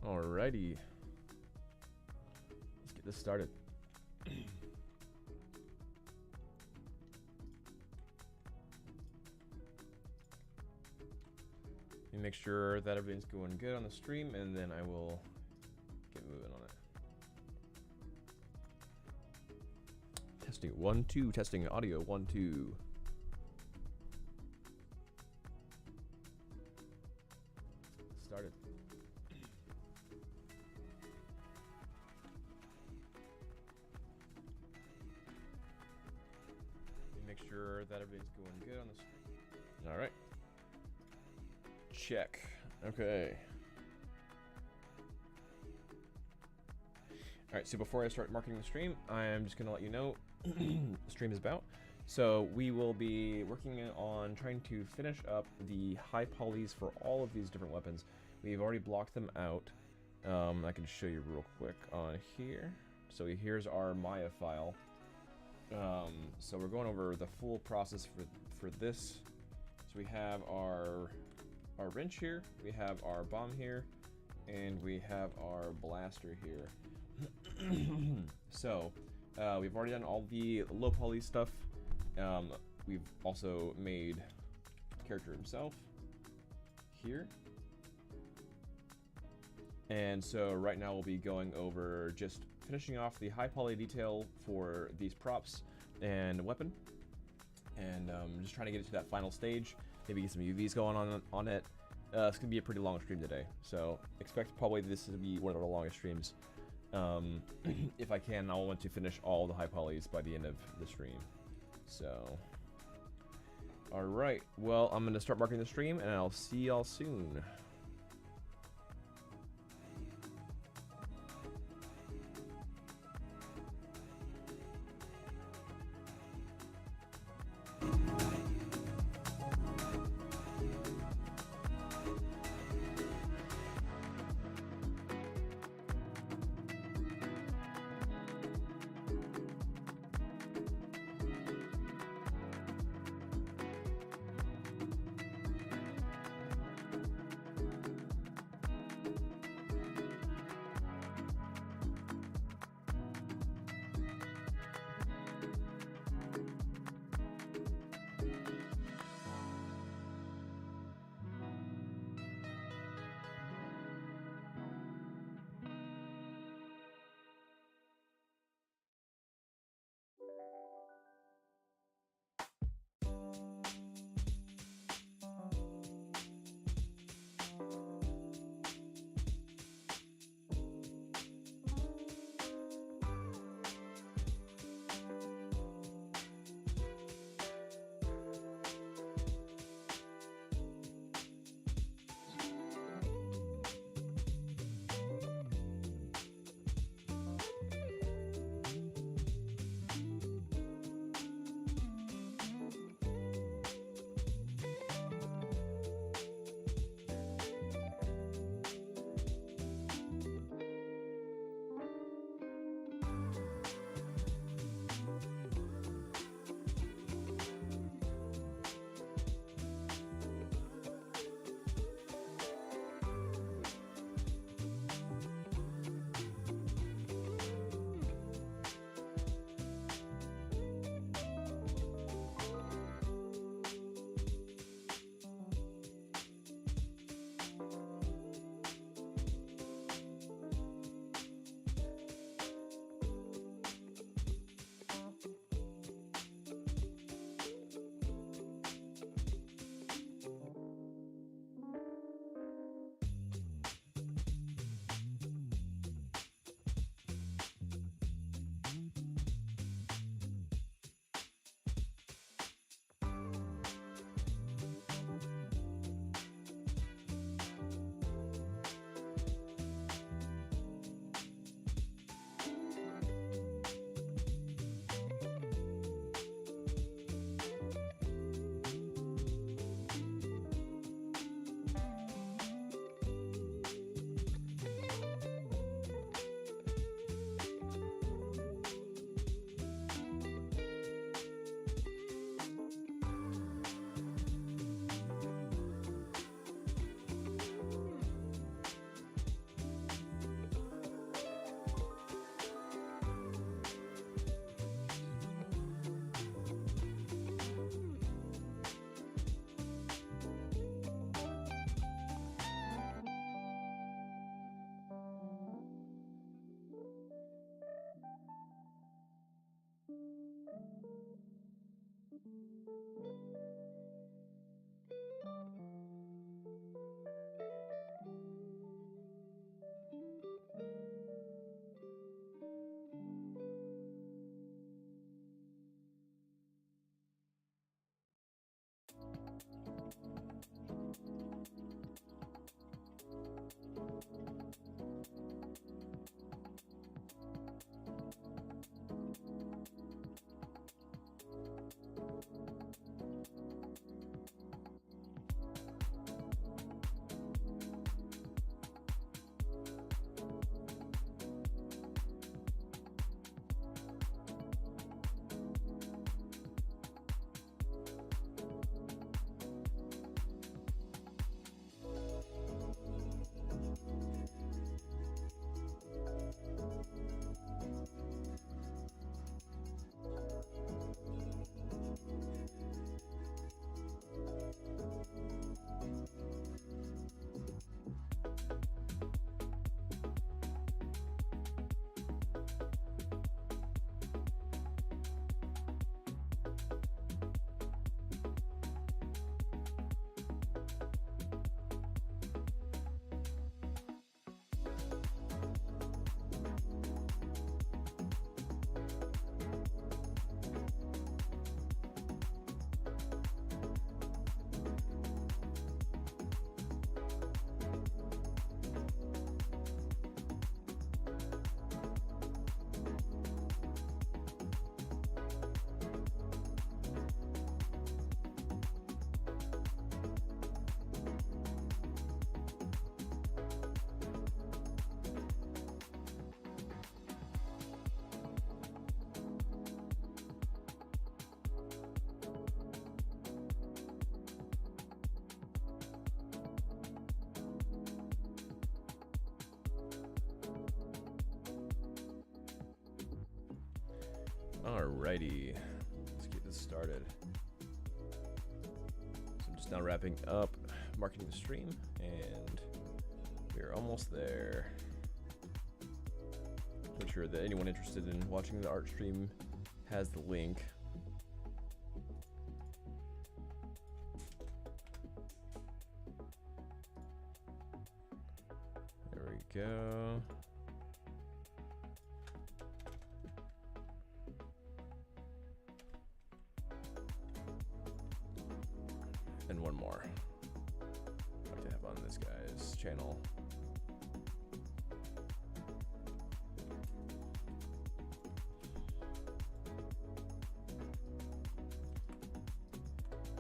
Alrighty. Let's get this started. Make sure that everything's going good on the stream, and then I will get moving on it. Testing 1 2, testing audio 1 2. Started. Make sure that everything's going good on the stream. All right. Check. Okay. Alright, so before I start marketing the stream, I'm just going to let you know the stream is about. So we will be working on trying to finish up the high polys for all of these different weapons. We've already blocked them out. I can show you real quick on here. So here's our Maya file. So we're going over the full process for this. So we have our wrench here, we have our bomb here, and we have our blaster here. So we've already done all the low poly stuff. We've also made character himself here. And so right now we'll be going over just finishing off the high poly detail for these props and weapon. And just trying to get it to that final stage. Maybe get some UVs going on it. It's gonna be a pretty long stream today, so expect probably this to be one of the longest streams. If I can, I'll want to finish all the high polys by the end of the stream. So, all right. Well, I'm gonna start marking the stream, and I'll see y'all soon. Alrighty, let's get this started. So I'm just now wrapping up marketing the stream, and we're almost there. I'm sure that anyone interested in watching the art stream has the link. There we go. And one more I have to have on this guy's channel.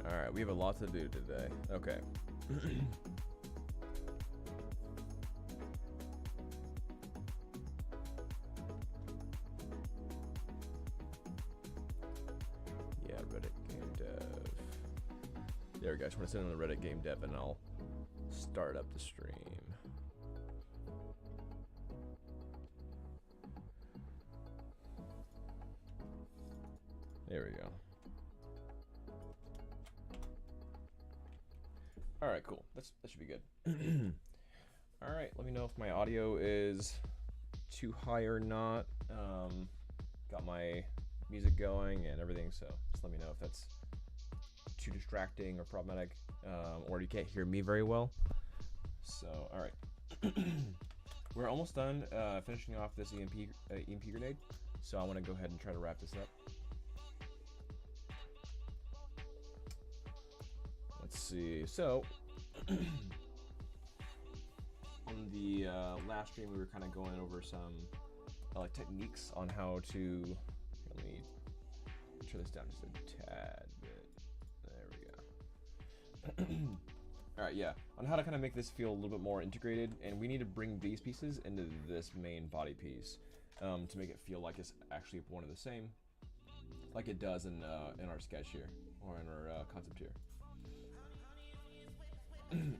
All right, we have a lot to do today. Okay. Yeah, Reddit game dev. There we go. I just want to send on the Reddit game dev and I'll start up the stream. There we go. All right, cool. That should be good. All right, let me know if my audio is too high or not. Got my music going and everything, so just let me know if that's too distracting or problematic, or you can't hear me very well. So, all right. We're almost done finishing off this EMP grenade, so I want to go ahead and try to wrap this up. Let's see. So, on the last stream, we were kind of going over some like techniques on how to. Let me turn this down just a tad bit. There we go. All right, yeah. On how to kind of make this feel a little bit more integrated, and we need to bring these pieces into this main body piece to make it feel like it's actually one of the same, like it does in our sketch here or in our concept here.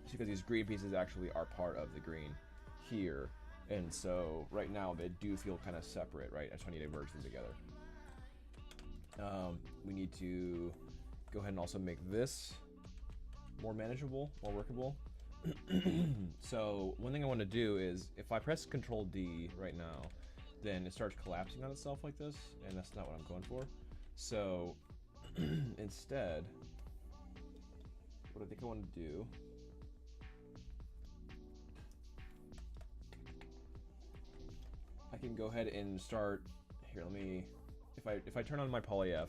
Because these green pieces actually are part of the green here, and so right now they do feel kind of separate, right? I just need to merge them together. We need to go ahead and also make this more manageable, more workable. So one thing I want to do is if I press Control D right now, then it starts collapsing on itself like this, and that's not what I'm going for. So instead, what I think I want to do I can go ahead and start here. Let me, if I turn on my polyf,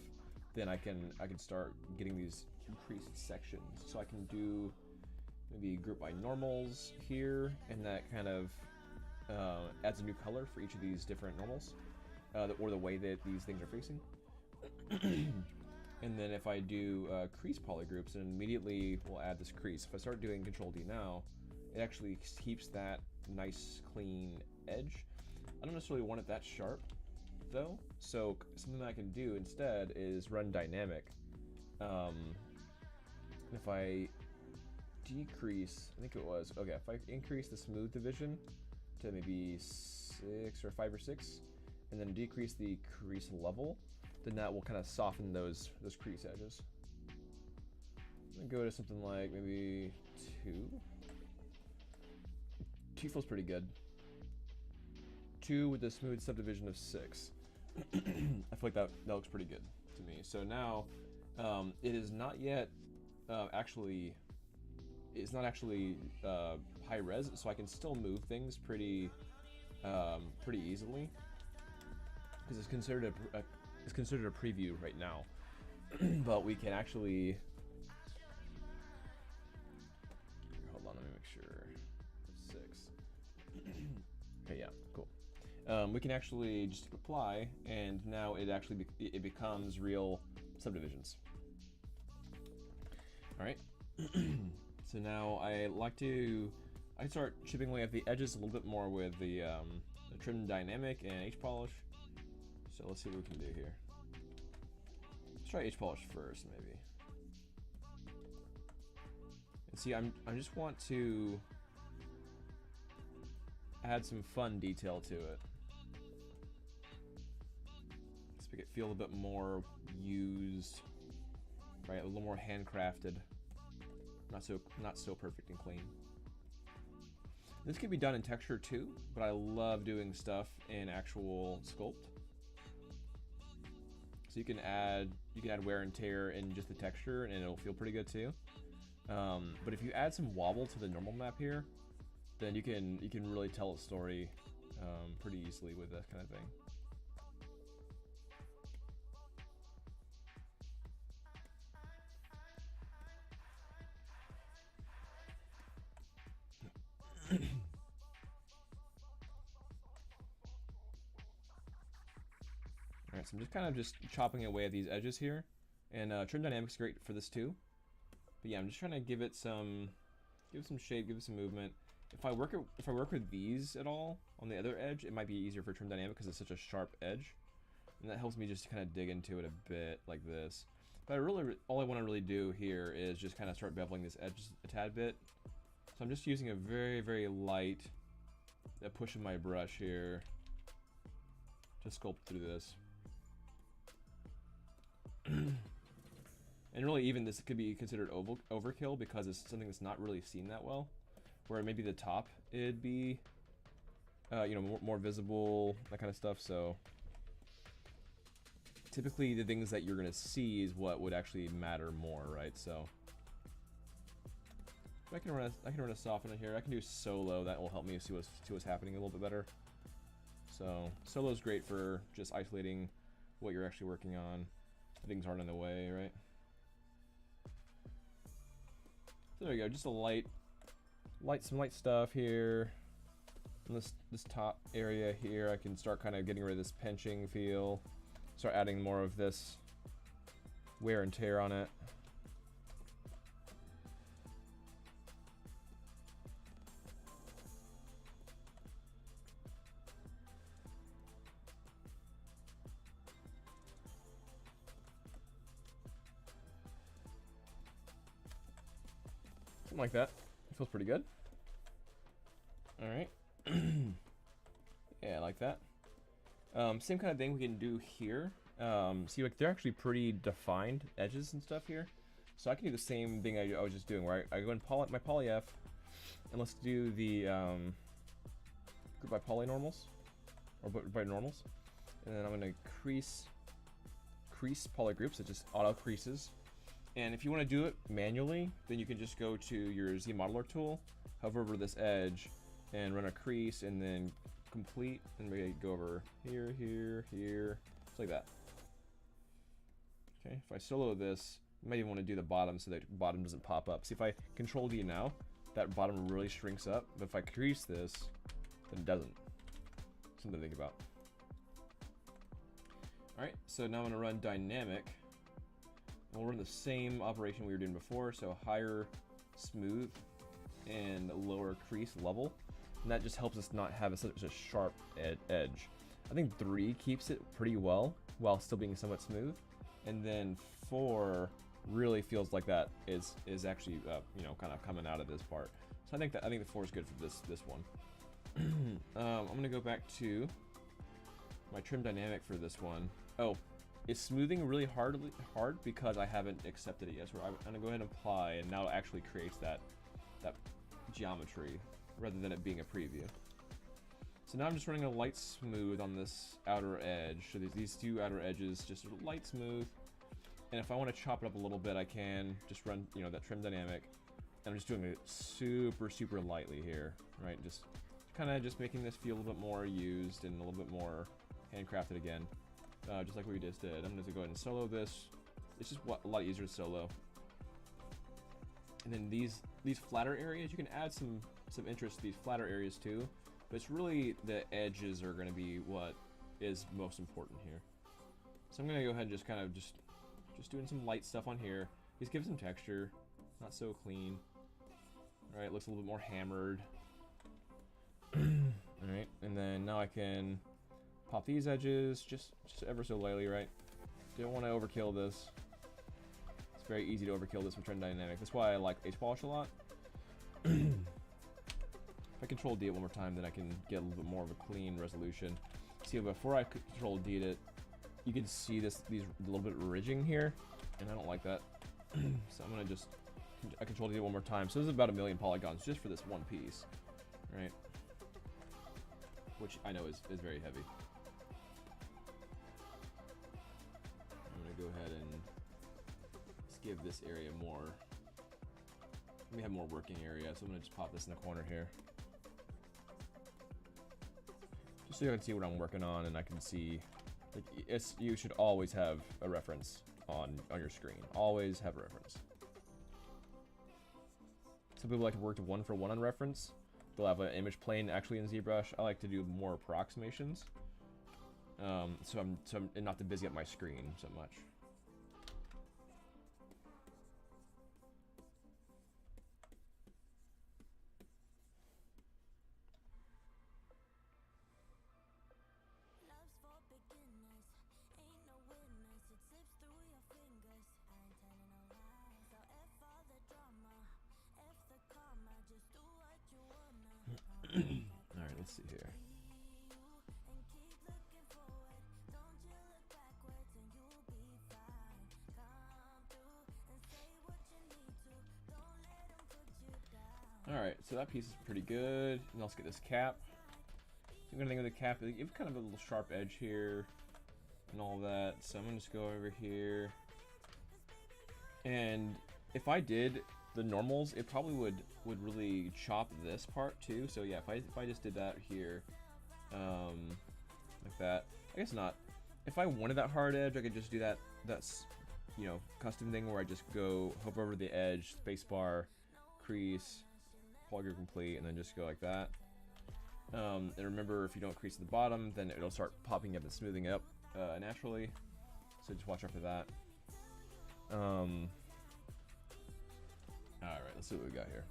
then I can start getting these increased sections. So I can do maybe group by normals here, and that kind of adds a new color for each of these different normals, or the way that these things are facing. And then if I do crease polygroups, it immediately will add this crease. If I start doing Control D now, it actually keeps that nice clean edge. I don't necessarily want it that sharp though, so something that I can do instead is run dynamic. If I decrease, I think it was, okay, if I increase the smooth division to maybe 6 or 5 or 6, and then decrease the crease level, then that will kind of soften those crease edges. I'm gonna go to something like maybe 2. 2 feels pretty good. 2 with the smooth subdivision of 6. I feel like that looks pretty good to me. So now it is not yet actually high res, so I can still move things pretty easily because it's considered a preview right now. But we can actually, hold on, let me make sure. 6. Okay, yeah, cool. We can actually just apply, and now it actually it becomes real subdivisions. All right. So now I start chipping away at the edges a little bit more with the trim dynamic and H polish. So let's see what we can do here. Let's try H polish first, maybe. And see, I just want to add some fun detail to it. Let's make it feel a bit more used, right? A little more handcrafted. Not so perfect and clean. This can be done in texture too, but I love doing stuff in actual sculpt. So you can add wear and tear in just the texture, and it'll feel pretty good too. But if you add some wobble to the normal map here, then you can really tell a story pretty easily with that kind of thing. Alright, so I'm just kind of chopping away at these edges here, and trim dynamics is great for this too. But yeah, I'm just trying to give it some shape, give it some movement. If I work with these at all on the other edge, it might be easier for trim dynamic because it's such a sharp edge, and that helps me just kind of dig into it a bit like this. But all I want to really do here is just kind of start beveling this edge a tad bit. So I'm just using a very, very light push of my brush here to sculpt through this. And really, even this could be considered overkill because it's something that's not really seen that well. Where maybe the top it'd be, more visible, that kind of stuff. So typically, the things that you're gonna see is what would actually matter more, right? So I can run a softener here. I can do solo. That will help me see what's happening a little bit better. So solo is great for just isolating what you're actually working on. Things aren't in the way, right? So there we go. Just a some light stuff here. And this top area here, I can start kind of getting rid of this pinching feel. Start adding more of this wear and tear on it. Something like that. It feels pretty good. All right. Yeah, I like that. Same kind of thing we can do here. See, like they're actually pretty defined edges and stuff here. So I can do the same thing I was just doing, where I go and my polyf, and let's do the group by polynormals, or by normals, and then I'm gonna crease crease poly groups. It just auto creases. And if you want to do it manually, then you can just go to your Z modeler tool, hover over this edge, and run a crease, and then complete, and we go over here, here, here, just like that. Okay, if I solo this, you might even want to do the bottom so that the bottom doesn't pop up. See, if I control D now, that bottom really shrinks up, but if I crease this, then it doesn't. Something to think about. Alright, so now I'm going to run dynamic. And we'll run the same operation we were doing before, so higher smooth and lower crease level. And that just helps us not have such a sharp edge. I think 3 keeps it pretty well while still being somewhat smooth. And then 4 really feels like that is actually you know, kind of coming out of this part. So I think the 4 is good for this one. I'm gonna go back to my trim dynamic for this one. Oh, is smoothing really hard because I haven't accepted it yet. So I'm gonna go ahead and apply, and now it actually creates that geometry rather than it being a preview. So now I'm just running a light smooth on this outer edge. So these 2 outer edges, just sort of light smooth. And if I want to chop it up a little bit, I can just run, you know, that trim dynamic. And I'm just doing it super, super lightly here, right? Just kind of just making this feel a little bit more used and a little bit more handcrafted again. Just like we just did. I'm going to go ahead and solo this. It's just a lot easier to solo. And then these flatter areas, you can add some interest to these flatter areas too. But it's really the edges are going to be what is most important here. So I'm going to go ahead and just kind of just doing some light stuff on here. Just give some texture. Not so clean. Alright, looks a little bit more hammered. Alright, and then now I can pop these edges just ever so lightly, right? Don't want to overkill this. It's very easy to overkill this with Trend Dynamic. That's why I like H-Polish a lot. If I control D it one more time, then I can get a little bit more of a clean resolution. See, before I control D it, you can see these a little bit of ridging here, and I don't like that. So I'm gonna I control D it one more time. So this is about 1 million polygons just for this one piece, right? Which I know is very heavy. I'm gonna go ahead and just give this area more. Let me have more working area, so I'm gonna just pop this in the corner here. Just so you can see what I'm working on, and I can see, like, you should always have a reference on your screen. Always have a reference. Some people like to work 1-for-1 on reference. They'll have an image plane actually in ZBrush. I like to do more approximations, so I'm not to busy up my screen so much. Alright, let's see here. Alright, so that piece is pretty good. And let's get this cap. So I'm gonna think of the cap. You have kind of a little sharp edge here and all that. So I'm gonna just go over here. And if I did the normals, it probably would really chop this part too. So yeah, if I just did that here, like that. I guess not. If I wanted that hard edge, I could just do that's, you know, custom thing where I just go hover over the edge, spacebar, crease, polygon complete, and then just go like that. And remember, if you don't crease at the bottom, then it'll start popping up and smoothing up naturally. So just watch out for that. Alright, let's see what we got here.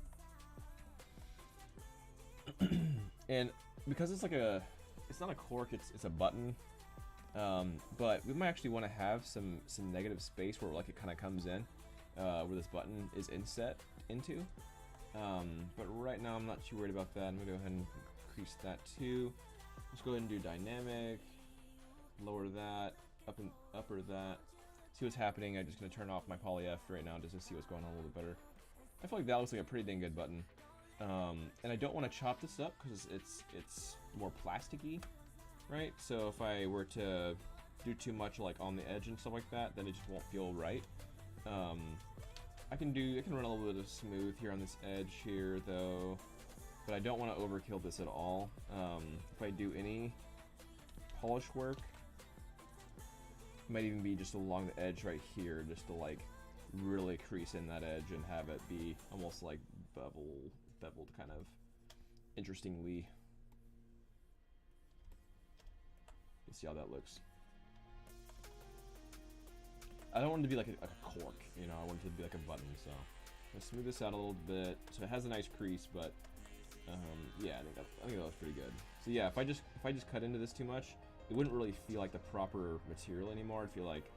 And because it's like it's not a cork, it's a button. But we might actually want to have some negative space where like it kind of comes in, where this button is inset into. But right now I'm not too worried about that. I'm gonna go ahead and increase that too. Let's go ahead and do dynamic, lower that, upper that. See what's happening. I'm just gonna turn off my poly F right now just to see what's going on a little bit better. I feel like that looks like a pretty dang good button. And I don't want to chop this up because it's more plasticky, right? So if I were to do too much like on the edge and stuff like that, then it just won't feel right. I can run a little bit of smooth here on this edge here though, but I don't want to overkill this at all. If I do any polish work, it might even be just along the edge right here, just to like really crease in that edge and have it be almost like beveled kind of interestingly. Let's see how that looks. I don't want it to be like a cork, you know, I want it to be like a button, so I'm gonna smooth this out a little bit so it has a nice crease, but yeah, I think that looks pretty good. So yeah, if I just cut into this too much, it wouldn't really feel like the proper material anymore. It'd feel like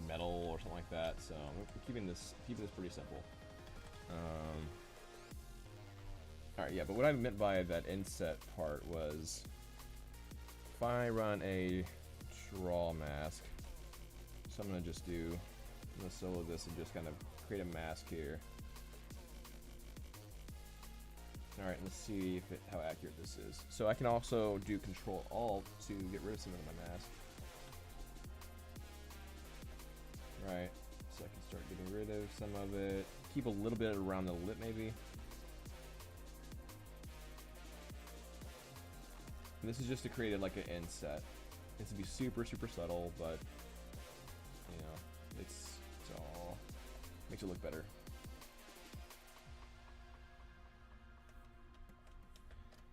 metal or something like that. So I'm keeping this pretty simple. All right, yeah, but what I meant by that inset part was if I run a draw mask. So I'm gonna solo this and just kind of create a mask here. All right, let's see how accurate this is. So I can also do Control Alt to get rid of some of my mask. Right, so I can start getting rid of some of it. Keep a little bit around the lip maybe. And this is just to create like an inset. It's to be super, super subtle, but you know, it's all makes it look better.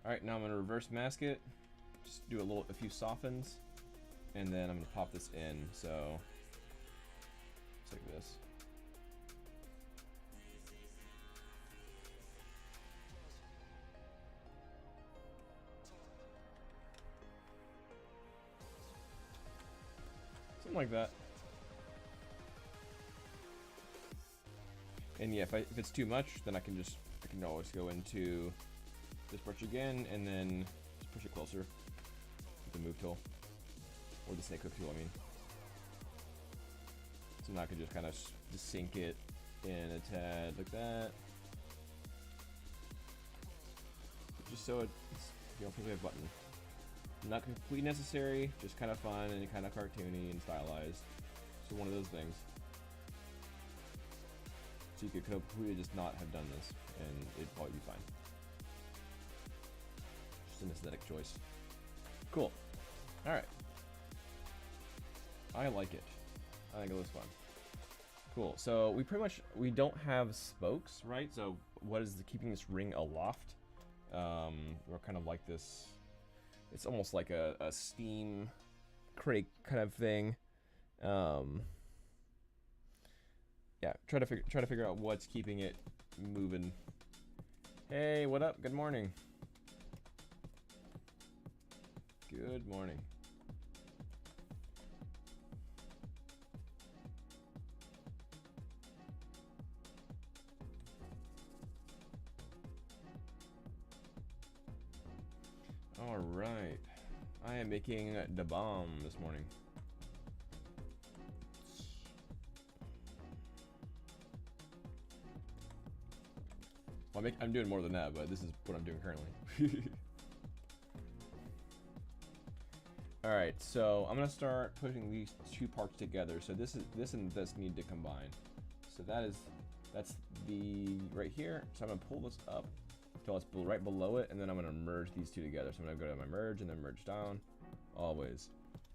All right, now I'm gonna reverse mask it. Just do a few softens, and then I'm gonna pop this in. So just like this. Something like that. And yeah, if it's too much, then I can always go into this brush again, and then just push it closer with the move tool, or the snake hook tool, I mean. So now I can just kind of just sink it in a tad like that, just so it's, you know, feels like a button. Not completely necessary, just kind of fun and kind of cartoony and stylized. So one of those things. So you could completely just not have done this, and it'd probably be fine. Just an aesthetic choice. Cool. All right. I like it. I think it looks fun. Cool. So we don't have spokes, right? So what is keeping this ring aloft? We're kind of like this. It's almost like a steam crate kind of thing. Yeah, try to figure out what's keeping it moving. Hey, what up? Good morning. Good morning. All right, I am making the bomb this morning. Well, I'm doing more than that, but this is what I'm doing currently. All right, so I'm gonna start putting these two parts together. So this and this need to combine. So that's the right here. So I'm gonna pull this up until it's right below it, and then I'm gonna merge these two together. So I'm gonna go to my merge and then merge down, always.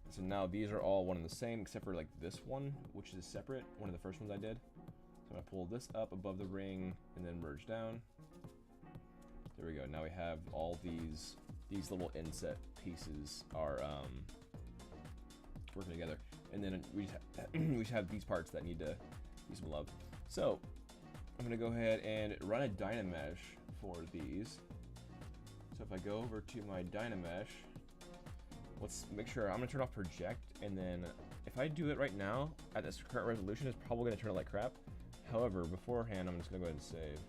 So now these are all one and the same, except for like this one, which is separate. One of the first ones I did. So I'm gonna pull this up above the ring and then merge down. There we go. Now we have all these little inset pieces are working together, and then we just have these parts that need to be some love. So I'm gonna go ahead and run a Dynamesh for these. So if I go over to my Dynamesh, let's make sure I'm gonna turn off project, and then if I do it right now at this current resolution, it's probably gonna turn out like crap. However, beforehand, I'm just gonna go ahead and save.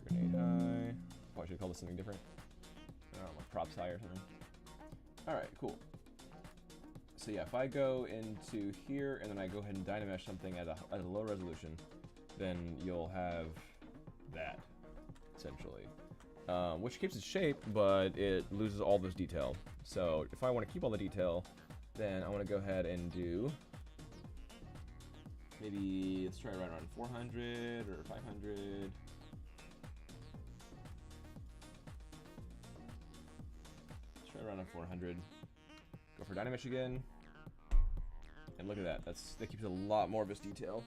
Grenade high. Probably should call this something different. I don't know, like props high or something. Alright, cool. So yeah, if I go into here and then I go ahead and Dynamesh something at a low resolution, then you'll have that, essentially. which keeps its shape, but it loses all this detail. So if I want to keep all the detail, then I want to go ahead and do maybe, let's try right around 400 or 500. Let's try around 400. Go for Dynamesh again. And look at that. That keeps a lot more of its detail.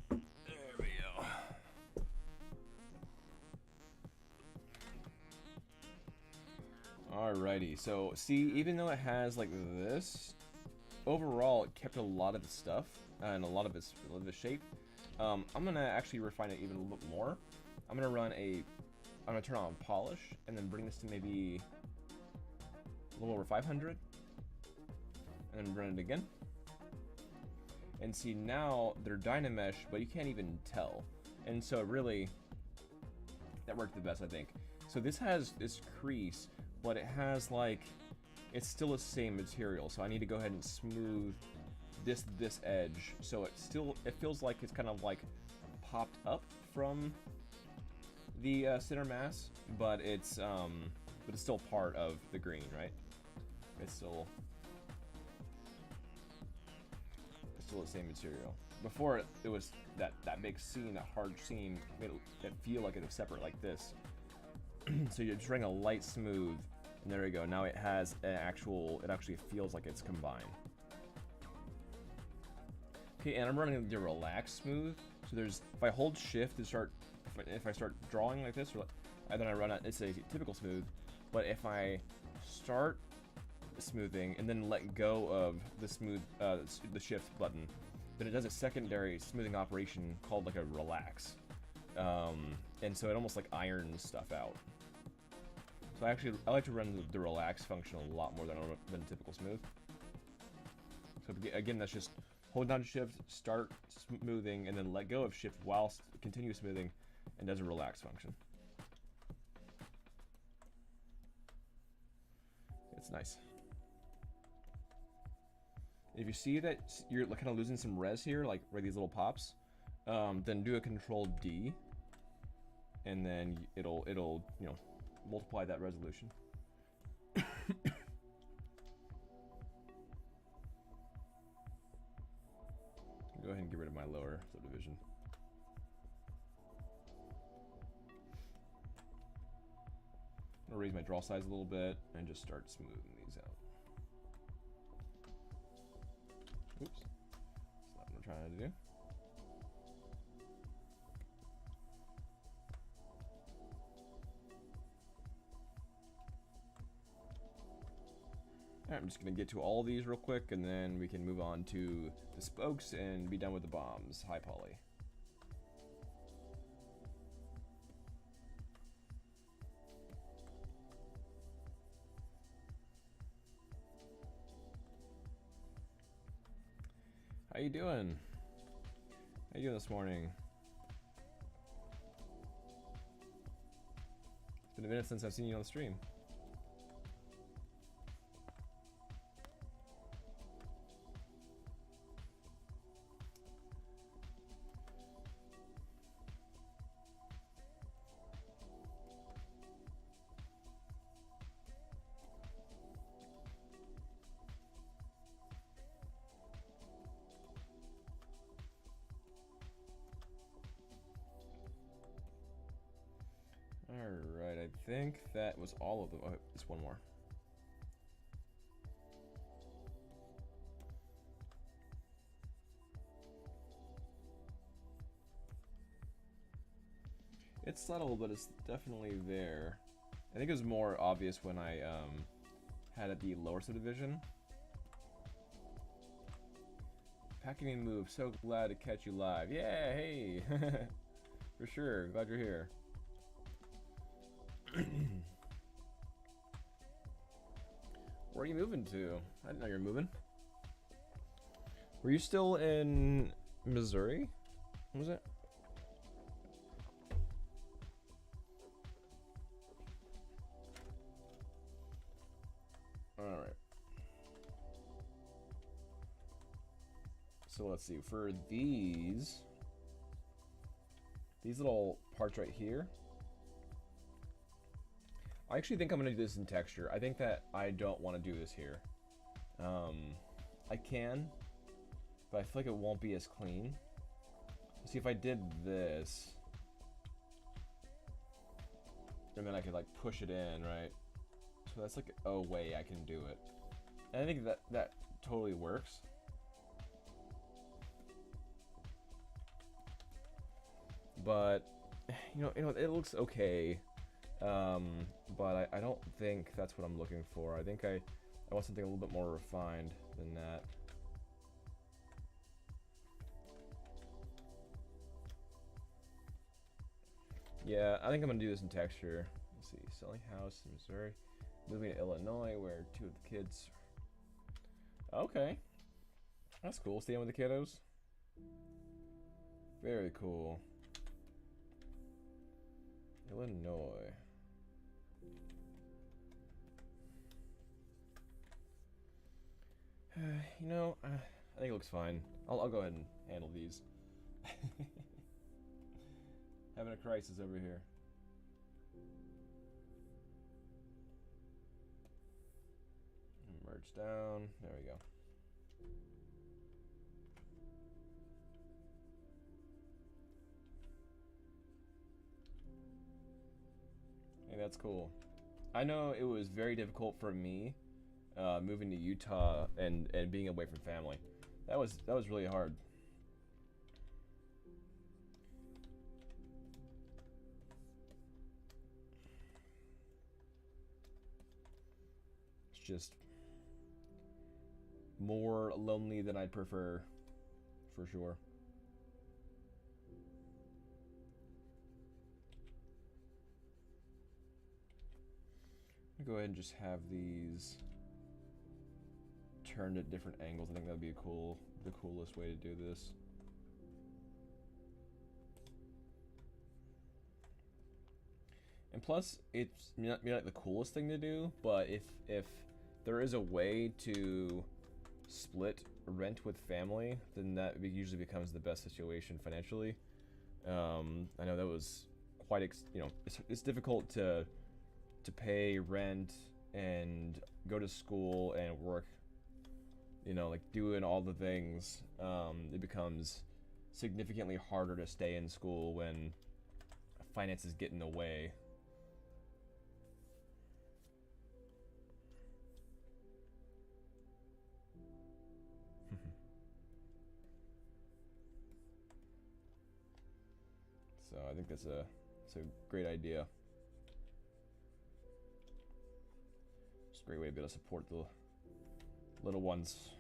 There we go. Alrighty, so see, even though it has like this, overall it kept a lot of the stuff and a lot of its shape. I'm gonna actually refine it even a little bit more. I'm gonna turn on polish and then bring this to maybe a little over 500, and then run it again. And see, now they're Dynamesh, but you can't even tell. And so really, that worked the best, I think. So this has this crease, but it has like, it's still the same material. So I need to go ahead and smooth this edge, so it feels like it's kind of like popped up from the center mass, but it's still part of the green, right? It's still the same material. Before it was that big seam, that hard seam, made it feel like it was separate like this. So you're just running a light smooth, and there we go. Now it has an actual, it actually feels like it's combined. Okay, and I'm running the relax smooth. So there's, if I hold shift to start, if I start drawing like this, and then I run it, it's a typical smooth. But if I start smoothing and then let go of the smooth, the shift button, then it does a secondary smoothing operation called like a relax. And so it almost like irons stuff out. So I like to run the relax function a lot more than typical smooth. So again, that's just hold down shift, start smoothing, and then let go of shift whilst continue smoothing, and does a relax function. It's nice. If you see that you're kind of losing some res here, like where these little pops, then do a Control D, and then it'll you know, multiply that resolution. Go ahead and get rid of my lower subdivision. I'm gonna raise my draw size a little bit and just start smoothing these out. Oops, that's not what I'm trying to do. Alright, I'm just gonna get to all these real quick, and then we can move on to the spokes and be done with the bombs. High poly. How you doing? How you doing this morning? It's been a minute since I've seen you on the stream. Alright, I think that was all of them. Oh, just one more. It's subtle, but it's definitely there. I think it was more obvious when I had at the lower subdivision. Packing move, so glad to catch you live. Yeah, hey! For sure, glad you're here. Where are you moving to? I didn't know you were moving. Were you still in Missouri? What was it? Alright. So let's see. For these, these little parts right here. I actually think I'm going to do this in texture. I think that I don't want to do this here. I can, but I feel like it won't be as clean. See, if I did this, and then I could like push it in, right? So that's like a way I can do it. And I think that totally works. But you know, it looks okay. But I don't think that's what I'm looking for. I think I want something a little bit more refined than that. Yeah, I think I'm gonna do this in texture. Let's see, selling house in Missouri, moving to Illinois, where 2 of the kids. Okay, that's cool. Staying with the kiddos. Very cool. Illinois. You know, I think it looks fine. I'll go ahead and handle these. Having a crisis over here. Merge down. There we go. Hey, that's cool. I know it was very difficult for me moving to Utah and being away from family. That was really hard. It's just more lonely than I'd prefer, for sure. Go ahead and just have these turned at different angles. I think that would be the coolest way to do this. And plus, it's not like the coolest thing to do, but if there is a way to split rent with family, then that usually becomes the best situation financially. I know that was quite, it's difficult to pay rent and go to school and work, like doing all the things. It becomes significantly harder to stay in school when finances get in the way. So I think that's a great idea. It's a great way to be able to support the little ones.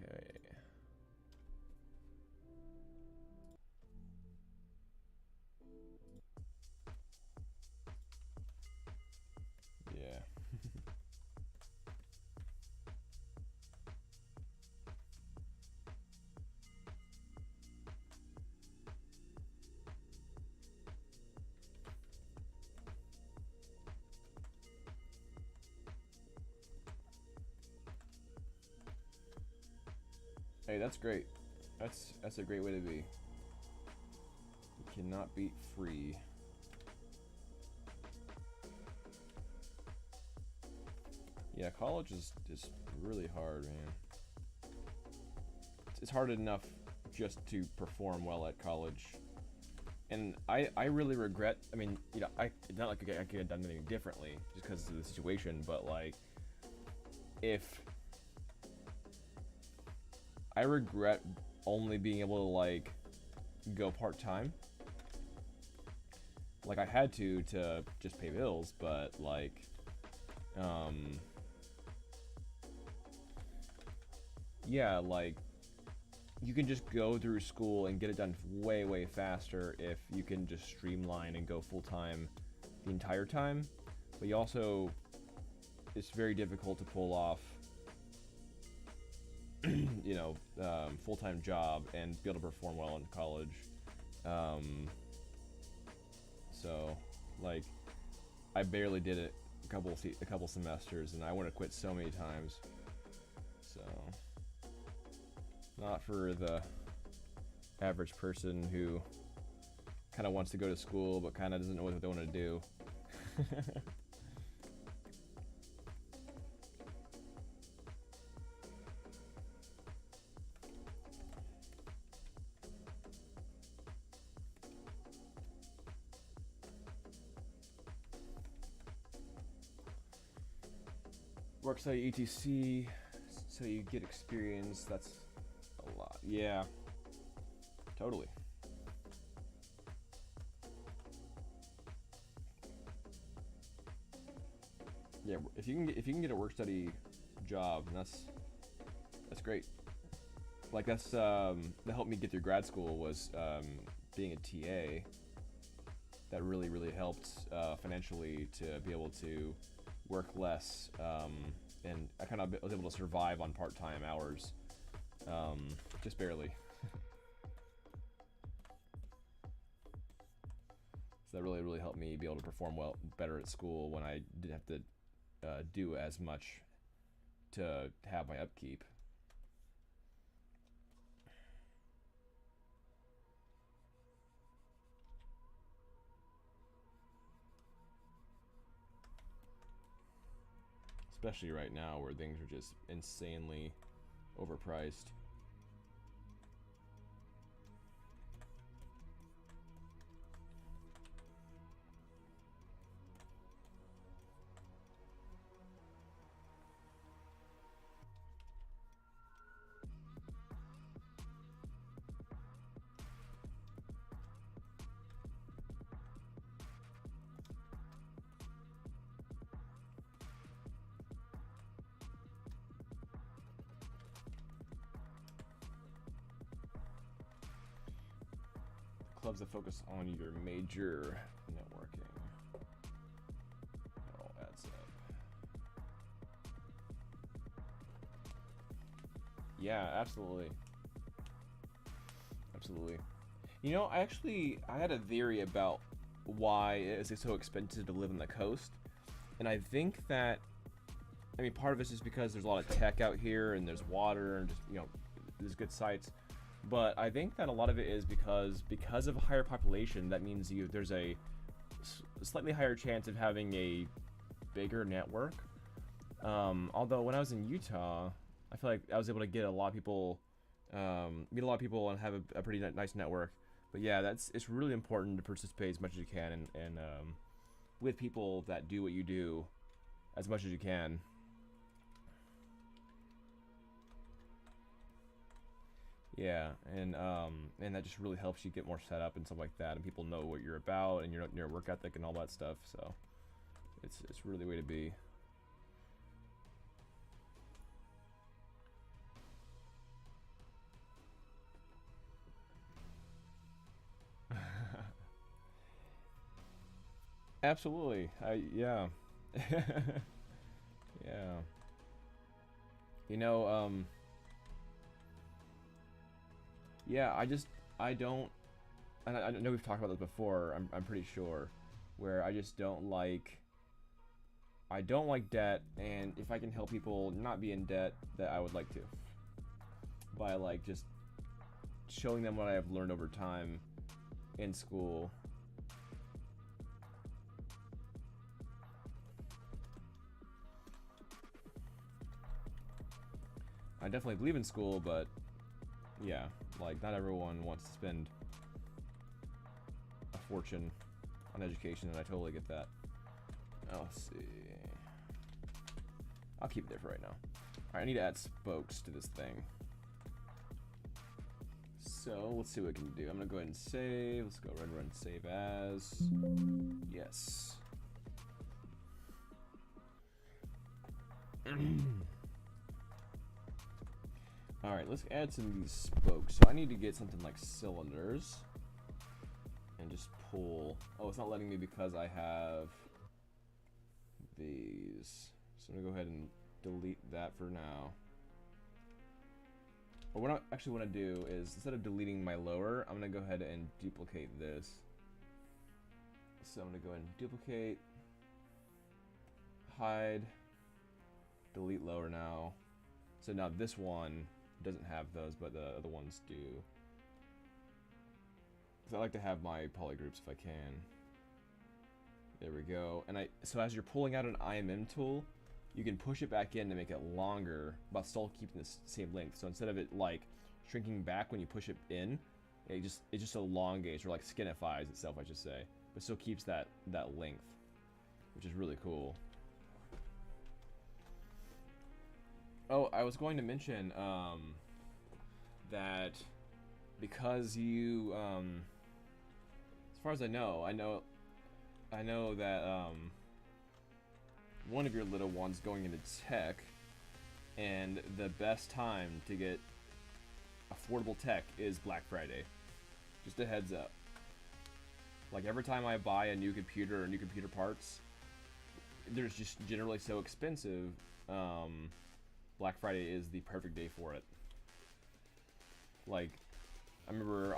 Okay. Yeah. Hey, that's great. That's a great way to be. You cannot beat free. Yeah, college is just really hard, man. It's hard enough just to perform well at college. And I really regret, I mean, it's not like I could have done anything differently just because of the situation, but like, if I regret only being able to like go part-time. Like I had to just pay bills, but like yeah, like you can just go through school and get it done way faster if you can just streamline and go full-time the entire time. But you also, it's very difficult to pull off full-time job and be able to perform well in college. So like I barely did it a couple semesters, and I want to quit so many times. So not for the average person who kind of wants to go to school but kind of doesn't know what they want to do. Worksite ETC, so you get experience. That's a lot. Yeah, totally. Yeah, if you can get a work study job, that's great. Like that helped me get through grad school was being a TA. That really helped financially to be able to work less, and I kind of was able to survive on part-time hours, just barely. So that really helped me be able to perform better at school when I didn't have to do as much to have my upkeep. Especially right now where things are just insanely overpriced. Clubs that focus on your major networking. It all adds up. Yeah, absolutely. Absolutely. You know, I had a theory about why it is so expensive to live on the coast. And I think that, I mean, part of it's just because there's a lot of tech out here and there's water and just, you know, there's good sites. But I think that a lot of it is because of a higher population, that means there's a slightly higher chance of having a bigger network. Although when I was in Utah, I feel like I was able to get a lot of people, meet a lot of people and have a pretty nice network. But yeah, it's really important to participate as much as you can and with people that do what you do as much as you can. Yeah, and that just really helps you get more set up and stuff like that, and people know what you're about and your work ethic and all that stuff. So it's really the way to be. Absolutely. Yeah. Yeah. You know, yeah, I don't, and I know we've talked about this before, I'm pretty sure, where I just I don't like debt, and if I can help people not be in debt, that I would like to. By like just showing them what I have learned over time in school. I definitely believe in school, but yeah, like not everyone wants to spend a fortune on education, and I totally get that. Let's see. I'll keep it there for right now. Alright, I need to add spokes to this thing. So let's see what we can do. I'm gonna go ahead and save. Let's go run save as. Yes. Alright, let's add some of these spokes. So I need to get something like cylinders and just pull. Oh, it's not letting me because I have these. So I'm gonna go ahead and delete that for now. But what I actually want to do is, instead of deleting my lower, I'm gonna go ahead and duplicate this. So I'm gonna go ahead and duplicate, hide, delete lower now. So now this one doesn't have those, but the other ones do. 'Cause I like to have my polygroups if I can. There we go. And so as you're pulling out an IMM tool, you can push it back in to make it longer, but still keeping the same length. So instead of it like shrinking back when you push it in, it just elongates, or like skinifies itself, I should say, but still keeps that length, which is really cool. Oh, I was going to mention that because you, as far as I know that one of your little ones going into tech, and the best time to get affordable tech is Black Friday. Just a heads up. Like every time I buy a new computer or new computer parts, they're just generally so expensive. Black Friday is the perfect day for it. Like, I remember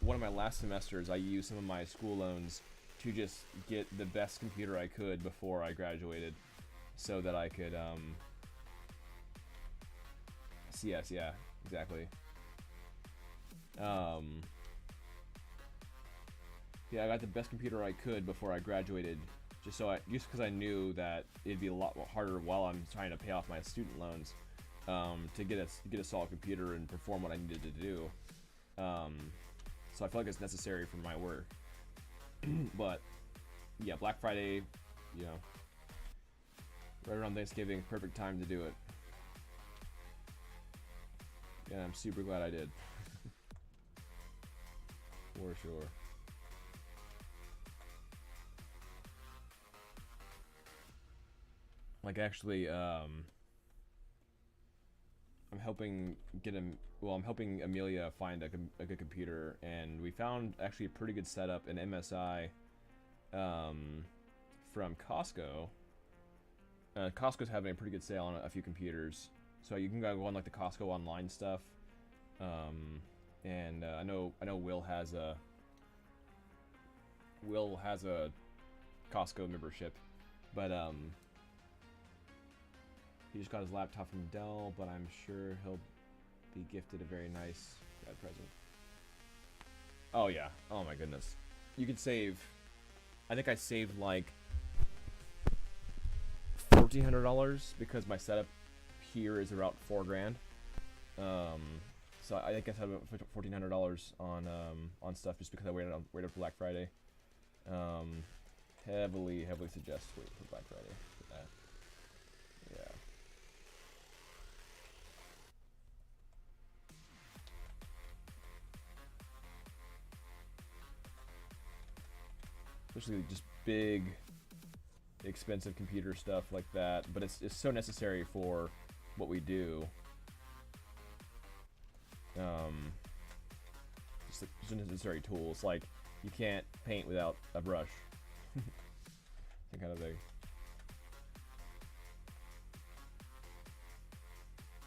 one of my last semesters, I used some of my school loans to just get the best computer I could before I graduated, so that I could, CS, yeah, exactly. Yeah, I got the best computer I could before I graduated, just because I knew that it'd be a lot harder while I'm trying to pay off my student loans, to get a solid computer and perform what I needed to do. So I feel like it's necessary for my work. But yeah, Black Friday, you know, right around Thanksgiving, perfect time to do it. Yeah, I'm super glad I did. For sure. Like actually, I'm helping Amelia find a good computer, and we found actually a pretty good setup in MSI, from Costco. Costco's having a pretty good sale on a few computers, so you can go on like the Costco online stuff. And I know Will has a Costco membership, but he just got his laptop from Dell, but I'm sure he'll be gifted a very nice grad present. Oh yeah, oh my goodness. You could save, I think I saved like $1,400 because my setup here is about $4,000. So I think I saved about $1,400 on stuff just because I waited for Black Friday. Heavily suggest wait for Black Friday for that. Yeah. Especially just big, expensive computer stuff like that, but it's so necessary for what we do. Just necessary tools. Like, you can't paint without a brush. That kind of thing.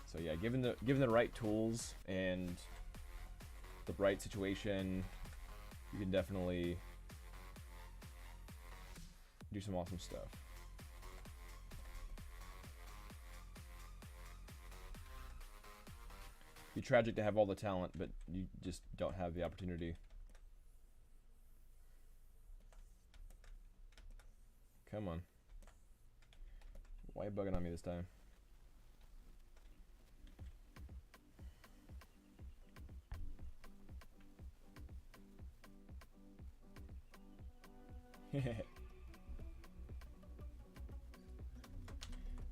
So yeah, given the right tools and the right situation, you can definitely do some awesome stuff. It'd be tragic to have all the talent, but you just don't have the opportunity. Come on. Why are you bugging on me this time?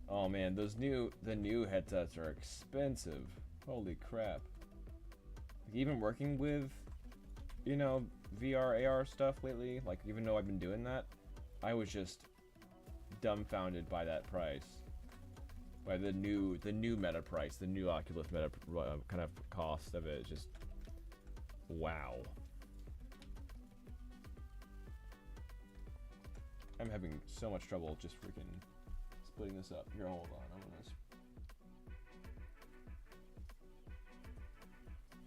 Oh man, the new headsets are expensive. Holy crap. Like, even working with, you know, VR, AR stuff lately, like even though I've been doing that, I was just dumbfounded by that price. By the new meta price, the new Oculus meta kind of cost of it. It's just, wow. I'm having so much trouble just freaking splitting this up. Here, hold on.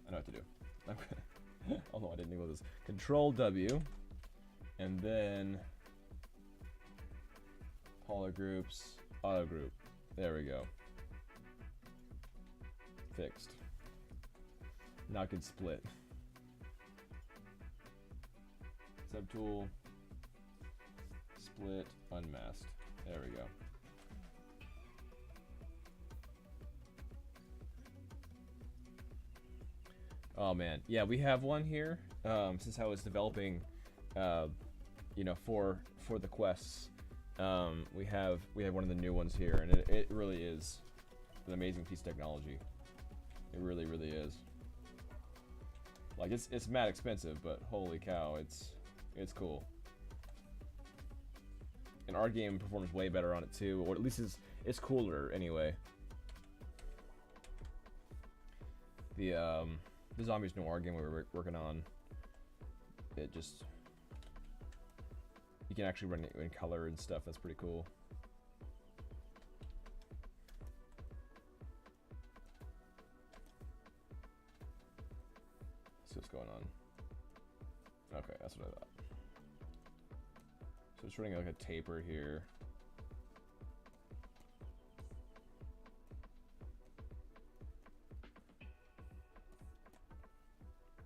I know what to do. Although I didn't think about this. Control W, and then polygroups, auto group. There we go. Fixed. Now I can split. Subtool, split, unmasked. There we go. Oh man, yeah, we have one here. Since I was developing, you know, for the quests, we have one of the new ones here, and it really is an amazing piece of technology. It really is. Like it's mad expensive, but holy cow, it's cool. And our game performs way better on it too, or at least it's cooler anyway. The Zombies Noir game we were working on, it just, you can actually run it in color and stuff. That's pretty cool. Let's see what's going on. Okay, that's what I thought. So it's running like a taper here.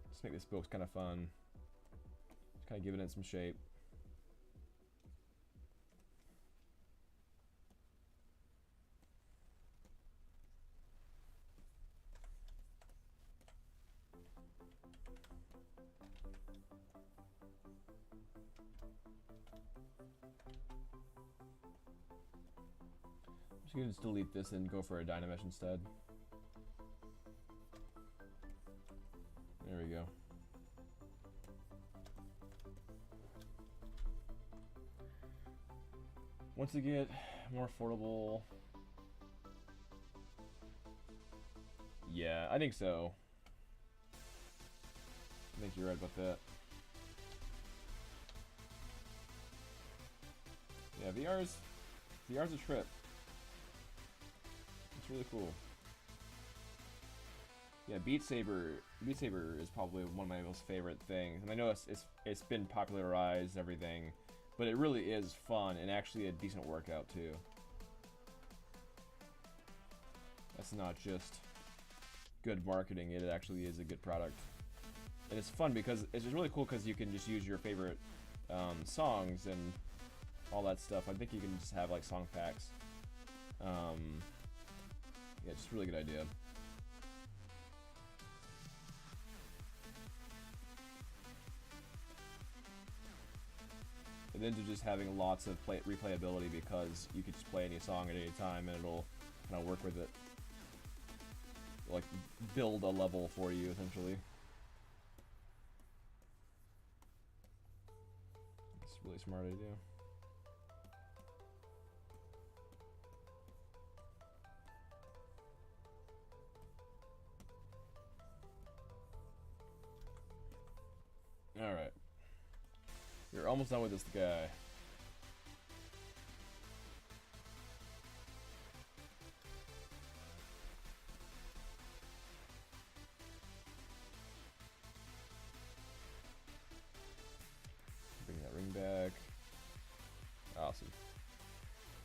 Let's make this box kind of fun. Just kind of giving it some shape. I'm just gonna just delete this and go for a Dynamesh instead. There we go. Once you get more affordable, yeah, I think so. I think you're right about that. Yeah, VR's a trip. It's really cool. Yeah, Beat Saber is probably one of my most favorite things, and I know it's been popularized and everything, but it really is fun and actually a decent workout too. That's not just good marketing; it actually is a good product, and it's fun because it's just really cool because you can just use your favorite songs and all that stuff. I think you can just have like song packs. Yeah, just a really good idea. And then to just having lots of replayability because you could just play any song at any time and it'll kind of work with it. Like, build a level for you, essentially. It's a really smart idea. Alright. You're almost done with this guy. Bring that ring back. Awesome.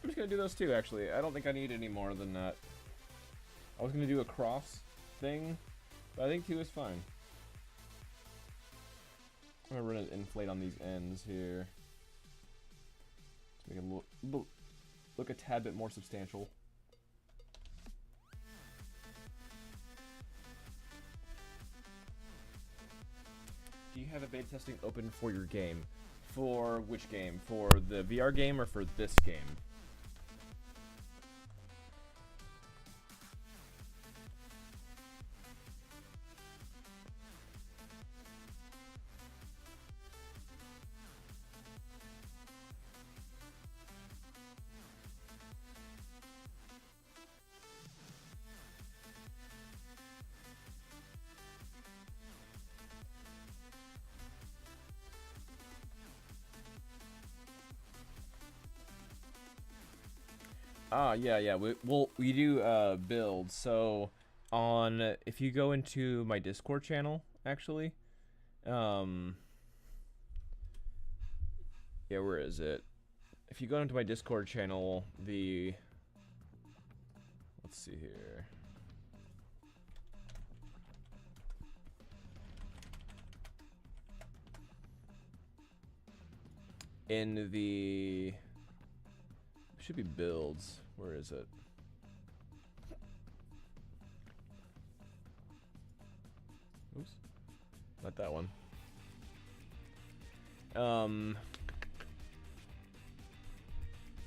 I'm just gonna do those two, actually. I don't think I need any more than that. I was gonna do a cross thing, but I think two is fine. I'm gonna run an inflate on these ends here to make it look a tad bit more substantial. Do you have a beta testing open for your game? For which game? For the VR game or for this game? Yeah. We do build. So if you go into my Discord channel, actually, yeah, where is it? If you go into my Discord channel, let's see here. in the... It should be builds. Where is it? Oops. Not that one.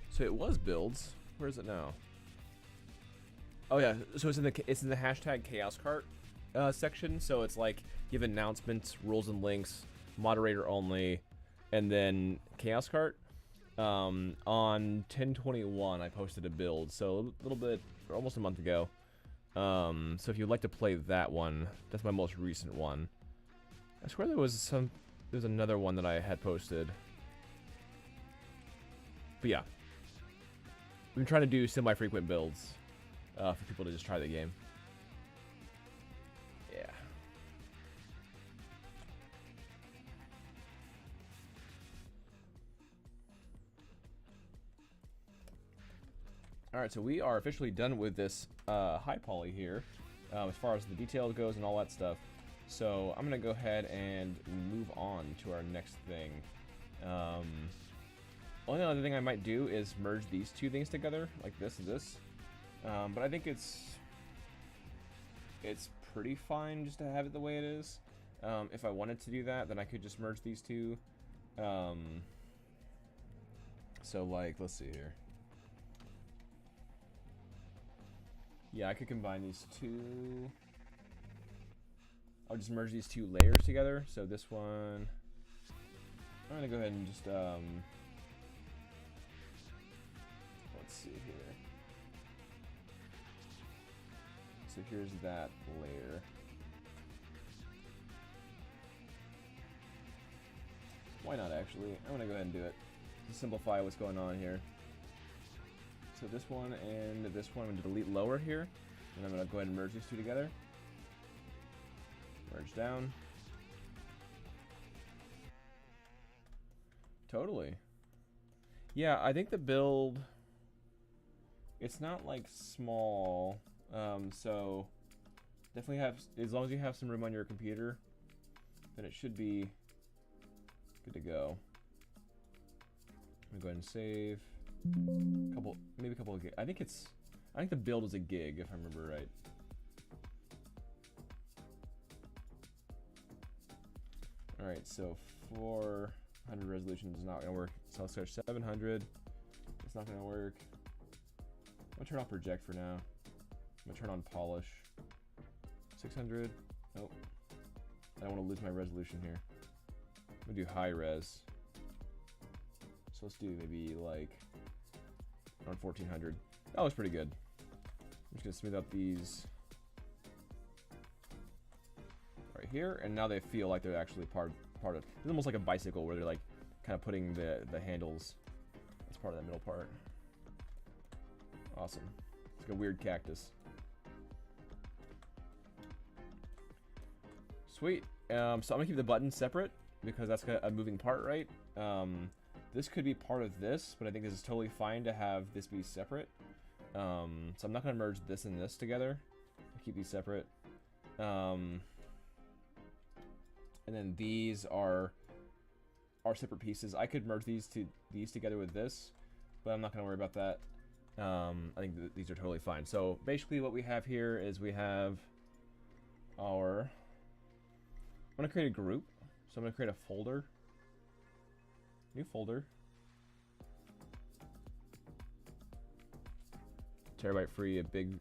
So it was builds. Where is it now? Oh yeah, so it's in the hashtag chaos cart section. So it's like you have announcements, rules and links, moderator only, and then chaos cart. On 10/21, I posted a build, so a little bit, almost a month ago. So if you'd like to play that one, that's my most recent one. I swear there was another one that I had posted. But yeah, I've been trying to do semi-frequent builds for people to just try the game. Yeah. Alright, so we are officially done with this high poly here, as far as the detail goes and all that stuff. So I'm going to go ahead and move on to our next thing. Only other thing I might do is merge these two things together, like this and this. But I think it's pretty fine just to have it the way it is. If I wanted to do that, then I could just merge these two. So like, let's see here. Yeah, I could combine these two. I'll just merge these two layers together. So this one, I'm gonna go ahead and just let's see here. So here's that layer. Why not actually? I'm gonna go ahead and do it to simplify what's going on here. So this one and this one, I'm going to delete lower here, and I'm going to go ahead and merge these two together. Merge down. Totally. Yeah, I think the build, it's not like small, so definitely have, as long as you have some room on your computer, then it should be good to go. I'm going to go ahead and save. Maybe a couple of gigs. I think the build is a gig, if I remember right. Alright, so 400 resolution is not gonna work. So let's go 700. It's not gonna work. I'm gonna turn off project for now. I'm gonna turn on polish. 600. Nope. I don't want to lose my resolution here. I'm gonna do high res. So let's do maybe like around 1400. That was pretty good. I'm just gonna smooth out these right here, and now they feel like they're actually part of. It's almost like a bicycle where they're like kind of putting the handles as part of that middle part. Awesome. It's like a weird cactus. Sweet. So I'm gonna keep the button separate because that's a moving part, right? This could be part of this, but I think this is totally fine to have this be separate. So I'm not going to merge this and this together. I'll keep these separate. And then these are separate pieces. I could merge these together with this, but I'm not going to worry about that. I think these are totally fine. So basically what we have here is we have our... I'm going to create a group. So I'm going to create a folder. New folder. Terabyte free, a big...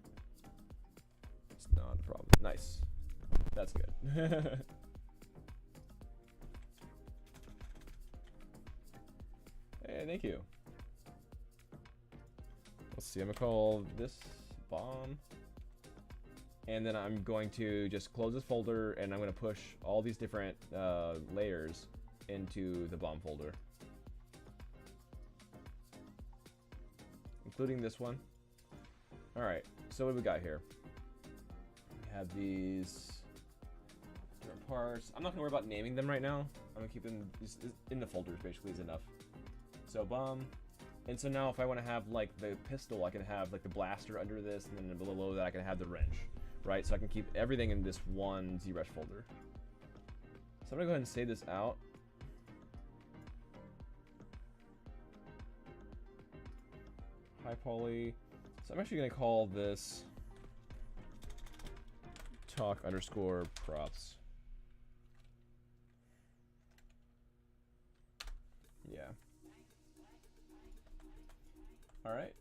It's not a problem. Nice. That's good. Hey, thank you. Let's see, I'm gonna call this bomb. And then I'm going to just close this folder, and I'm gonna push all these different layers into the bomb folder. Including this one. Alright, so what do we got here? We have these different parts. I'm not going to worry about naming them right now. I'm going to keep them in the folders, basically, is enough. So, bomb. And so now if I want to have, like, the pistol, I can have, like, the blaster under this, and then below that I can have the wrench, right? So I can keep everything in this one ZResh folder. So I'm going to go ahead and save this out. high poly. So I'm actually gonna call this talk underscore props. Yeah. All right.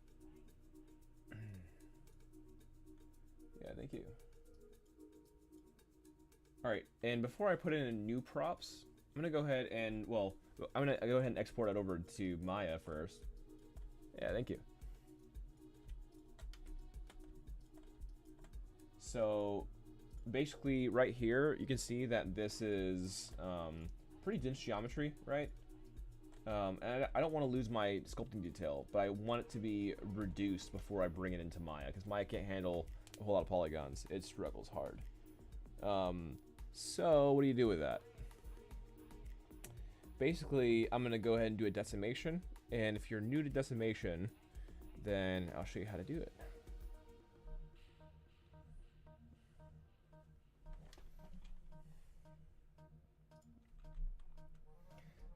Yeah, thank you. All right, and before I put in new props, I'm gonna go ahead and, well, I'm gonna go ahead and export it over to Maya first. Yeah, thank you. So basically right here, you can see that this is pretty dense geometry, right? And I don't want to lose my sculpting detail, but I want it to be reduced before I bring it into Maya, because Maya can't handle a whole lot of polygons. It struggles hard. So what do you do with that? Basically, I'm going to go ahead and do a decimation. And if you're new to decimation, then I'll show you how to do it.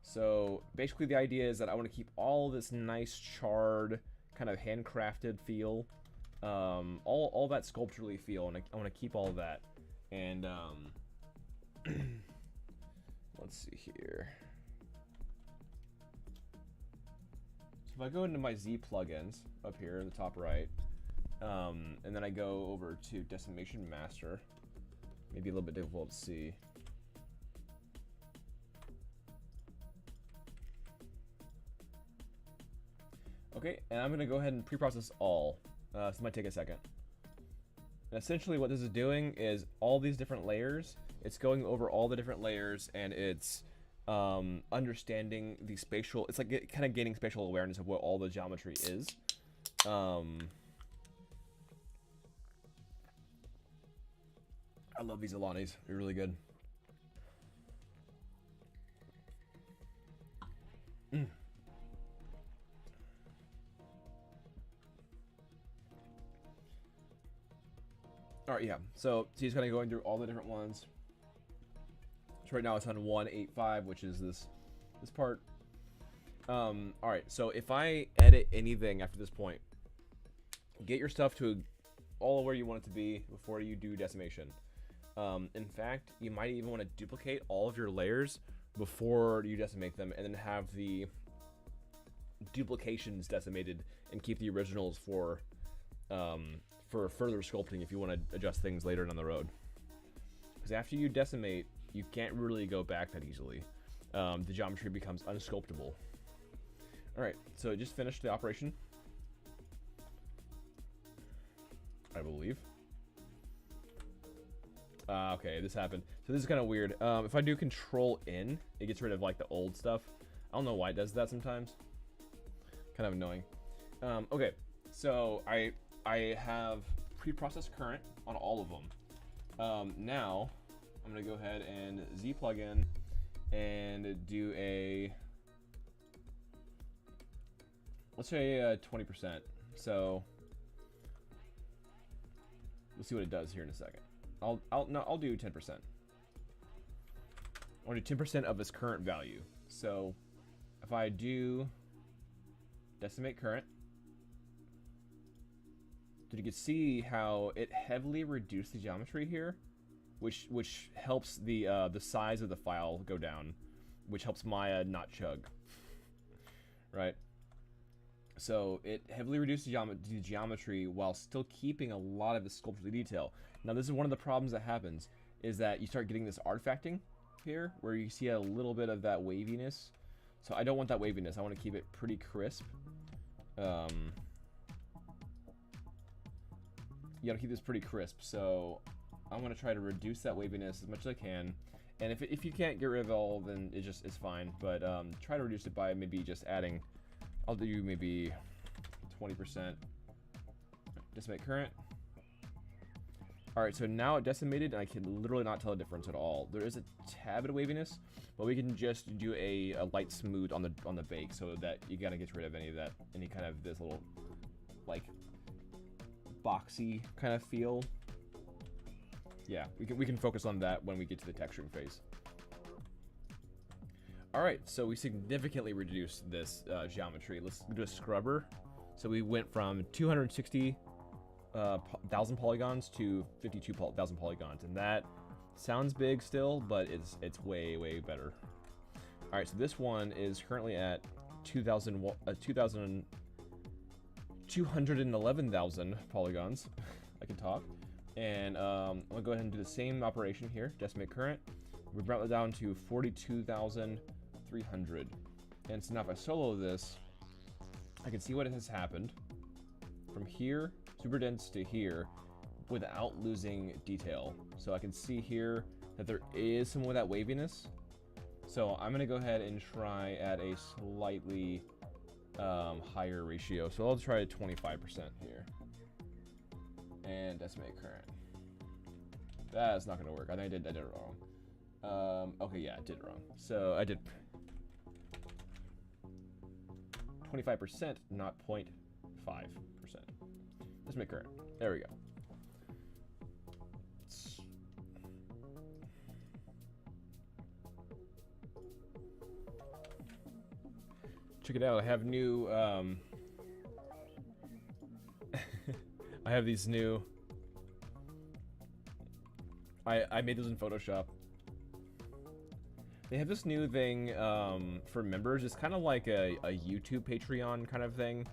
So basically the idea is that I want to keep all this nice charred, kind of handcrafted feel, all that sculpturally feel, and I want to keep all of that. And let's see here. So if I go into my Z plugins up here in the top right, and then I go over to Decimation Master, maybe a little bit difficult to see. Okay, and I'm gonna go ahead and pre-process all. So it might take a second. And essentially what this is doing is all these different layers, it's going over all the different layers, and it's understanding the spatial, it's like kind of gaining spatial awareness of what all the geometry is. I love these Alanis, they're really good. Alright, yeah, so he's kind of going through all the different ones. So right now it's on 185, which is this part. Alright, so if I edit anything after this point, get your stuff to all where you want it to be before you do decimation. In fact, you might even want to duplicate all of your layers before you decimate them, and then have the duplications decimated and keep the originals for further sculpting if you want to adjust things later down the road. Because after you decimate, you can't really go back that easily. The geometry becomes unsculptable. Alright, so it just finished the operation, I believe. Okay, this happened. So this is kind of weird. If I do Control N, it gets rid of like the old stuff. I don't know why it does that sometimes. Kind of annoying. Okay, so I have pre-processed current on all of them. Now I'm gonna go ahead and Z plugin and do a, let's say 20%. So we'll see what it does here in a second. I'll do 10%. I'll do 10% of its current value. So if I do decimate current, so you can see how it heavily reduced the geometry here, which helps the size of the file go down, which helps Maya not chug. Right? So it heavily reduced the geometry while still keeping a lot of the sculptural detail. Now this is one of the problems that happens, is that you start getting this artifacting here, where you see a little bit of that waviness. So I don't want that waviness, I want to keep it pretty crisp. You gotta keep this pretty crisp, so I'm gonna try to reduce that waviness as much as I can. And if you can't get rid of it all, then it's fine. But try to reduce it by maybe just adding, I'll do maybe 20%. Decimate current. Alright, so now it decimated, and I can literally not tell a difference at all. There is a tad bit of waviness, but we can just do a light smooth on the bake, so that you gotta get rid of any of that, any kind of this little, like, boxy kind of feel. Yeah, we can focus on that when we get to the texturing phase. Alright, so we significantly reduced this geometry. Let's do a scrubber. So we went from 260,000 polygons to 52,000 polygons, and that sounds big still, but it's way better. All right, so this one is currently at 211,000 polygons. I can talk, and I'm gonna go ahead and do the same operation here. Decimate current. We brought it down to 42,300, and so now if I solo this, I can see what has happened from here, super dense, to here, without losing detail. So I can see here that there is some of that waviness. So I'm gonna go ahead and try at a slightly higher ratio. So I'll try 25% here. And decimate current. That's not gonna work. I think I did it wrong. Okay, yeah, I did it wrong. So I did 25%, not 0.5%. Decimate current. There we go. Check it out. I have new I have these new I made those in Photoshop. They have this new thing for members. It's kind of like a YouTube Patreon kind of thing.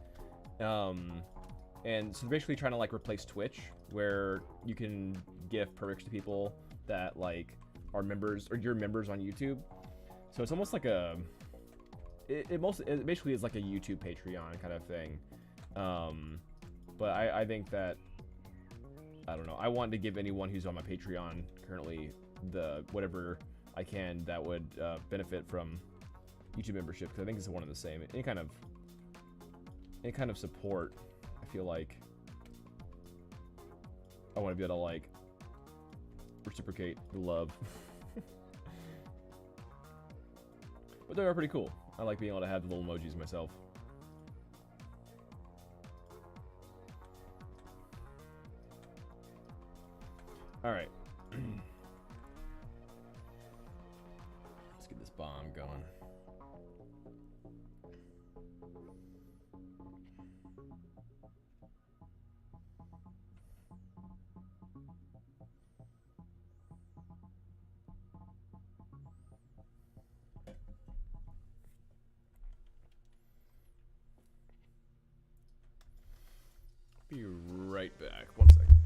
And so they're basically trying to like replace Twitch, where you can give perks to people that like are members, or you're members on YouTube. So it's almost like a it basically is like a YouTube Patreon kind of thing. But I think that, I don't know, I want to give anyone who's on my Patreon currently the whatever I can that would benefit from YouTube membership, because I think it's one and the same. Any kind of support, I feel like I want to be able to like reciprocate the love. But they are pretty cool. I like being able to have the little emojis myself. All right. Let's get this bomb going. Be right back. 1 second.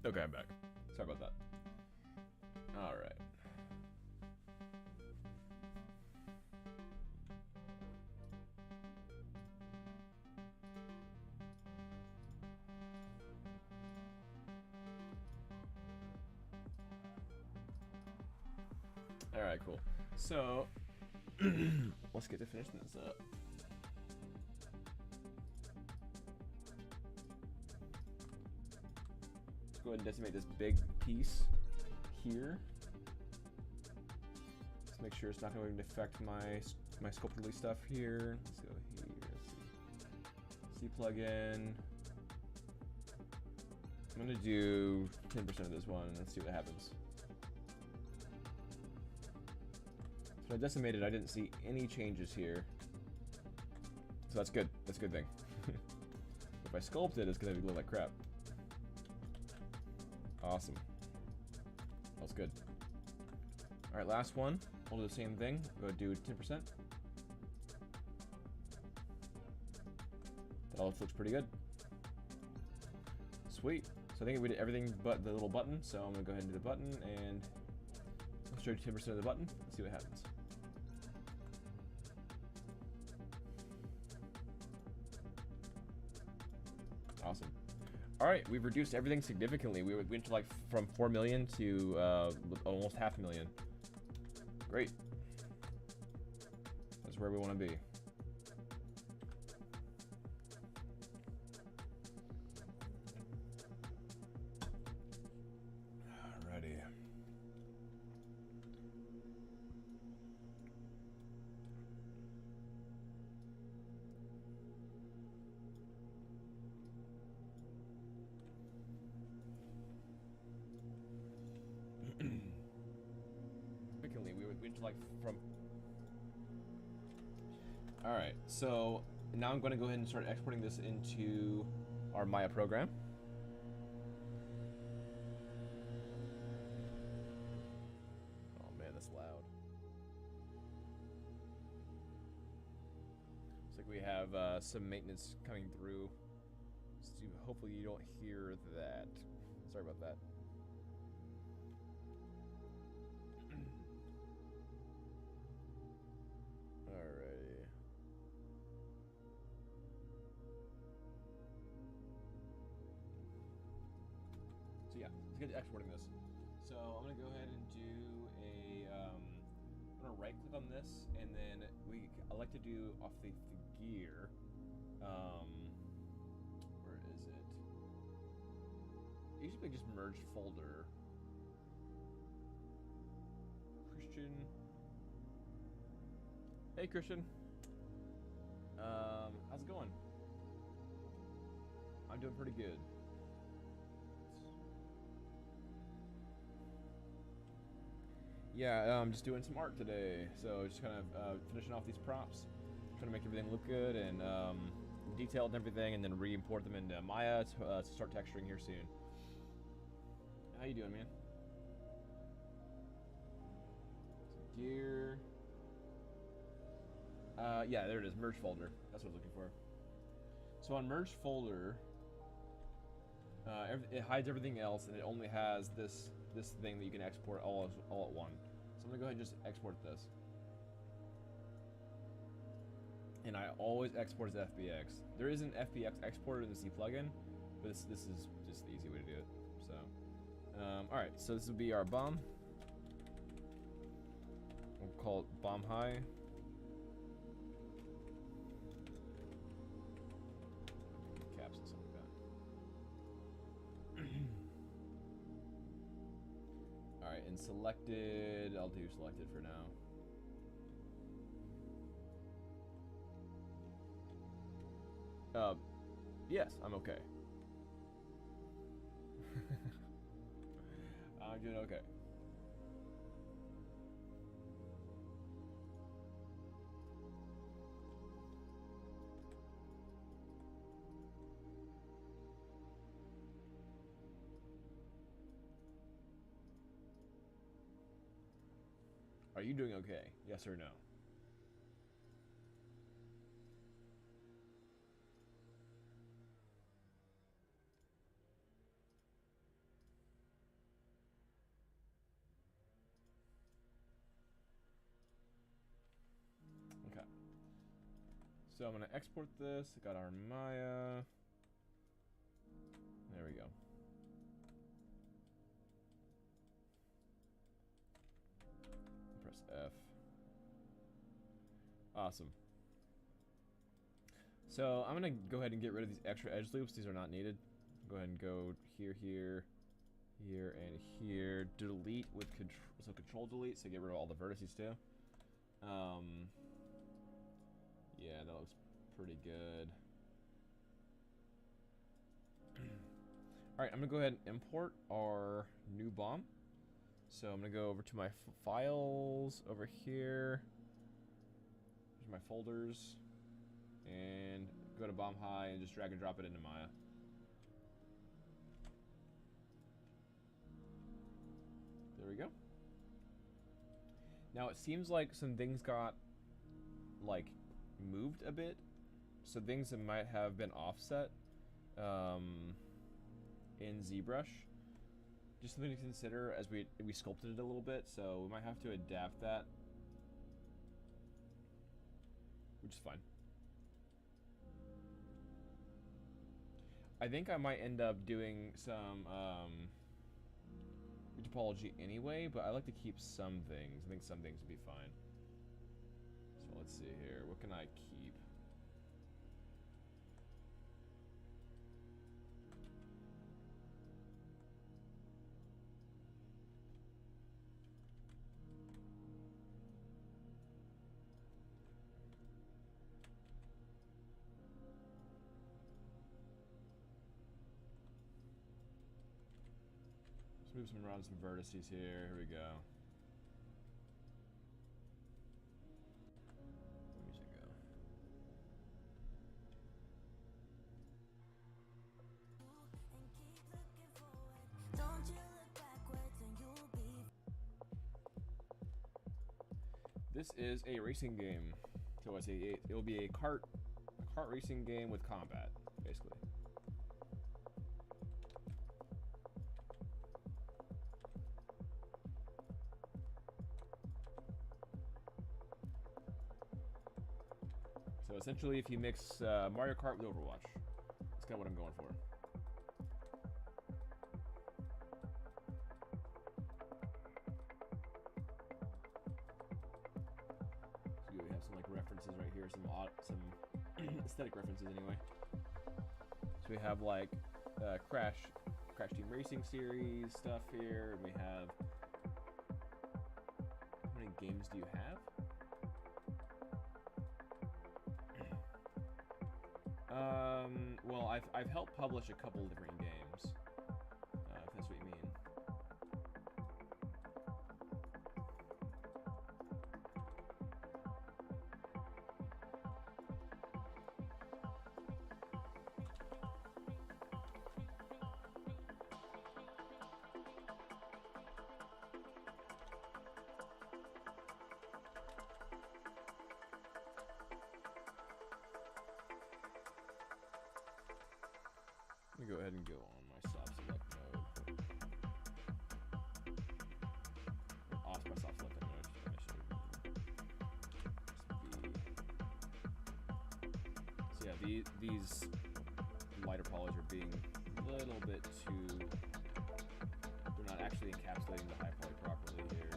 Okay, I'm back. Sorry about that. All right. All right, cool. So let's get to finishing this up. Let's go ahead and decimate this big piece here. Let's make sure it's not going to affect my sculpturally stuff here. Let's go here. Let's see. C plugin. I'm gonna do 10% of this one. Let's see what happens. So I decimated. I didn't see any changes here. So that's good. That's a good thing. If I sculpt it, it's gonna look like crap. Awesome. That's good. All right, last one. We'll do the same thing. Go do 10%. That all looks pretty good. Sweet. So I think we did everything but the little button. So I'm gonna go ahead and do the button and let's show you 10% of the button. Let's see what happens. Awesome. All right, we've reduced everything significantly. We went to like from 4 million to almost 500,000. Great. That's where we want to be. Alrighty. We went to like from. All right, so now I'm going to go ahead and start exporting this into our Maya program. Oh man, that's loud. Looks like we have some maintenance coming through. So hopefully you don't hear that. Sorry about that. Alrighty. So yeah, let's get to exporting this. So I'm gonna go ahead and do I'm gonna right click on this, and then I like to do off the gear. Where is it? Usually just merge folder. Christian. Hey Christian. How's it going? I'm doing pretty good. Yeah, I'm just doing some art today. So just kind of finishing off these props, trying to make everything look good and detailed and everything, and then re-import them into Maya to start texturing here soon. How you doing, man? Some gear. Yeah, there it is, merge folder. That's what I was looking for. So on merge folder, it hides everything else, and it only has this thing that you can export all at once. So I'm gonna go ahead and just export this. And I always export as FBX. There is an FBX exporter in the C plugin, but this is just the easy way to do it. So, all right. So this will be our bomb. We'll call it bomb high. Caps and something like that. All right, and selected. I'll do selected for now. Yes, I'm okay. I'm doing okay. Are you doing okay? Yes or no? So I'm gonna export this. I got our Maya. There we go. Press F. Awesome. So I'm gonna go ahead and get rid of these extra edge loops. These are not needed. Go ahead and go here, here, here, and here. Delete with control delete, so get rid of all the vertices too. Yeah, that looks pretty good. Alright, I'm gonna go ahead and import our new bomb. So I'm gonna go over to my files over here. Here's my folders. And go to bomb high and just drag and drop it into Maya. There we go. Now it seems like some things got like moved a bit, so things that might have been offset in ZBrush. Just something to consider as we sculpted it a little bit, so we might have to adapt that, which is fine. I think I might end up doing some topology anyway, but I like to keep some things. I think some things would be fine. So let's see here. What can I keep? Let's move some around some vertices here. Here we go. Where should it go? This is a racing game. So it'll be a kart racing game with combat, basically. So essentially, if you mix Mario Kart with Overwatch, that's kind of what I'm going for. So we have some like references right here, some aesthetic references anyway. So we have like Crash Team Racing series stuff here, and we have, how many games do you have? Well, I've helped publish a couple different games, if that's what you mean. Let me go ahead and go on my soft select mode. Off my soft select mode. So yeah, these lighter polys are being a little bit too. They're not actually encapsulating the high poly properly here.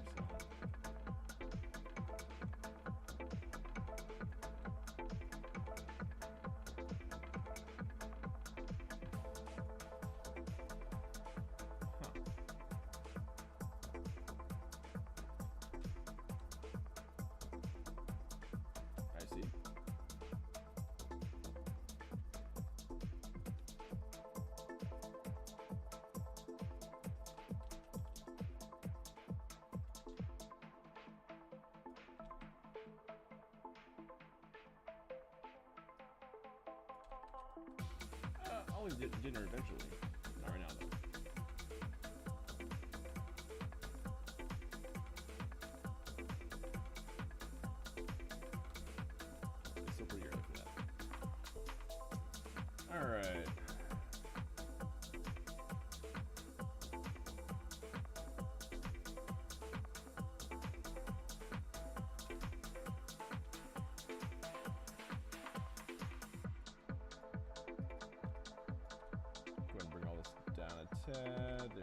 So. I'll eat dinner eventually. Not right now, though. It's still pretty early for that. Alright.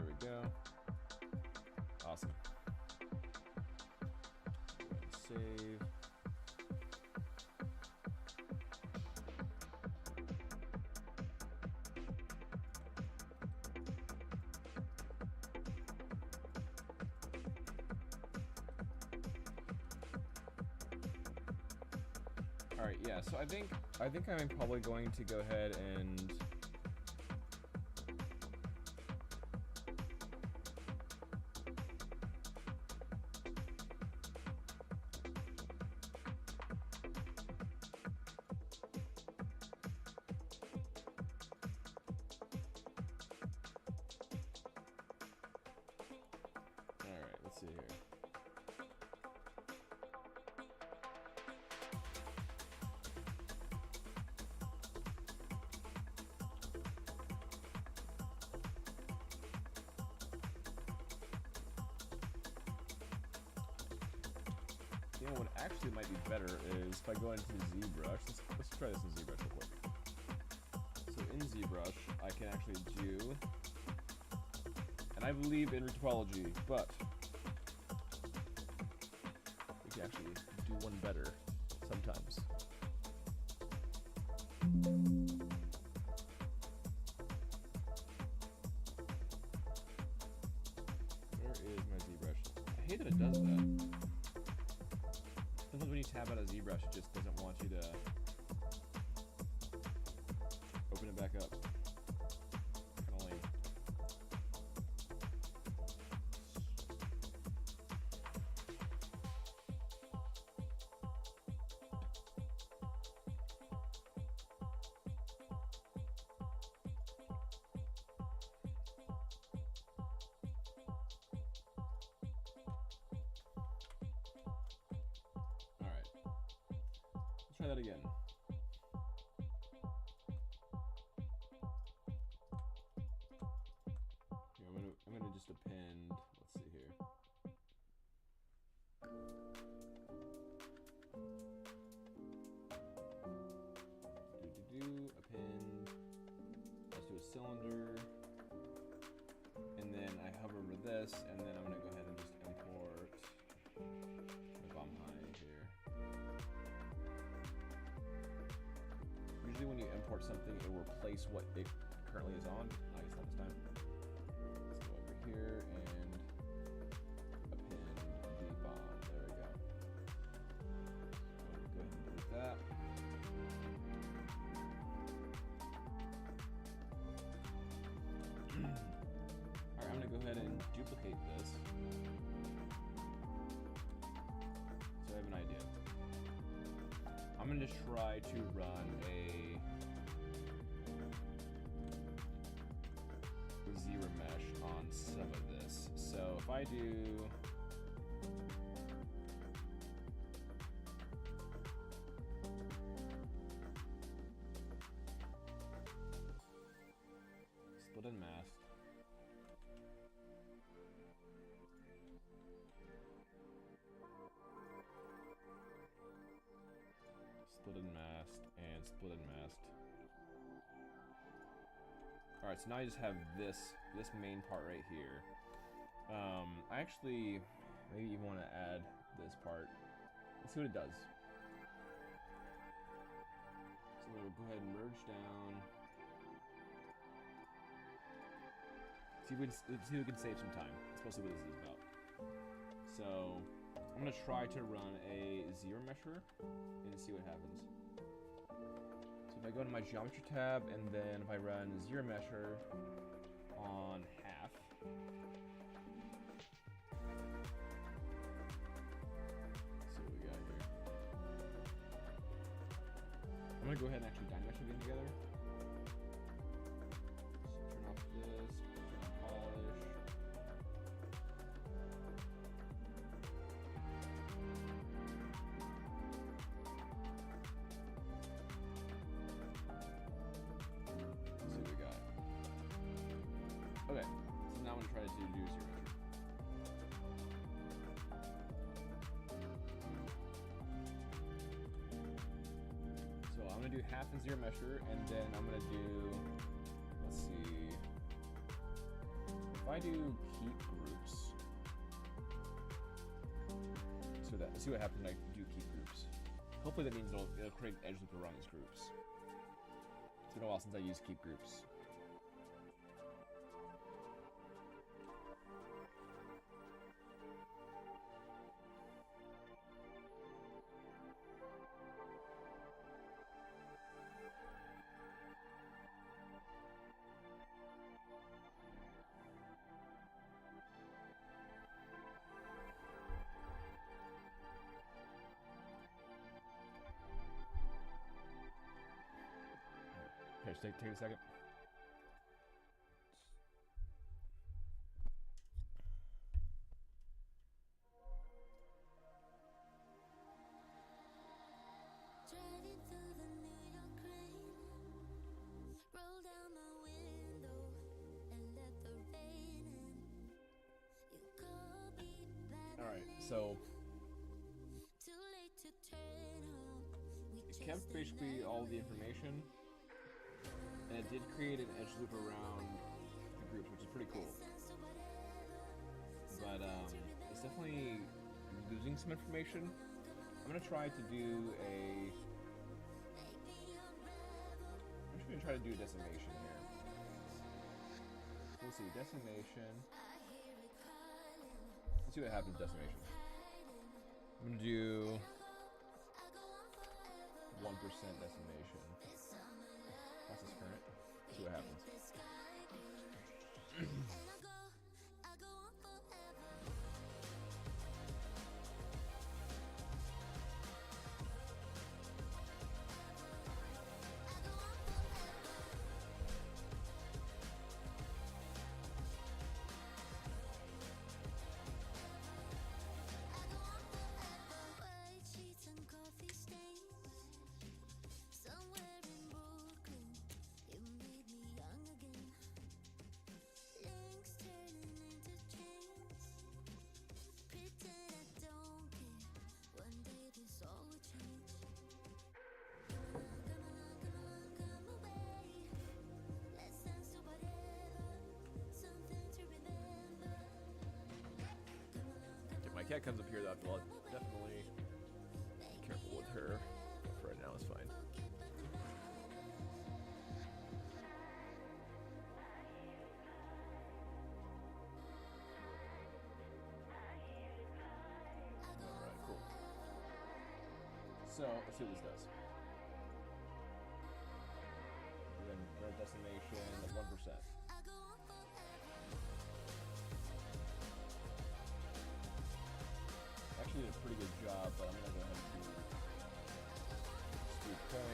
There we go. Awesome. Save. All right, yeah. So I think I'm probably going to go ahead and let's see here. You know what actually might be better is if I go into ZBrush. Let's try this in ZBrush real quick. So in ZBrush, I can actually do, and I believe in retopology, but we can actually do one better sometimes. Where is my ZBrush? I hate that it does that. Sometimes when you tab out of ZBrush, it just doesn't want you to open it back up. Kind of lame. Try that again. Here, I'm gonna just append. Let's see here. Append. Let's do a cylinder, and then I hover over this, and then I'm gonna go ahead and just import the bomb high here. Usually when you import something, it will replace what it currently is on. I guess not this time. Let's go over here and append the bomb. There we go. So go ahead and delete that. Alright, I'm going to go ahead and duplicate this. So I have an idea. I'm going to try to run a zero mesh on some of this. So if I do split and mask, split and masked, and split and masked. Alright, so now I just have this main part right here. I actually maybe even want to add this part. Let's see what it does. So we'll go ahead and merge down. See if we can save some time. That's mostly what this is about. So I'm gonna try to run a zero mesher and see what happens. So if I go to my geometry tab and then if I run zero mesher on half, let's see what we got here. I'm gonna go ahead and actually die mesh everything together. So turn off this, turn on polish. Okay, so now I'm going to try to do zero measure. So I'm going to do half and zero measure, and then I'm going to do, let's see, if I do keep groups, see what happens when I do keep groups. Hopefully that means it'll create an edge loop around these groups. It's been a while since I used keep groups. Okay, just take a second. Driving through the New York rain, roll down my window and let the rain in. You call me by All right, so too late to turn home. it kept basically all the information, and it did create an edge loop around the groups, which is pretty cool. But it's definitely losing some information. I'm gonna try to do a. I'm just gonna try to do a decimation here. Let's see, decimation. Let's see what happens with decimation. I'm gonna do 1% decimation. That's this current. Let's see what happens. If my cat comes up here, I'll definitely be careful with her. But for right now, it's fine. Alright, cool. So, let's see what this does. And then red decimation of 1%. Actually did a pretty good job, but I'm gonna go ahead and do 2.05%.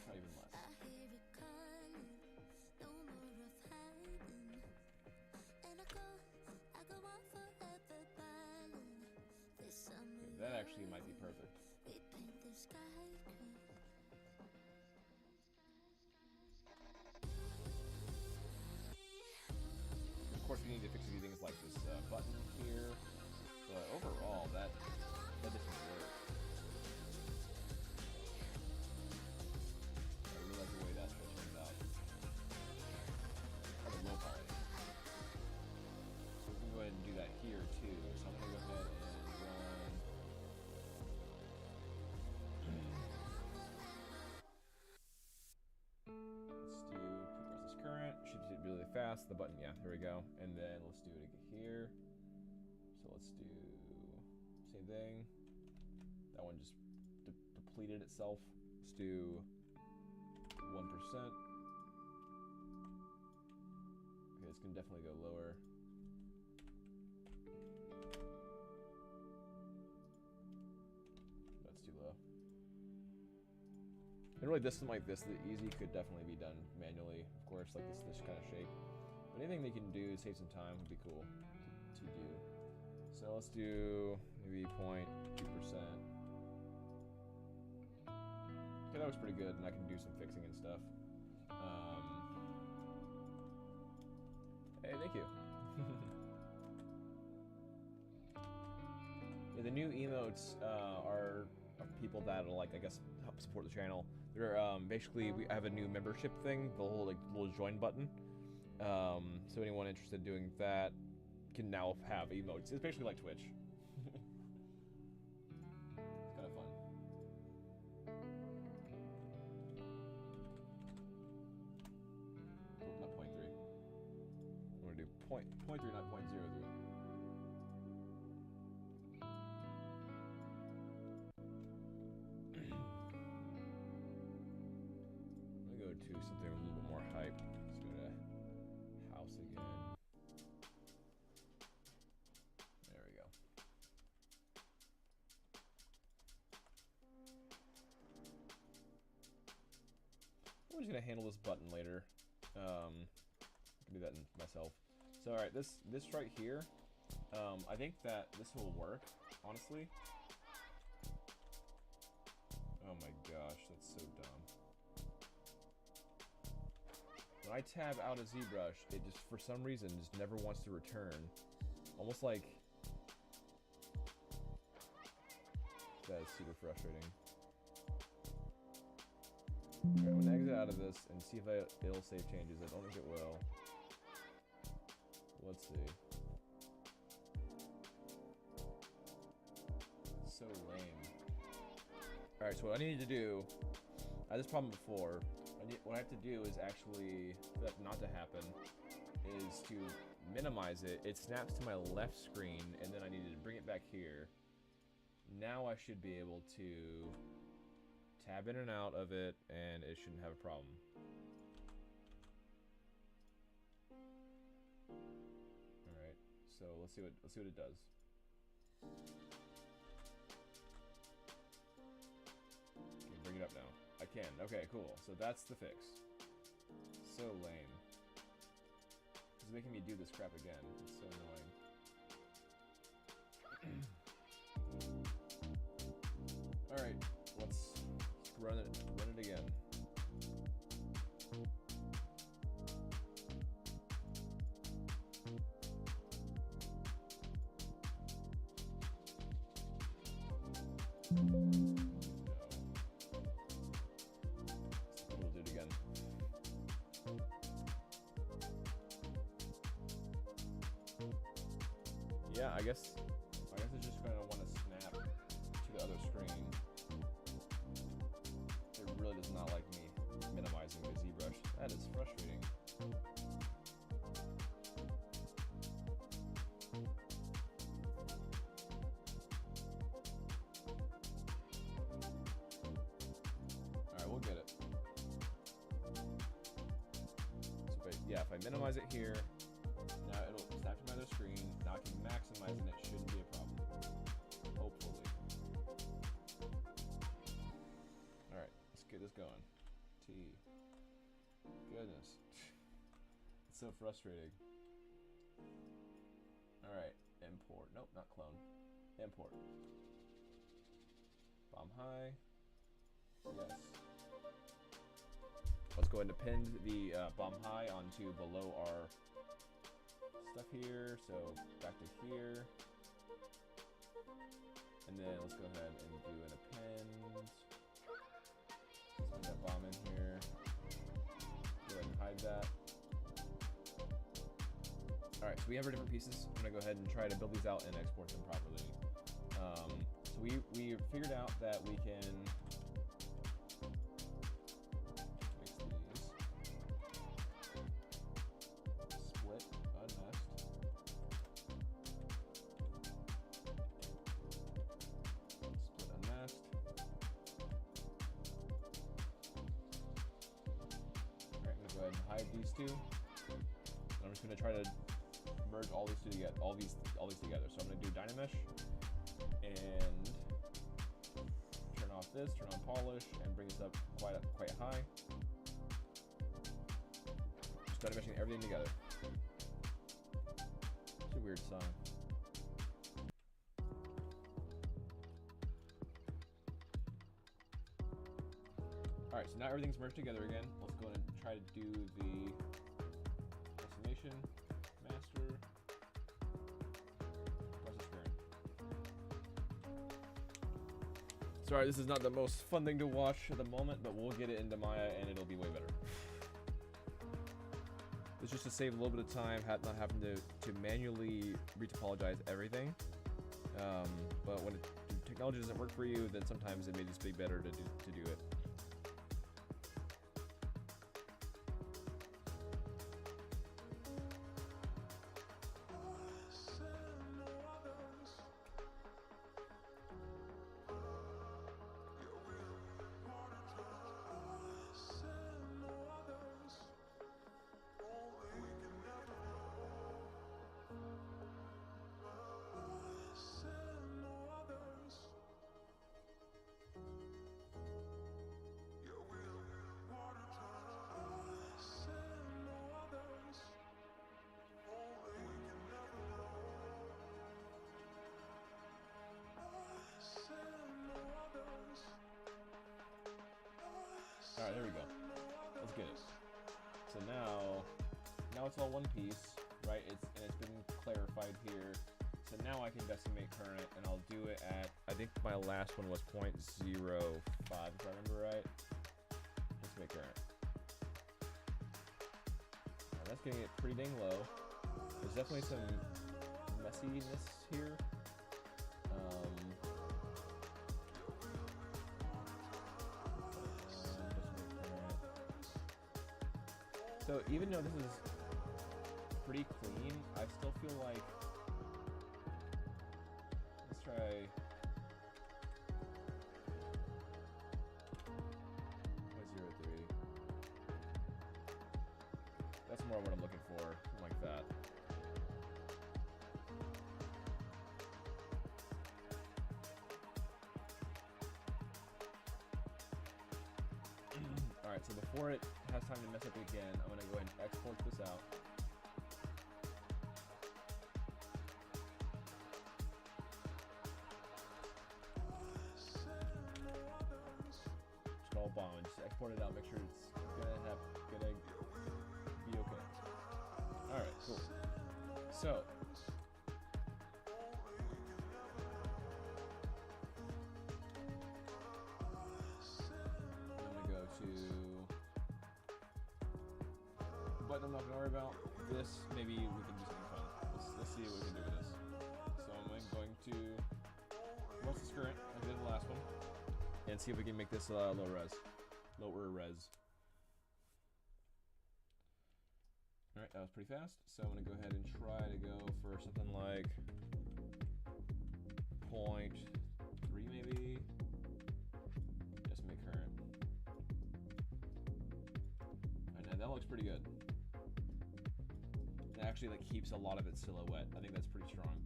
Not even less. Okay, that actually might be perfect. Of course, we need to fix a few things like this button here, but overall, that doesn't work. I really like the way that turned out. Kind of low poly. So we can go ahead and do that here too. So I'm gonna go ahead and run. Let's do progress this current. Should be really fast. The button, yeah, there we go. And then let's do it here. So let's do same thing. That one just depleted itself. Let's do 1%. Okay, this can definitely go lower. That's too low. And really, this one like this, the easy could definitely be done manually, of course, like this kind of shape. But anything they can do to save some time would be cool to do. So let's do maybe 0.2%. Okay, that was pretty good, and I can do some fixing and stuff. Hey, thank you. The new emotes are people that are like, I guess, help support the channel. They're basically, we have a new membership thing, the whole like little join button. So anyone interested in doing that can now have emotes. It's basically like Twitch. It's kind of fun. Oh, not 0.3. I'm gonna do 0.3, not 0.03. To something a little bit more hype. Let's go to house again. There we go. I'm just gonna handle this button later. I can do that myself. So all right, this right here, I think that this will work, honestly. Oh my gosh, that's so dumb. When I tab out a ZBrush, it just, for some reason, just never wants to return. Almost like... That is super frustrating. Alright, I'm gonna exit out of this and see if it'll save changes. I don't think it will. Let's see. So lame. Alright, so what I need to do... I had this problem before. What I have to do is actually, for that not to happen, is to minimize it. It snaps to my left screen, and then I needed to bring it back here. Now I should be able to tab in and out of it, and it shouldn't have a problem. All right, so let's see what it does. Okay, bring it up now. I can. Okay, cool. So that's the fix. So lame. It's making me do this crap again. It's so annoying. All right, let's run it again. We'll do it again. Yeah, I guess it's just gonna want to snap to the other screen. It really does not like me minimizing the ZBrush. That is frustrating. Alright, we'll get it. So if I minimize it here, now it'll snap to my other screen. Now I can maximize and it shouldn't be a problem. Hopefully. Alright, let's get this going. Goodness. It's so frustrating. Alright, import. Nope, not clone. Import. Bomb high. Yes. Let's go ahead and append the bomb high onto below our stuff here. So back to here. And then let's go ahead and do an append. Let's put that bomb in here. Go ahead and hide that. Alright, so we have our different pieces. I'm going to go ahead and try to build these out and export them properly. So we figured out that we can fix these. Split, unmasked. Split, unmasked. Alright, I'm going to go ahead and hide these two. I'm just going to try to merge all these two together, all these together. So I'm going to do Dynamesh and turn off this, turn on polish, and bring this up quite high. Just Dynameshing everything together. It's a weird song. All right, so now everything's merged together again. Let's go ahead and try to do the destination, master, process parent. Sorry, this is not the most fun thing to watch at the moment, but we'll get it into Maya and it'll be way better. It's just to save a little bit of time, not having to manually retopologize everything. But when technology doesn't work for you, then sometimes it may just be better to do it. Alright, there we go. Let's get it. So now it's all one piece, right? It's been clarified here. So now I can decimate current, and I'll do it at, I think my last one was 0.05, if I remember right. Decimate current. Now that's getting it pretty dang low. There's definitely some messiness here. So even though this is pretty clean, I still feel like, let's try 0.03. That's more what I'm looking for, something like that. Alright, so before it has time to mess up again, I'm going to go ahead and export this out. Just all bomb, just export it out, make sure it's gonna be okay. Alright, cool. So I'm not gonna worry about this. Maybe we can do something fun. Let's see what we can do with this. So I'm going to roast this current like I did the last one, and see if we can make this lower res. All right, that was pretty fast. So I'm gonna go ahead and try to go for something like 0.3 maybe. Just make current. And that looks pretty good. It actually like keeps a lot of its silhouette. I think that's pretty strong.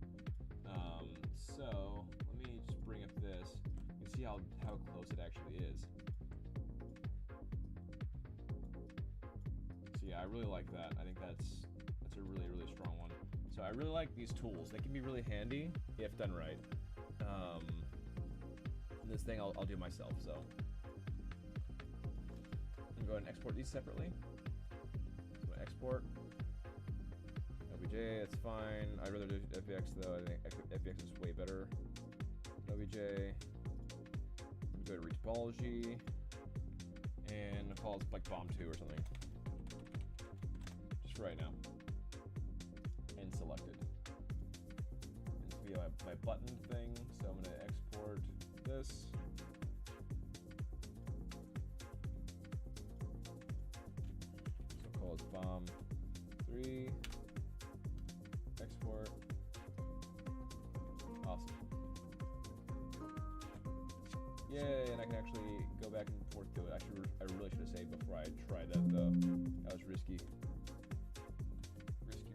So let me just bring up this. You can see how close it actually is. So yeah, I really like that. I think that's a really strong one. So I really like these tools. They can be really handy if done right. This thing I'll do myself. So I'm gonna go ahead and export these separately. So export. OBJ, it's fine. I'd rather do FBX though. I think FBX is way better. OBJ. Go to retopology. And I'll call it like bomb 2 or something. Just for right now. And selected. And this will be my button thing. So I'm going to export this. So I'll call it bomb 3. Export. Awesome. Yay, and I can actually go back and forth to it. I really should have saved before I tried that though. That was risky. Risky.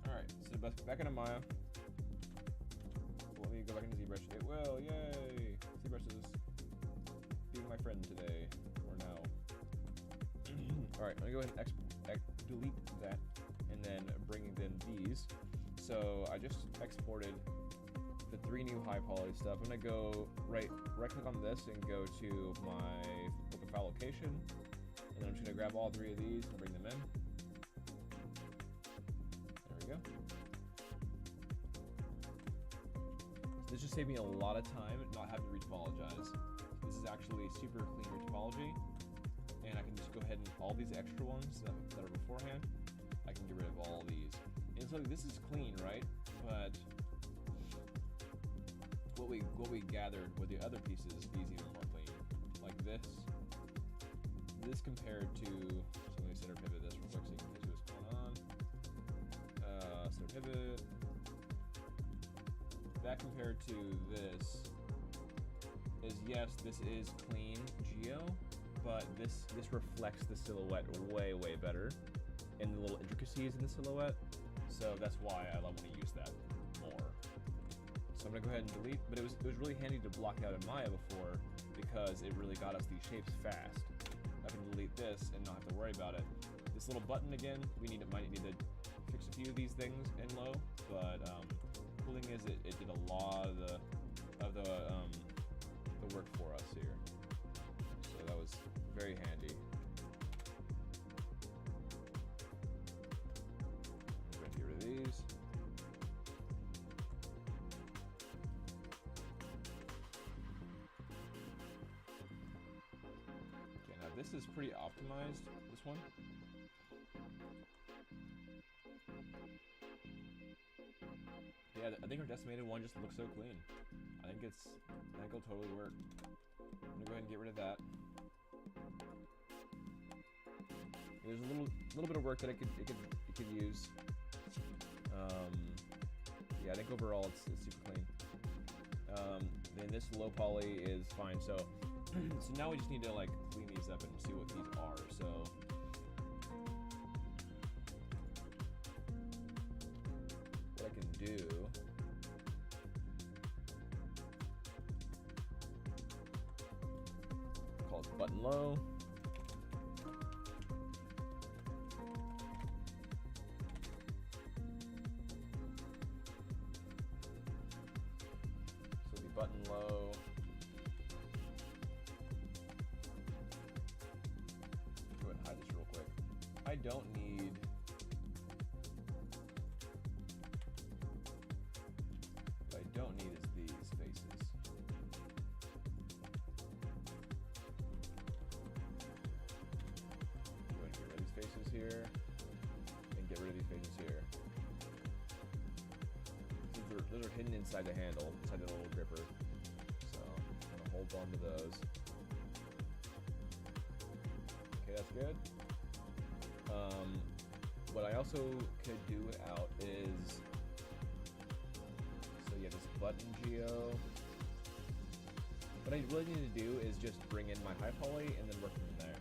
Alright, so back into Maya. Let me go back into ZBrush. It will, yay! ZBrush is being my friend today, or now. Alright, I'm gonna go ahead and delete that. And then bringing in these. So I just exported the 3 new high poly stuff. I'm gonna go right click on this and go to my local file location. And then I'm just gonna grab all 3 of these and bring them in. There we go. So this just saved me a lot of time not having to retopologize. This is actually super clean retopology, and I can just go ahead and all these extra ones that are beforehand, I can get rid of all these. And so this is clean, right? But what we gathered with the other pieces is even more clean. Like this compared to, so let me center pivot this real quick so you can see what's going on. Center pivot. That compared to this is, yes, this is clean geo, but this reflects the silhouette way better and the little intricacies in the silhouette. So that's why I want to use that more. So I'm gonna go ahead and delete, but it was really handy to block out in Maya before because it really got us these shapes fast. I can delete this and not have to worry about it. This little button again, might need to fix a few of these things in low, but cool thing is it did a lot of the work for us here. So that was very handy. I'm going to get rid of these. Okay, now this is pretty optimized, this one. Yeah, I think our decimated one just looks so clean. I think it'll totally work. I'm gonna go ahead and get rid of that. There's a little bit of work that it could use. Yeah, I think overall it's super clean. Then this low poly is fine. So so now we just need to like clean these up and see what these are. So what I can do. Button low. So the button low. Go ahead and hide this real quick. I don't need what I don't need is these faces. Faces here, and get rid of these faces here. Those are hidden inside the handle, inside the little gripper. So I'm gonna hold on to those. Okay, that's good. What I also could do without is, so yeah, this button geo. What I really need to do is just bring in my high poly and then work from there.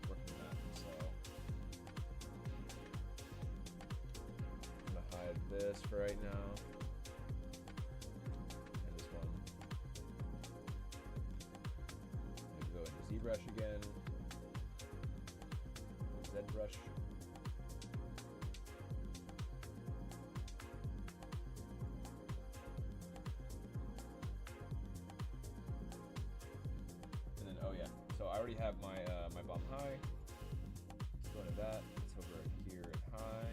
This for right now, and this one. I'm going to go into ZBrush again, ZBrush. And then, oh yeah, so I already have my my bomb high. Let's go into that. It's over here in high.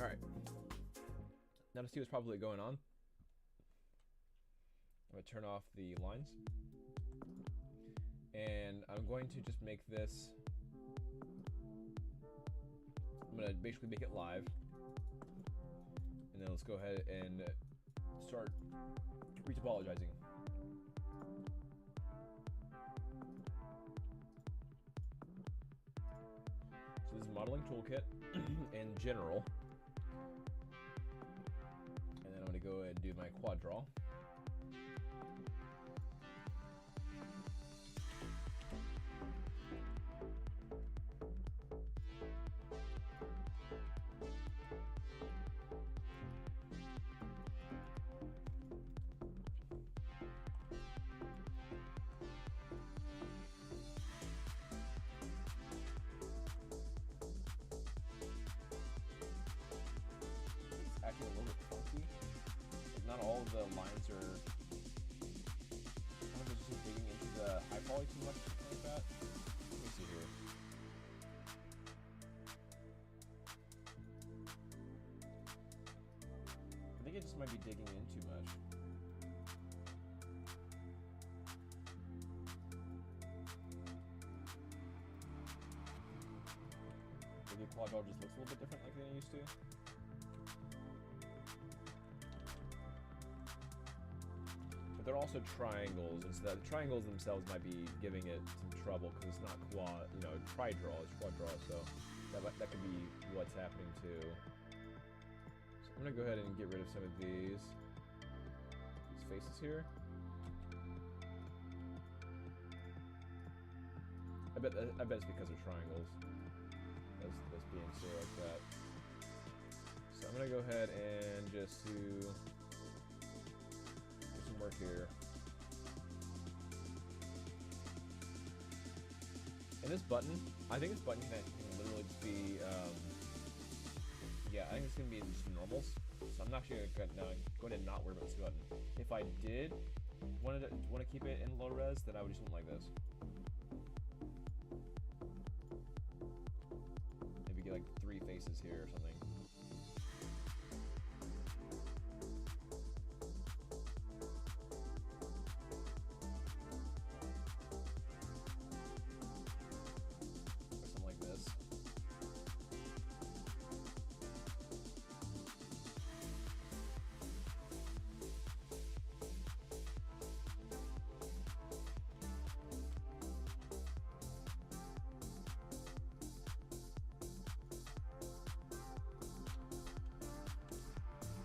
Alright, now to see what's probably going on, I'm going to turn off the lines, and I'm going to just make this, I'm going to basically make it live, and then let's go ahead and start retopologizing. So this is modeling toolkit in general. I'm going to go ahead and do my quad draw. It's acting a little bit funky. Not all of the lines are kind of just digging into the high poly too much, something like that. Let me might be digging in too much. Maybe quad ball just looks a little bit different like than it used to. But they're also triangles, and so the triangles themselves might be giving it some trouble because it's not quad, you know, tri-draw, it's quad draw, so that could be what's happening too. So I'm gonna go ahead and get rid of some of these faces here. I bet it's because they're triangles. That's being so like that. So I'm gonna go ahead and just do some work here. And this button, I think this button can literally just be, yeah, I think it's gonna be just normals. So I'm not actually going to not worry about this button. If I did want to keep it in low res, then I would just want like this. Maybe get like 3 faces here or something.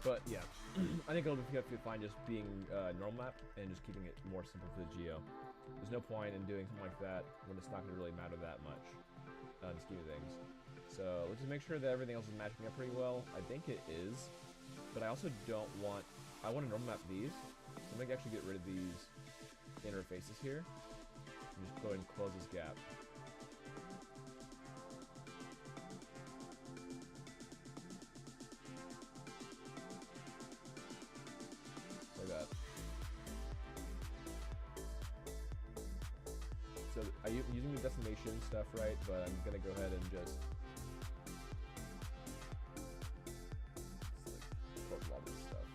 But yeah, I think it'll be fine just being normal map and just keeping it more simple for the geo. There's no point in doing something like that when it's not going to really matter that much in the scheme of things. So let's just make sure that everything else is matching up pretty well. I think it is, but I also don't want, I want to normal map these. So I'm going to actually get rid of these inner faces here. And just go ahead and close this gap. So I'm using the decimation stuff, right? But I'm gonna go ahead and just close a lot of this stuff.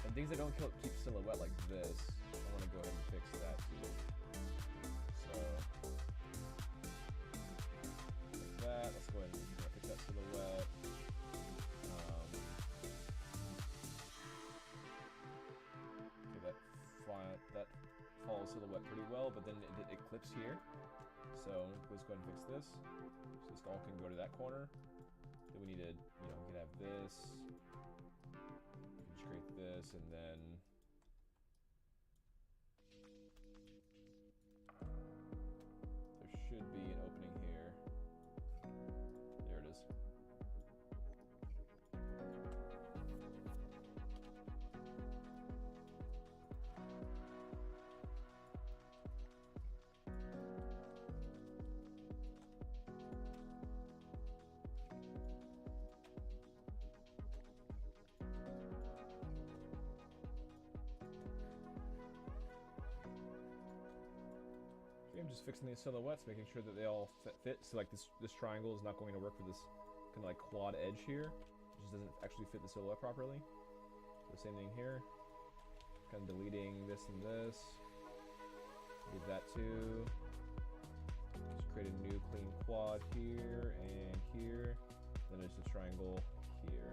And things that don't keep silhouette like this, I want to go ahead and fix that too. So like that. Let's go ahead and fix that silhouette. That follows silhouette pretty well, but then it clips here. So let's go ahead and fix this. So this all can go to that corner. Then we need to, we could have this. We can just create this, and then there should be an opening here. There it is. I'm just fixing these silhouettes, making sure that they all fit. So like this triangle is not going to work for this kind of like quad edge here. It just doesn't actually fit the silhouette properly. So the same thing here. Kind of deleting this and this. Leave that too. Just create a new clean quad here and here. Then there's a triangle here.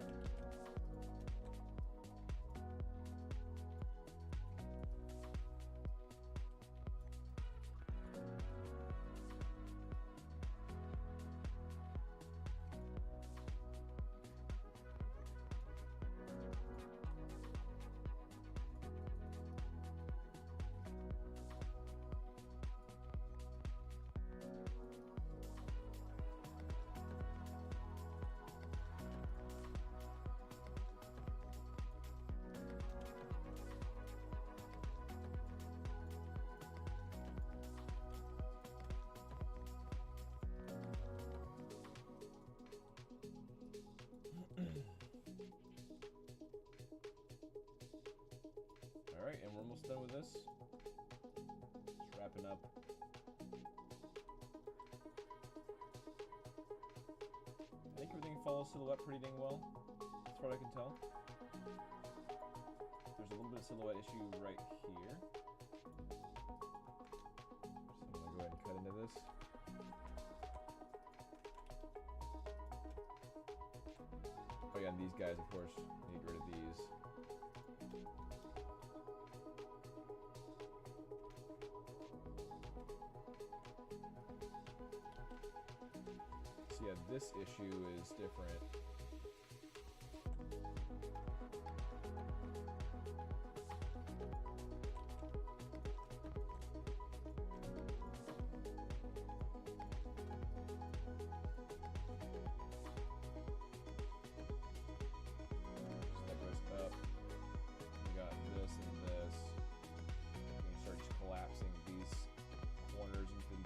Alright, and we're almost done with this. Just wrapping up. I think everything follow silhouette pretty dang well, as far as I can tell. There's a little bit of silhouette issue right here. So I'm gonna go ahead and cut into this. Oh yeah, and these guys, of course, need to get rid of these. So yeah, this issue is different.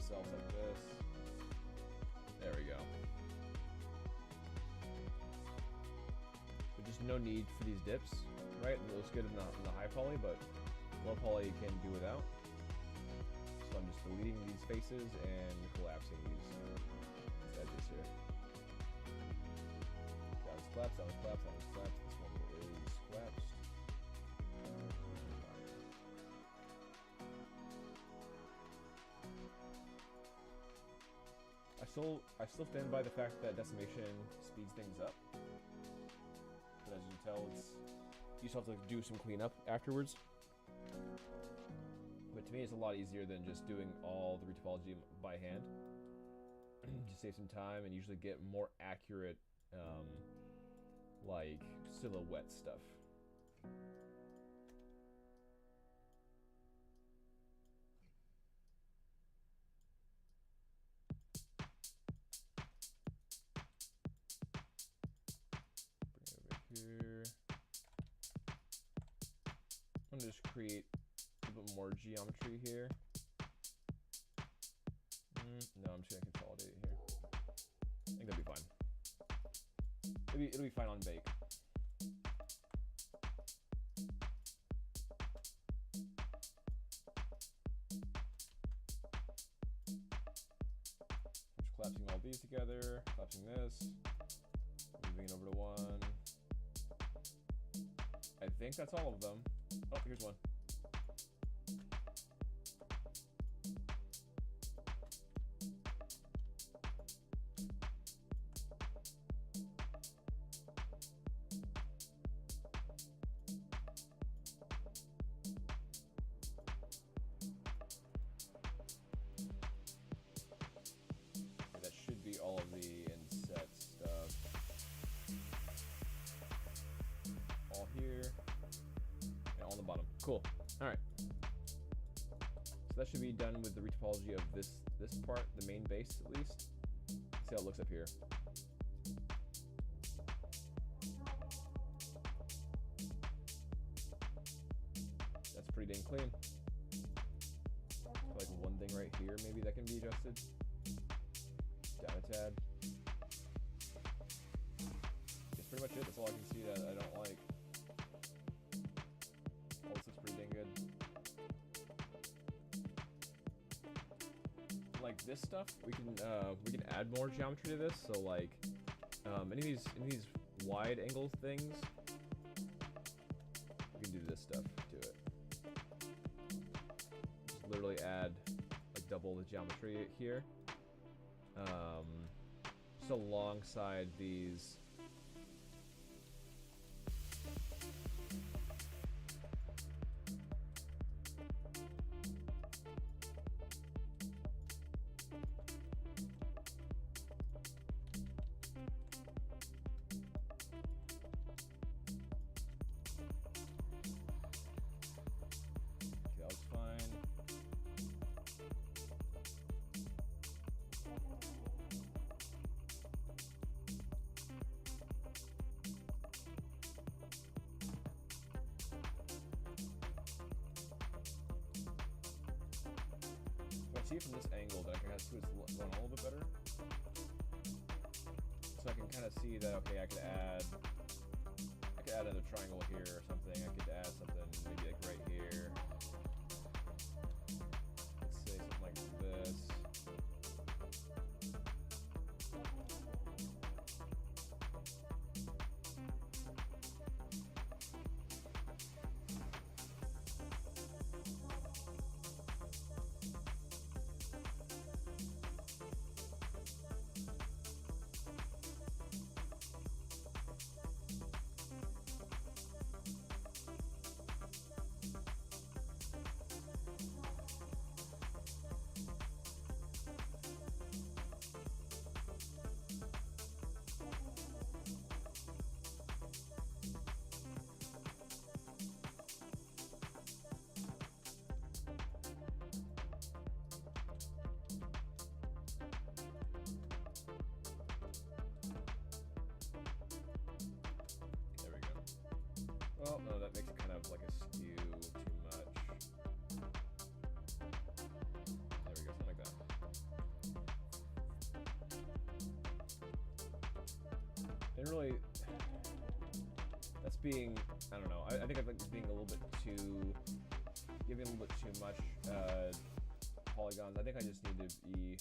Like this. There we go. But just no need for these dips, right? It looks good in the high poly, but low poly you can do without. So I'm just deleting these faces and collapsing these edges here. That was collapsed, that was collapsed, that was collapsed. This one is collapsed. I still stand by the fact that decimation speeds things up. But as you can tell, you still have to do some cleanup afterwards. But to me, it's a lot easier than just doing all the retopology by hand. To save some time and usually get more accurate, like silhouette stuff. Here. I'm gonna just create a little bit more geometry here. No, I'm just gonna consolidate it here. I think that'll be fine. It'll be fine on bake. I'm just collapsing all these together, collapsing this, moving it over to one. I think that's all of them. Oh, here's one. Okay, that should be all of the inset stuff. All here. On the bottom. Cool. Alright. So that should be done with the retopology of this part, the main base at least. See how it looks up here. That's pretty dang clean. Like one thing right here maybe that can be adjusted. Down a tad. That's pretty much it. That's all I can see that I don't like. All this looks pretty dang good. Like this stuff, we can add more geometry to this. So like any of these wide angle things, we can do this stuff to it. Just literally add like double the geometry here. Just alongside these. See it from this angle, that I can kind of see what's going on a little bit better. So I can kind of see that, okay, I could add another triangle here or something. I could add something maybe like right here. Let's say something like this. didn't really. That's being, I don't know. I think I'm being a little bit too, giving a little bit too much polygons. I think I just need to be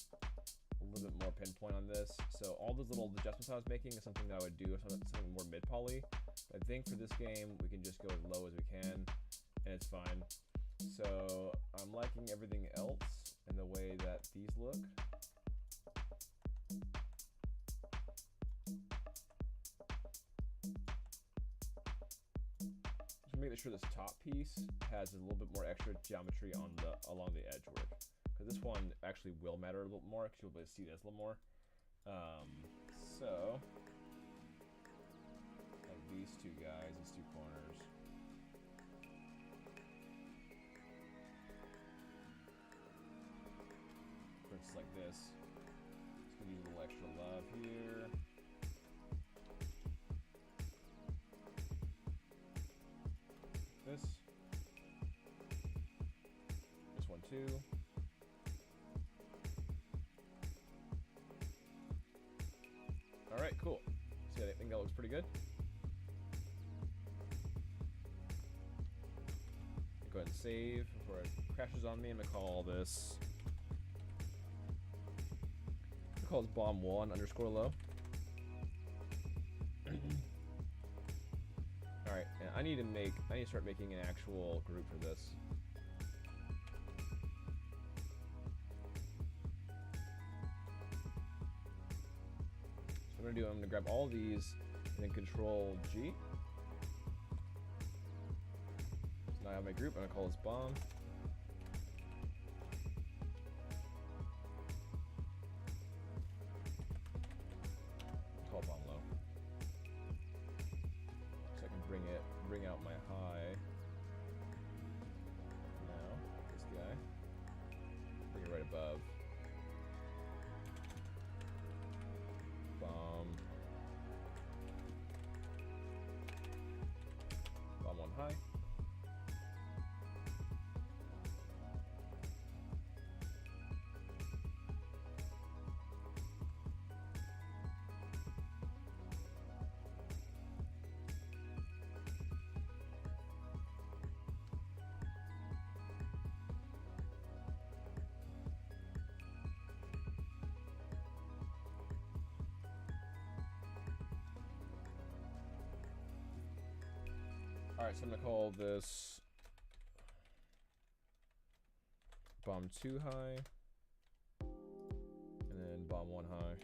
a little bit more pinpoint on this. So all those little adjustments I was making is something that I would do, something more mid-poly. I think for this game, we can just go as low as we can, and it's fine. So I'm liking everything else and the way that these look. Just make sure this top piece has a little bit more extra geometry on along the edge work, because this one actually will matter a little more because you'll be able to see this a little more. So like these two guys, these two corners. For instance, like this. Just gonna use a little extra love here. This one too. All right, cool. So I think that looks pretty good. Go ahead and save before it crashes on me. I'm gonna call this. I'm gonna call this bomb1 underscore low. All right, and I need to start making an actual group for this. So what I'm gonna do, I'm gonna grab all these and then Control G. So now I have my group. I'm gonna call this bomb. Call bomb low. So I can bring out my high. Now this guy. Bring it right above. Bomb 1 high. Alright, so I'm going to call this bomb 2 high, and then bomb 1 high.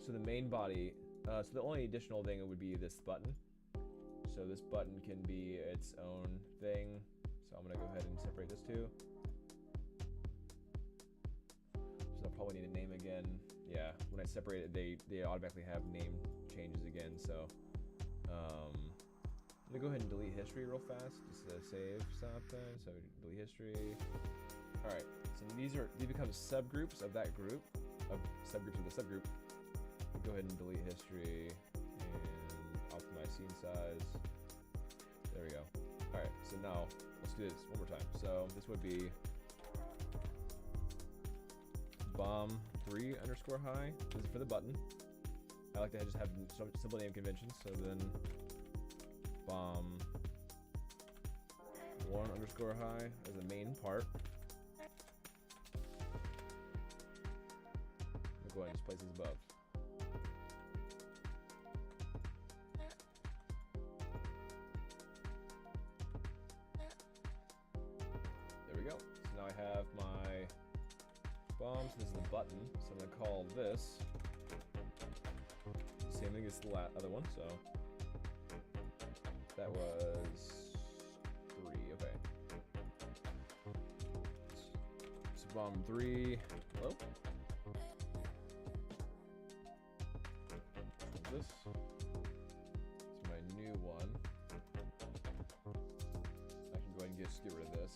So the main body, so the only additional thing would be this button. So this button can be its own thing. So I'm going to go ahead and separate this too. So I'll probably need a name again. Yeah, when I separate it, they automatically have name changes again. So I'm gonna go ahead and delete history real fast, just to save something. So delete history. All right, so these become subgroups of that group, of subgroups of the subgroup. Go ahead and delete history and optimize scene size. There we go. All right, so now let's do this one more time. So this would be bomb 3 underscore high. This is for the button. I like to just have some simple name conventions. So then bomb 1 underscore high as the main part. I'll go ahead and just place this above. There we go. So now I have my bombs. This is the button, so I'm gonna call this the same thing as the other one. So that was 3. Okay. So bomb 3. Hello. This is my new one. I can go ahead and just get rid of this.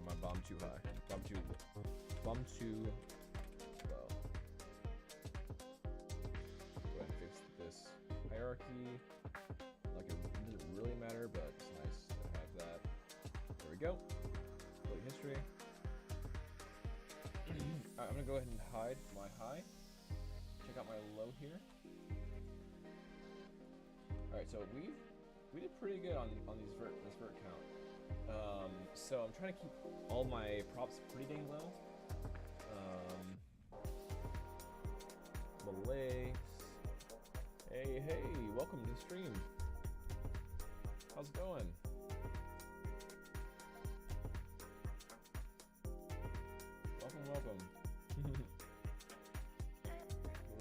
My bomb 2 high. Bomb 2 low. Go ahead and fix this hierarchy. Like it doesn't really matter, but it's nice to have that. There we go. Delete history. Alright, I'm gonna go ahead and hide my high. Check out my low here. Alright, so we did pretty good on these this vert count. So I'm trying to keep all my props pretty dang low. The legs. Hey, welcome to the stream. How's it going? Welcome.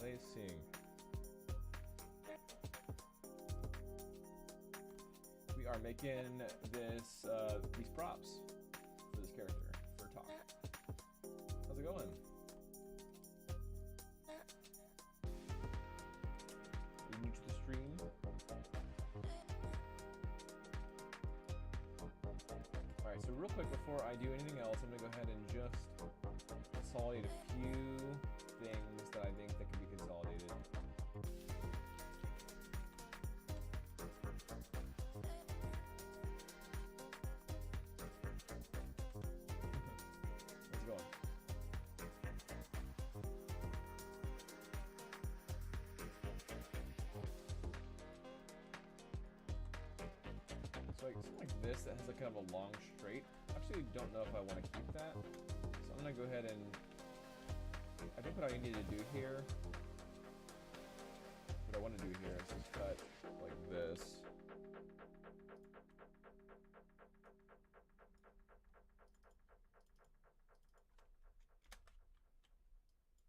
Lacing. We are making this these props for this character for talk. How's it going? You new to the stream? Alright, so real quick before I do anything else, I'm gonna go ahead and just consolidate a few things that I think that can be consolidated. Let's go. So like something like this that has like kind of a long straight. I actually don't know if I want to keep that. So I'm gonna go ahead and I think what I need to do here, what I want to do here is just cut like this.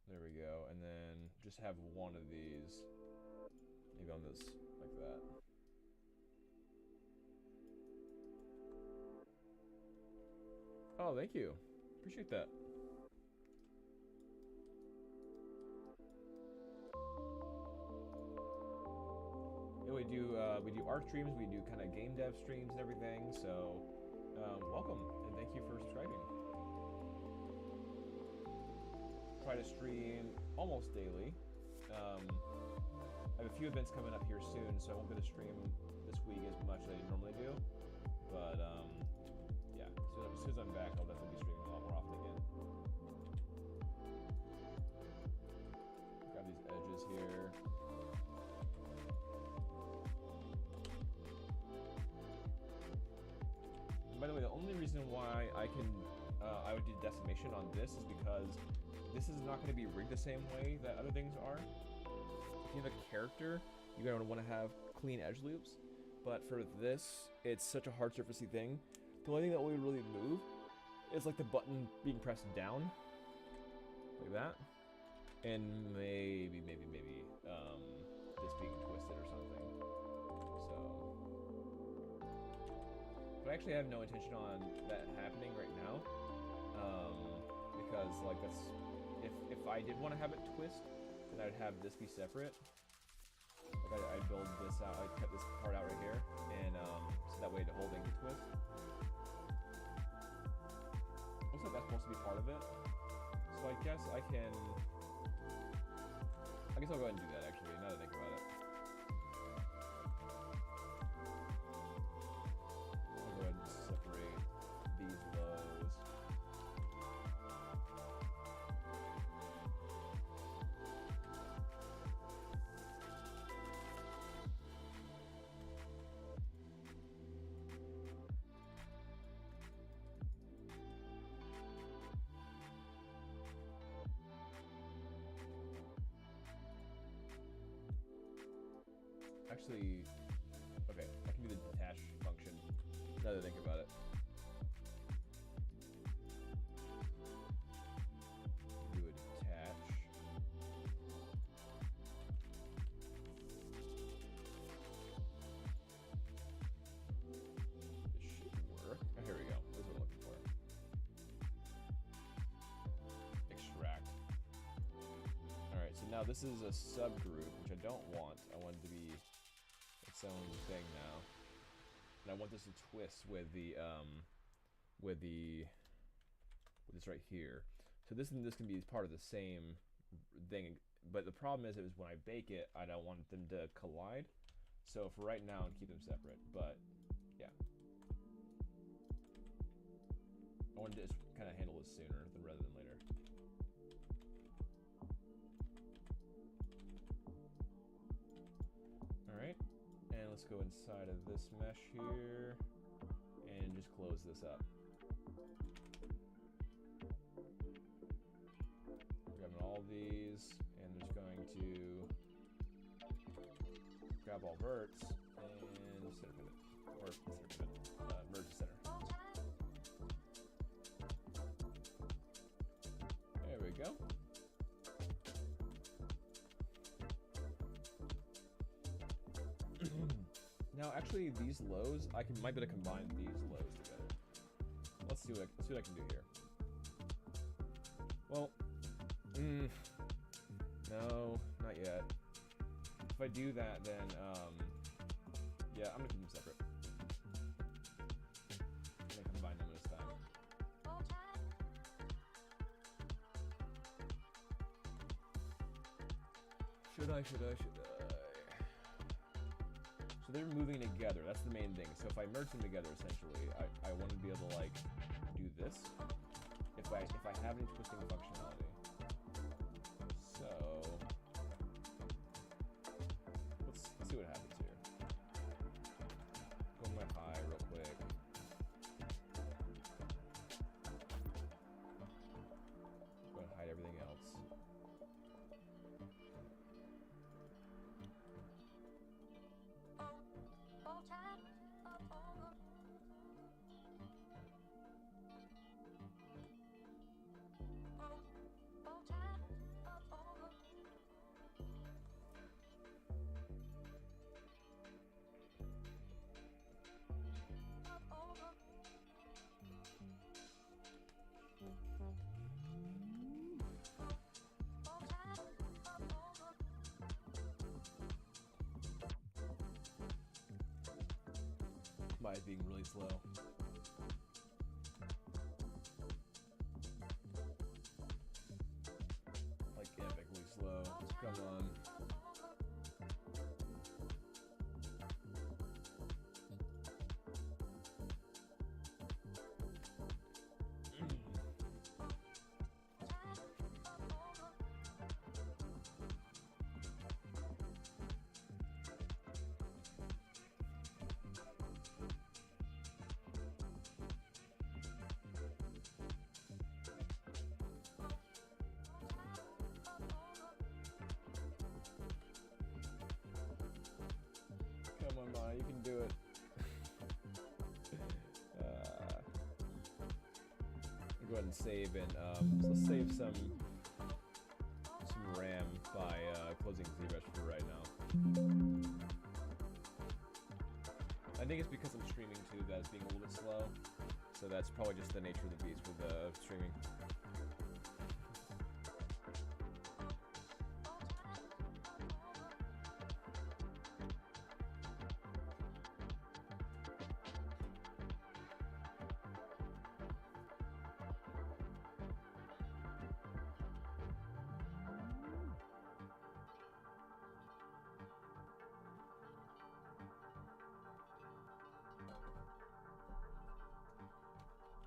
There we go, and then just have one of these, maybe on this, like that. Oh, thank you. Appreciate that. Yeah, we do art streams, we do kind of game dev streams and everything. So, welcome and thank you for subscribing. Try to stream almost daily. I have a few events coming up here soon, so I won't be able to stream this week as much as I normally do. But yeah, as soon as I'm back, I'll definitely be streaming a lot more often again. Grab these edges here. And by the way, the only reason why I would do decimation on this is because this is not going to be rigged the same way that other things are. If you have a character, you're going to want to have clean edge loops. But for this, it's such a hard surfacey thing. The only thing that will really move is like the button being pressed down, like that, and maybe this being twisted or something. So, but I actually have no intention on that happening right now, because like that's if I did want to have it twist, then I'd have this be separate. Like I'd build this out, I'd cut this part out right here, and so that way the whole thing could twist. Looks like that's supposed to be part of it. So I guess I'll go ahead and do that actually, now that I think about it. I'll go ahead and separate these lows. Actually, okay, I can do the detach function now that I think about it. Do a detach. This should work. Oh, here we go. This is what I'm looking for. Extract. Alright, so now this is a subgroup, which I don't want. I want it to be its own thing now. And I want this to twist with this right here. So this and this can be part of the same thing, but the problem is when I bake it, I don't want them to collide. So for right now, I'll keep them separate, but yeah. I wanted to just kind of handle this sooner rather than later. Alright, and let's go inside of this mesh here and just close this up. Grabbing all these, and I'm just going to grab all verts and center pivot. Or center pivot. Merge the center. There we go. Now, actually, these lows, might be able to combine these lows together. Let's see what I can do here. Well, no, not yet. If I do that, then yeah, I'm gonna keep them separate. I'm gonna combine them this time. Should I? So they're moving together. That's the main thing. So if I merge them together, essentially, I want to be able to like do this. If I have any twisting functionality. So let's see what happens here. Go my high real quick. Go and hide everything else. By being really slow. Like epically slow. Come on. Come on, Ma, you can do it. Go ahead and save, and so let's save some RAM by closing ZRush for right now. I think it's because I'm streaming too that it's being a little bit slow, so that's probably just the nature of the beast with streaming.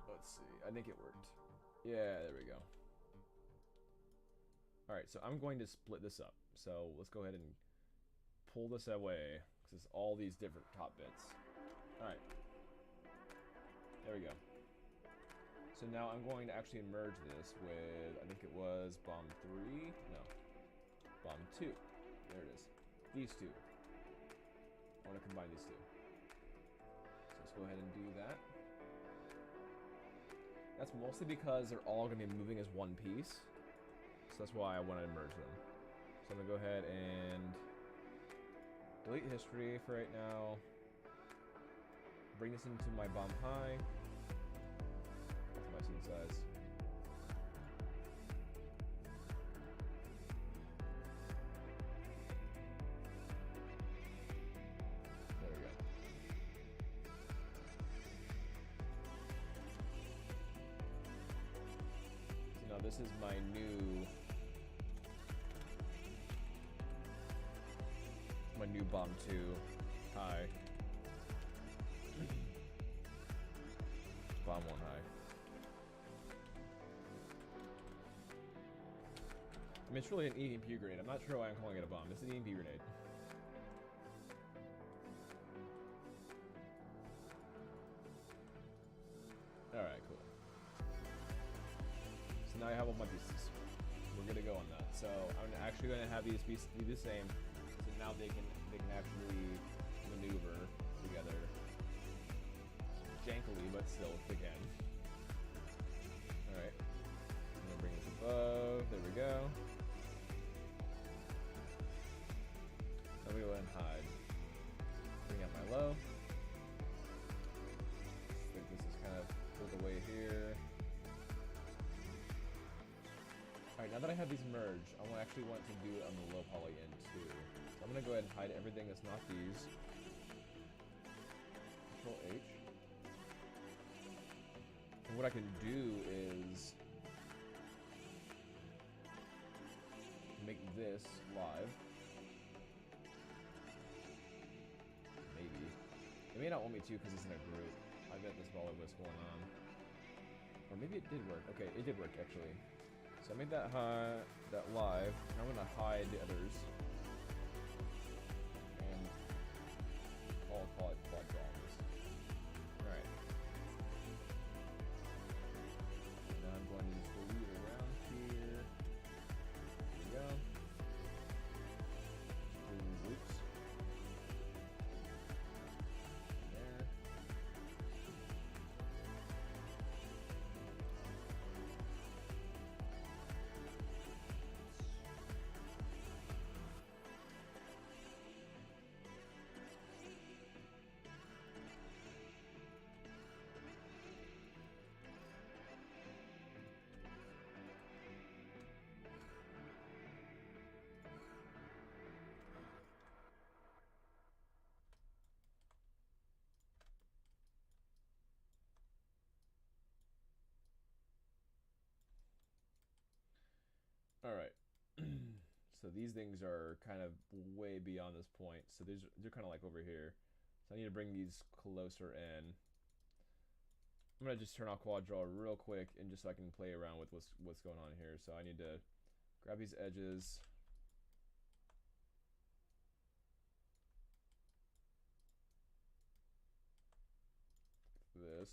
Let's see, I think it worked. Yeah, there we go. Alright, so I'm going to split this up. So let's go ahead and pull this away, because it's all these different top bits. Alright. There we go. So now I'm going to actually merge this with, I think it was bomb 3? No. Bomb 2. There it is. These two. I want to combine these two. So let's go ahead and do that. That's mostly because they're all going to be moving as one piece. So that's why I want to merge them. So I'm going to go ahead and delete history for right now. Bring this into my bomb high. That's my seed size. There we go. So now this is my new bomb 2 high. Bomb 1 high. mean, it's really an EMP grenade. I'm not sure why I'm calling it a bomb. It's an EMP grenade. Alright, cool. So now I have all my pieces. We're gonna go on that. So I'm actually gonna have these pieces be the same. So now they can actually maneuver together. Jankily, but still they can. Alright. I'm gonna bring this above. There we go. Let me go ahead and hide. Bring out my low. I think this is kind of pulled away here. Alright, now that I have these merged, I actually want to do it on the low poly end too. So I'm gonna go ahead and hide everything that's not these. Control H. And what I can do is make this live. Maybe. They may not want me to because it's in a group. I bet this all of what's going on. Or maybe it did work. Okay, it did work actually. So I made that live. Now I'm gonna hide the others. And call quad bombs. Alright. Now I'm going to just lead around here. There we go. Do these loops. There. All right. So these things are kind of way beyond this point. So they're kind of like over here. So I need to bring these closer in. I'm gonna just turn off quad draw real quick and just so I can play around with what's going on here. So I need to grab these edges. This.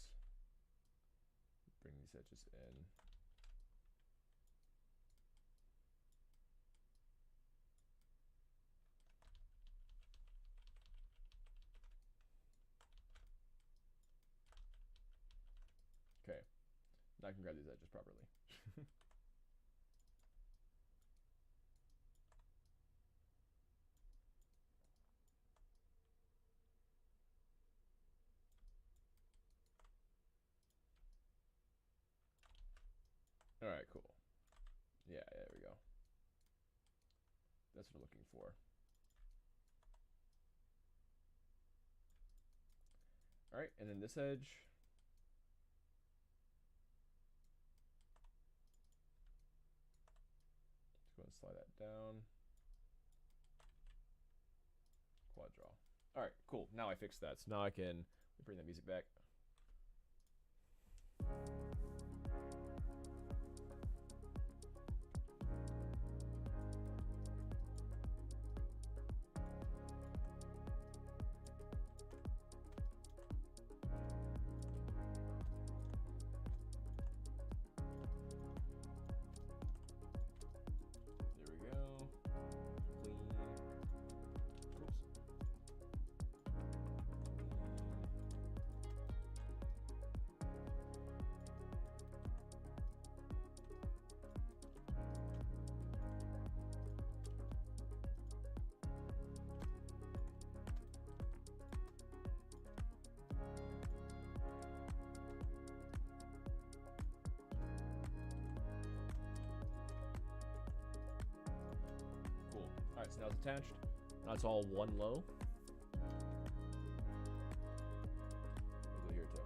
Bring these edges in. Okay, now I can grab these edges properly. All right, cool. Yeah, there we go. That's what we're looking for. All right, and then this edge. Let's go and slide that down. Quad draw. All right, cool. Now I fixed that. So now I can bring that music back. There we go. Clean. Oops. Cool. All right, so now it's attached. Now it's all one low. We'll go here too.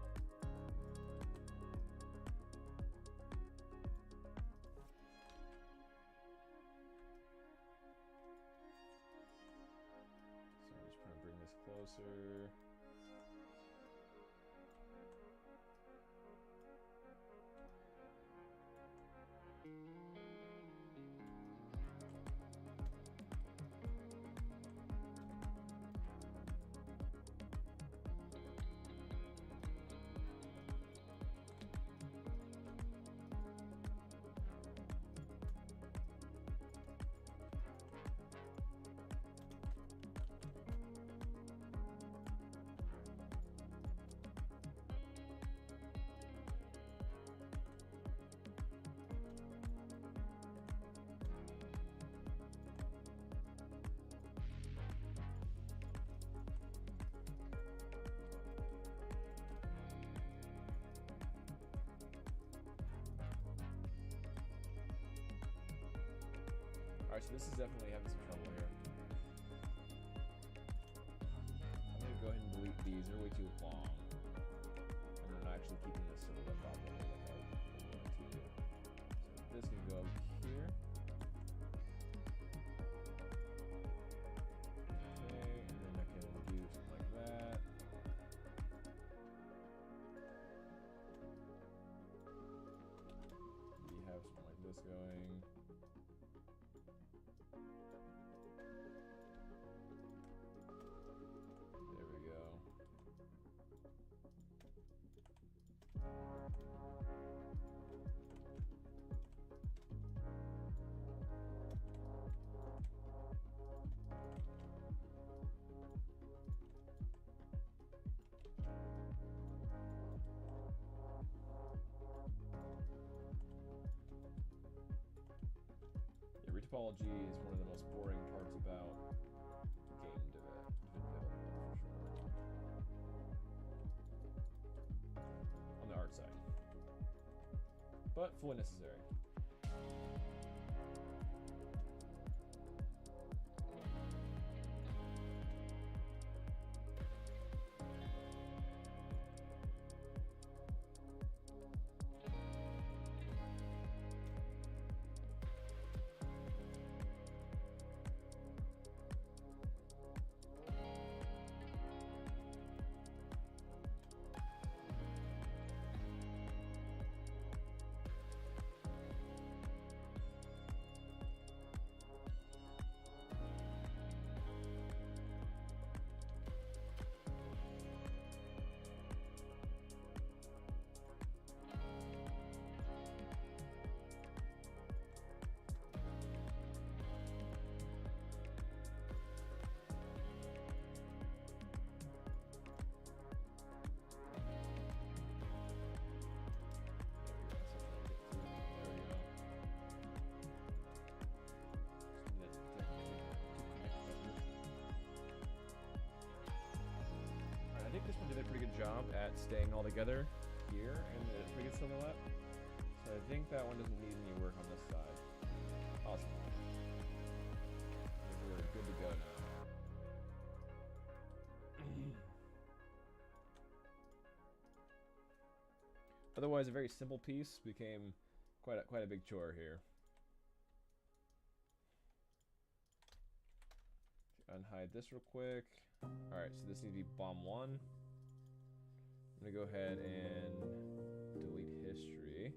So I'm just trying to bring this closer. Alright, so this is definitely having some trouble here. I'm gonna go ahead and delete these. They're way too long. And they're not actually keeping this sort of properly like I want to. So this can go here. Okay, and then I can do something like that. We have something like this going. There we go. Yeah, retopology is one of the most boring parts about game development, for sure. On the art side. But fully necessary. I think this one did a pretty good job at staying all together here, and it's pretty good overlap. So I think that one doesn't need any work on this side. Awesome. I think we're good to go now. Otherwise, a very simple piece became quite a big chore here. Unhide this real quick. Alright, so this needs to be bomb 1. I'm gonna go ahead and delete history.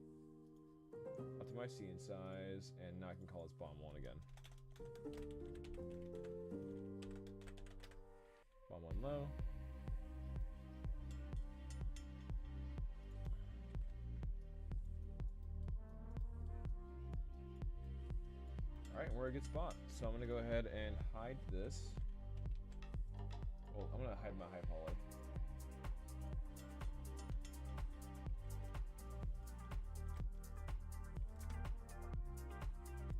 Up to my scene size, and now I can call this bomb 1 again. Bomb 1 low. Alright, we're a good spot. So I'm gonna go ahead and hide this. Well, I'm gonna hide my high poly.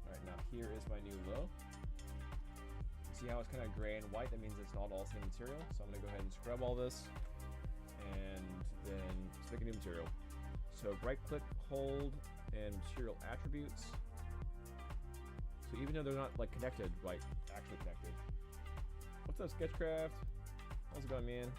Alright, now here is my new low. See how it's kind of gray and white? That means it's not all the same material. So I'm gonna go ahead and scrub all this and then stick a new material. So right click, hold, and material attributes. So even though they're not like connected, like actually connected. What's up, Sketchcraft? How's it going, man?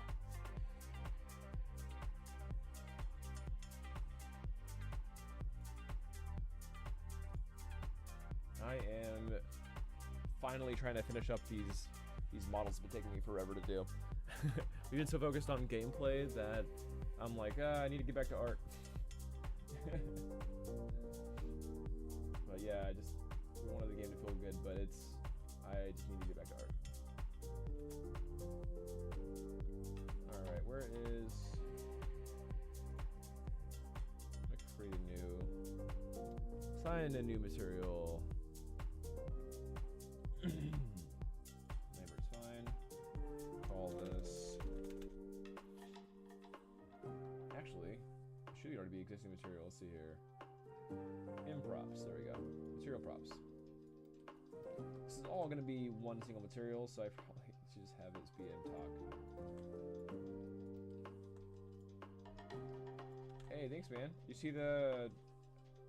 I am finally trying to finish up these models. Have been taking me forever to do. We've been so focused on gameplay that I'm like, I need to get back to art. But yeah, we wanted the game to feel good, but I just need to get back to art. Alright, where is... I'm gonna create a new... Assign a new material. Neighbor's fine. Call this... Actually, it should already be existing material. Let's see here. Improps, there we go. Material props. This is all going to be one single material, so I probably should just have this be mtalk. Hey, thanks, man. You see the...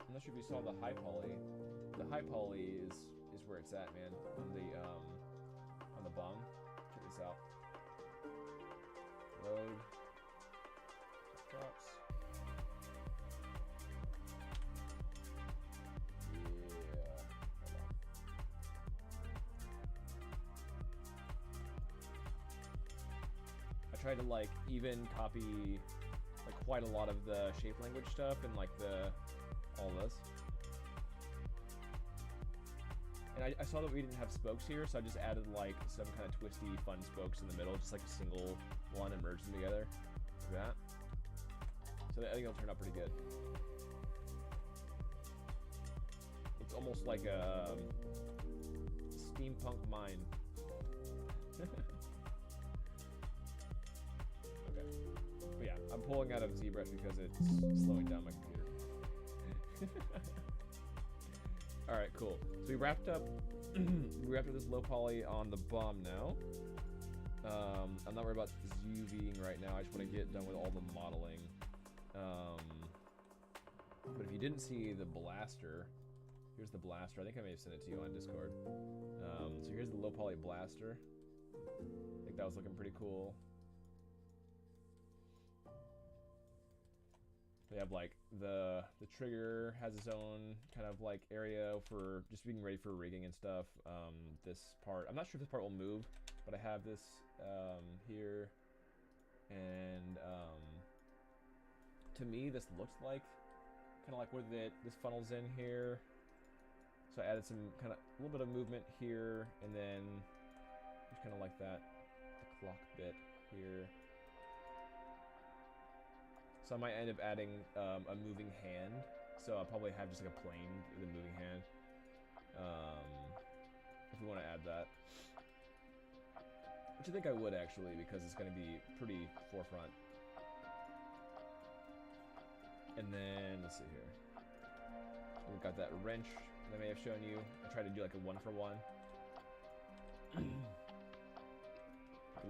I'm not sure if you saw the high poly. The high poly is where it it's at, man, on the bomb. Check this out. Load. Props. I tried to like even copy like quite a lot of the shape language stuff and like all this. And I saw that we didn't have spokes here, so I just added like some kind of twisty, fun spokes in the middle, just like a single one and merged them together, like that. So I think it'll turn out pretty good. It's almost like a steampunk mine. Okay. But yeah, I'm pulling out of ZBrush because it's slowing down my computer. Alright, cool. So we wrapped up this low poly on the bomb now. I'm not worried about UVing right now. I just want to get done with all the modeling. But if you didn't see the blaster, here's the blaster. I think I may have sent it to you on Discord. So here's the low poly blaster. I think that was looking pretty cool. We have like the trigger has its own kind of like area for just being ready for rigging and stuff. This part, I'm not sure if this part will move, but I have this here, and to me this looks like kind of like where this funnels in here. So I added some kind of a little bit of movement here, and then just kind of like that, the clock bit here. So I might end up adding a moving hand. So I'll probably have just like a plane with a moving hand. If we want to add that. Which I think I would actually, because it's going to be pretty forefront. And then, let's see here. We've got that wrench that I may have shown you. I tried to do like a 1-for-1.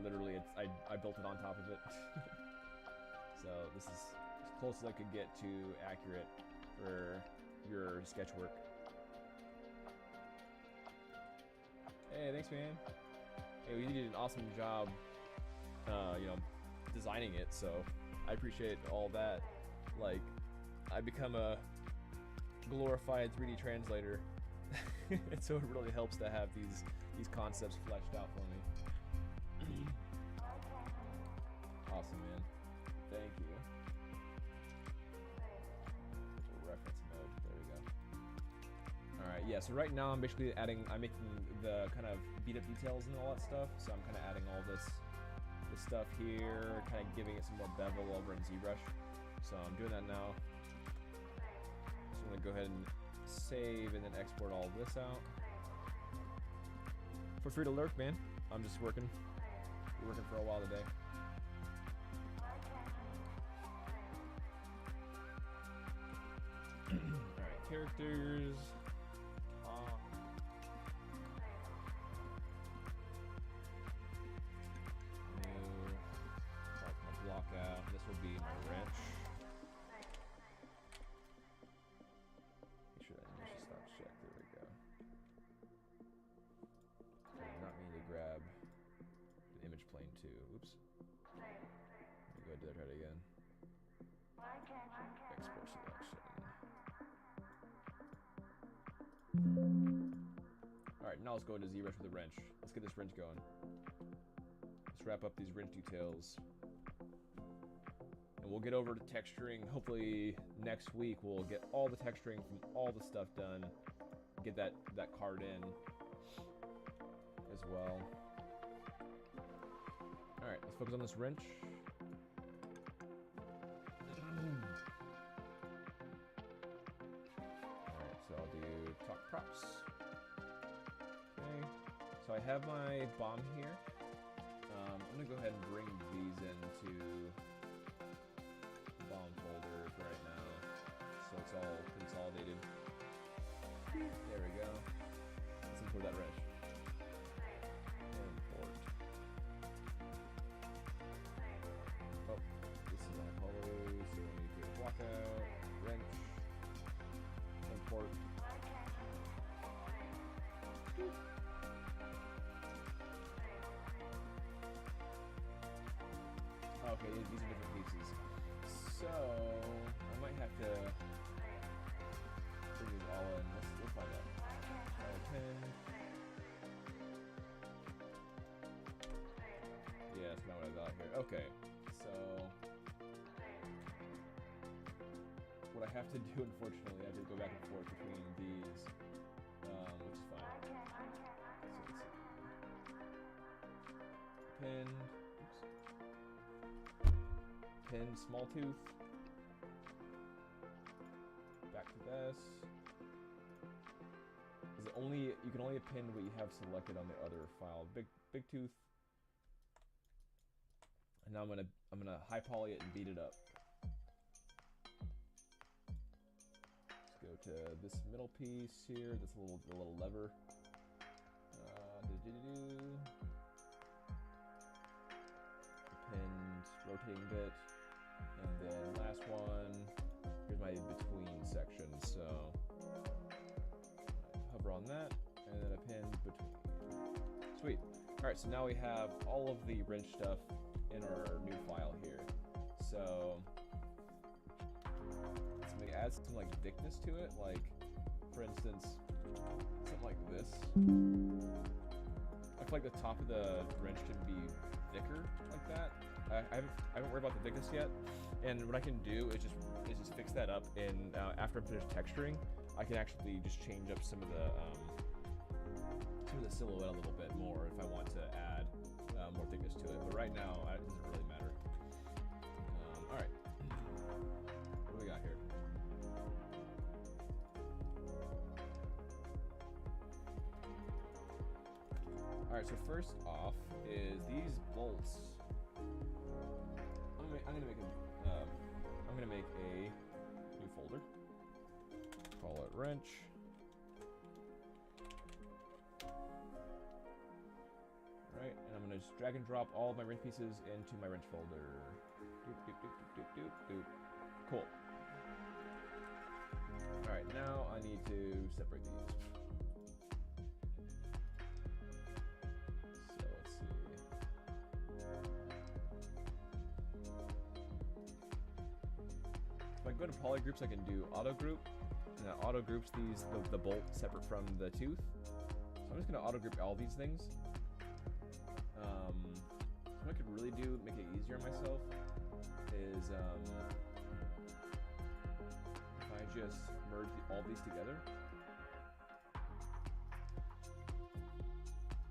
Literally, I built it on top of it. So this is as close as I could get to accurate for your sketch work. Hey, thanks, man. Hey, you did an awesome job, you know, designing it. So I appreciate all that. Like, I become a glorified 3D translator, and so it really helps to have these concepts fleshed out for me. Awesome, man. Thank you. Reference mode. There we go. Alright, yeah, so right now I'm basically I'm making the kind of beat up details and all that stuff. So I'm kind of adding all this stuff here, kind of giving it some more bevel over in ZBrush. So I'm doing that now. So I'm going to go ahead and save and then export all this out. Feel free to lurk, man. I'm just working. We're working for a while today. Alright, characters. Talk. New. Start my block out. This will be my wrench. Make sure that initial stop check. There we go. I did not mean to grab the image plane too. Oops. Let me go ahead and do that right again. Export selection. Alright, now let's go into ZBrush with the wrench. Let's get this wrench going. Let's wrap up these wrench details. And we'll get over to texturing. Hopefully next week we'll get all the texturing from all the stuff done. Get that card in as well. Alright, let's focus on this wrench. Alright, so I'll do talk props. Okay, so I have my bomb here. I'm gonna go ahead and bring these into the bomb folder for right now, so it's all consolidated. There we go. Let's import that wrench. Import. Oh, this is on colors, so we need to block out, wrench, import. Okay, so what I have to do, unfortunately, I have to go back and forth between these, which is fine. So let's see. Pin, oops. Pin, small tooth. Back to this. Is it only, you can only append what you have selected on the other file. Big tooth. And now I'm gonna high poly it and beat it up. Let's go to this middle piece here. This little lever. Pinned rotating bit, and then last one. Here's my between section. So hover on that, and then a pin between. Sweet. All right. So now we have all of the wrench stuff in our new file here. So let's add some like thickness to it, like for instance something like this. I feel like the top of the wrench can be thicker like that. I haven't worried about the thickness yet, and what I can do is just fix that up. And after I'm finished texturing, I can actually just change up some of the silhouette a little bit more if I want to add more thickness to it. But right now, it doesn't really matter. All right, what do we got here? All right, so first off is these bolts. I'm gonna make a new folder. Call it wrench. Right, and I'm gonna just drag and drop all of my wrench pieces into my wrench folder. Doop, doop, doop, doop, doop, doop. Cool. All right, now I need to separate these. So let's see. If I go to poly groups, I can do auto group, and that auto groups the bolt separate from the tooth. So I'm just gonna auto group all these things. What I could really do, make it easier on myself, is if I just merge all these together.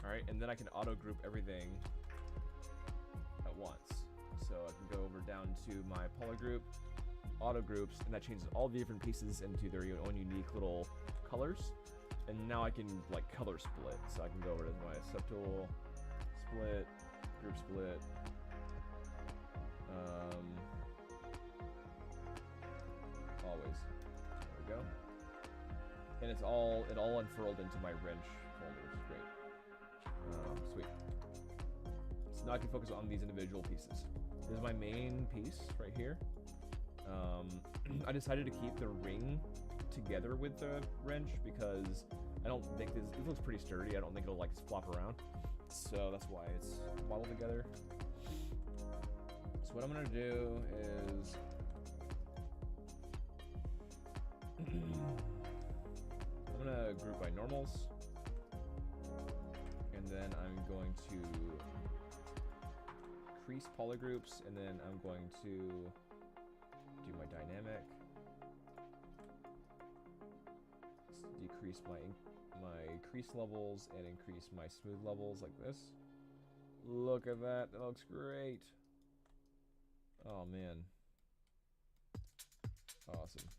Alright, and then I can auto group everything at once. So I can go over down to my poly group, auto groups, and that changes all the different pieces into their own unique little colors. And now I can like color split. So I can go over to my subtool, split, group split, always. There we go. And it all unfurled into my wrench folder, which is great. Sweet. So now I can focus on these individual pieces. This is my main piece right here. I decided to keep the ring together with the wrench because I don't think this looks pretty sturdy. I don't think it'll like flop around. So that's why it's modeled together. So what I'm gonna do is I'm gonna group by normals, and then I'm going to crease polygroups, and then I'm going to do my dynamic, decrease my crease levels and increase my smooth levels like this. Look at that, that looks great. Oh man, awesome.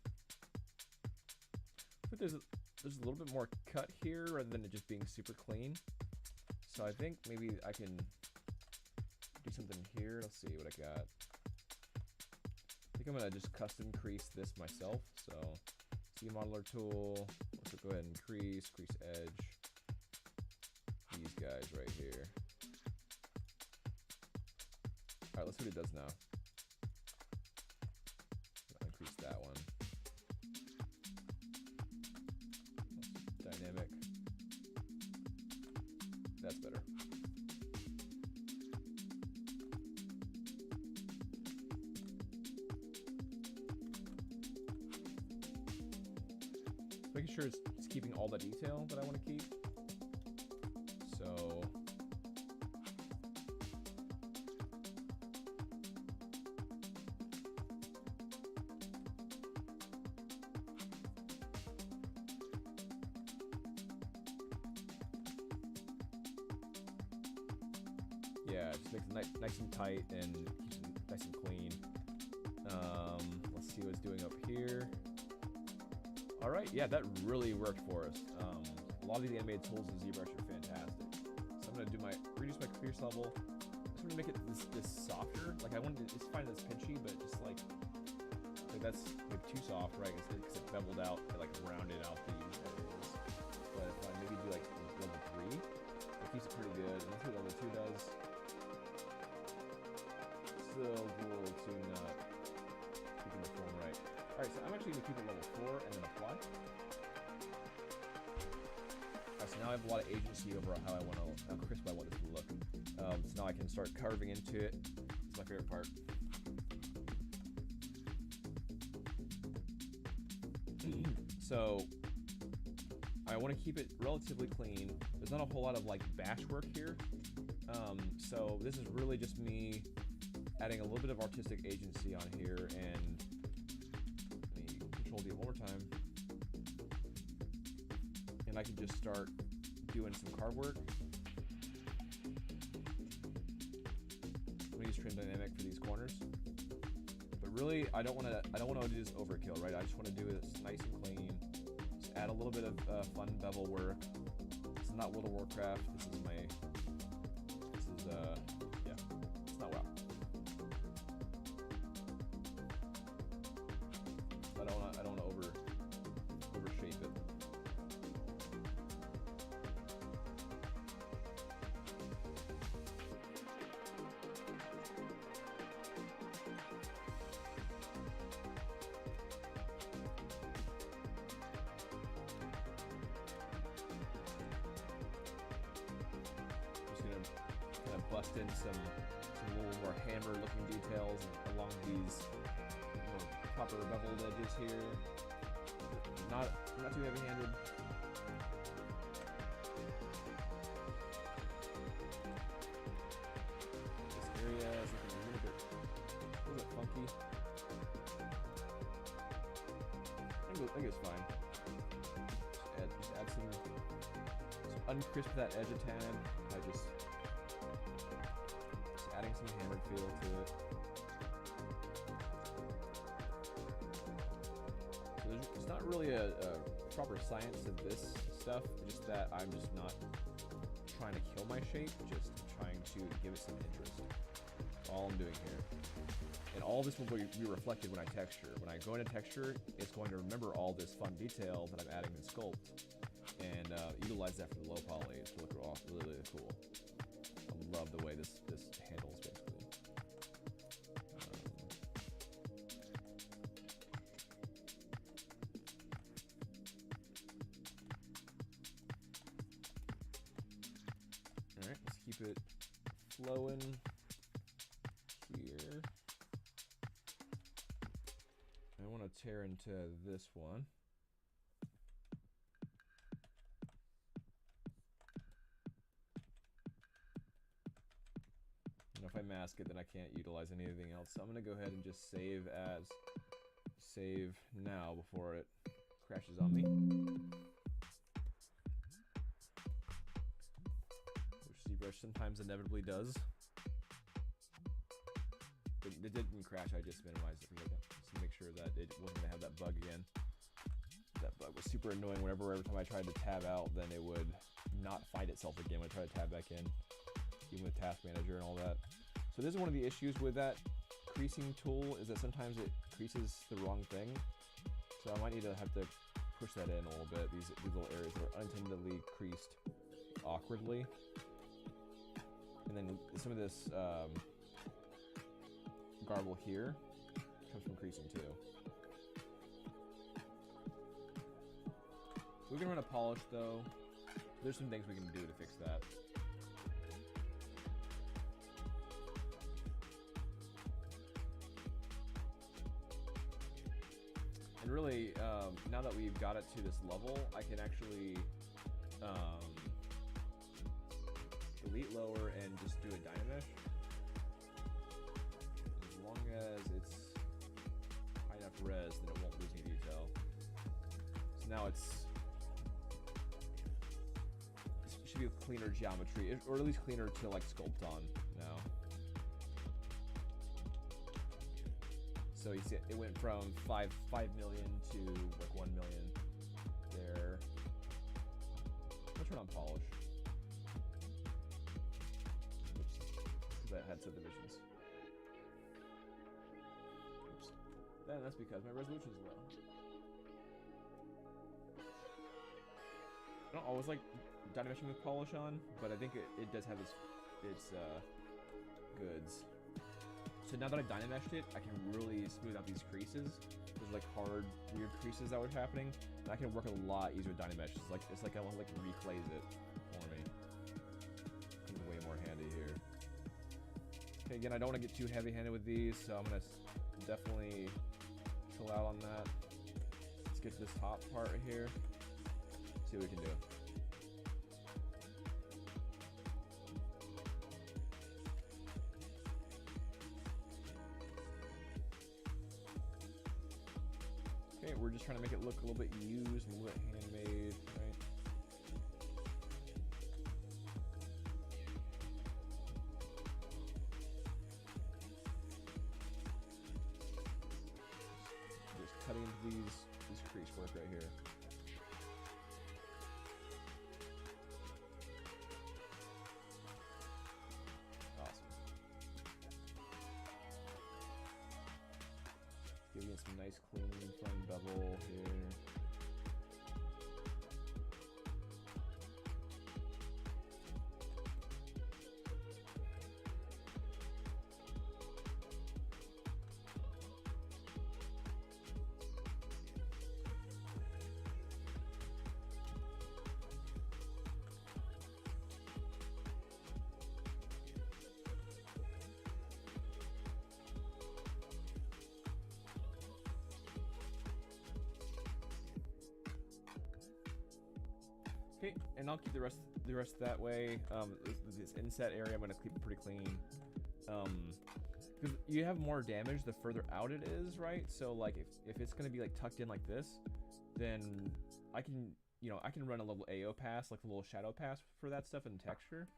But there's a little bit more cut here rather than it just being super clean. So I think maybe I can do something here. Let's see what I got. I think I'm gonna just custom crease this myself. So C modeler tool. Let's go ahead and crease edge. These guys right here. All right, let's see what it does now. Increase that one. Dynamic. That's better. Making sure it's keeping all the detail that I want to keep. So just makes it nice and tight and keeps it nice and clean. Let's see what's doing up here. All right, yeah, that really worked for us. A lot of these animated tools in ZBrush are fantastic. So I'm gonna reduce my crease level. I just want to make it this softer. Like I wanted to just find this pinchy, but just like that's like too soft, right? Because it beveled out, it like rounded out these areas. But if I maybe do like level 3, it keeps it pretty good. And let's see what level 2 does. Still a little too not keeping the form right. Alright, so I'm actually going to keep it level 4 and then apply. Alright, so now I have a lot of agency over how crisp I want this to look. So now I can start carving into it. It's my favorite part. So I want to keep it relatively clean. There's not a whole lot of like batch work here. So this is really just me adding a little bit of artistic agency on here, and let me control D one more time. And I can just start doing some carve work. I'm gonna use trim dynamic for these corners. But really, I don't want to do this overkill, right? I just want to do this nice and clean. Just add a little bit of fun bevel work. This is not World of Warcraft. This is yeah, it's not WoW. I don't want to overshape it. Bust in some little more hammer looking details along these proper beveled edges here. Not too heavy handed. This area is looking a little bit funky. I think it's fine. Just add some uncrisp that edge a tad. Just adding some hammered feel to it. So it's not really a proper science to this stuff, just that I'm just not trying to kill my shape, just trying to give it some interest. That's all I'm doing here. And all this will be reflected when I texture. When I go into texture, it's going to remember all this fun detail that I'm adding in sculpt, and utilize that for the low poly to look really, really cool. I love the way this handles basically. Alright, let's keep it flowing here. I want to tear into this one. If I mask it, then I can't utilize anything else. So I'm going to go ahead and just save now before it crashes on me. Which ZBrush sometimes inevitably does. But it didn't crash, I just minimized it just to make sure that it wasn't going to have that bug again. That bug was super annoying. Every time I tried to tab out, then it would not find itself again when I tried to tab back in. Even with Task Manager and all that. So this is one of the issues with that creasing tool, is that sometimes it creases the wrong thing. So I might need to have to push that in a little bit, these little areas that are unintendedly creased awkwardly. And then some of this garble here comes from creasing too. We can run a polish though. There's some things we can do to fix that. And really, now that we've got it to this level, I can actually delete lower and just do a Dynamesh. As long as it's high enough res, then it won't lose any detail. So now it should be a cleaner geometry, or at least cleaner to like sculpt on now. So you see, it went from 5 million to like 1 million there. Let's turn on polish. Oops, because that had subdivisions. Oops. Then that's because my resolution's low. I don't always like dynameshing with polish on, but I think it does have its goods. So now that I've dynameshed it, I can really smooth out these creases. There's like hard, weird creases that were happening, and I can work a lot easier with dynamesh. It's like I like reclays it for me. It's way more handy here. Okay, again, I don't want to get too heavy-handed with these, so I'm gonna definitely chill out on that. Let's get to this top part right here. See what we can do. Okay, we're just trying to make it look a little bit used, a little bit handmade, right? Just cutting these crease work right here. Giving it some nice clean front bevel here. Okay, and I'll keep the rest that way. This inset area I'm gonna keep pretty clean. Because you have more damage the further out it is, right? So like if it's gonna be like tucked in like this, then I can run a little AO pass, like a little shadow pass for that stuff in texture,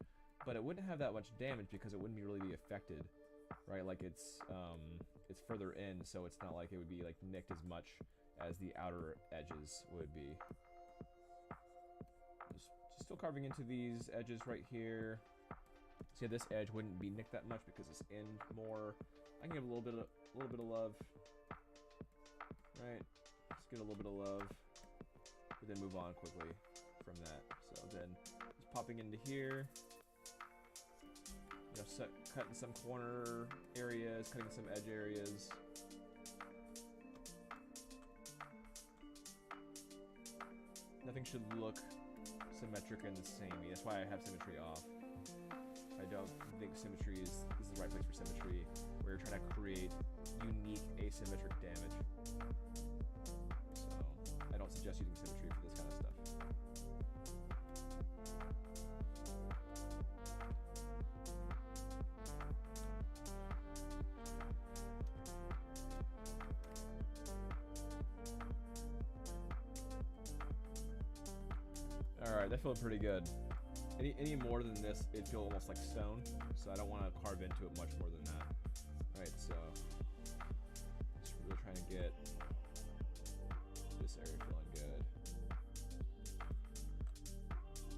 but it wouldn't have that much damage because it wouldn't really be affected, right? Like it's further in, so it's not like it would be like nicked as much as the outer edges would be. Still carving into these edges right here. See, this edge wouldn't be nicked that much because it's in more. I can give a little bit of love, right? Just give a little bit of love, but then move on quickly from that. So then, just popping into here. You know, cutting some corner areas, cutting some edge areas. Nothing should look symmetric and the same. That's why I have symmetry off. I don't think symmetry is the right place for symmetry, where you're trying to create unique asymmetric damage. So I don't suggest using symmetry for this kind of stuff. Alright, that feels pretty good. Any more than this, it feels almost like stone, so I don't want to carve into it much more than that. Alright, so just really trying to get this area feeling good.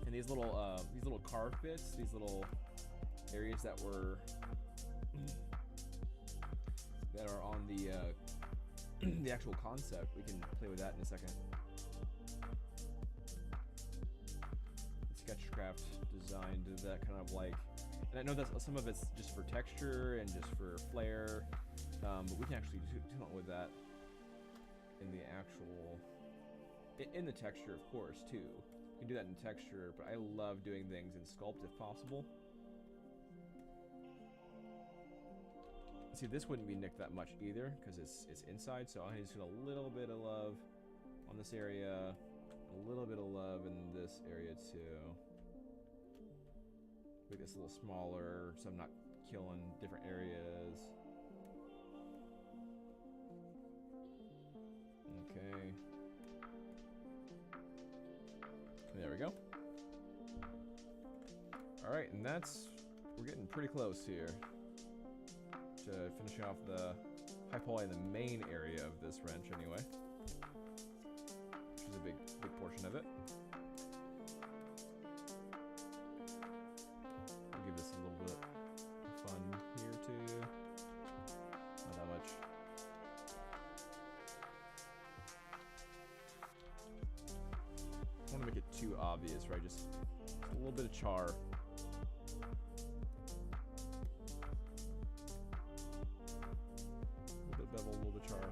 And these little carve bits, these little areas that are on the actual concept, we can play with that in a second. Sketchcraft designed that kind of like, and I know that some of it's just for texture and just for flair, but we can actually do something with that in the actual, in the texture, of course, too. You can do that in texture, but I love doing things in sculpt if possible. See, this wouldn't be nicked that much either because it's inside, so I'm just gonna a little bit of love on this area. A little bit of love in this area too. Make this a little smaller so I'm not killing different areas. Okay. There we go. Alright, and we're getting pretty close here to finishing off the high poly in the main area of this wrench anyway. Which is a big portion of it. We'll give this a little bit of fun here too. Not that much. I don't want to make it too obvious, right? Just a little bit of char. A little bit of bevel, a little bit of char.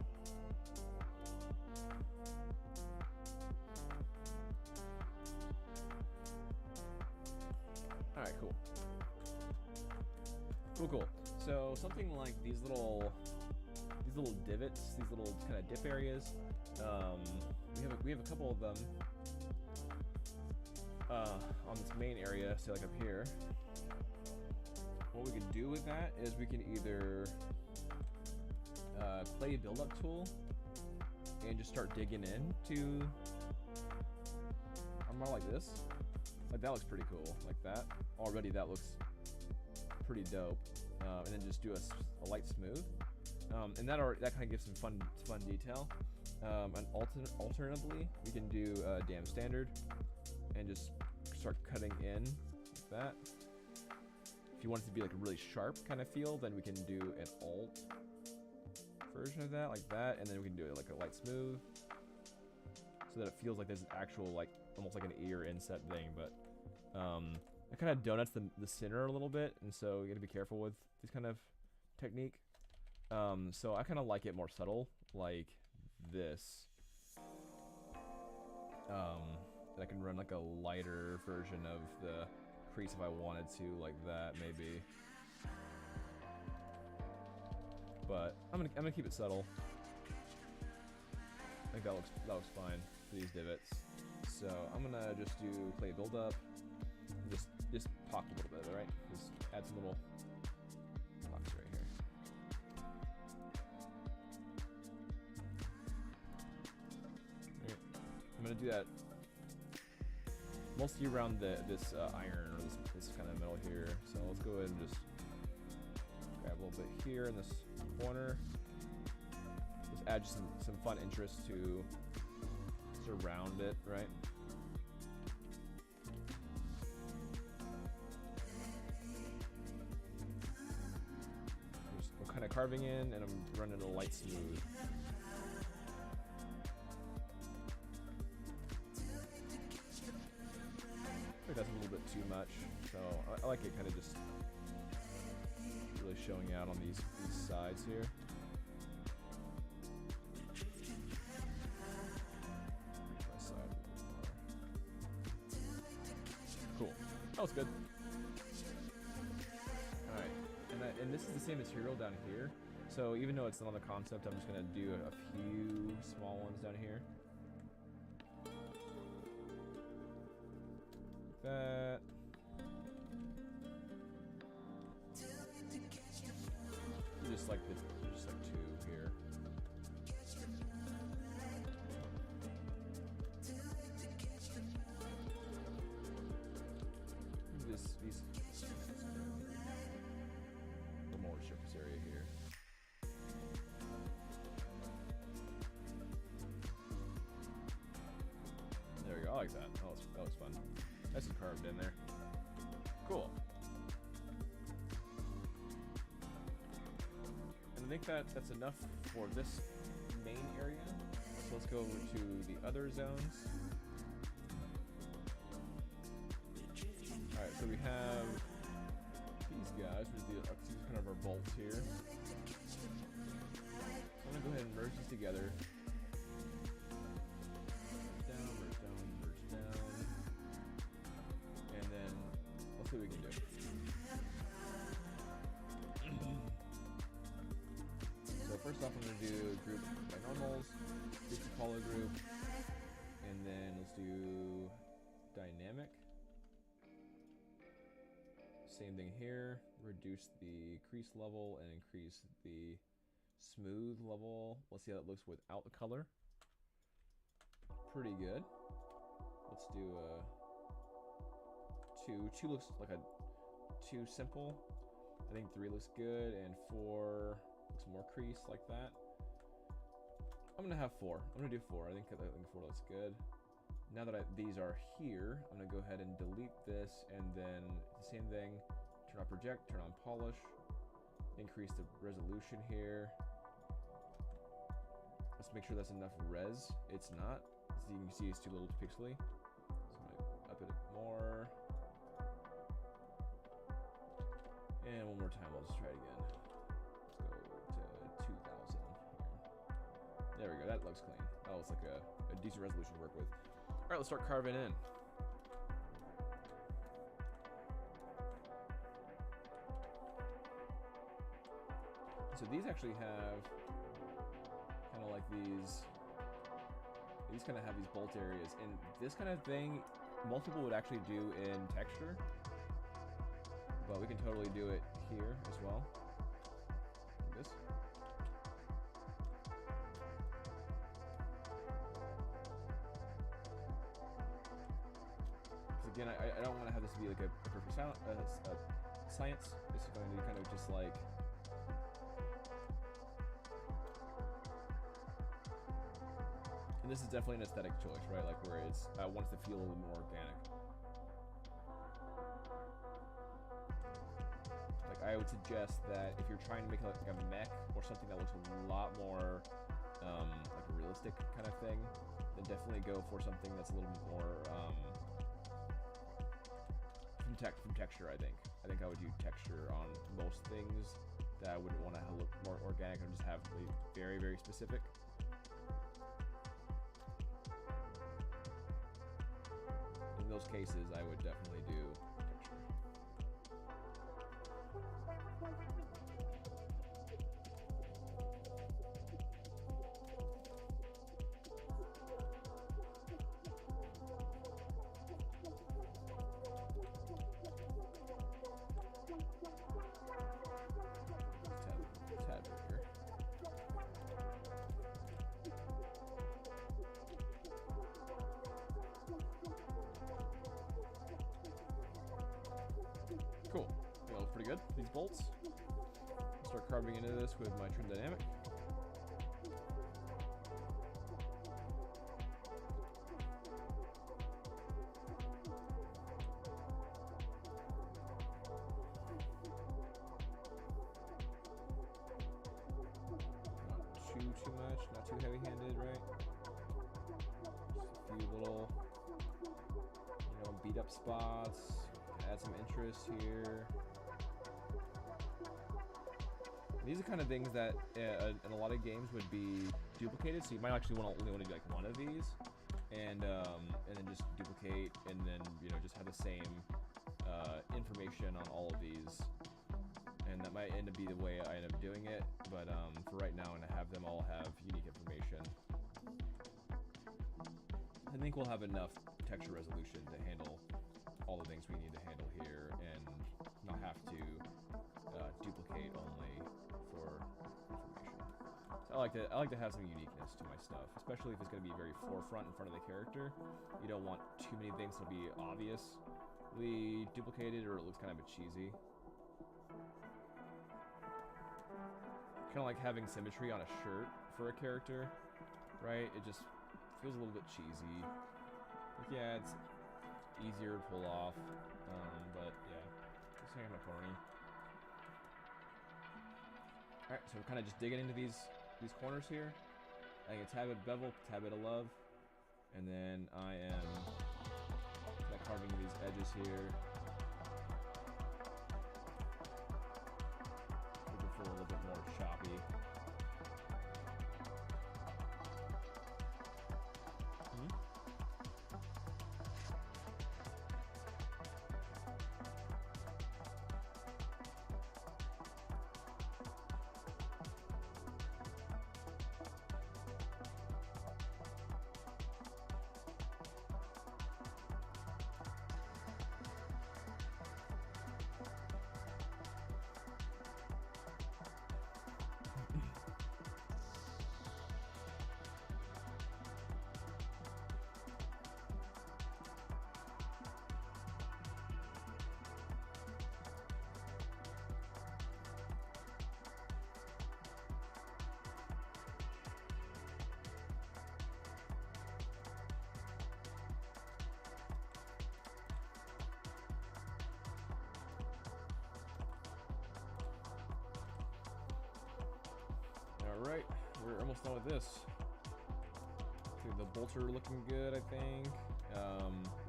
Alright, cool. Cool. So something like these little divots, these little kind of dip areas. We have a couple of them on this main area, so like up here. What we could do with that is we can either play a build-up tool and just start digging into armor like this. Like that looks pretty cool. Like that. Already that looks pretty dope. And then just do a light smooth. And that kind of gives some fun detail. And alternatively, we can do dam standard and just start cutting in like that. If you want it to be like a really sharp kind of feel, then we can do an alt version of that, like that, and then we can do it like a light smooth, so that it feels like there's an actual, like, almost like an ear inset thing, but it kind of donuts the center a little bit, and so you gotta be careful with this kind of technique. So I kind of like it more subtle, like this. And I can run like a lighter version of the crease if I wanted to, like that maybe. But I'm gonna keep it subtle. I think that looks fine for these divots. So I'm gonna just do clay buildup. Just pop a little bit, alright? Just add some little pops right here. Right. I'm gonna do that mostly around this iron, or this kind of metal here. So let's go ahead and just grab a little bit here in this corner. Just add some fun interest to surround it, right? I'm kind of carving in, and I'm running a light smooth. I think that's a little bit too much, so I like it kind of just really showing out on these sides here. My side a little more. Cool. That was good. All right, and this is the same material down here. So even though it's not on the concept, I'm just gonna do a few small ones down here. That. Just like two here. These the more surface area here. There we go. I like that. That was fun. Nice and carved in there. Cool. And I think that's enough for this main area. So let's go over to the other zones. Alright, so we have these guys. These are kind of our bolts here. So I'm going to go ahead and merge these together. See what we can do. So first off, I'm going to do group by normals, group to poly group, and then let's do dynamic. Same thing here. Reduce the crease level and increase the smooth level. Let's see how that looks without the color. Pretty good. Let's do a 2. 2 looks like a too simple. I think 3 looks good, and 4 looks more crease like that. I'm gonna have 4. I'm gonna do 4. I think 4 looks good. Now that these are here, I'm gonna go ahead and delete this, and then the same thing. Turn on project, turn on polish, increase the resolution here. Let's make sure that's enough res. It's not. As you can see, it's too little pixely. So I'm gonna up it more. And one more time, we'll just try it again. Let's go to 2000 here. There we go, that looks clean. That looks like a decent resolution to work with. All right, let's start carving in. So these actually have kind of like these kind of have these bolt areas, and this kind of thing most people would actually do in texture, but we can totally do it here as well. Like this. Because again, I don't want to have this be like a perfect science. This is going to be kind of just like this is definitely an aesthetic choice, right? Like where it's, I want it to feel a little more organic. Like I would suggest that if you're trying to make like a mech or something that looks a lot more like a realistic kind of thing, then definitely go for something that's a little bit more from texture. I think I would do texture on most things that I wouldn't want to look more organic and just have very, very specific. In those cases, I would definitely do texture. Tad bigger. Cool. That looks pretty good. These bolts. I'll start carving into this with my trim dynamic. Not too much, not too heavy-handed, right? Just a few little, beat up spots. Add some interest here. These are kind of things that in a lot of games would be duplicated, so you might actually only want to do like one of these, and then just duplicate, and then just have the same information on all of these, and that might end up be the way I end up doing it. But for right now, I'm gonna have them all have unique information. I think we'll have enough texture resolution to handle all the things we need to handle here, and not have to duplicate only for information. So I like to have some uniqueness to my stuff, especially if it's going to be very forefront in front of the character. You don't want too many things to be obviously duplicated, or it looks kind of a bit cheesy. Kind of like having symmetry on a shirt for a character, right? It just feels a little bit cheesy. Like, yeah, it's easier to pull off, but yeah, just hanging my corny. All right, so we're kind of just digging into these corners here. I think a tad bit of bevel, a tad bit of love, and then I am kind of carving these edges here. Looking for a little bit more choppy. almost done with this. Okay, the bolts are looking good, I think.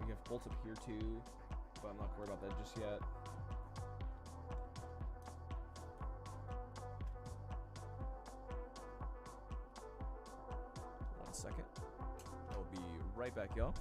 We have bolts up here too, but I'm not worried about that just yet. One second. I'll be right back, y'all.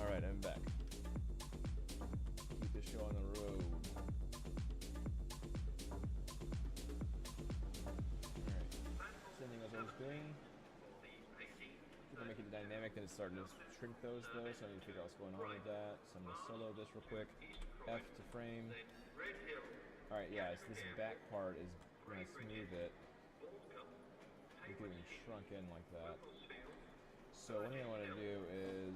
Alright, I'm back. Keep this show on the road. Alright. Same thing as I was doing. Keep on making it dynamic, then it's starting to shrink those though, so I need to figure out what's going on with that. So I'm gonna solo this real quick. F to frame. Alright, yeah, so this back part is gonna smooth it. It's getting shrunk in like that. So one thing I want to do is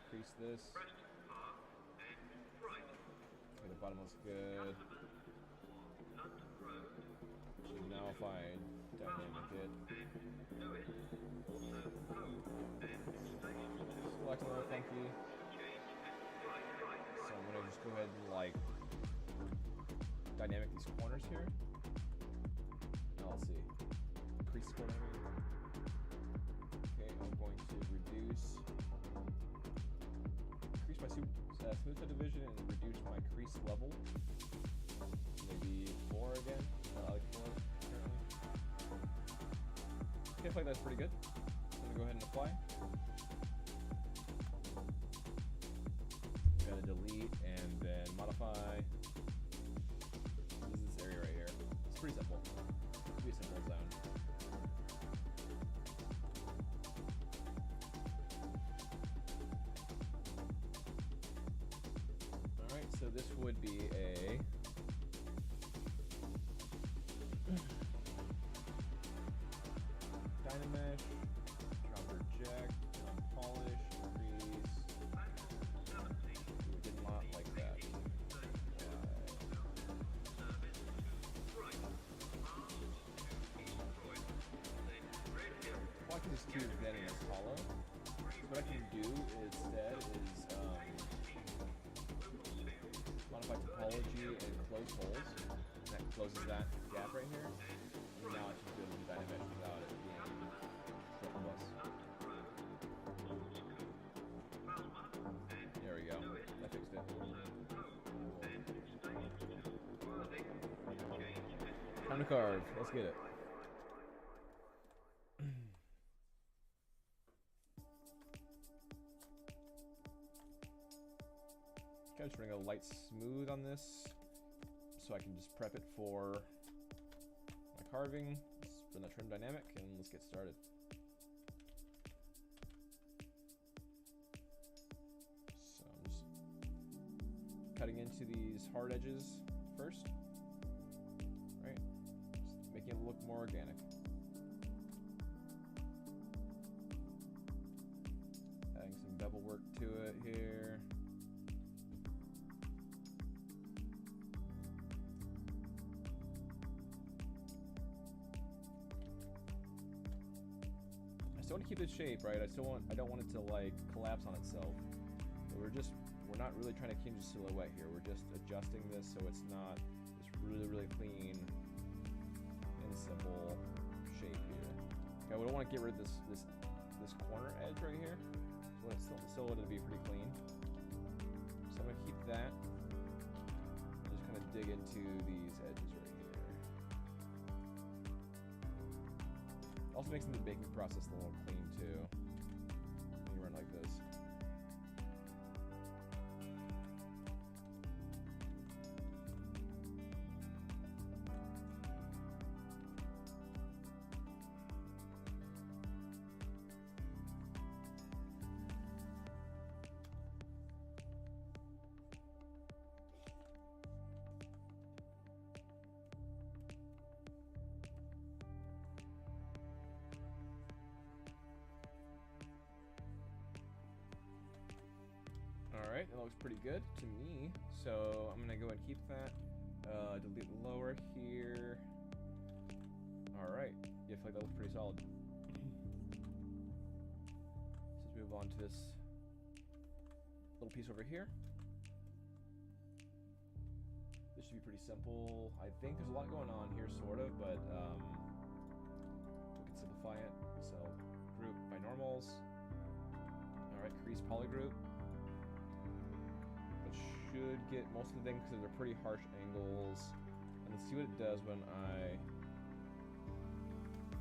increase this. Okay, the bottom looks good. So now if I dynamic it. Select a little funky. So I'm gonna just go ahead and like dynamic these corners here. Now let's see. Crease corner. Okay, I'm going to reduce my smooth subdivision and reduce my crease level. Maybe 4 again. I like 4 apparently. Okay, I feel like that's pretty good. I'm gonna go ahead and apply. I'm gonna delete and then modify. This is this area right here. It's pretty simple. It's pretty simple zone. Alright, so this would be a Dynamesh, project, polish, crease. We did not like that. Well, I can just choose getting as hollow. So what I can do instead is modify topology and close holes. And that closes that gap right here. And now I should be able to do Dynamesh without it being plus. There we go. That fixed it. Time to carve. Let's get it. Okay, I'm just running a light smooth on this so I can just prep it for my carving. Let's run that trim dynamic and let's get started. So I'm just cutting into these hard edges first, right? Just making it look more organic. Adding some bevel work to it here. I still want to keep this shape, right? I don't want it to like collapse on itself. We're not really trying to change the silhouette here. We're just adjusting this so it's not this really clean and simple shape here. Okay, we don't want to get rid of this corner edge right here. So still want it to be pretty clean. So I'm gonna keep that. And just kind of dig into these edges right here. Also makes the baking process a little clean too. When you run like this. Alright, that looks pretty good to me. So I'm gonna go and keep that. Delete lower here. Alright. Yeah, I feel like that looks pretty solid. Let's move on to this little piece over here. This should be pretty simple. I think there's a lot going on here, sort of, but we can simplify it. So group by normals. Alright, crease polygroup. Should get most of the things because they're pretty harsh angles. And let's see what it does when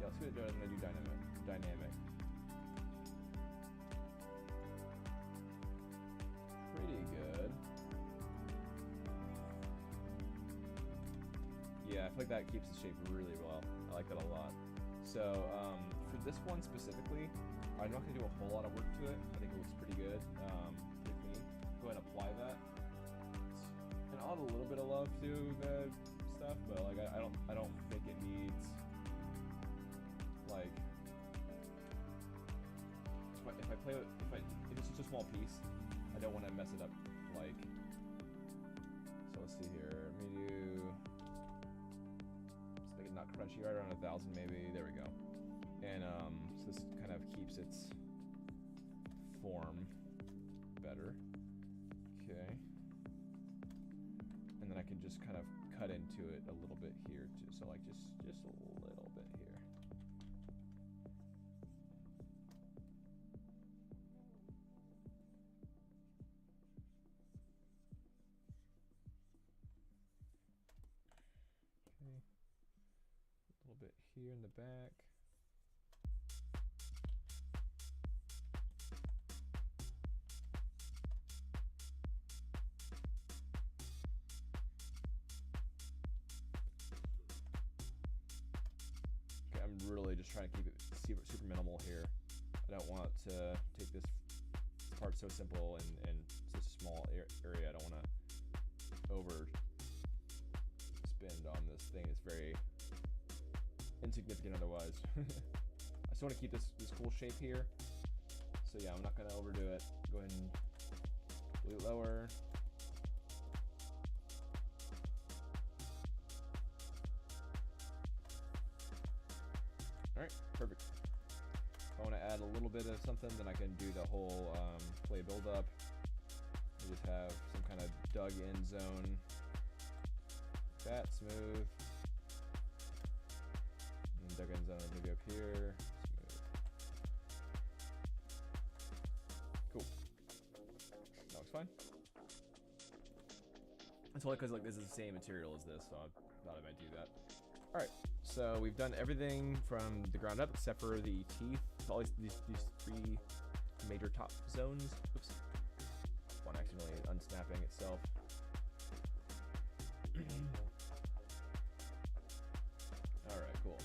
let's see what it does when I do dynamic. Pretty good. Yeah, I feel like that keeps the shape really well. I like that a lot. So for this one specifically, I'm not gonna do a whole lot of work to it. I think it looks pretty good, pretty clean. Go ahead and apply that. I'll add a little bit of love to the stuff, but like I don't think it needs like if it's just a small piece, I don't want to mess it up. Like, so let's see here. Let me do just make it not crunchy, right around 1,000 maybe. There we go. And so this kind of keeps its form better. Okay. And then I can just kind of cut into it a little bit here too. So like just a little bit here. Okay. A little bit here in the back. I'm really just trying to keep it super minimal here. I don't want to take this part so simple and such a small area. I don't want to over spend on this thing. It's very insignificant otherwise. I still want to keep this cool shape here. So yeah, I'm not going to overdo it. Go ahead and a little lower. Alright, perfect. If I want to add a little bit of something, then I can do the whole play build up. We just have some kind of dug in zone. That smooth. And dug in zone maybe up here. Smooth. Cool. That looks fine. It's only because like this is the same material as this, so I thought I might do that. Alright. So we've done everything from the ground up except for the teeth. All these three major top zones. Oops. One accidentally unsnapping itself. Alright, cool.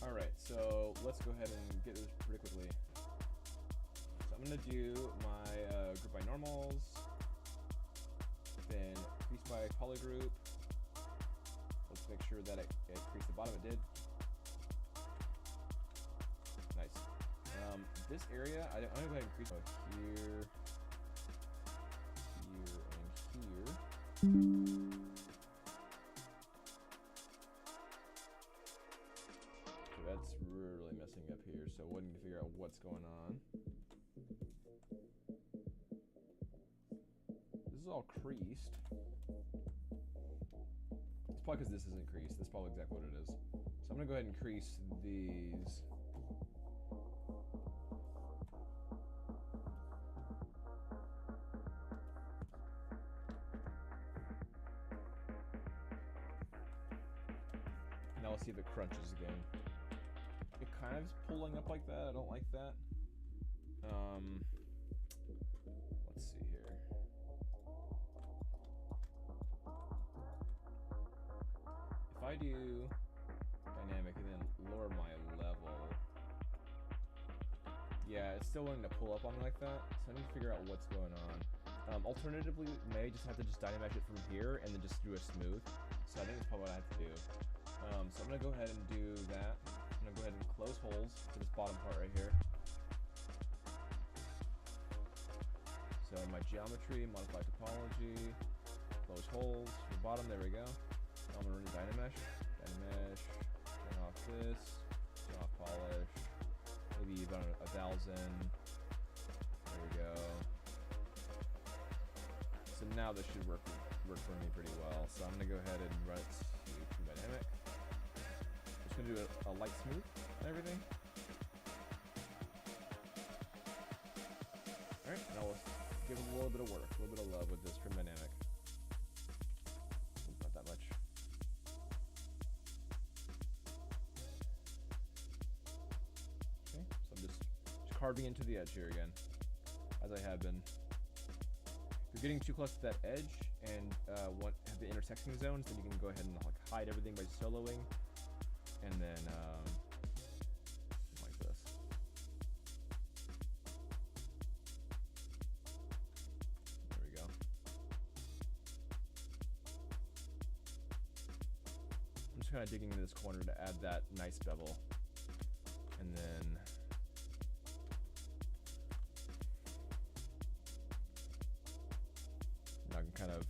Alright, so let's go ahead and get this pretty quickly. So I'm going to do my group by normals, then increase by polygroup. Let's make sure that it increased the bottom. It did. Nice. This area, I'm going to go ahead and increase here, and here. That's really messing up here, so I wouldn't figure out what's going on. This is all creased. It's probably because this isn't creased. That's probably exactly what it is. So I'm going to go ahead and crease these. Now we'll see if it crunches again. It kind of is pulling up like that. I don't like that. Let's see here. If I do dynamic and then lower my level, yeah, it's still wanting to pull up on me like that. So I need to figure out what's going on. Alternatively, may just have to just dynamash it from here and then just do a smooth. So I think that's probably what I have to do. So I'm gonna go ahead and do that. I'm gonna go ahead and close holes to this bottom part right here. So my geometry, modify topology, close holes to the bottom, there we go. Now I'm gonna run the Dynamesh. Dynamesh, turn off this, turn off polish, maybe about 1,000. There we go. So now this should work for me pretty well. So I'm gonna go ahead and run it to dynamic. Just gonna do a light smooth and everything. Alright, now we'll give it a little bit of work, a little bit of love with this trim dynamic. Not that much. Okay, so I'm just carving into the edge here again, as I have been. If you're getting too close to that edge and have the intersecting zones, then you can go ahead and like hide everything by soloing, and then like this. There we go. I'm just kind of digging into this corner to add that nice bevel. And then now I can kind of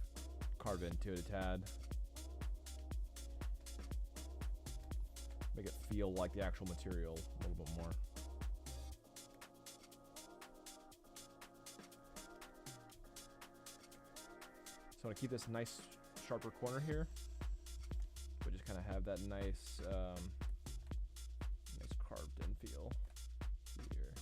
carve into it a tad. Make it feel like the actual material a little bit more. So I want to keep this nice sharper corner here, but just kind of have that nice, nice carved in feel here.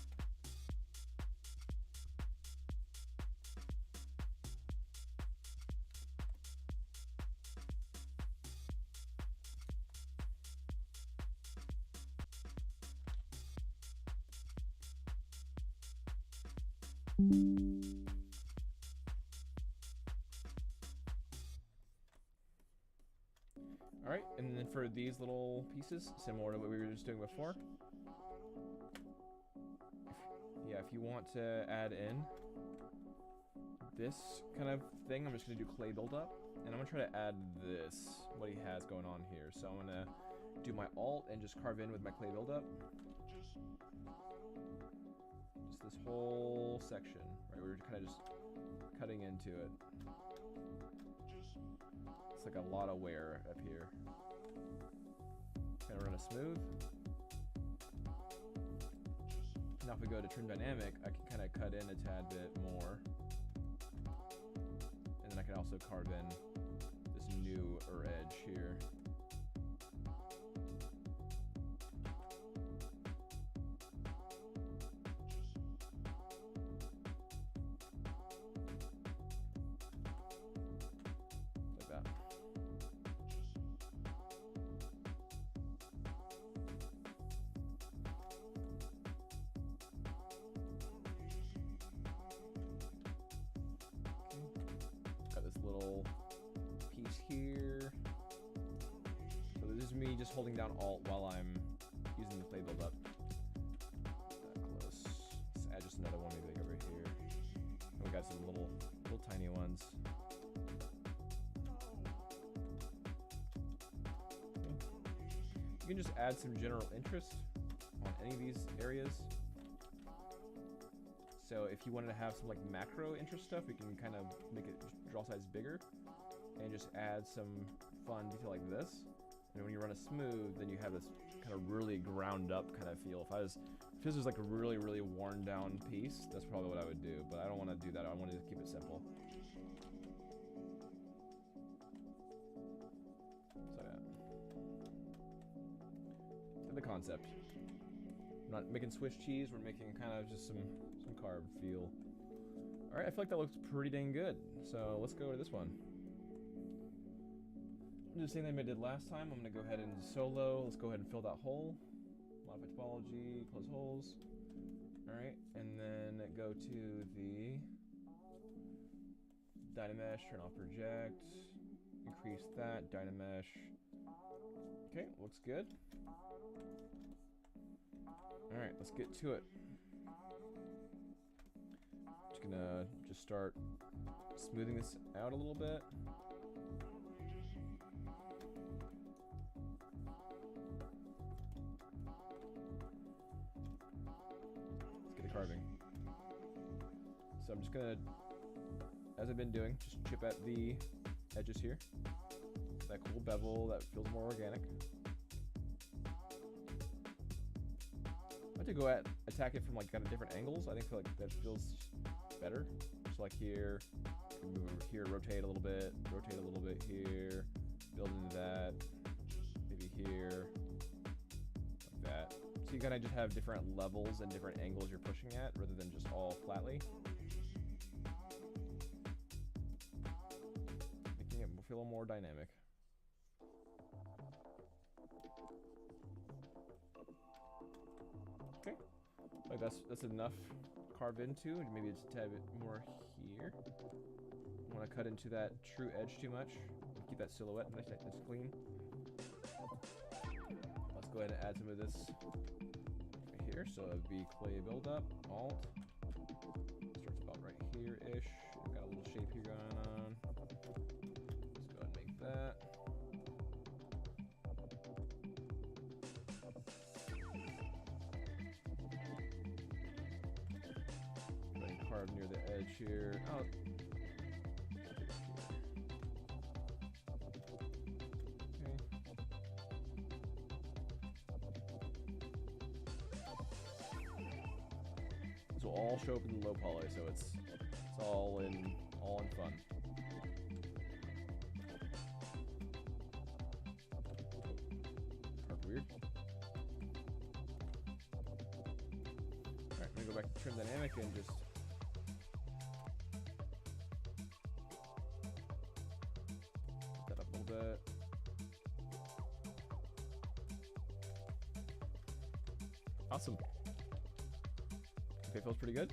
Alright, and then for these little pieces, similar to what we were just doing before, if you want to add in this kind of thing, I'm just going to do clay buildup, and I'm going to try to add this, what he has going on here. So I'm going to do my alt and just carve in with my clay buildup. Just this whole section, right? We're kind of just cutting into it. It's like a lot of wear up here. Kind of run a smooth. Now if we go to trim dynamic, I can kind of cut in a tad bit more. And then I can also carve in this newer edge here. Like that. Got this little piece here. So this is me just holding down Alt while I'm using the clay buildup. That close. Let's add just another one, maybe like over here. And we got some little tiny ones. You can just add some general interest on any of these areas. So if you wanted to have some like macro interest stuff, you can kind of make it draw size bigger and just add some fun detail like this. And when you run a smooth, then you have this kind of really ground up kind of feel. If this was like a really, really worn down piece, that's probably what I would do, but I don't want to do that. I want to keep it simple. So yeah. The concept. We're not making Swiss cheese, we're making kind of just some carved feel. Alright, I feel like that looks pretty dang good. So let's go to this one. I'm just the same thing I did last time. I'm gonna go ahead and solo. Let's go ahead and fill that hole. Modify topology, close holes. Alright, and then go to the Dynamesh, turn off project, increase that, Dynamesh. Okay, looks good. Alright, let's get to it. Just gonna start smoothing this out a little bit. Let's get the carving. So I'm just gonna, as I've been doing, just chip at the edges here. That cool bevel that feels more organic. I like to go attack it from like kind of different angles. I feel like that feels better. So like here, move over here, rotate a little bit here, build into that, maybe here, like that. So you kind of just have different levels and different angles you're pushing at rather than just all flatly. Making it feel a little more dynamic. Okay, like that's enough carve into, and maybe it's a tad bit more here. I want to cut into that true edge too much. Keep that silhouette nice and clean. Let's go ahead and add some of this right here. So it would be clay buildup, alt. Starts about right here-ish. Got a little shape here going on. Let's go ahead and make that. carve near the edge here. Oh. This will all show up in the low poly, so it's all in fun. Carved weird. Alright, I'm gonna go back to trim dynamic and just put that up a little bit. Awesome. Okay, feels pretty good.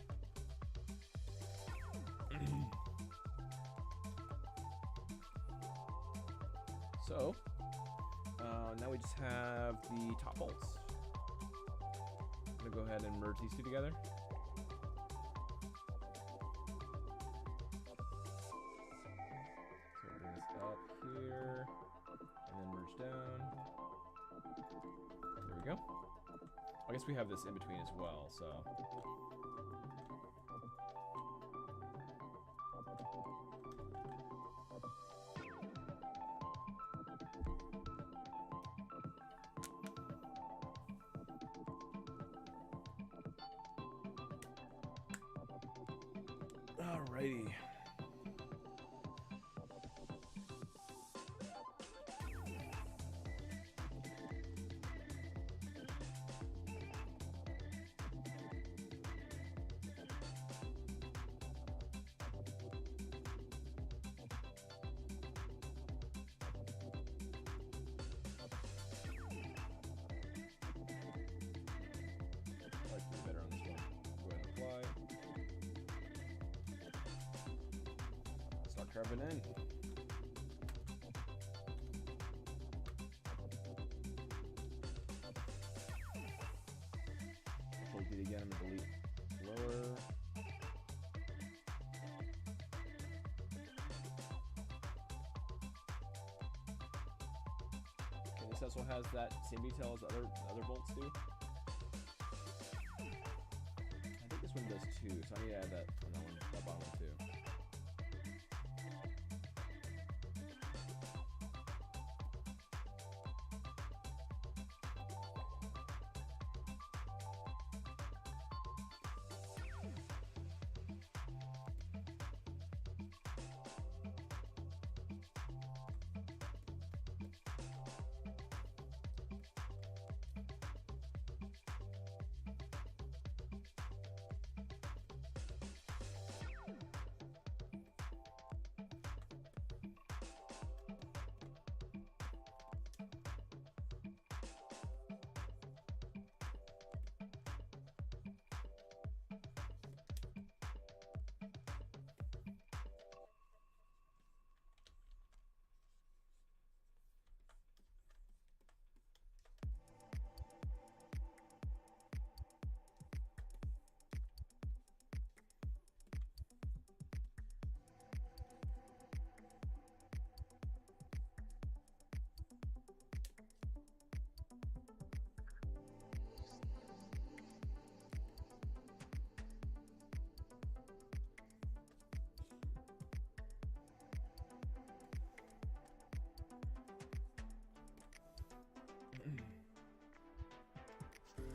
So, now we just have the top bolts. I'm gonna go ahead and merge these two together. So bring this up here, and then merge down. There we go. I guess we have this in between as well, so. Alrighty. I like to do better on this one. Go ahead and apply. Start carving in. Control D again, I'm gonna delete lower. Okay, this also has that same detail as other bolts do. I think this one does too, so I need to add that on that one, that bottom one too.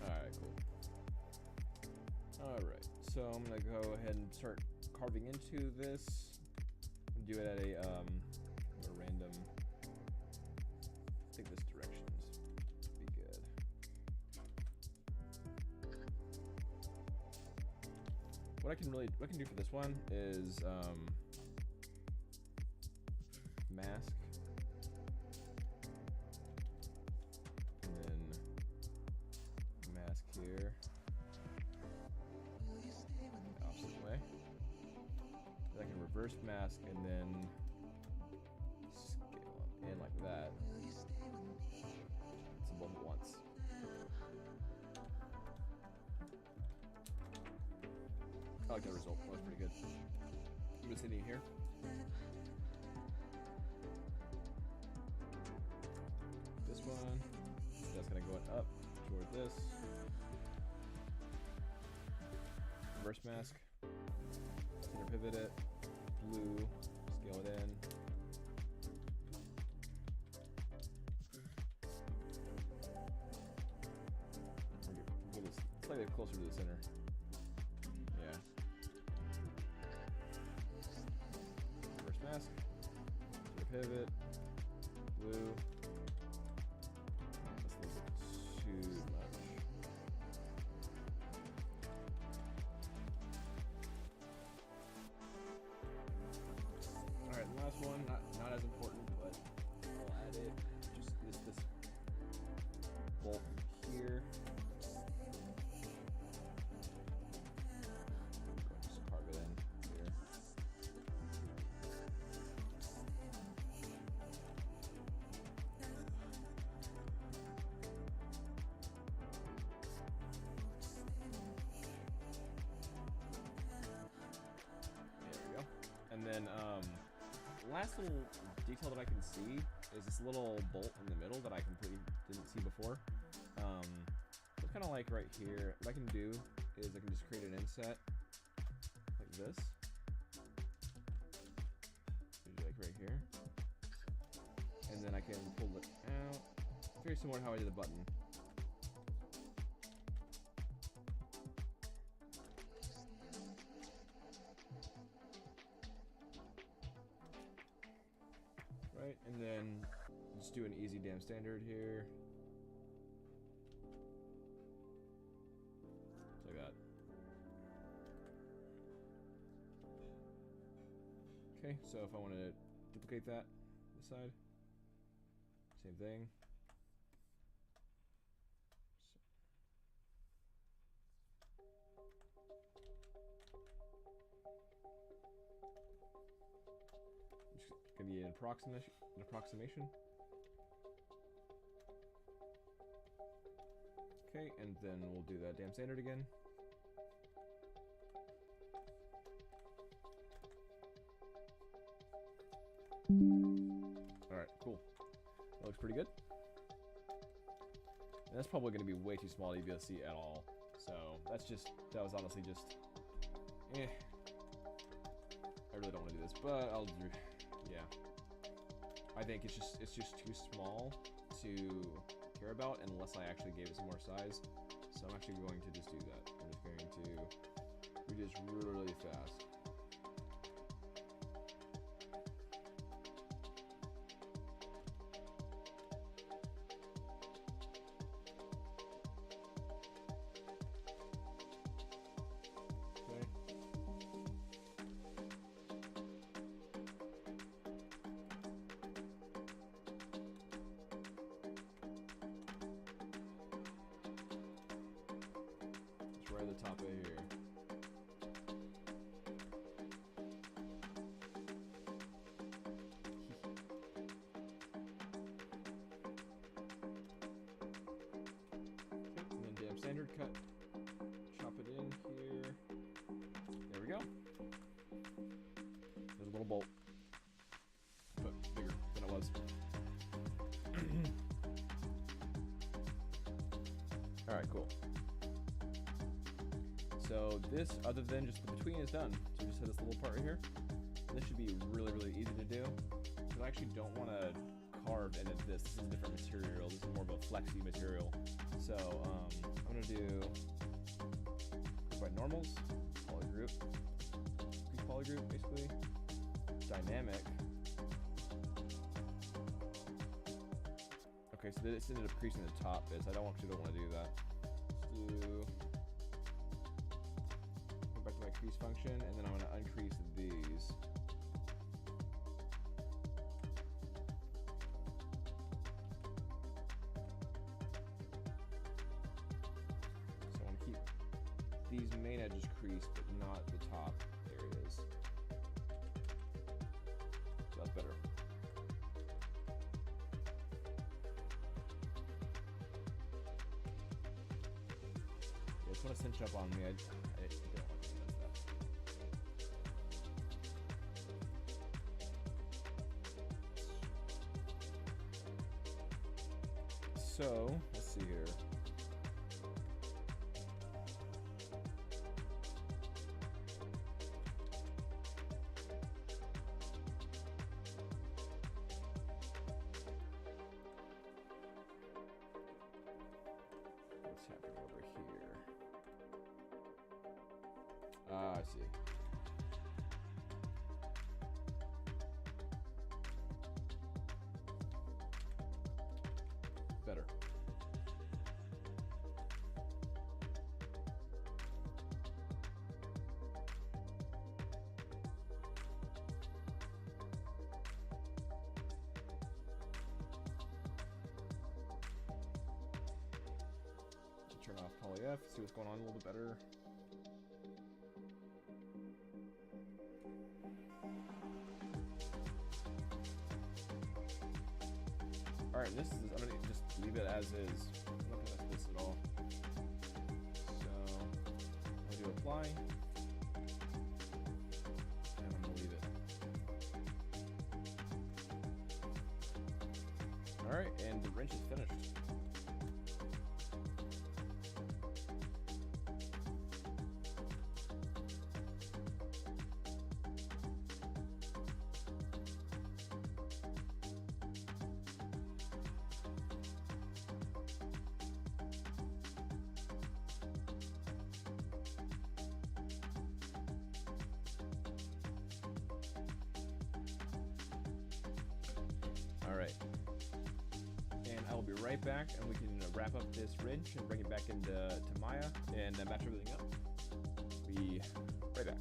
Alright, cool. Alright, so I'm gonna go ahead and start carving into this. Do it at a random. I think this direction's be good. What I can do for this one is mask. Here, opposite way. I can reverse mask and then scale them in like that. It's a both at once. I like that result. That was pretty good. I'm just sitting here. This one, that's gonna go up toward this. Reverse mask. Center pivot it. Blue. Scale it in. Get this slightly closer to the center. Yeah. Reverse mask. Center pivot. Blue. That's a little bit too much. Alright, last one, not as important, but I'll add it. Just this bolt here. Just carve it in here. There we go. And then last little detail that I can see is this little bolt in the middle that I completely didn't see before. So it's kind of like right here. What I can do is I can just create an inset like this. Maybe like right here. And then I can pull it out. It's very similar to how I did the button. Right, and then just do an easy damn standard here. Just like that. Okay, so if I want to duplicate that, this side, same thing. Just gonna be an approximation. Okay, and then we'll do that damn standard again. Alright, cool. That looks pretty good. And that's probably going to be way too small to be able to see at all. So that was honestly just, I really don't want to do this, but I'll do, yeah. I think it's just too small to care about unless I actually gave it some more size. So I'm actually going to just do that. I'm just going to read this really, really fast. Right at the top of here. Okay, and then damn standard cut. Chop it in here. There we go. There's a little bolt, but bigger than it was. All right, cool. So this, other than just the between, is done. So we just have this little part right here. And this should be really, really easy to do. Because I actually don't want to carve into this. This is a different material. This is more of a flexy material. So I'm going to do by normals, polygroup, crease polygroup basically, dynamic. Okay, so this ended up creasing the top bits. I don't want to do that. Let's do. Back to my crease function, and then I'm going to uncrease these. So I want to keep these main edges creased, but not the top areas. So that's better. Yeah, it's going to cinch up on me. I don't like it. So, let's see here. happening over here? Ah, I see. Better. Turn off poly F, see what's going on a little bit better. Alright, this is, I'm gonna just leave it as is. I'm not gonna mess this at all. So, I'm gonna do apply. And I'm gonna leave it. Alright, and the wrench is finished. Alright, and I will be right back, and we can wrap up this ridge and bring it back into Maya and match everything up. Be right back.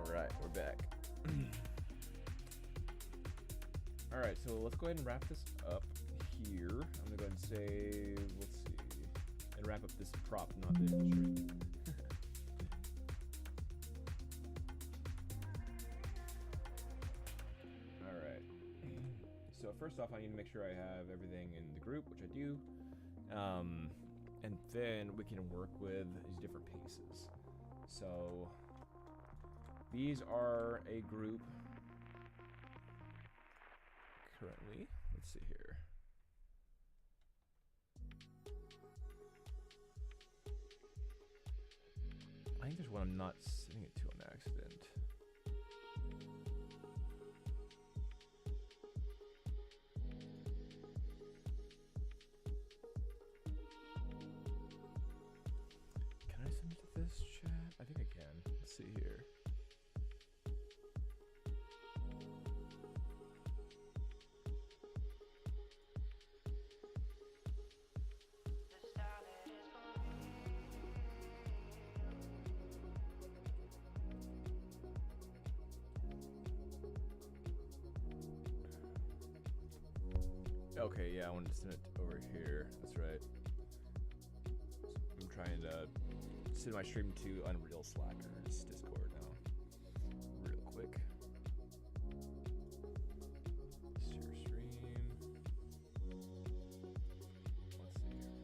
Alright, we're back. Alright, so let's go ahead and wrap this up here. I'm gonna go ahead and save, let's see, and wrap up this prop, not the stream. Alright. So first off, I need to make sure I have everything in the group, which I do. And then we can work with these different pieces. So these are a group currently. Let's see here. I think there's one I'm not setting it to on accident. Can I send it to this chat? I think I can. Let's see here. Okay, yeah, I wanted to send it over here. That's right. I'm trying to send my stream to Unreal Slackers Discord now. Real quick. Share stream. Let's see here.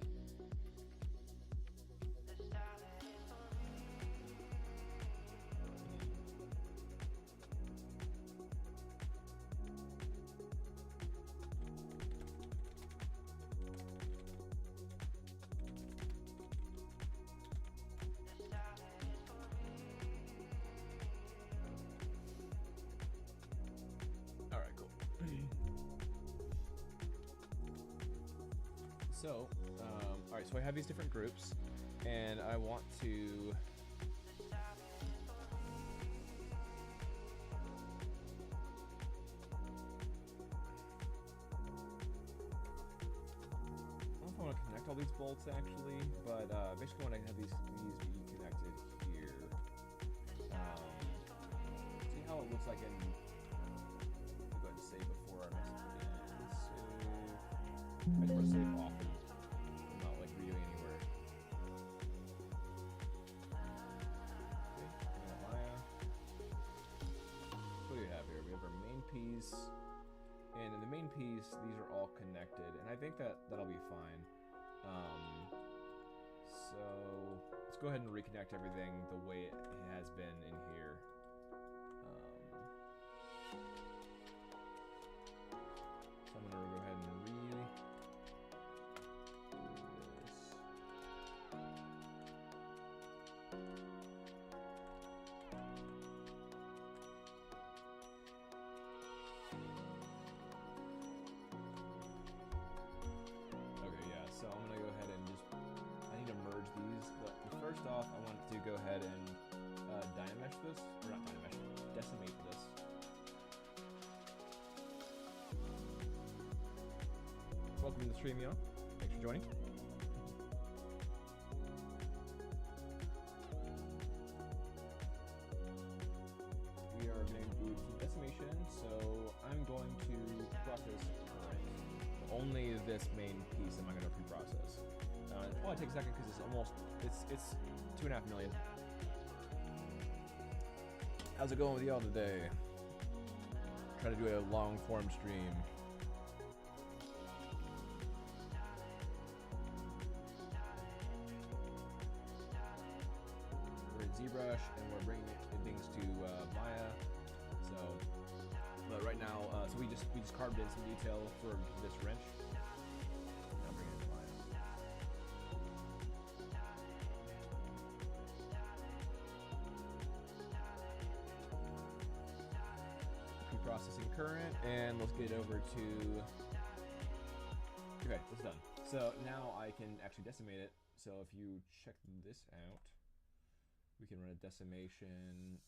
So, alright, so I have these different groups, and I want to... I don't know if I want to connect all these bolts, actually, but basically I want to have these be connected here. See how it looks like in... I'll go ahead and save before I mess it in. I just want to save often. I'm not like redoing anywhere. Okay, Maya. What do we have here? We have our main piece. And in the main piece, these are all connected. And I think that'll be fine. So let's go ahead and reconnect everything the way it has been in here. So I'm gonna go ahead and so I'm gonna go ahead and just, I need to merge these, but first off, I want to go ahead and dynamesh this, or not dynamesh, decimate this. Welcome to the stream, y'all. Thanks for joining. We are going to do decimation, so I'm going to process only this main piece am I going to pre-process. It probably takes a second because it's 2.5 million. How's it going with y'all today? Trying to do a long form stream. We're in ZBrush and we're bringing things to Maya. So, but right now, so we just carved in some detail for this wrench. Now bring it to Maya. Pre-processing current, and let's get over to. Okay, it's done. So now I can actually decimate it. So if you check this out, we can run a decimation,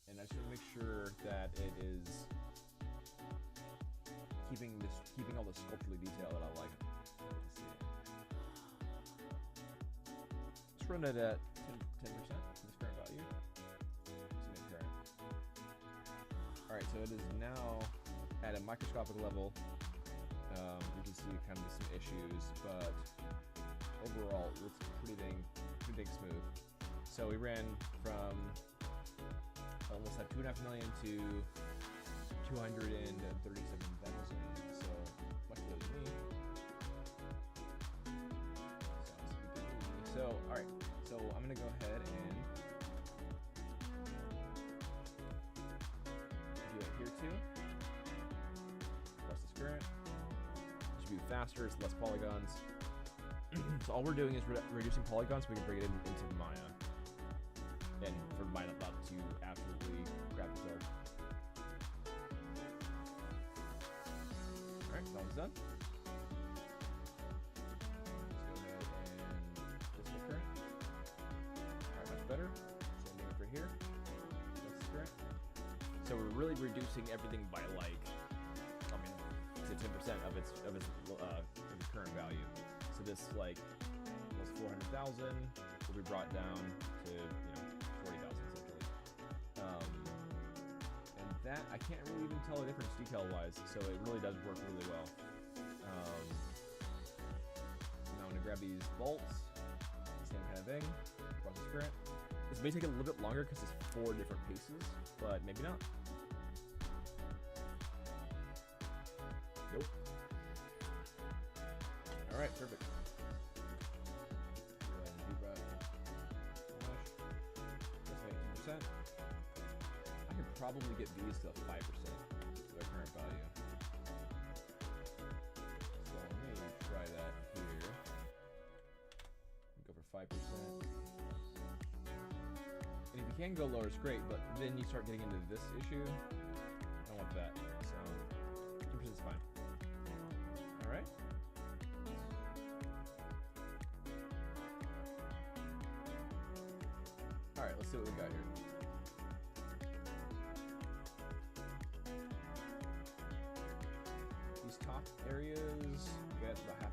and I just want to make sure that it is keeping all the sculpturally detail that I like. Let's see. Let's run it at 10% from its current value. Let's current. All right, so it is now at a microscopic level You can see kind of some issues, but overall it looks pretty dang smooth. So we ran from almost at 2.5 million to 237,000. So much better than me. So all right. So I'm gonna go ahead and do it here too. Plus this current. It should be faster. It's less polygons. So all we're doing is reducing polygons so we can bring it into Maya. And for Maya not to absolutely crap itself. Alright, that one's done. Let's go ahead and just the current. Alright, much better. Same thing for here. That's the current. So we're really reducing everything by like, I mean, to 10% of its current value. So this like almost 400,000 will be brought down to 40,000 essentially. And that I can't really even tell the difference detail wise. So it really does work really well. Now I'm gonna grab these bolts, same kind of thing. Process current. This may take a little bit longer because it's 4 different pieces, but maybe not. Nope. All right, perfect. Go ahead and debug. That's 19%. I could probably get these to 5% of their current value. So maybe try that here. Go for 5%. And if you can go lower, it's great, but then you start getting into this issue. I don't want that. So 2% is fine. All right. All right, let's see what we got here. These top areas, okay, that's about 500,000.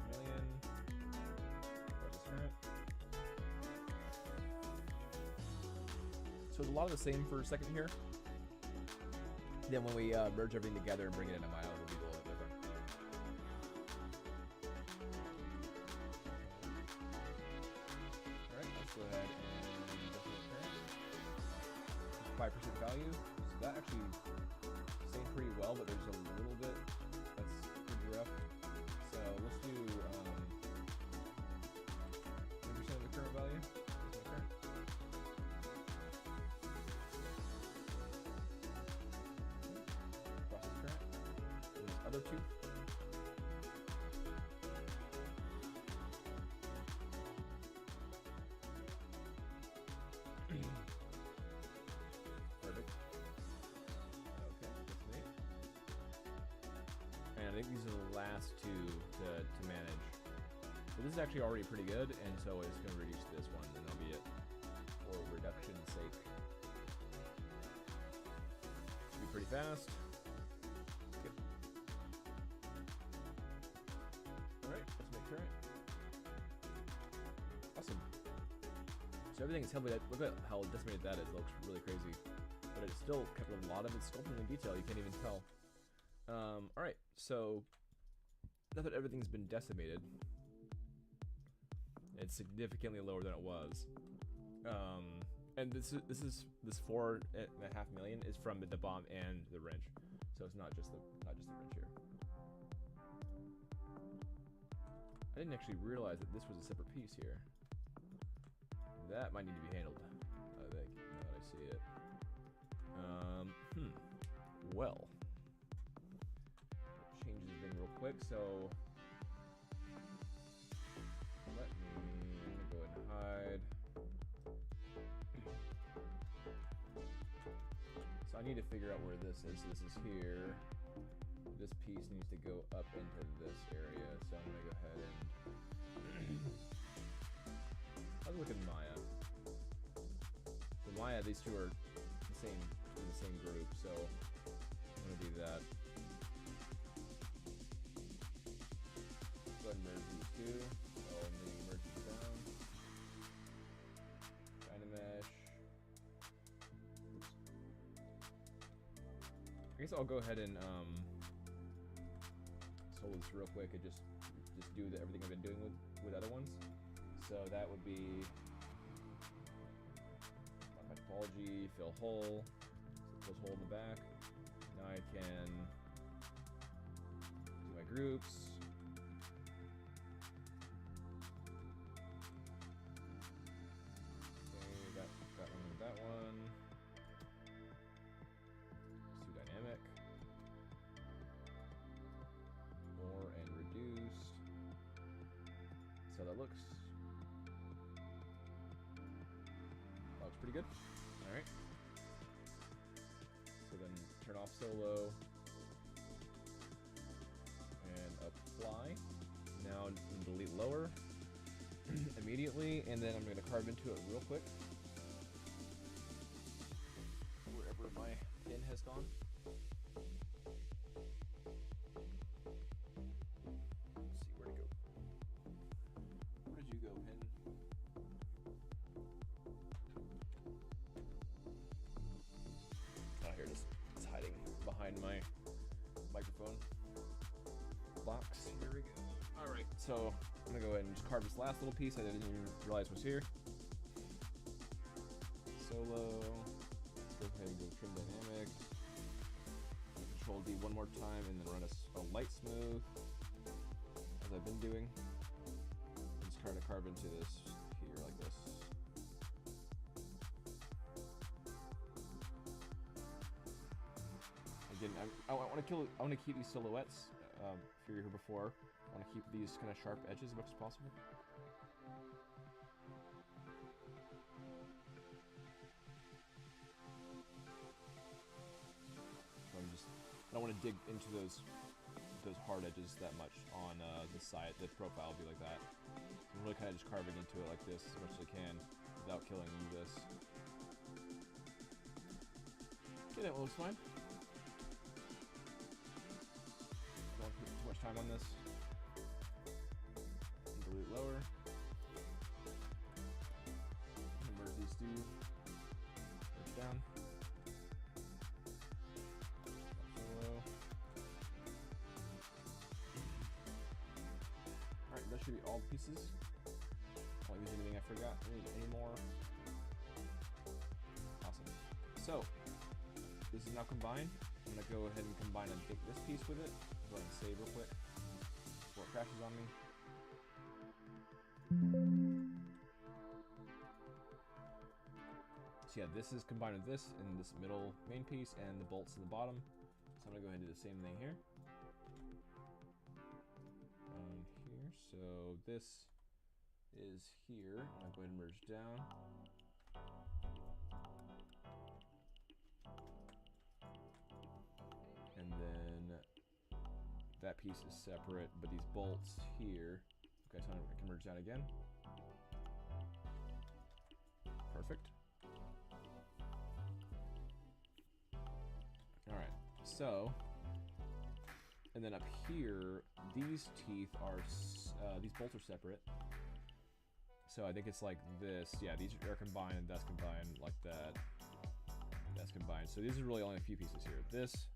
So it's a lot of the same for a second here. Then when we merge everything together and bring it into Maya, it'll be a little bit different. All right, let's go ahead and adjust the current. 5% value. So that actually stayed pretty well, but there's a little bit that's pretty rough. So let's do 10% of the current value. Process current. These other two. Perfect. Okay, that's neat. And I think these are the last two to manage. So this is actually already pretty good, and so it's going to reduce this one, and that'll be it for reduction's sake. Should be pretty fast. Good. Alright, let's make current. Awesome. So everything is heavily, look at how decimated that is. It looks really crazy. But it still kept a lot of its sculpting in detail, you can't even tell. Alright, so now that everything's been decimated, it's significantly lower than it was. And this 4.5 million is from the bomb and the wrench, so it's not just the wrench here. I didn't actually realize that this was a separate piece here. That might need to be handled, I think, now that I see it. Well, change this thing real quick. So let me go ahead and hide. So I need to figure out where this is. So this is here. This piece needs to go up into this area. So I'm gonna go ahead and I'll look at Maya. The Maya, these two are in the same group, so I'm gonna do that. Go ahead and merge these two. So I'm gonna merge these down. Dynamesh. Oops. I guess I'll go ahead and solo this real quick and just do everything I've been doing with other ones. So that would be modify topology, fill hole, so it fills hole in the back. Now I can do my groups. Okay, got one with that one. Let's do dynamic. More and reduced. So that looks pretty good. All right. So then turn off solo and apply. Now delete lower immediately, and then I'm going to carve into it real quick. Wherever my pin has gone. Let's see, where'd it go? Where did you go, pin? Oh, here it is. It's hiding behind my microphone box. Here we go. All right, so I'm gonna go ahead and just carve this last little piece I didn't even realize was here. Solo. Go ahead and go trim dynamic. Control D one more time, and then run a light smooth, as I've been doing. Just try to carve into this here like this. Again, I want to keep these silhouettes. If you were here before, I want to keep these kind of sharp edges as much as possible. So I don't want to dig into those hard edges that much on the side. The profile will be like that. I'm really kind of just carving into it like this as much as I can without killing this. Okay, that looks fine. Don't put too much time on this. And delete lower. Merge these two. Merge down. Alright, that should be all the pieces. I won't use anything I forgot anymore. Awesome. So, this is now combined. I'm going to go ahead and combine and take this piece with it. Go ahead and save real quick before it crashes on me. So yeah, this is combined with this in this middle main piece and the bolts in the bottom. So I'm going to go ahead and do the same thing here. Here. So this is here. I'm going to go ahead and merge down. And then that piece is separate, but these bolts here, okay, so I can merge that again. Perfect. All right, so, and then up here, these teeth are, these bolts are separate. So I think it's like this. Yeah, these are combined, and that's combined like that. That's combined. So these are really only a few pieces here. This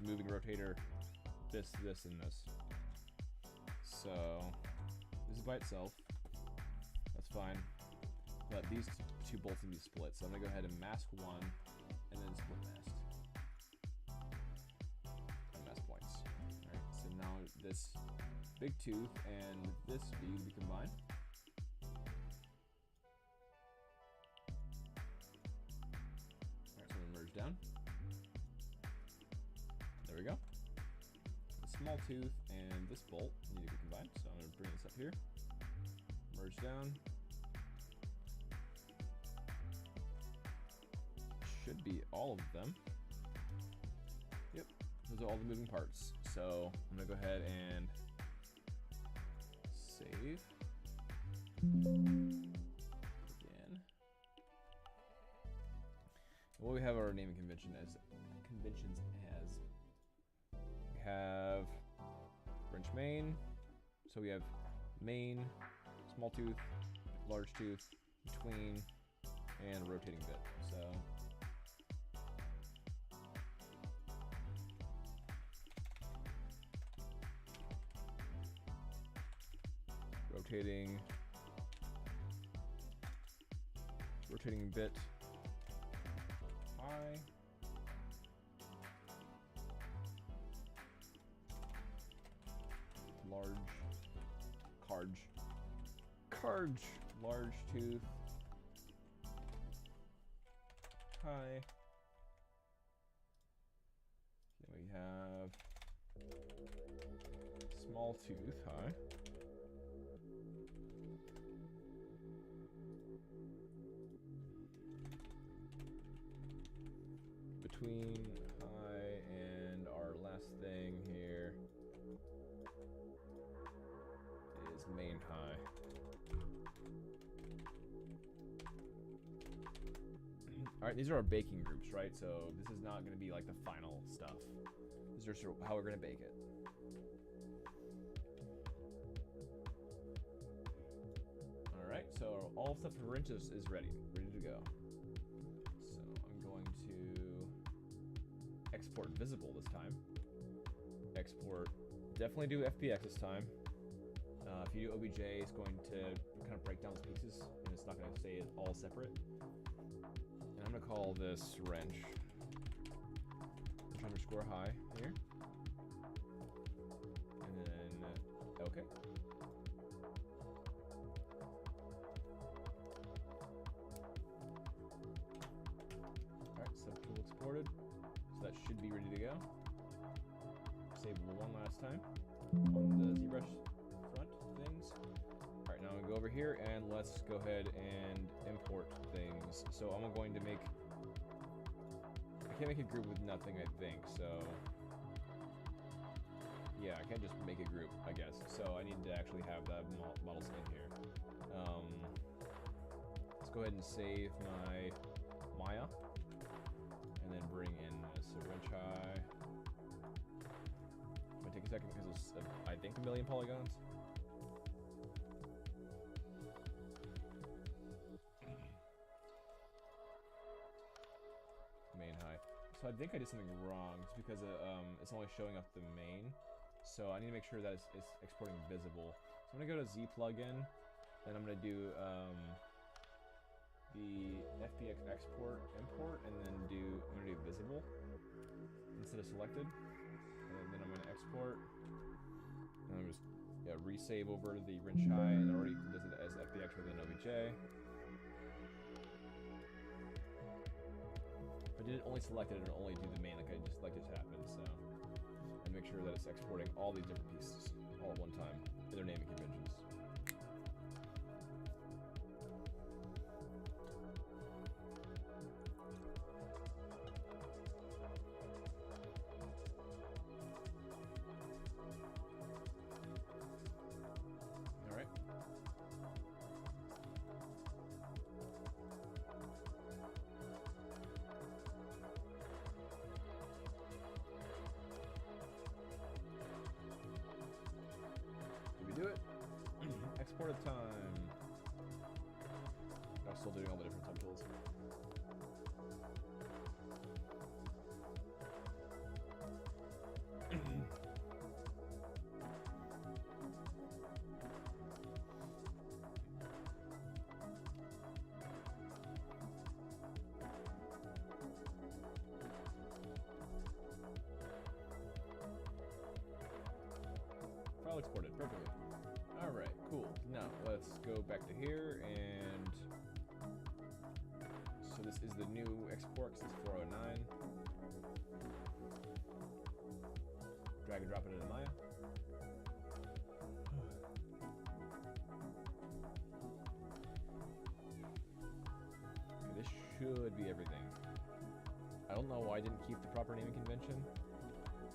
moving rotator, this, and this. So this is by itself. That's fine. But these two bolts need to be split. So I'm gonna go ahead and mask one, and then split mask. And mask points. All right. So now this big tooth and this V will be combined. All right. So I'm gonna merge down. There we go. The small tooth and this bolt need to be combined, so I'm going to bring this up here. Merge down. Should be all of them. Yep, those are all the moving parts. So I'm going to go ahead and save. Again. And what we have our naming conventions as. We have wrench main, so we have main, small tooth, large tooth, between, and a rotating bit. So rotating bit high. Large tooth high. Then we have small tooth high. Between high and our last thing here is main high. Alright, these are our baking groups, right? So this is not going to be like the final stuff. This is just how we're going to bake it. Alright, so all stuff for wrench is ready to go. So I'm going to export visible this time. Export, definitely do FPX this time. If you do OBJ, it's going to kind of break down those pieces, and it's not going to stay all separate. And I'm going to call this wrench underscore high here. And then, okay. Alright, subtool exported. So that should be ready to go. Save one last time on the ZBrush front things. Alright, now I'm going to go over here and let's go ahead and import things. So I'm going to make... I can't make a group with nothing, I think, so... Yeah, I can't just make a group, I guess. So I need to actually have the models in here. Let's go ahead and save my Maya. And then bring in wrench high. It might take a second because it's, I think, 1 million polygons. Main high. So I think I did something wrong. It's because it's only showing up the main. So I need to make sure that it's exporting visible. So I'm gonna go to Z plugin, then I'm gonna do the FBX export import, and then I'm gonna do visible instead of selected. And then I'm gonna export. And I'm just resave over to the wrench high, and it already does it as FBX within OBJ. If I did it only selected, it'll only do the main like just happened, so. And make sure that it's exporting all these different pieces all at one time in their naming conventions. All right. Do it. Export of time. I'm still doing all the different subtools. File exported perfectly. Alright, cool. Now, let's go back to here, and... So this is the new export, because it's 409. Drag and drop it into Maya. Okay, this should be everything. I don't know why I didn't keep the proper naming convention.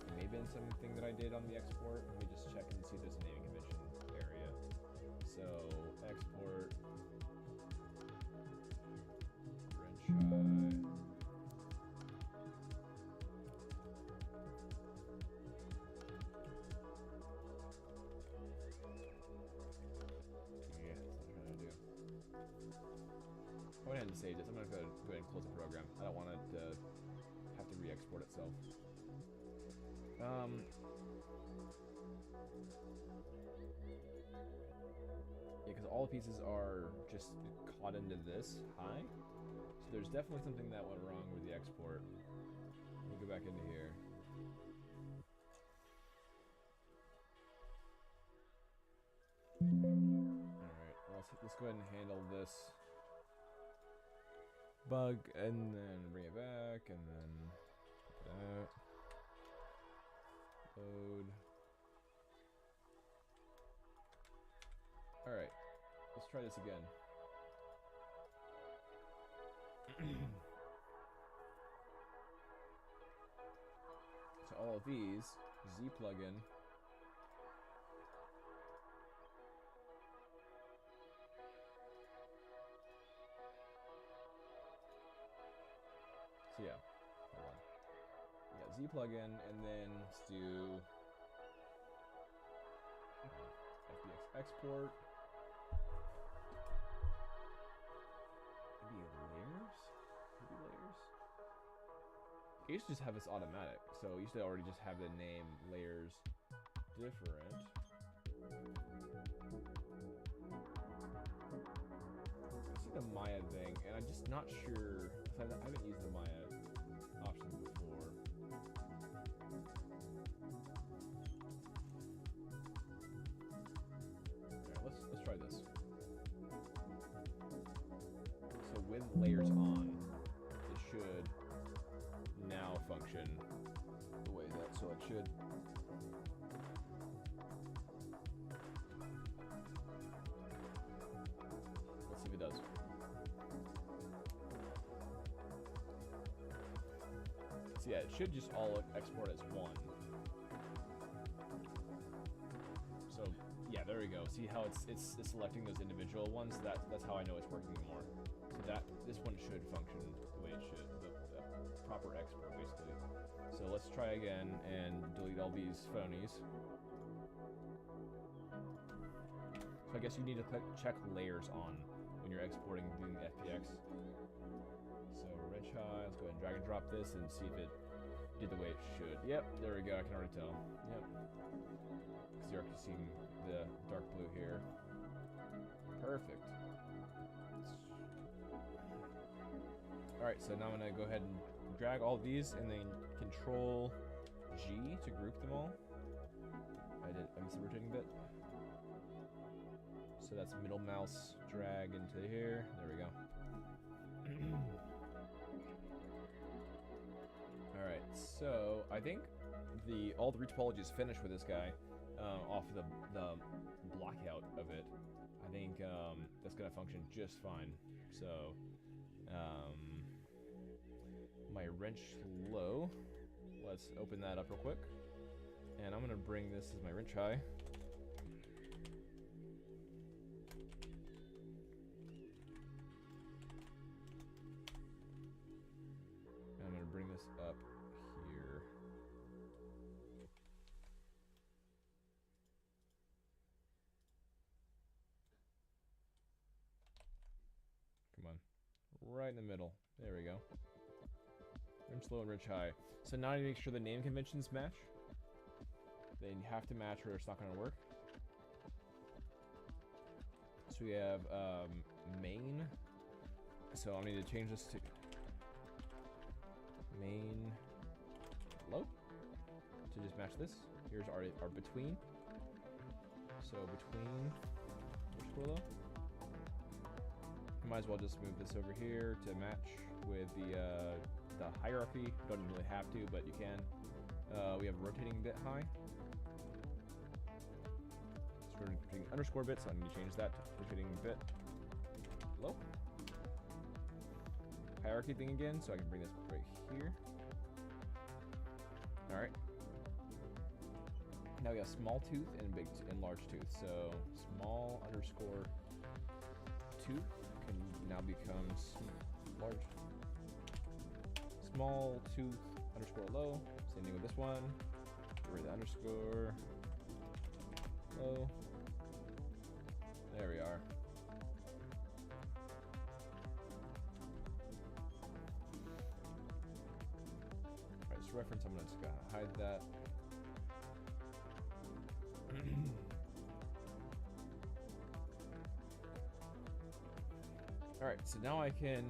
It may have been something that I did on the export. Let me just check and see if there's a naming convention area. So, export. Wrench high. Yeah, that's what I'm trying to do. I went ahead and saved this. I'm going to go ahead and close the program. I don't want it to have to re-export itself. all the pieces are just caught into this high. So there's definitely something that went wrong with the export. We'll go back into here. Alright, let's go ahead and handle this bug and then bring it back and then that. Load. Alright, let's try this again. So all of these, Z plugin. So yeah, hold on. We got Z plugin, and then let's do FBX export. Maybe layers? Maybe layers? I used to just have this automatic, so I used to already just have the name layers different. I see the Maya thing, and I'm just not sure. I haven't used the Maya option before. Alright, let's try this. So with layers on, it should now function the way that, so it should. Let's see if it does. So yeah, it should just all export as one. So yeah, there we go. See how it's selecting those individual ones? That's how I know it's working more. So this one should function the way it should, the proper export basically. So let's try again and delete all these phonies. So I guess you need to check layers on when you're exporting doing FPX. So wrench high, let's go ahead and drag and drop this and see if it did the way it should. Yep, there we go, I can already tell. Yep. Because you're already seeing the dark blue here. Perfect. Alright, so now I'm going to go ahead and drag all these and then Control G to group them all. I missed the rotating bit. So that's middle mouse drag into here. There we go. Alright, so I think all the retopology is finished with this guy off of the blockout of it. I think that's going to function just fine. So, my wrench low. Let's open that up real quick. And I'm going to bring this as my wrench high. And I'm going to bring this up here. Come on. Right in the middle. There we go. Wrench low and wrench high. So now I need to make sure the name conventions match. They have to match or it's not going to work. So we have main. So I need to change this to main low to just match this. Here's our between. So between underscore low. Might as well just move this over here to match with the hierarchy. Don't really have to, but you can. We have rotating bit high. So we're rotating underscore bit, so I need to change that to rotating bit low. Hierarchy thing again, so I can bring this right here. All right. Now we got small tooth and big and large tooth. So small underscore tooth can now become large. Small tooth underscore low. Same thing with this one. Get rid of the underscore low. There we are. Alright, this reference, I'm just gonna hide that. Alright, so now I think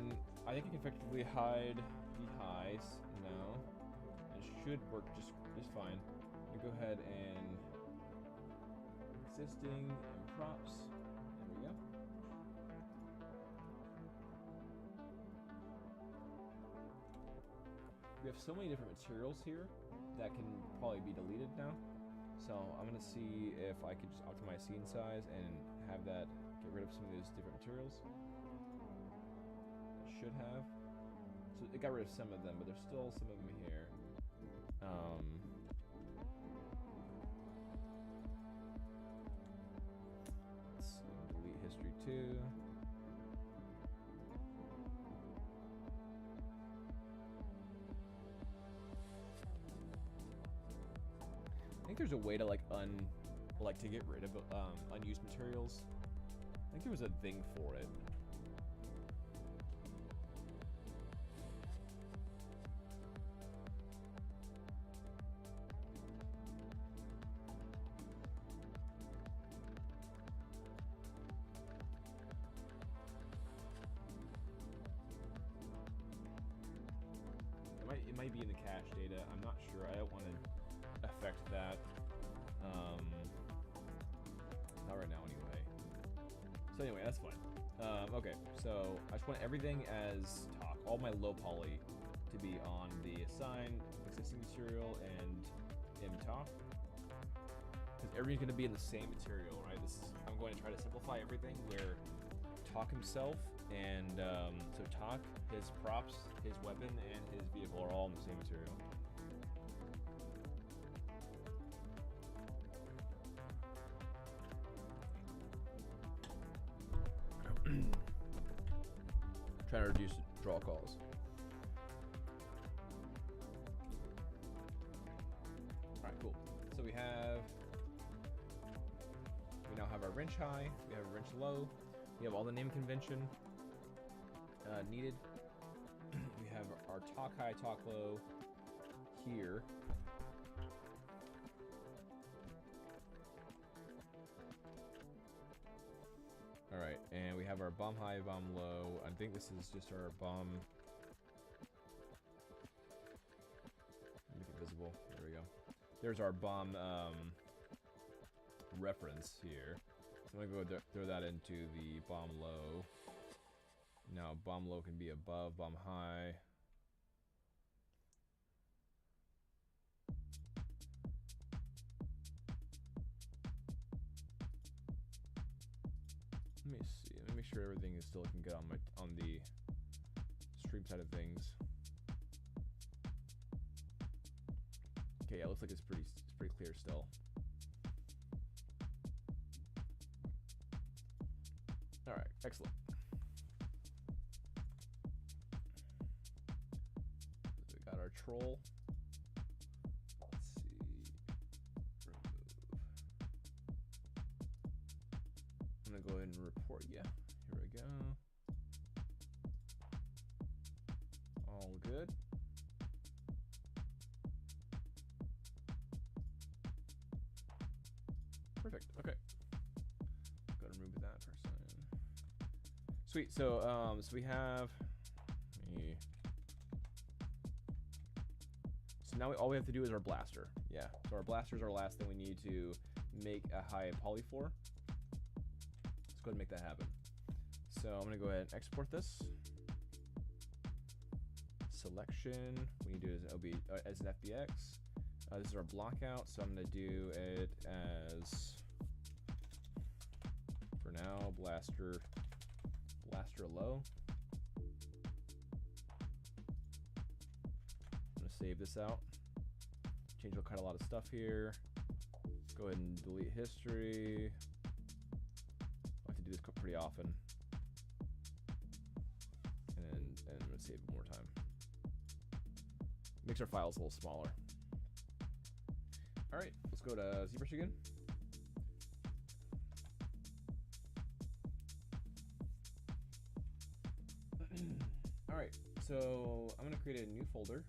I can effectively hide the highs now. It should work just fine. I'm gonna go ahead and existing and props. There we go. We have so many different materials here that can probably be deleted now. So I'm gonna see if I could just optimize scene size and have that get rid of some of those different materials. It should have. So it got rid of some of them, but there's still some of them here. Let's see, delete history too. I think there's a way to to get rid of unused materials. I think there was a thing for it. It might be in the cache data. I'm not sure. I don't want to affect that. Not right now, anyway. So anyway, that's fine. Okay, so I just want everything as talk. All my low poly to be on the assigned existing material and in talk. Because everything's going to be in the same material, right? I'm going to try to simplify everything where Talk himself and so Talk, his props, his weapon, and his vehicle are all in the same material. Trying to reduce draw calls. Alright, cool. So we now have our wrench high, we have a wrench low, we have all the name convention needed. We have our talk high, talk low here. Alright, and we have our bomb high, bomb low. I think this is just our bomb. Make it visible. There we go. There's our bomb reference here. So I'm going to go throw that into the bomb low. Now bomb low can be above bomb high. Let me see. Let me make sure everything is still looking good on the stream side of things. Okay, yeah, it looks like it's pretty clear still. All right, excellent. So we got our troll. Let's see. Remove. I'm gonna go ahead and report you. Here we go. All good. Perfect. Okay. Go to remove that person. Sweet. So so we have. So now all we have to do is our blaster. Yeah. So our blaster is our last thing we need to make a high poly for. Let's go ahead and make that happen. So I'm gonna go ahead and export this. Selection. We need to do it as an as an FBX. This is our blockout, so I'm gonna do it as, for now, blaster low. I'm gonna save this out. Change will cut a lot of stuff here. Go ahead and delete history. I have to do this pretty often. And I'm gonna save it one more time. Makes our files a little smaller. All right, let's go to ZBrush again. All right, so I'm gonna create a new folder,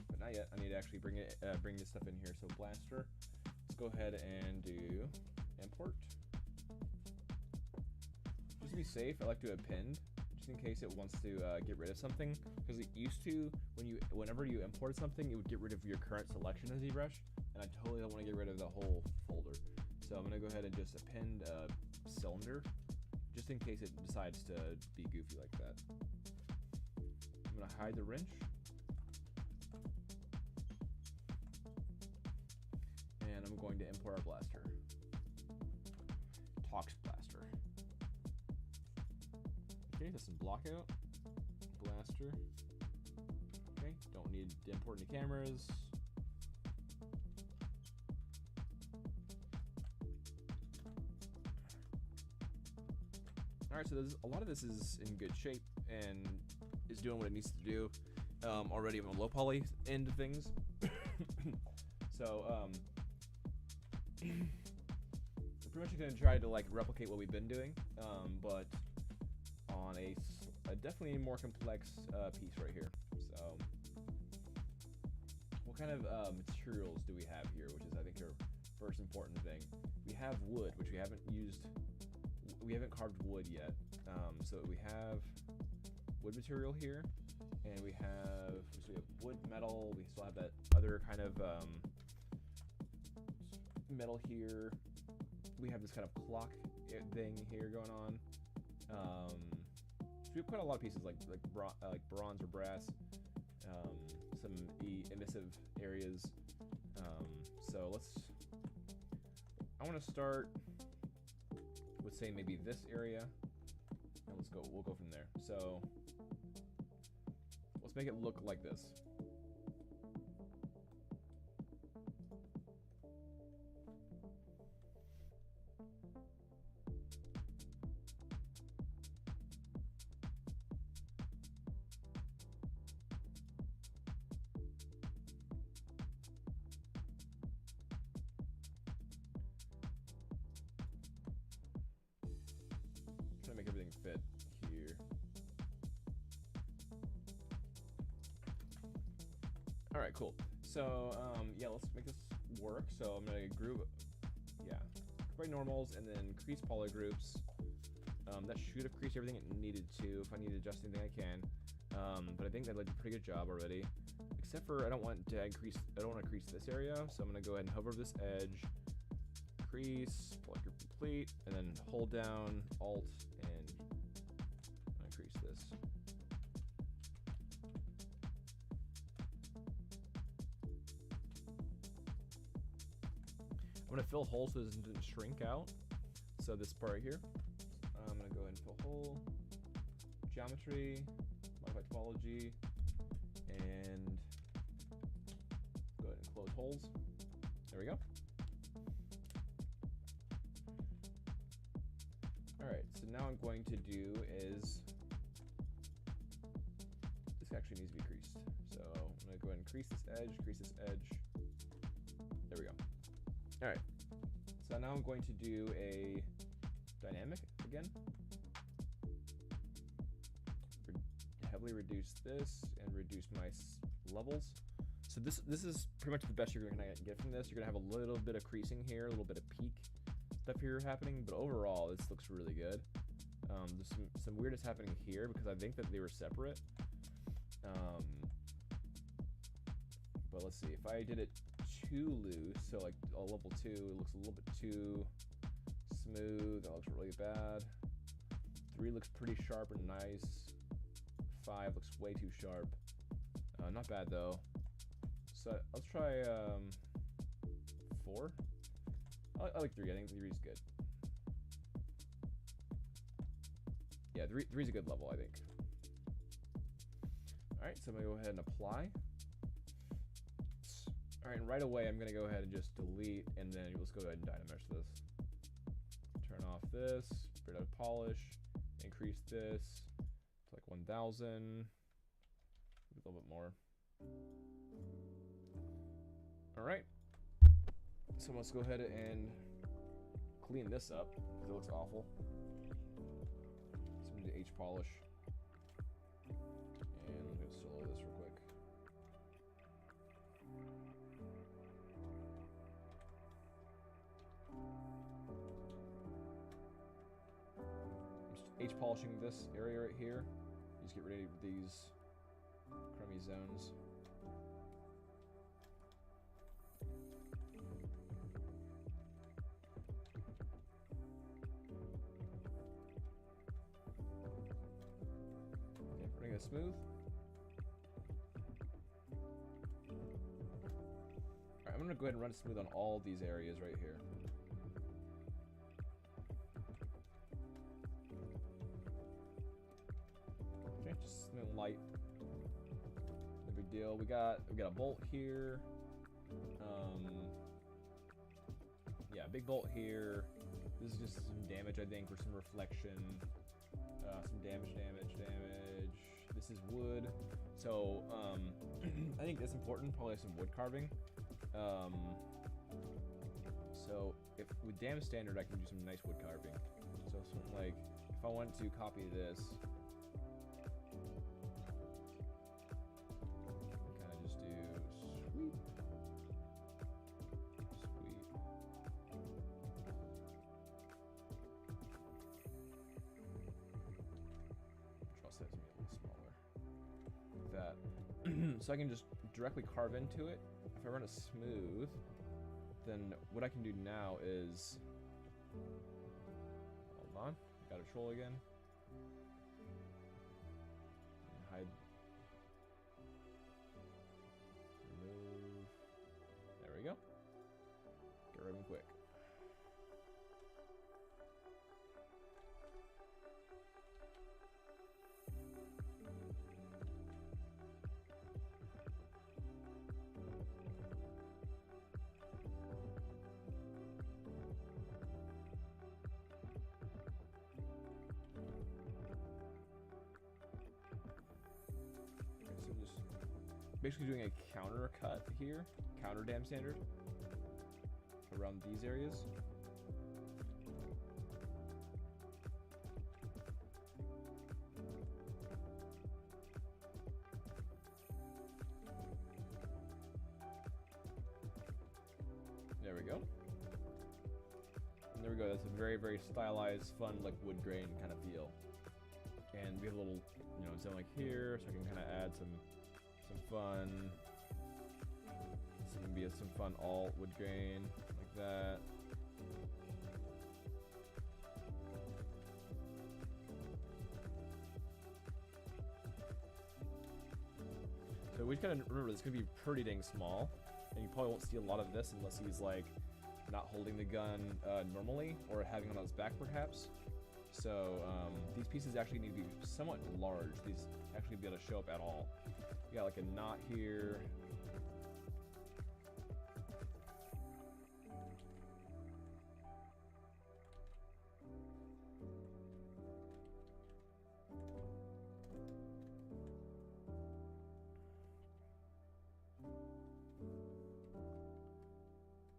but not yet. I need to actually bring this stuff in here. So blaster. Let's go ahead and do import. Just to be safe, I like to append, just in case it wants to get rid of something. Because it used to, whenever you imported something, it would get rid of your current selection as ZBrush, and I totally don't want to get rid of the whole folder. So I'm gonna go ahead and just append a cylinder, just in case it decides to be goofy like that. I'm gonna hide the wrench. And I'm going to import our blaster. Tox blaster. Okay, that's some block out. Blaster. Okay, don't need to import any cameras. Alright, so a lot of this is in good shape and is doing what it needs to do. Already on the low poly end of things. So, we're pretty much going to try to like replicate what we've been doing, but on a definitely more complex piece right here. So, what kind of materials do we have here, which is I think your first important thing. We have wood, which we haven't used. We haven't carved wood yet. So we have wood material here, and we have wood metal. We still have that other kind of metal here. We have this kind of clock thing here going on. So we have quite a lot of pieces like bronze or brass. Some emissive areas. So I want to start with say maybe this area, and we'll go from there. So let's make it look like this. Trying to make everything fit here. All right, cool. So yeah, let's make this work. So I'm gonna group by normals and then crease poly groups. That should have creased everything it needed to. If I need to adjust anything, I can. But I think that did a pretty good job already. Except for I don't want to crease this area, so I'm gonna go ahead and hover over this edge, crease, poly group complete, and then hold down Alt and crease this. I'm going to fill holes so it doesn't shrink out. So this part right here, I'm going to go ahead and fill hole, geometry, modify topology, and go ahead and close holes. There we go. Alright, so now I'm going to do is, this actually needs to be creased. So I'm going to go ahead and crease this edge. There we go. Alright, so now I'm going to do a dynamic again. Heavily reduce this and reduce my levels. So this is pretty much the best you're going to get from this. You're going to have a little bit of creasing here, a little bit of peak stuff here happening, but overall this looks really good. There's some weirdness happening here because I think that they were separate. But let's see, if I did it too loose, so like a level 2, it looks a little bit too smooth. That looks really bad. 3 looks pretty sharp and nice. 5 looks way too sharp. Not bad though. So let's try 4. I like 3. I think 3 is good. Yeah, 3 is a good level, I think. Alright, so I'm going to go ahead and apply. Alright, and right away I'm going to go ahead and just delete, and then let's go ahead and dynamesh this. Turn off this, bring out polish, increase this to like 1000, a little bit more. Alright, so let's go ahead and clean this up, because it looks awful. So I'm going to do H polish. And I'm going to solo this real quick. H polishing this area right here. You just get rid of these crummy zones. Okay, running it smooth. Alright, I'm gonna go ahead and run it smooth on all these areas right here. Okay, just something light. No big deal. We got a bolt here. Yeah, big bolt here. This is just some damage, I think, or some reflection. Some damage. This is wood. So, I think that's important. Probably some wood carving. So, if with damage standard, I can do some nice wood carving. So, something like, if I want to copy this, kind of just do sweep. Draw size me a little smaller. Like that. So I can just directly carve into it. If I run it smooth, then what I can do now is, hold on, got a troll again. Hide. Remove. There we go. Get rid of him quick. So just basically doing a counter cut here, counter dam standard around these areas. There we go. And there we go. That's a very, very stylized, fun, like wood grain kind of feel. And we have a little, you know, zone like here, so I can kind of add some fun. This can be some fun alt wood grain like that. So we just gotta remember this is gonna be pretty dang small, and you probably won't see a lot of this unless he's like not holding the gun normally or having it on his back perhaps. So these pieces actually need to be somewhat large. These actually be able to show up at all. You got like a knot here.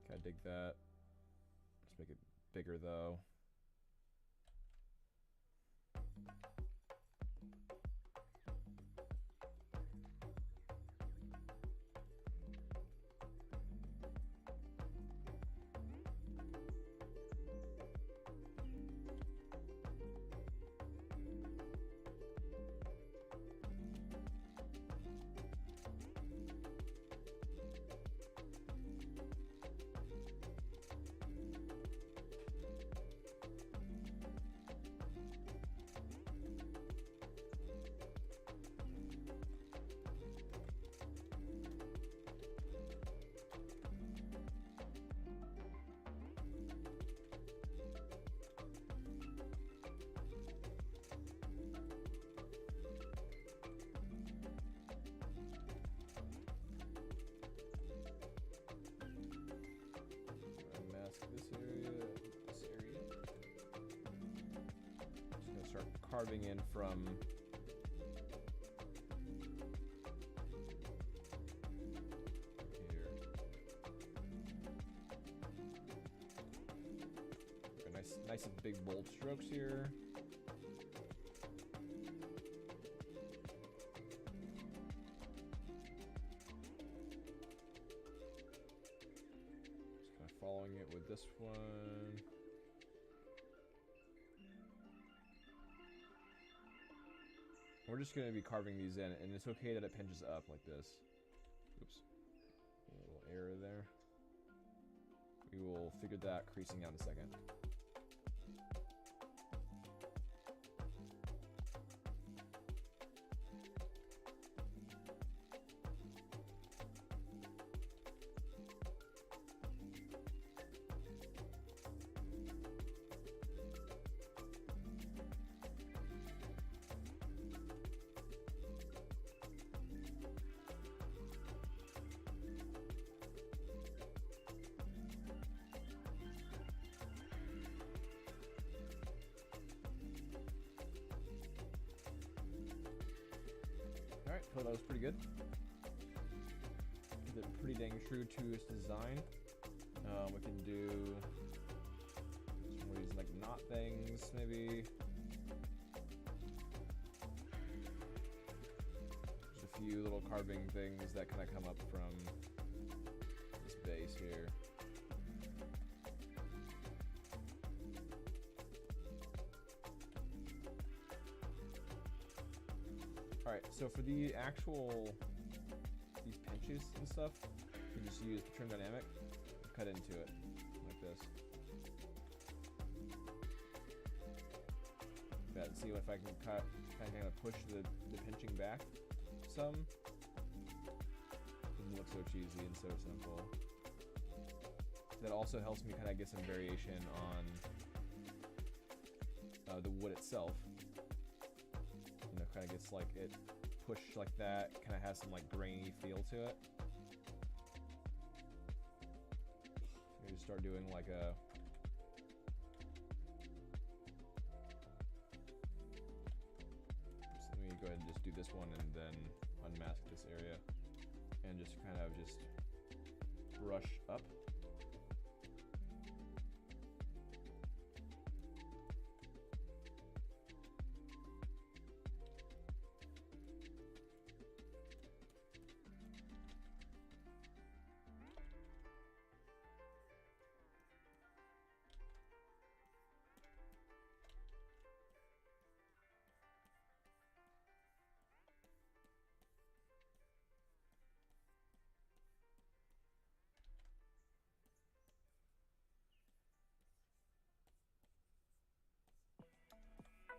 Gotta dig that. Let's make it bigger though. Carving in from here. Nice big bold strokes here. Just kind of following it with this one. We're just going to be carving these in, and it's okay that it pinches up like this. Oops. A little error there. We will figure that creasing out in a second. Alright, so that was pretty good. Keep it pretty dang true to its design. We can do some of these like knot things, maybe. Just a few little carving things that kind of come up from this base here. Alright, so for the actual, these pinches and stuff, you can just use the trim dynamic, cut into it, like this. Yeah, and see if I can cut, kind of push the pinching back some. It doesn't look so cheesy and so simple. That also helps me kind of get some variation on the wood itself. You know, kind of gets like it pushed like that, kind of has some like grainy feel to it. Maybe start doing like a let me go ahead and just do this one and then unmask this area and just kind of just brush up.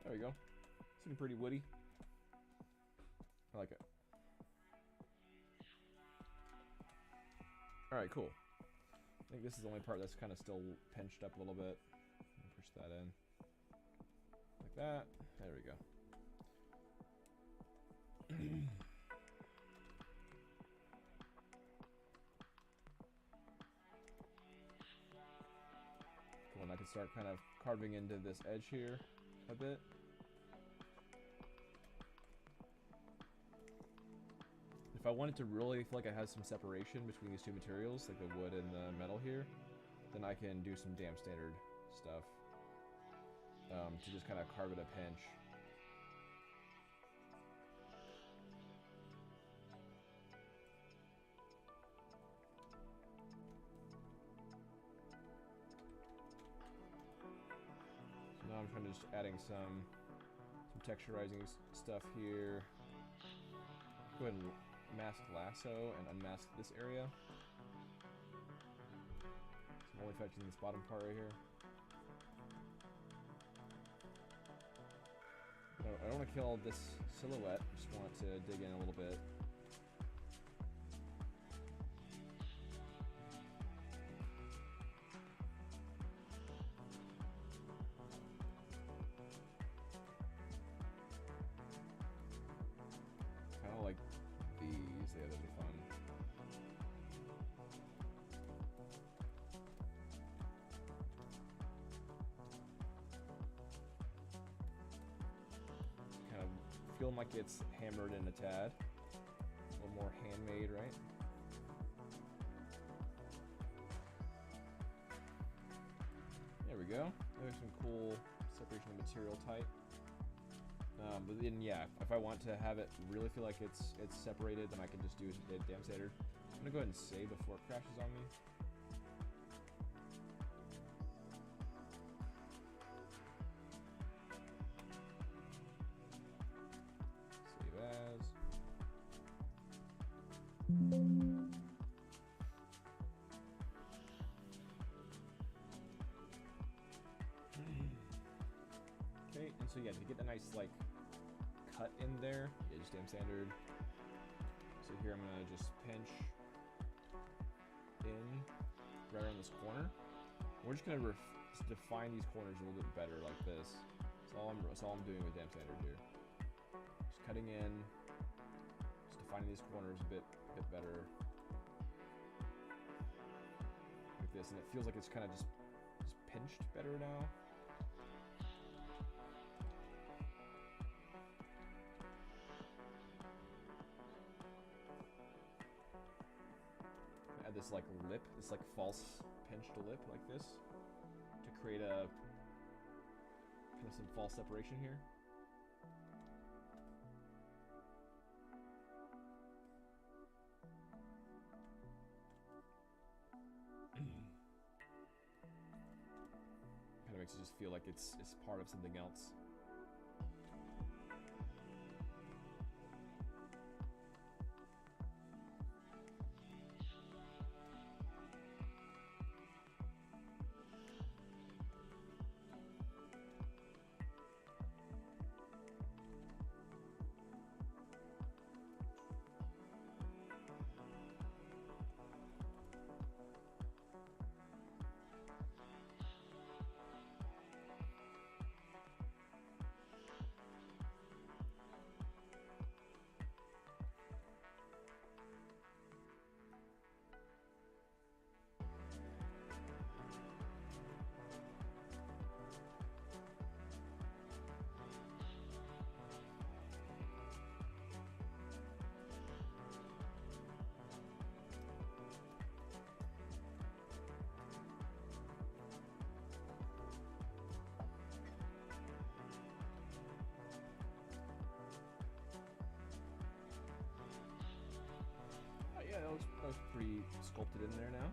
There we go. It's looking pretty woody. I like it. Alright, cool. I think this is the only part that's kind of still pinched up a little bit. Push that in. Like that. There we go. Cool, and I can start kind of carving into this edge here a bit. If I wanted to really feel like I have some separation between these two materials, like the wood and the metal here, then I can do some damp standard stuff to just kind of carve it a pinch. So now I'm trying to just adding some texturizing stuff here. Go ahead and mask lasso and unmask this area. So I'm only fetching this bottom part right here. No, I don't want to kill this silhouette, I just want to dig in a little bit. Kind of like these, yeah, that'd be fun. Kind of feeling like it's hammered in a tad. A little more handmade, right? There we go. There's some cool separation of material type. But then, yeah, if I want to have it really feel like it's separated, then I can just do a damp standard. I'm gonna go ahead and save before it crashes on me. So yeah, to get a nice like cut in there, yeah, just damn standard. So here I'm gonna just pinch in right around this corner. We're just gonna define these corners a little bit better like this. That's all I'm doing with damn standard here. Just cutting in, just defining these corners a bit better. Like this, and it feels like it's kind of just pinched better now. Add this like lip, this like false pinched lip like this to create a kind of some false separation here. Kind of makes it just feel like it's part of something else. Yeah, that was pretty sculpted in there now.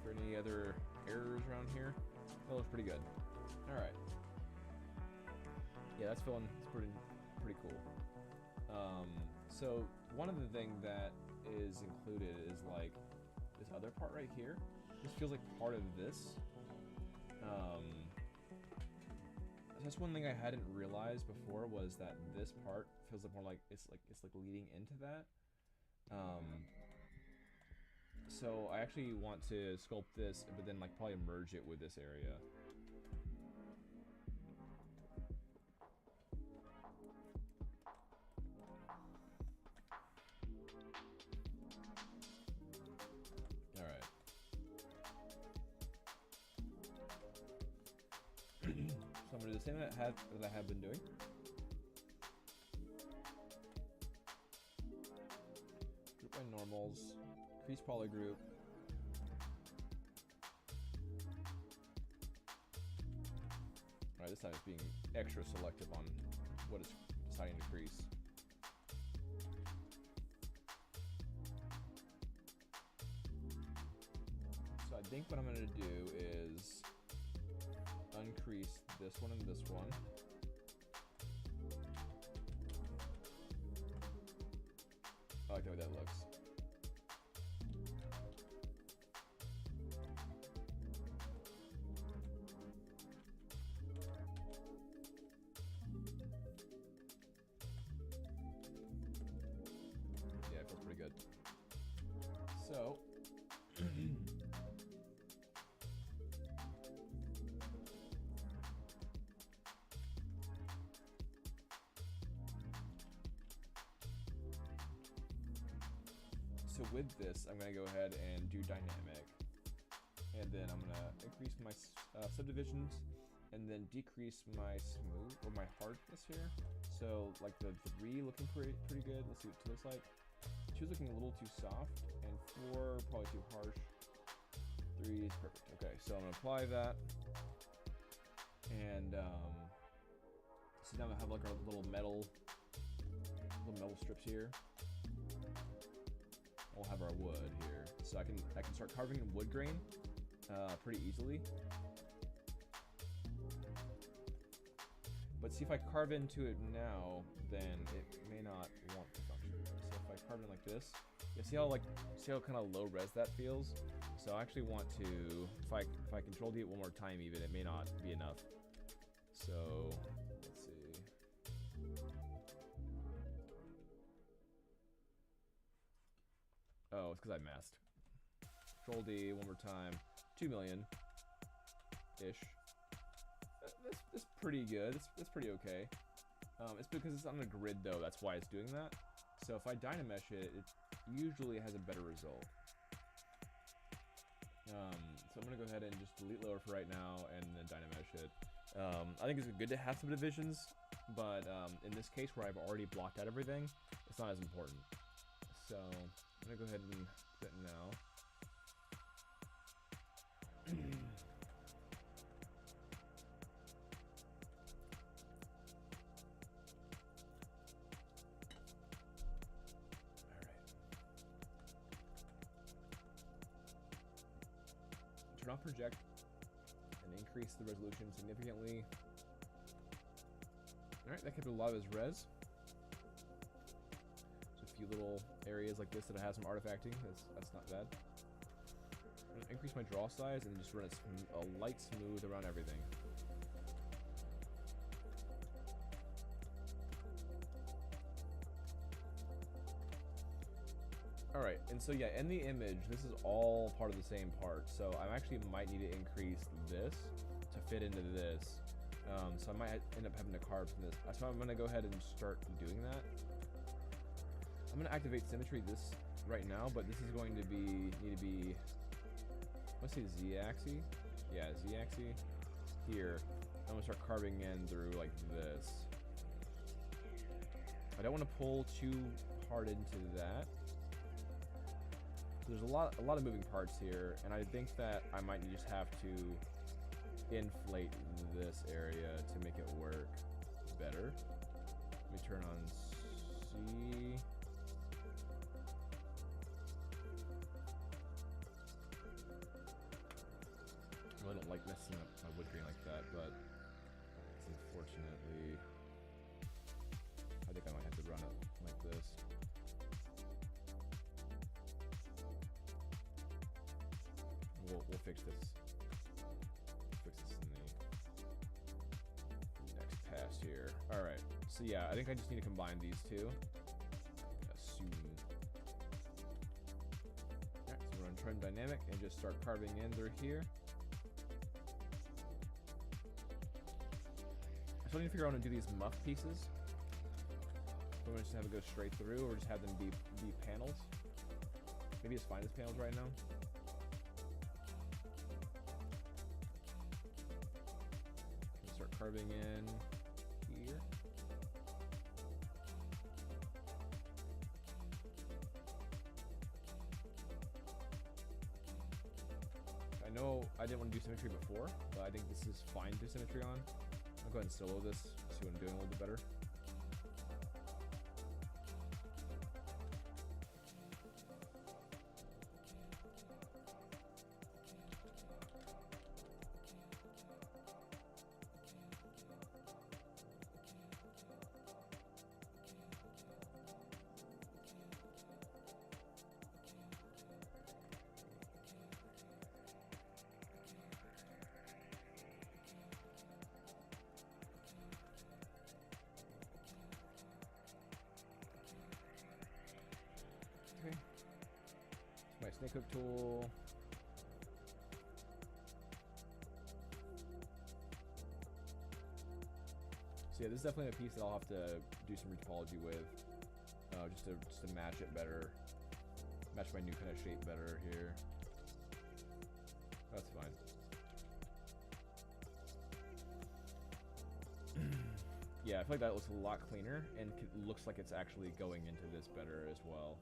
For any other errors around here, that looks pretty good. All right. Yeah, that's feeling pretty cool. So one of the things that is included is like this other part right here. This feels like part of this. That's one thing I hadn't realized before, was that this part feels like more like it's leading into that. So I actually want to sculpt this, but then like probably merge it with this area. All right. So I'm gonna do the same that I have been doing. Group by normals, crease polygroup. Alright, this time it's being extra selective on what it's deciding to crease. So I think what I'm gonna do is uncrease this one and this one. I like the way that looks. Yeah, it feels pretty good. So So with this, I'm going to go ahead and do dynamic, and then I'm going to increase my subdivisions, and then decrease my smooth, or my hardness here. So like the 3 looking pretty good. Let's see what 2 looks like. 2 is looking a little too soft, and 4 probably too harsh. 3 is perfect. Okay, so I'm going to apply that, and so now I have like our little metal strips here. We'll have our wood here, so I can start carving in wood grain pretty easily. But see, if I carve into it now, then it may not want to function. So if I carve in like this, Yeah, see how kind of low res that feels? So I actually want to, if I control D it one more time even, it may not be enough. So, let's see. Oh, it's because I messed. Control D one more time. 2 million-ish. That's pretty good. That's pretty okay. It's because it's on a grid though, that's why it's doing that. So if I dynamesh it, it usually has a better result. So I'm gonna go ahead and just delete lower for right now and then dynamesh it. I think it's good to have some divisions, but in this case where I've already blocked out everything, it's not as important. So I'm gonna go ahead and do it now. Turn off project and increase the resolution significantly. Alright, that kept a lot of his res. Just a few little areas like this that have some artifacting. That's not bad. I'm gonna increase my draw size and just run a light smooth around everything. Alright, and so yeah, in the image, this is all part of the same part. So I actually might need to increase this to fit into this. So I might end up having to carve from this. So I'm going to go ahead and start doing that. I'm going to activate symmetry this right now, but this is going to need to be, let's say Z-axis. Yeah, Z-axis here. I'm going to start carving in through like this. I don't want to pull too hard into that. There's a lot of moving parts here, and I think that I might just have to inflate this area to make it work better. Let me turn on C. I really don't like messing up my wood grain like that, but unfortunately, I think I might have to run it like this. We'll fix this. Fix this in the next pass here. All right. So yeah, I think I just need to combine these two. Assume. All right. So we're gonna turn dynamic and just start carving in through here. I still need to figure out how to do these muff pieces. So I'm gonna just have it go straight through, or just have them be panels. Maybe it's fine as panels right now. Start carving in here. I know I didn't want to do symmetry before, but I think this is fine to symmetry on. I'll go ahead and solo this, see what I'm doing a little bit better. Okay. My snake hook tool. So yeah, this is definitely a piece that I'll have to do some retopology with, just to match it better, match my new kind of shape better here. That's fine. Yeah, I feel like that looks a lot cleaner, and looks like it's actually going into this better as well.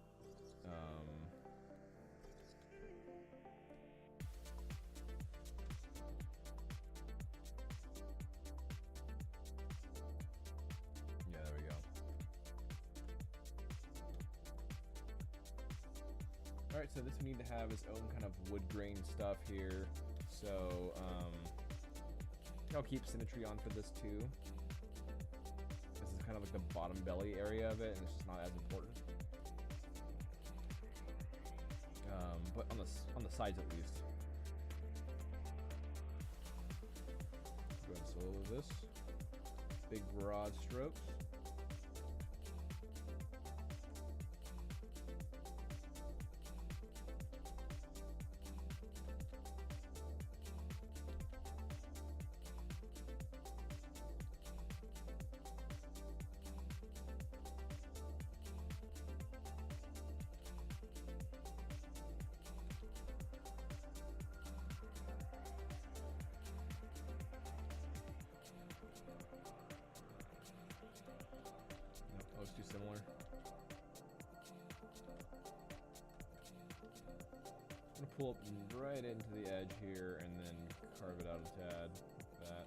Yeah, there we go. Alright, so this we need to have its own kind of wood grain stuff here. So, I'll keep symmetry on for this too. This is kind of like the bottom belly area of it, and it's just not as important. but on the sides at least. Go ahead and solo this. Big broad strokes. Looks too similar. I'm gonna pull up right into the edge here and then carve it out a tad like that.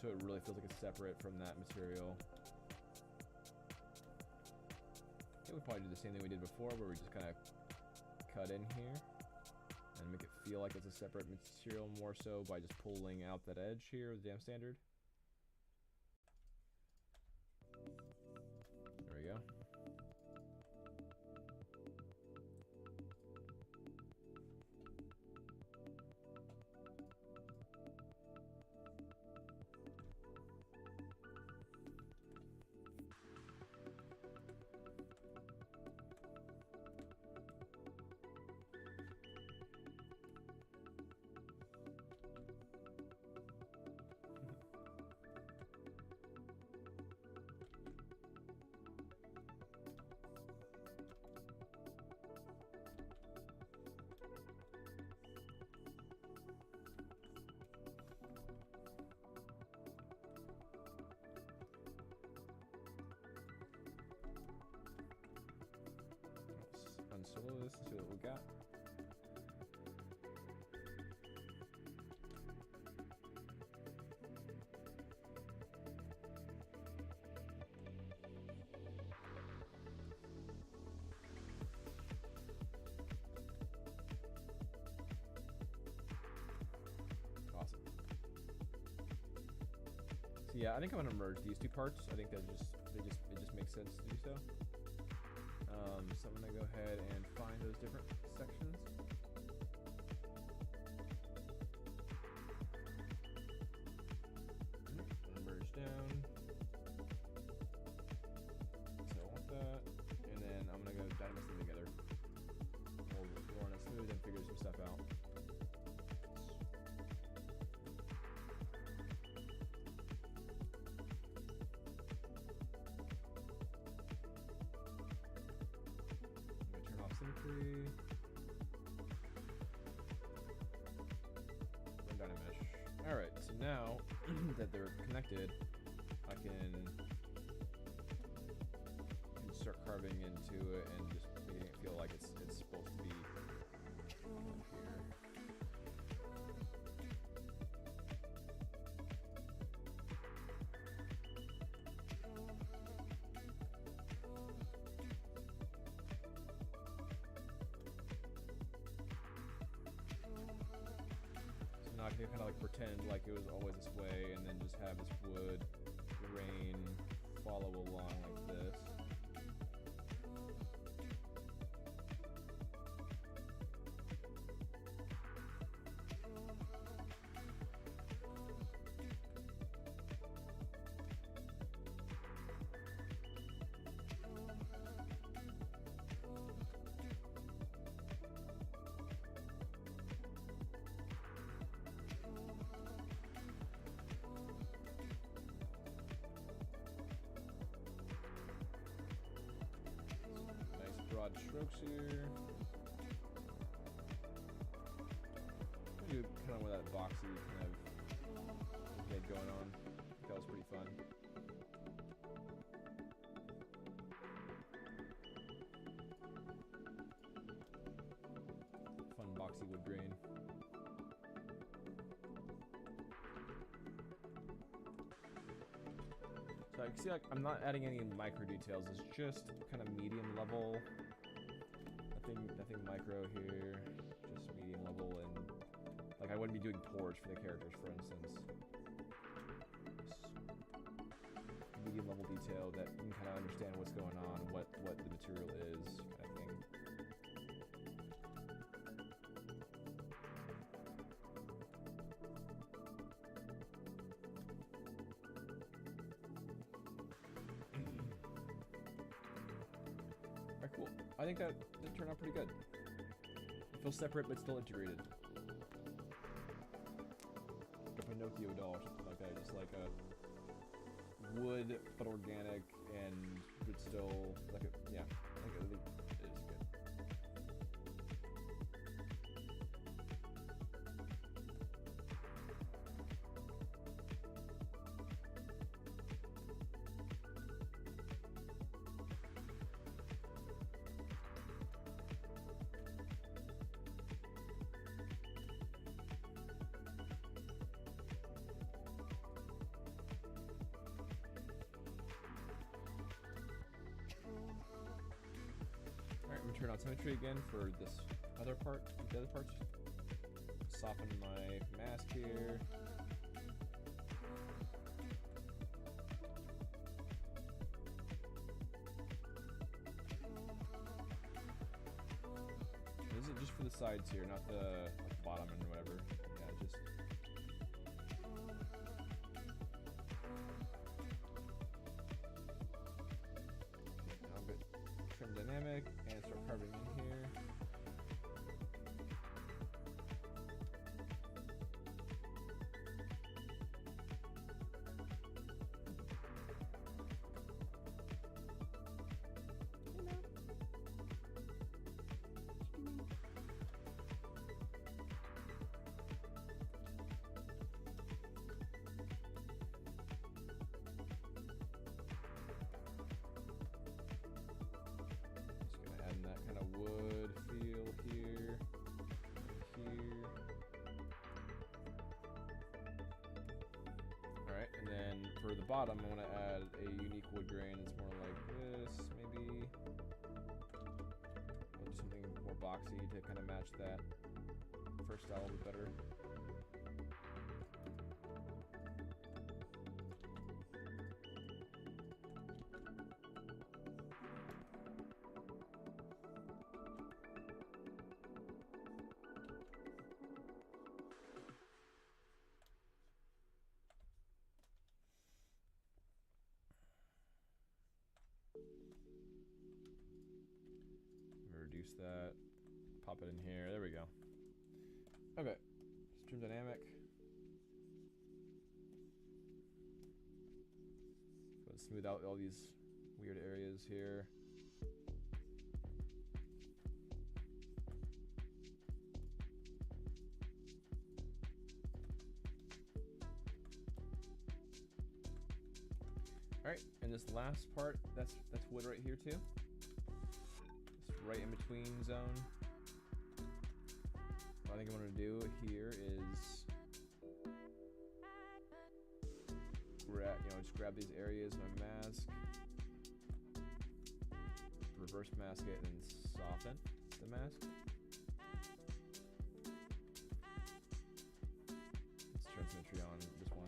So it really feels like it's separate from that material. I think we probably do the same thing we did before where we just kind of cut in here and make it feel like it's a separate material more so by just pulling out that edge here with the Dam Standard. There we go. Unsolo this and see what we got. Awesome. So yeah, I think I'm gonna merge these two parts. I think that it just makes sense to do so. So I'm gonna go ahead and find those different sections. Merge down. So I want that, and then I'm gonna go dynamize them together. We'll run it smooth and figure some stuff out. Symmetry. And dynamesh. Alright, so now that they're connected, I can start carving into it and just making it feel like it's supposed to be here. I can kind of like pretend like it was always this way and then just have this wood grain follow along like this. Broad strokes here. I do kind of with that boxy kind of head going on. That was pretty fun. Fun boxy wood grain. So I can see like I'm not adding any micro details. It's just kind of medium level. Nothing micro here. Just medium level, and like I wouldn't be doing pores for the characters, for instance. Just medium level detail that you can kind of understand what's going on, what the material is, kind of thing. Alright, cool. I think that turned out pretty good. It feels separate but still integrated. Like a Pinocchio doll or something like that, just like a wood but organic and but still like a, yeah, I think it is good. Alright, I'm gonna turn on symmetry again for this other part, the other parts. Soften my mask here. This is just for the sides here, not the like, bottom and whatever. Yeah, just. Now I'm good. Trim dynamic and start carving in here. Wood feel here, here. Alright, and then for the bottom, I want to add a unique wood grain. It's more like this, maybe. I'll do something more boxy to kind of match that first style a little bit better. Reduce that, pop it in here, there we go. Okay, stream dynamic. Go and smooth out all these weird areas here. Alright, and this last part, that's wood right here too. Right in between zone. What I think I'm gonna do here is just grab these areas, my mask, reverse mask it, and soften the mask. Let's turn symmetry on this one.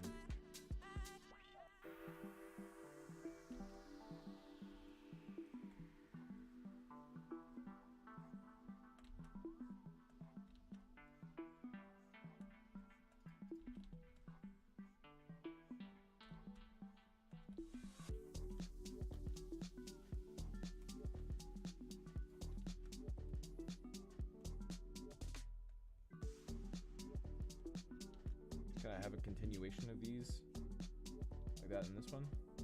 Kind of have a continuation of these, like that in this one. I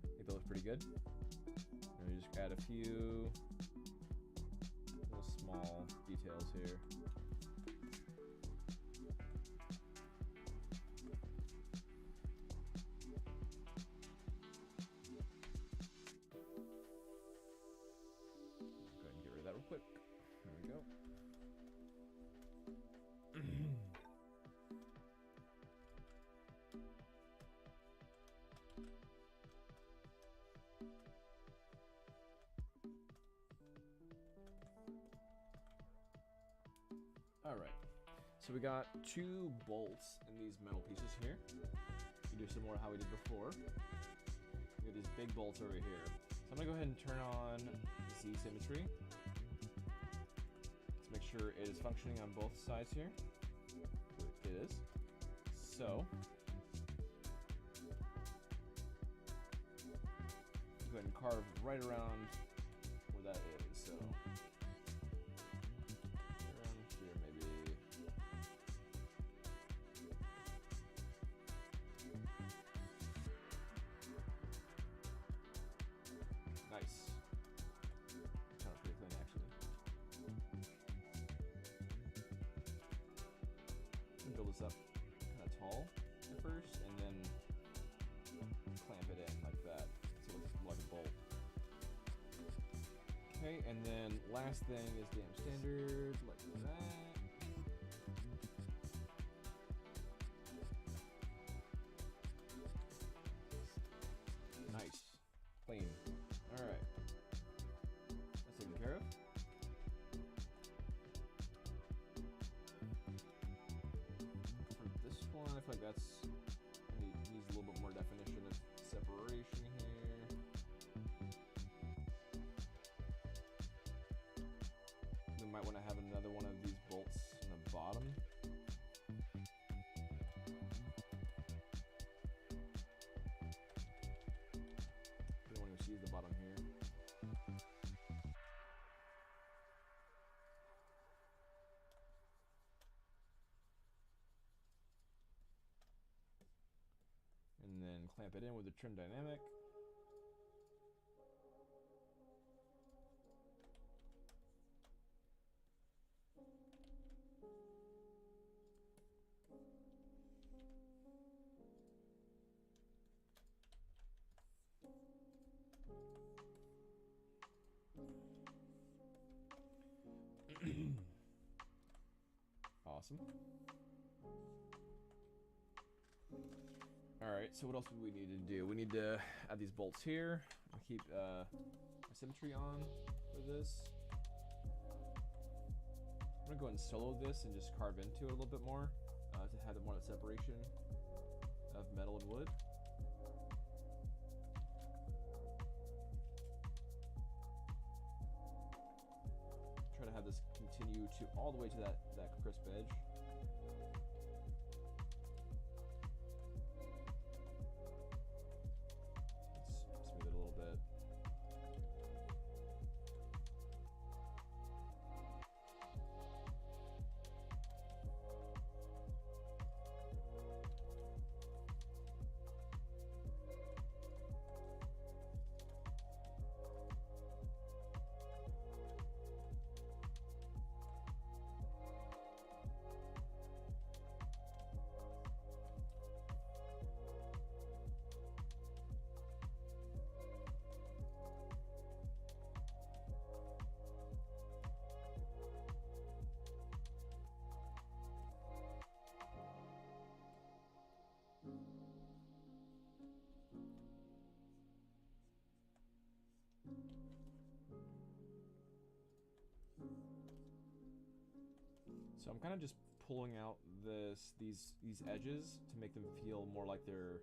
think that looks pretty good. And we just add a few little small details here. Go ahead and get rid of that real quick. There we go. Alright, so we got 2 bolts in these metal pieces here. We do some more how we did before. these big bolts over here. So I'm gonna go ahead and turn on Z symmetry to make sure it is functioning on both sides here. It is. So go ahead and carve right around where that is. So around here maybe. Nice. Sounds pretty clean actually. Build this up kind of tall at first, and then clamp it in like that, so it looks like a bolt. Okay, and then last thing is damn standard, like that. Nice, clean. All right, that's taken care of. This one, I feel like that's needs a little bit more definition of separation here. We might want to have another one of these bolts in the bottom. We don't want to use the bottom here. And then clamp it in with the trim dynamic. Awesome. Alright, so what else do we need to do? We need to add these bolts here. I'll keep symmetry on for this. I'm gonna go ahead and solo this and just carve into it a little bit more to have more of the separation of metal and wood. Try to have this continue to all the way to that crisp edge. Let's smooth it a little bit. So I'm kind of just pulling out these edges to make them feel more like they're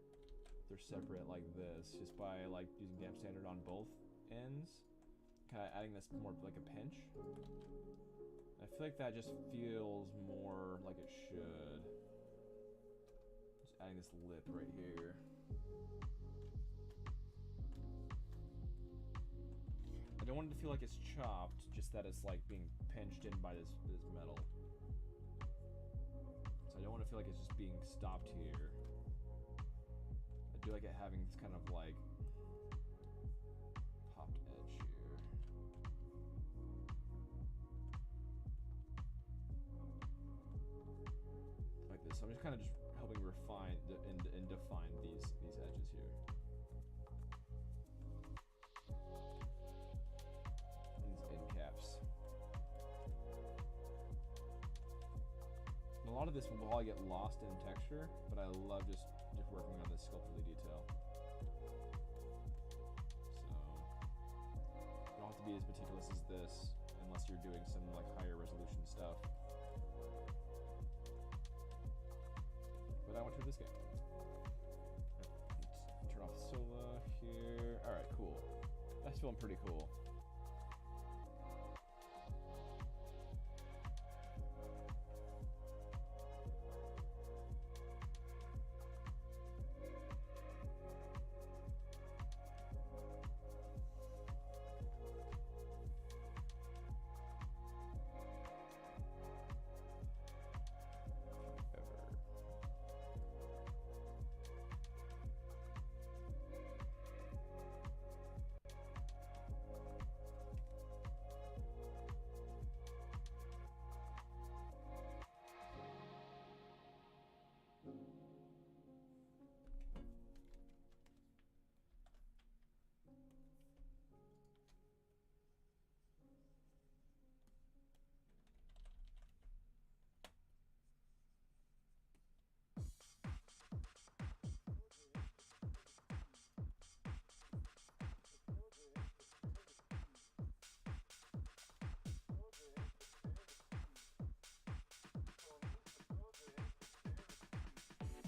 separate like this, just by like using damp standard on both ends, kind of adding this more like a pinch. I feel like that just feels more like it should. Just adding this lip right here. I don't want it to feel like it's chopped, just that it's like being pinched in by this metal. So I don't want to feel like it's just being stopped here. I do like it having this kind of like popped edge here. Like this. So I'm just kind of just helping refine and define these edges here. And these end caps. And a lot of this will probably get lost in texture, but I love just working on this sculpturally detail. So you don't have to be as meticulous as this unless you're doing some like higher resolution stuff. But I went to this game. Let's turn off Scylla here. feeling pretty cool.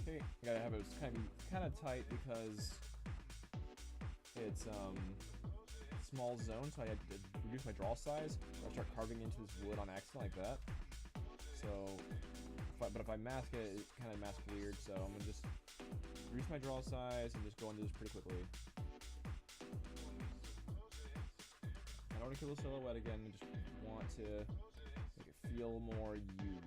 Okay, I gotta have it kind of tight because it's small zone, so I had to reduce my draw size. I'll start carving into this wood on accident like that. So, but if I mask it, it kind of masks weird. So I'm gonna just reduce my draw size and just go into this pretty quickly. I don't want to kill the silhouette again. I just want to make it feel more used.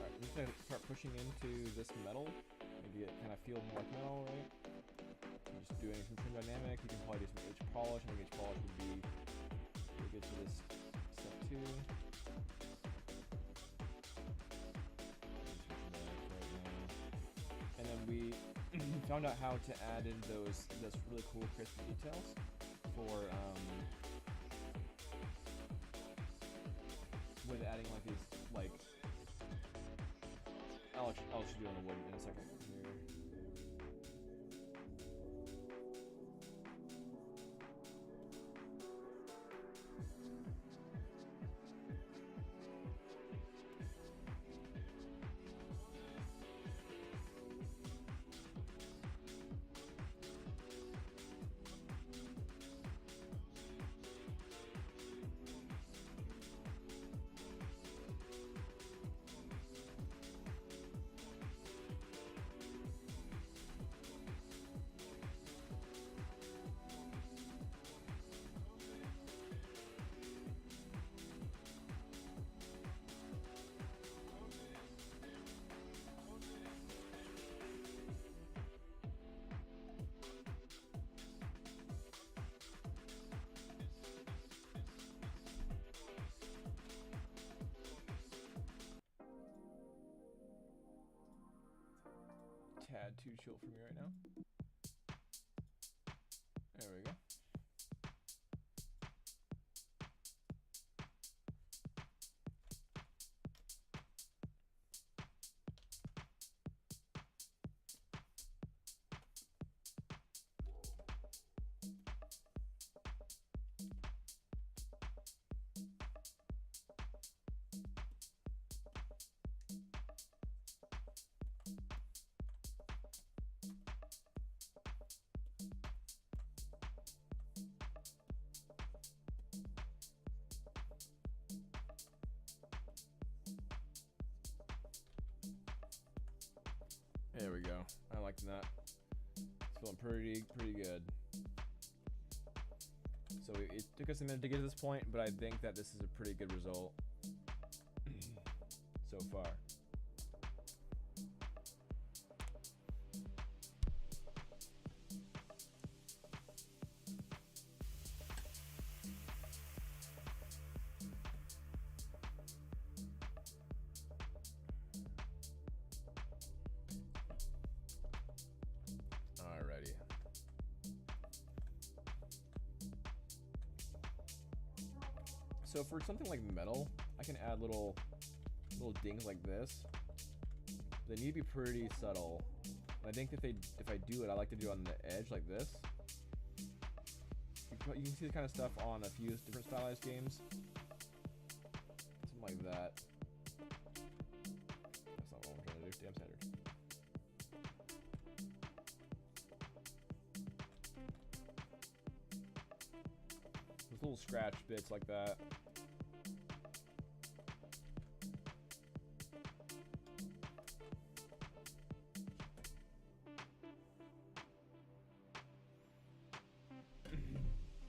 I'm just gonna start pushing into this metal, maybe it kind of feel more like metal, right? I'm just doing some trim dynamic. You can probably do some edge polish. I think edge polish would be really good for this step too. And then we found out how to add in those really cool crispy details for with adding like these like. I'll just do it on the wood in a second here. Tad too chill for me right now. There we go. There we go. I like that. It's feeling pretty good. So it took us a minute to get to this point, but I think that this is a pretty good result so far. Alrighty. So for something like metal, I can add little dings like this. They need to be pretty subtle. And I think if I do it, I like to do it on the edge like this. You can see this kind of stuff on a few different stylized games. Something like that. That's not what I'm trying to do. Damn standard. Those little scratch bits like that.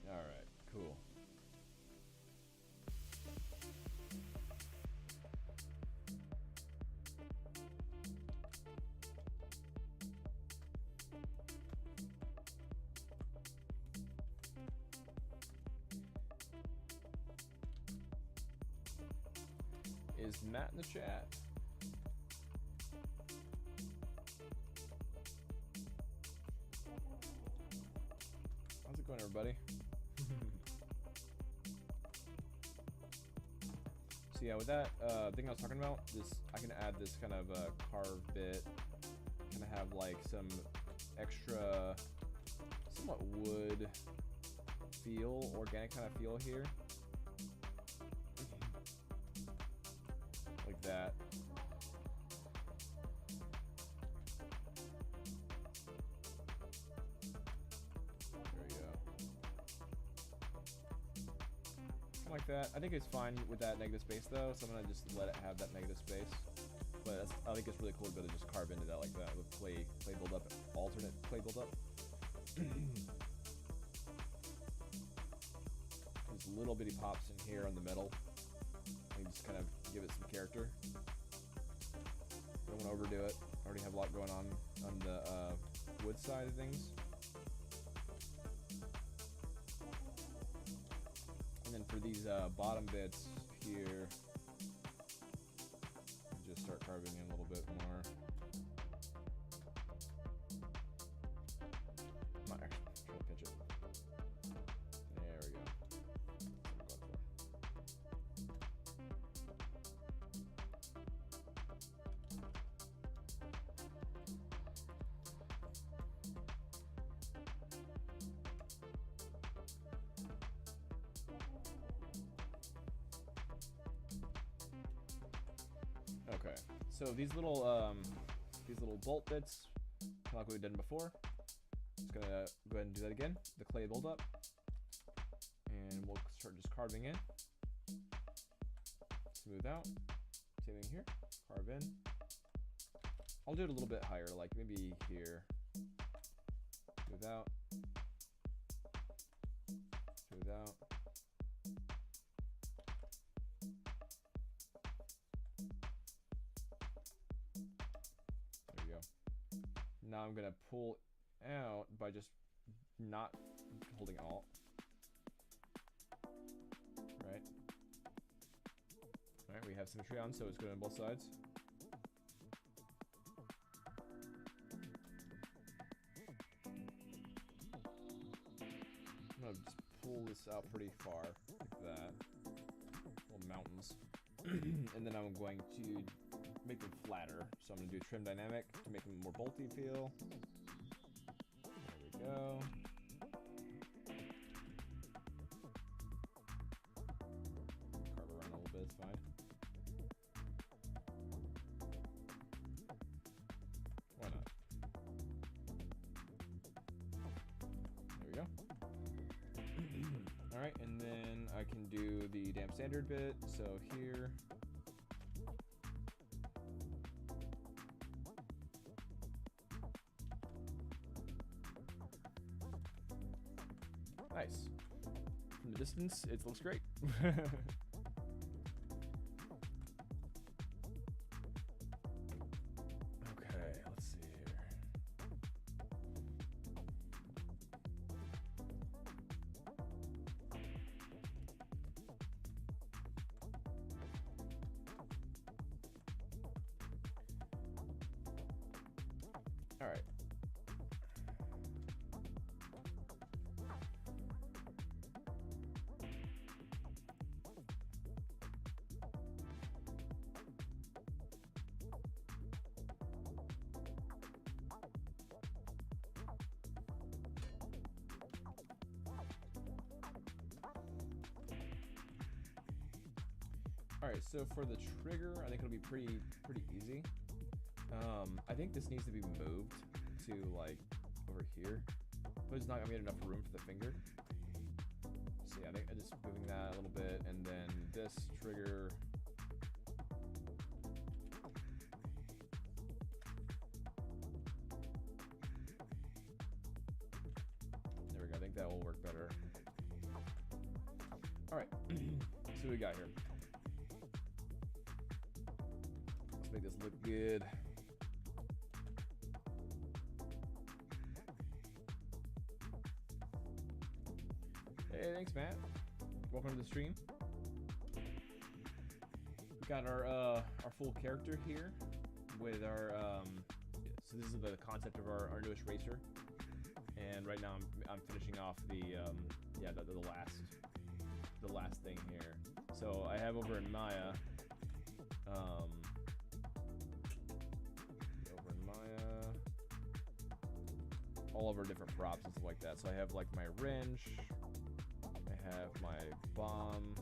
Alright, cool. Is Matt in the chat? How's it going, everybody? So yeah, with that thing I was talking about, this I can add this kind of carved bit, kind of have like some extra, somewhat wood feel, organic kind of feel here, like that. Like that. I think it's fine with that negative space though, so I'm gonna just let it have that negative space. But I think it's really cool to be able to just carve into that like that with clay build up, alternate clay build up. There's little bitty pops in here on the middle. And just kind of give it some character. Don't want to overdo it. I already have a lot going on the wood side of things. And then for these bottom bits here, just start carving in a little bit more. I'm not actually trying to pinch it. There we go. That's what I'm going for. Okay, so these little bolt bits, kind of like we've done before. Just gonna go ahead and do that again. The clay build up, and we'll start just carving in. Smooth out. Same thing here. Carve in. I'll do it a little bit higher, like maybe here. Smooth out. Smooth out. There we go. Now I'm gonna pull out by just not holding Alt. Right. Alright, we have symmetry on, so it's good on both sides. I'm gonna just pull this out pretty far, like that. Little mountains. And then I'm going to make them flatter. So I'm gonna do trim dynamic to make them more bolty feel. There we go. Carve around a little bit, it's fine. Why not? There we go. Alright, and then I can do the damn standard bit. So here. distance, it looks great. Okay, let's see here. All right. All right, so for the trigger, I think it'll be pretty easy. I think this needs to be moved to like over here, but it's not gonna get enough room for the finger. So yeah, I think I'm just moving that a little bit, and then this trigger. There we go. I think that will work better. All right, so what we got here. Let's make this look good. Hey, thanks, Matt. Welcome to the stream. We got our full character here with our so this is the concept of our newest racer, and right now I'm finishing off the last thing here. So I have over in Maya. All of our different props and stuff like that. So I have like my wrench, I have my bomb,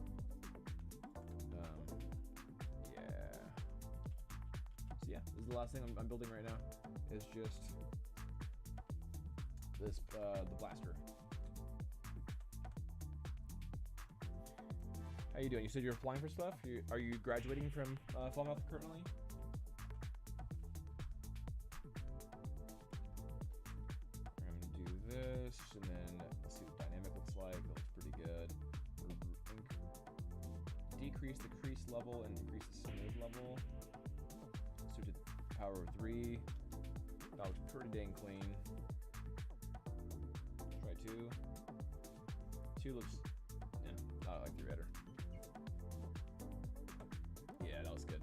yeah. So yeah, this is the last thing I'm building right now. Is just this the blaster. How you doing? You said you're applying for stuff. Are you graduating from Falmouth currently? This, and then let's see what dynamic looks like. It looks pretty good. Decrease the crease level and increase the smooth level. Switch to power of 3. That looks pretty dang clean. Try 2. 2 looks, yeah, not like 3 better. Yeah, that was good.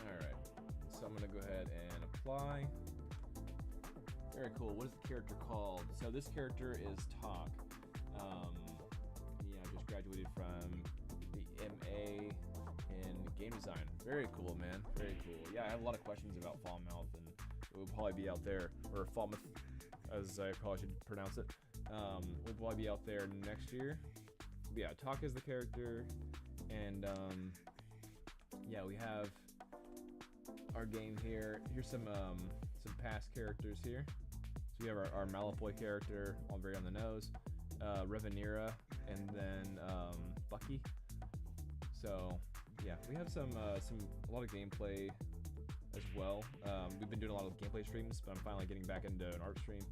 Alright, so I'm gonna go ahead and apply. Very cool. What is the character called? So this character is Talk. Yeah, just graduated from the MA in game design. Very cool, man. Very cool. Yeah, I have a lot of questions about Falmouth, and it will probably be out there, or Falmouth, as I probably should pronounce it. Will probably be out there next year. But yeah, Talk is the character, and yeah, we have our game here. Here's some past characters here. So we have our Malfoy character, all very on the nose, Revenera, and then Bucky. So yeah, we have a lot of gameplay as well. We've been doing a lot of gameplay streams, but I'm finally getting back into an art stream.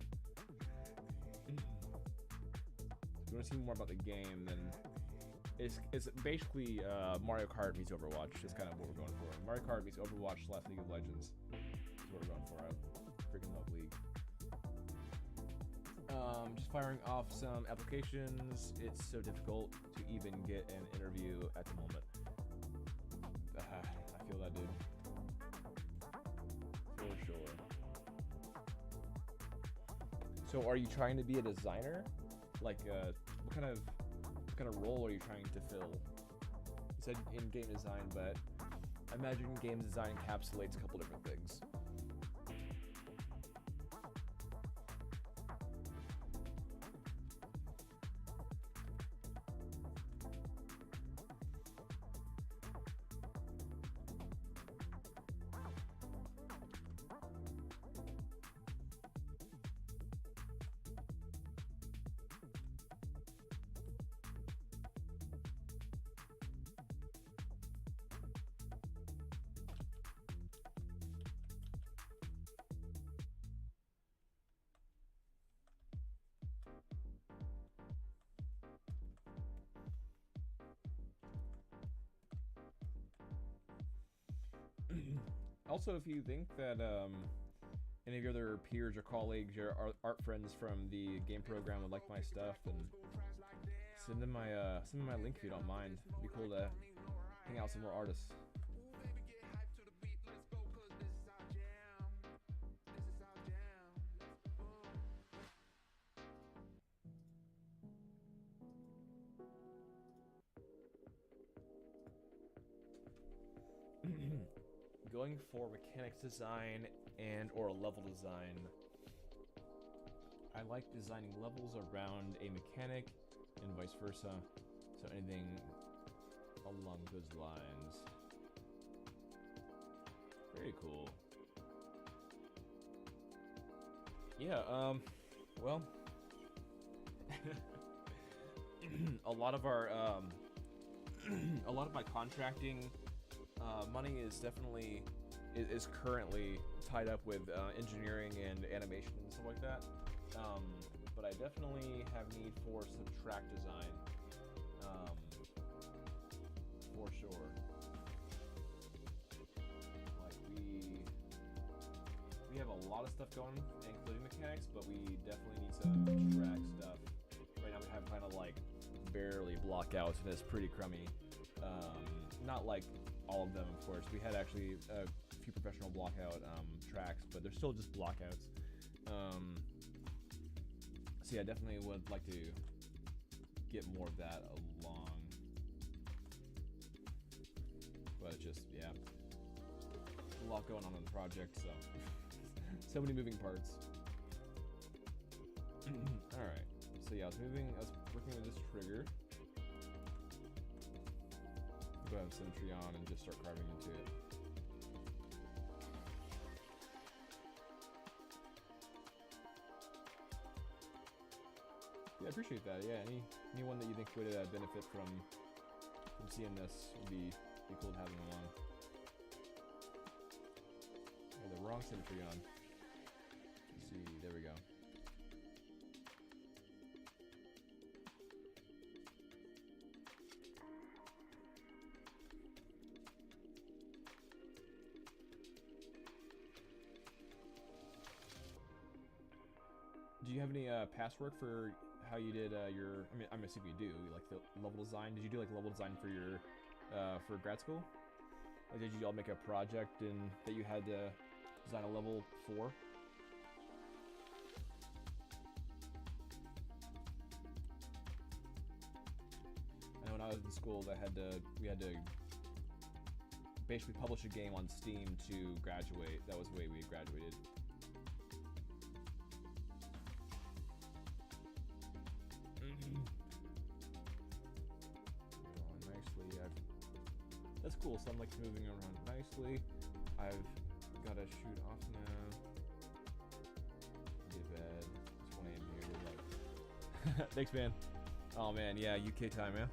If you want to see more about the game, then it's basically Mario Kart meets Overwatch. Is kind of what we're going for. Mario Kart meets Overwatch / League of Legends. That's what we're going for. I freaking love League. Just firing off some applications. It's so difficult to even get an interview at the moment. I feel that, dude. For sure. So, are you trying to be a designer? Like, what kind of role are you trying to fill? You said in game design, but I imagine game design encapsulates a couple different things. Also, if you think that any of your other peers or colleagues, your art friends from the game program would like my stuff, then send them my link if you don't mind. It'd be cool to hang out with some more artists. Going for mechanics design and or level design. I like designing levels around a mechanic and vice versa. So anything along those lines. Very cool. Yeah, well, a lot of our, a lot of my contracting money is definitely is currently tied up with engineering and animation and stuff like that. But I definitely have need for some track design, for sure. Like we have a lot of stuff going, including mechanics, but we definitely need some track stuff. Right now we have kind of like barely blockouts, and it's pretty crummy. Not like all of them, of course. We had actually a few professional blockout tracks, but they're still just blockouts. So yeah, I definitely would like to get more of that along. But it's just, yeah, a lot going on in the project, so so many moving parts. Alright, so yeah, I was working with this trigger. Go ahead and symmetry on and just start carving into it. Yeah, I appreciate that. Yeah, anyone that you think would benefit from seeing this would be cool to have them along. Oh, the wrong symmetry on. Let's see, there we go. Do you have any past work for how you did your? I mean, I'm assuming you do. Like the level design. Did you do like level design for your for grad school? Like, did you all make a project that you had to design a level for? I know when I was in school, we had to basically publish a game on Steam to graduate. That was the way we graduated. That's cool, so I'm like moving around nicely. I've got to shoot off now. Get bed. It's 1 a.m. here. Good luck. Thanks, man. Oh man, yeah, UK time, yeah.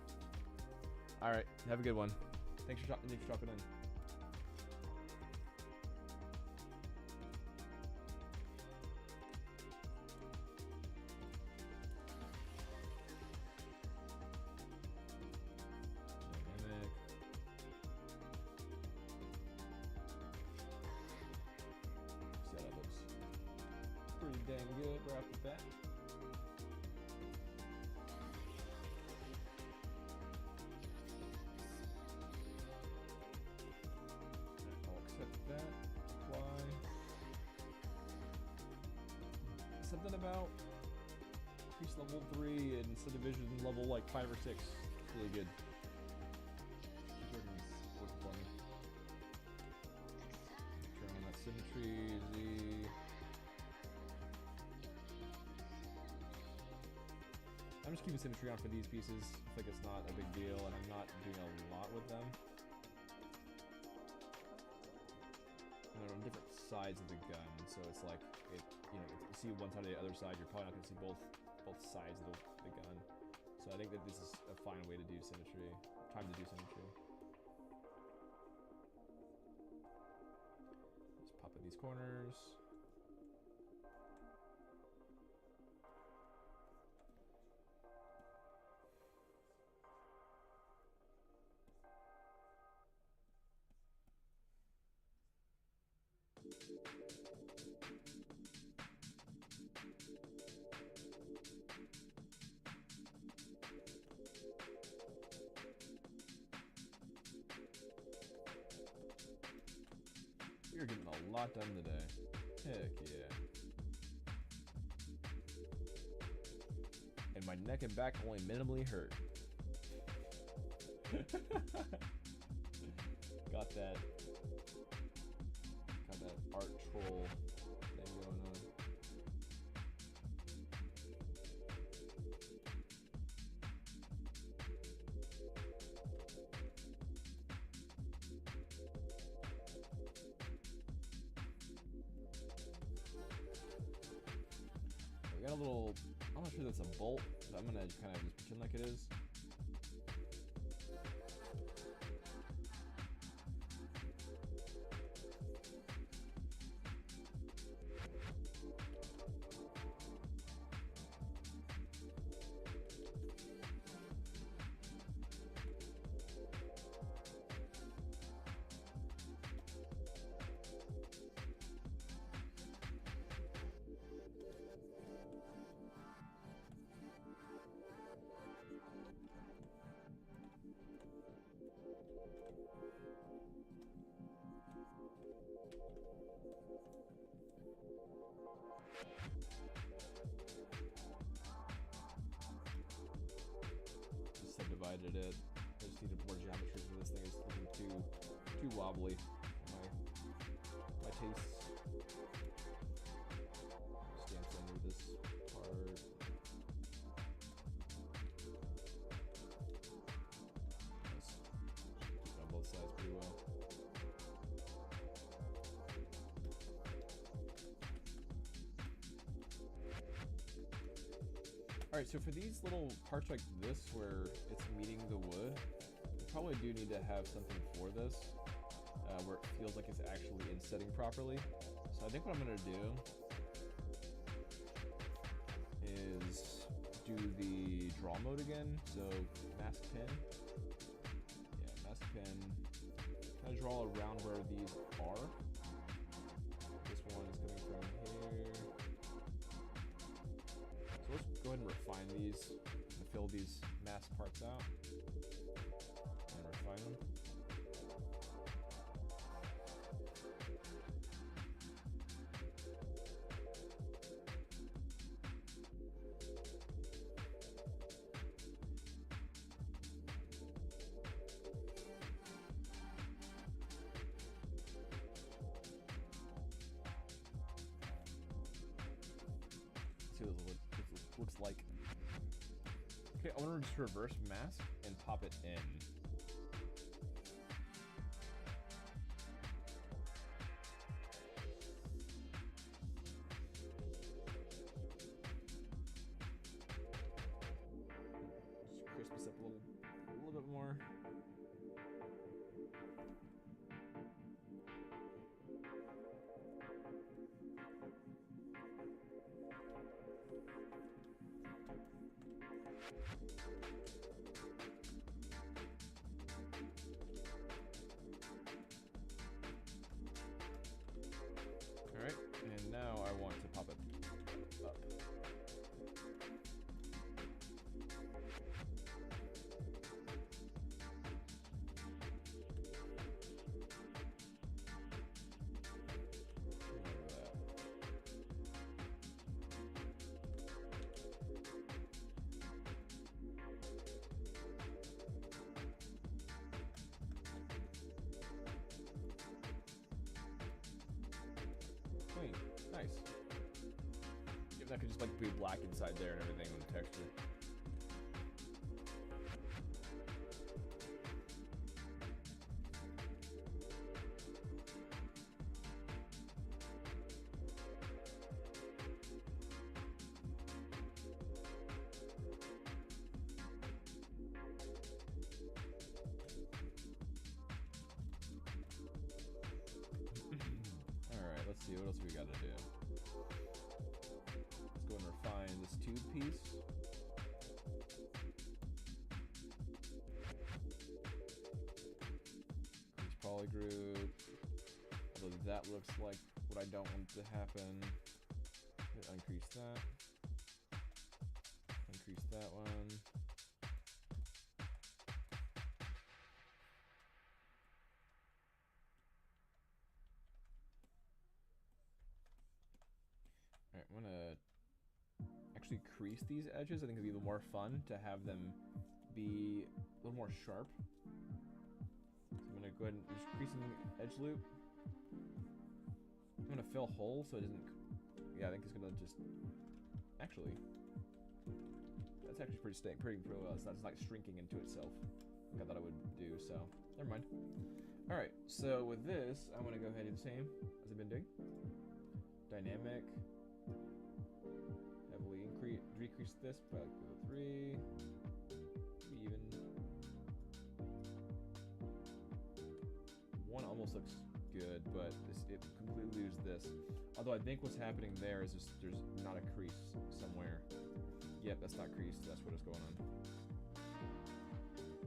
All right, have a good one. Thanks for dropping in. Dang good right off the bat. I'll accept that. Apply. Something about increase level 3 and subdivision level like 5 or 6. It's really good. It's working for me. Turn on that symmetry, Z. I'm just keeping symmetry on for these pieces. I think it's not a big deal, and I'm not doing a lot with them. And they're on different sides of the gun, so it's like if you see one side or the other side, you're probably not going to see both sides of the gun. So I think that this is a fine way to do symmetry. Time to do symmetry. Just pop in these corners. You're getting a lot done today. Heck yeah. And my neck and back only minimally hurt. Got that art troll thing going on. We got a little, I'm not sure that's a bolt, but I'm gonna kind of just pretend like it is. Just subdivided it. I just needed more geometry for this thing. It's looking too wobbly for my tastes. Stamps under this part. Nice. Keep it on both sides pretty well. Alright, so for these little parts like this where it's meeting the wood, you probably do need to have something for this, where it feels like it's actually insetting properly. So I think what I'm going to do is do the draw mode again. So mask pin. Yeah, mask pin. Kind of draw around where these are. This one is coming from here. So let's go ahead and refine these and fill these mask parts out and refine them. See what it looks like. Okay, I want to just reverse mask and pop it in. Just crisp this up a little bit more. Alright, and now I want to pop it up. Clean. Nice. Yeah, that could just like be black inside there and everything on the texture. Alright, let's see, what else we gotta do? Let's go and refine this tube piece. Increase polygroup. Although that looks like what I don't want to happen. Increase that. Increase that one. actually crease these edges, I think it'd be a little more fun to have them be a little more sharp. So I'm gonna go ahead and just creasing edge loop. I'm gonna fill holes so it doesn't. Yeah, I think it's gonna just actually. That's actually pretty well. It's not like shrinking into itself like I thought it would do. So never mind. All right. So with this, I'm gonna go ahead and do the same as I've been doing. Dynamic. Heavily decrease this by like 3. Maybe even 1 almost looks good, but it completely loses this. Although I think what's happening there is just there's not a crease somewhere. Yep, that's not creased. That's what is going on.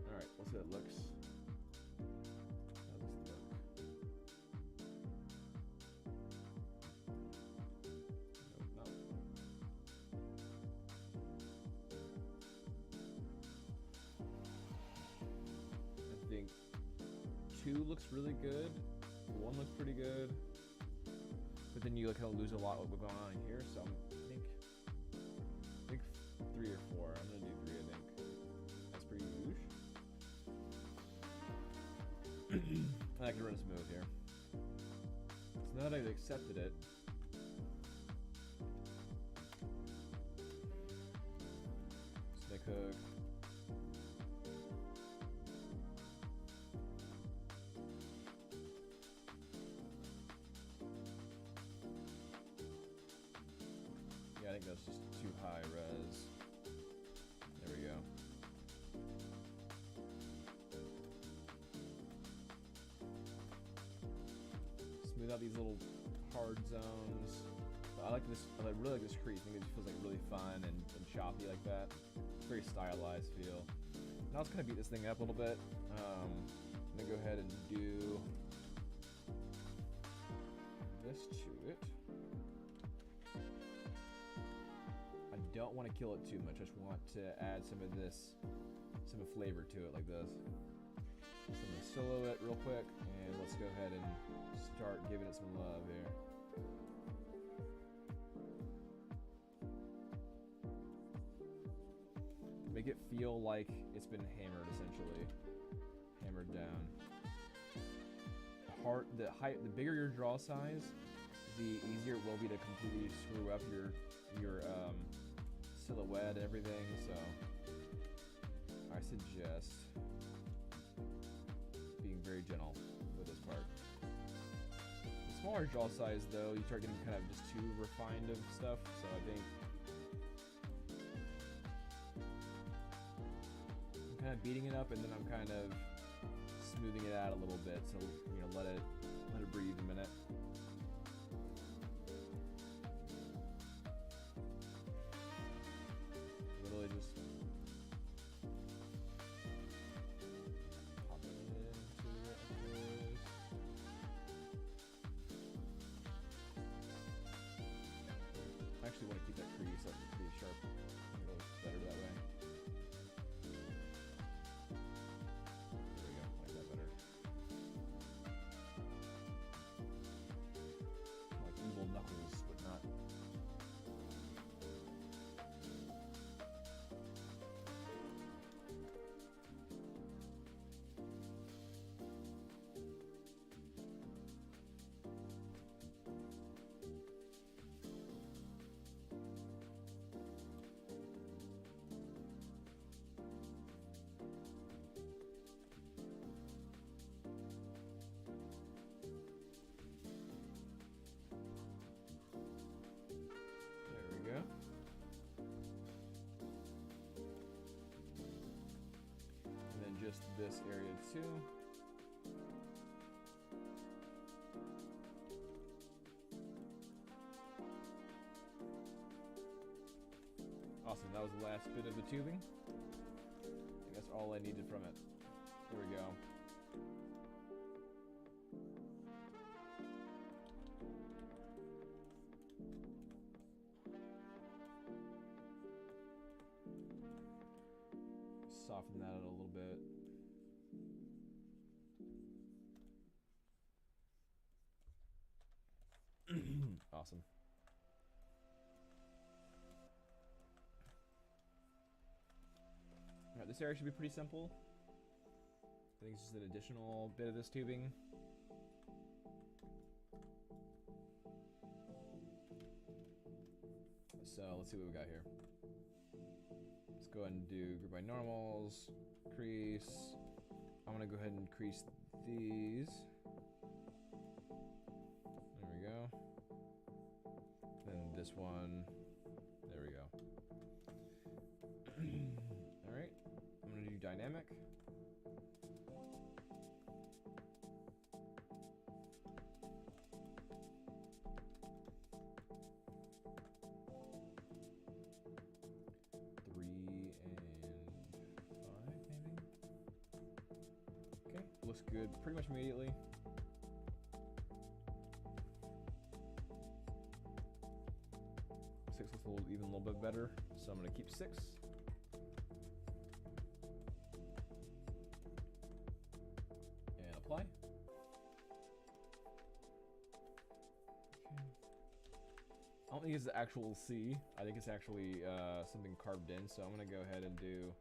All right, let's see how it looks. How does this look? No. I think 2 looks really good. 1 looks pretty good. But then you like kind of lose a lot of what's going on here. So I think 3 or 4. I'm gonna do 3. I think that's pretty huge. I can run smooth here. So now that I've accepted it, snake hook. Yeah, I think that's just too high res. There we go. Smooth out these little hard zones. I like this. I really like this crease. I think it just feels like really fun and choppy like that. Very stylized feel. Now let's kind of beat this thing up a little bit. I'm gonna go ahead and do this to it. I don't want to kill it too much. I just want to add some of this, some flavor to it like this. So I'm gonna solo it real quick, and let's go ahead and start giving it some love here. Make it feel like it's been hammered, essentially. Hammered down. The bigger your draw size, the easier it will be to completely screw up your silhouette and everything. So I suggest being very gentle with this part. The smaller draw size, though, you start getting kind of just too refined of stuff. So I think I'm kind of beating it up, and then I'm kind of smoothing it out a little bit. So let it breathe a minute. Literally just popping it into it. I actually want to keep that crease up pretty sharp. It looks better that way. There we go. I like that better. Like evil knuckles, but not. Go. And then just this area too. Awesome, that was the last bit of the tubing. I think that's all I needed from it. There we go. Soften that out a little bit. Awesome. this area should be pretty simple. I think it's just an additional bit of this tubing. So let's see what we got here. Let's go ahead and do group by normals, crease. I'm gonna go ahead and crease these. There we go. Then this one. There we go. Alright. I'm gonna do dynamic. Looks good pretty much immediately. Six looks even a little bit better, so I'm gonna keep 6. And apply. Okay. I don't think it's the actual C. I think it's actually something carved in, so I'm gonna go ahead and do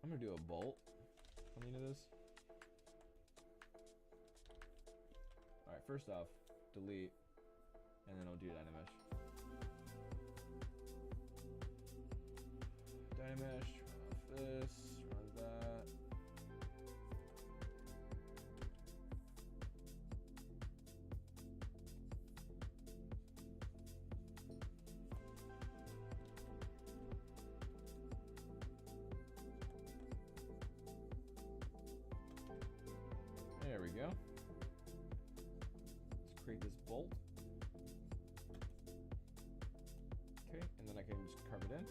a bolt on the end of this. Alright, first off, delete, and then I'll do Dynamesh. Dynamesh, run off this, run that. There we go. Create this bolt. Okay, and then I can just carve it in.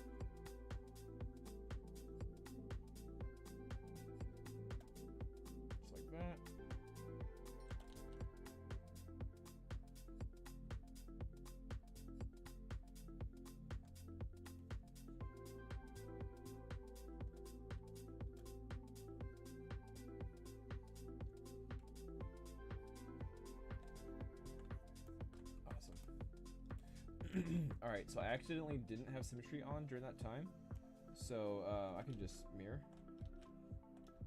Just like that. Alright, so I accidentally didn't have symmetry on during that time, so I can just mirror.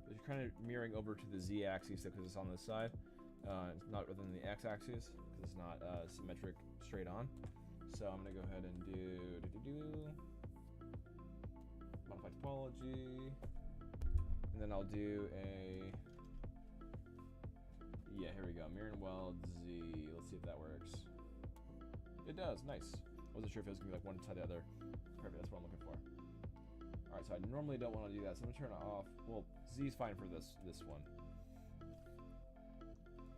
But you're kind of mirroring over to the z-axis because it's on this side. It's not within the x-axis because it's not symmetric straight on. So I'm going to go ahead and do modify topology, and then I'll do a, yeah, here we go, mirror and weld z. Let's see if that works. It does, nice. Wasn't sure if it was gonna be like one side or the other. Perfect, that's what I'm looking for. Alright, so I normally don't want to do that, so I'm gonna turn it off. Well, Z is fine for this one.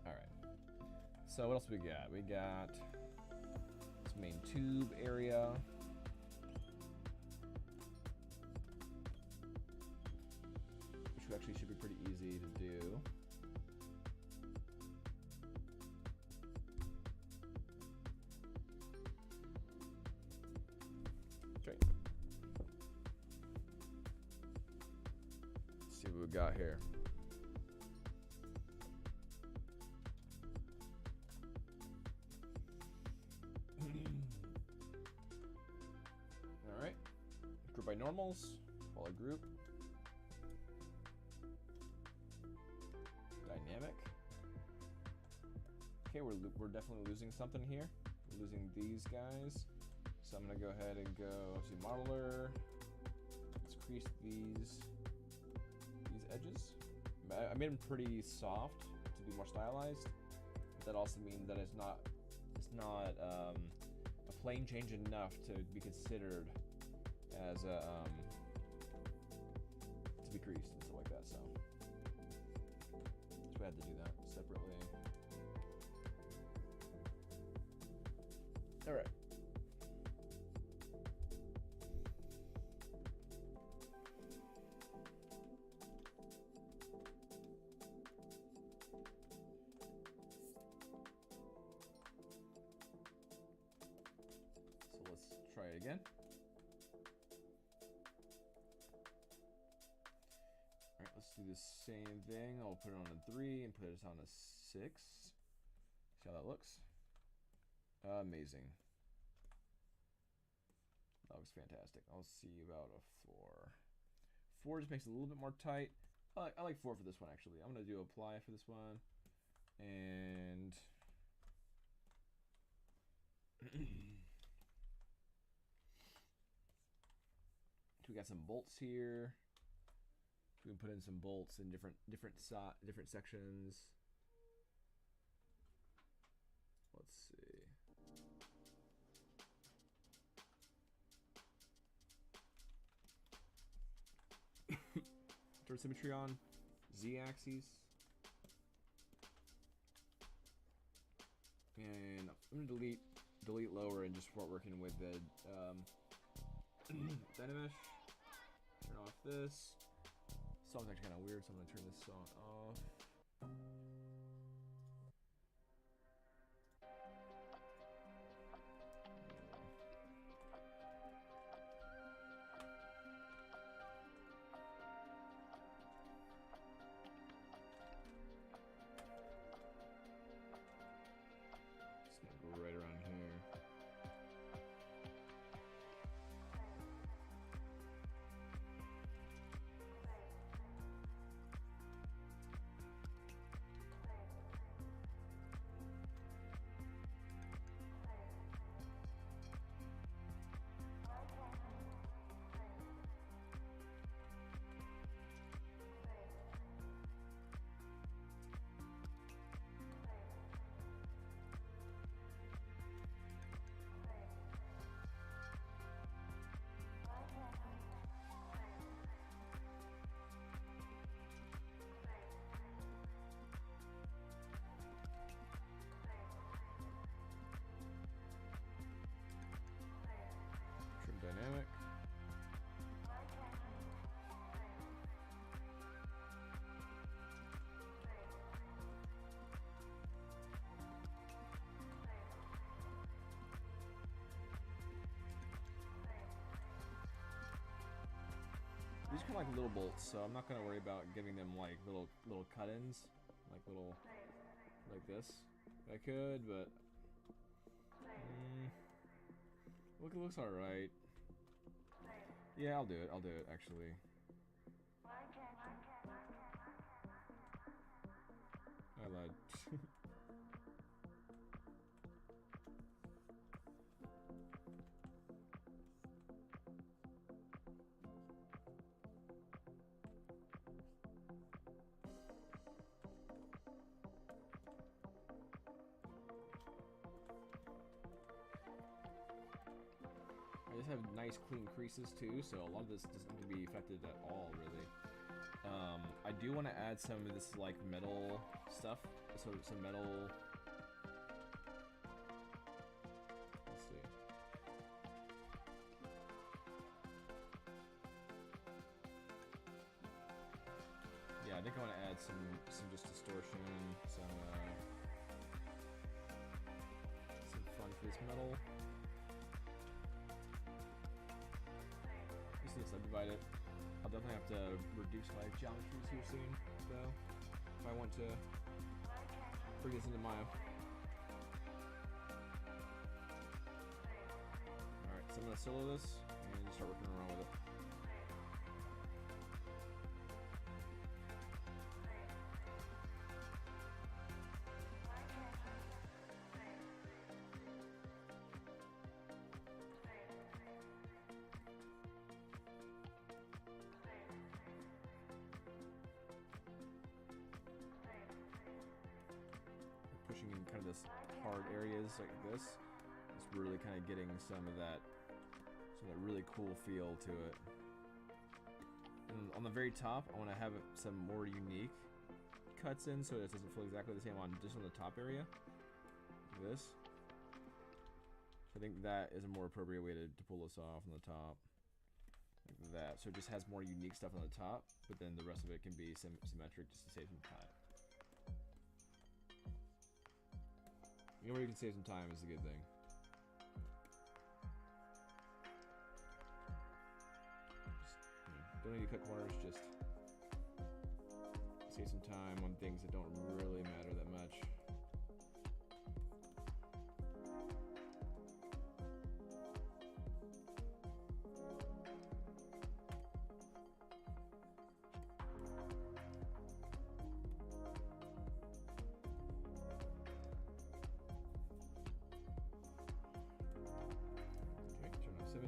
Alright. So what else we got? We got this main tube area. Which actually should be pretty easy to do. See what we got here. All right, group by normals, follow group, dynamic. Okay, we're definitely losing something here. We're losing these guys, so I'm gonna go ahead and go to modeler. Let's crease these edges. I made them pretty soft to be more stylized. But that also means that it's not a plane change enough to be considered as a to be creased and stuff like that. So I had to do that separately. All right. Try it again. All right, let's do the same thing. I'll put it on a 3 and put it on a 6. See how that looks? Amazing. That looks fantastic. I'll see about a 4. 4 just makes it a little bit more tight. I like 4 for this one, actually. I'm going to do apply for this one. And we got some bolts here. We can put in some bolts in different sections. Let's see. Turn symmetry on, Z-axis. And I'm gonna delete lower and just start working with the Dynamesh. Turn off this. Song's actually kind of weird, so I'm gonna turn this song off. Just gonna go right around here. Dynamic. These are kind of like little bolts, so I'm not gonna worry about giving them like little cut-ins, like this. I could, but look, it looks all right. Yeah, I'll do it. I'll do it, actually. I lied. I just have nice clean creases too, so a lot of this doesn't need to be affected at all, really. I do want to add some of this like metal stuff, so some metal. Let's see. Yeah, I think I want to add some just distortion, some fun for this metal. Just need to subdivide it. I'll definitely have to reduce my geometries here soon, though, if I want to bring this into Maya. Alright, so I'm going to solo this and just start working around with it. Pushing in kind of this hard areas like this, it's really kind of getting some of that really cool feel to it. And on the very top, I want to have some more unique cuts in, so it doesn't feel exactly the same on just on the top area, like this. So I think that is a more appropriate way to pull this off on the top, like that. So it just has more unique stuff on the top, but then the rest of it can be symmetric just to save some time. You know where you can save some time is a good thing. Just, don't need to cut corners, just save some time on things that don't really matter that much.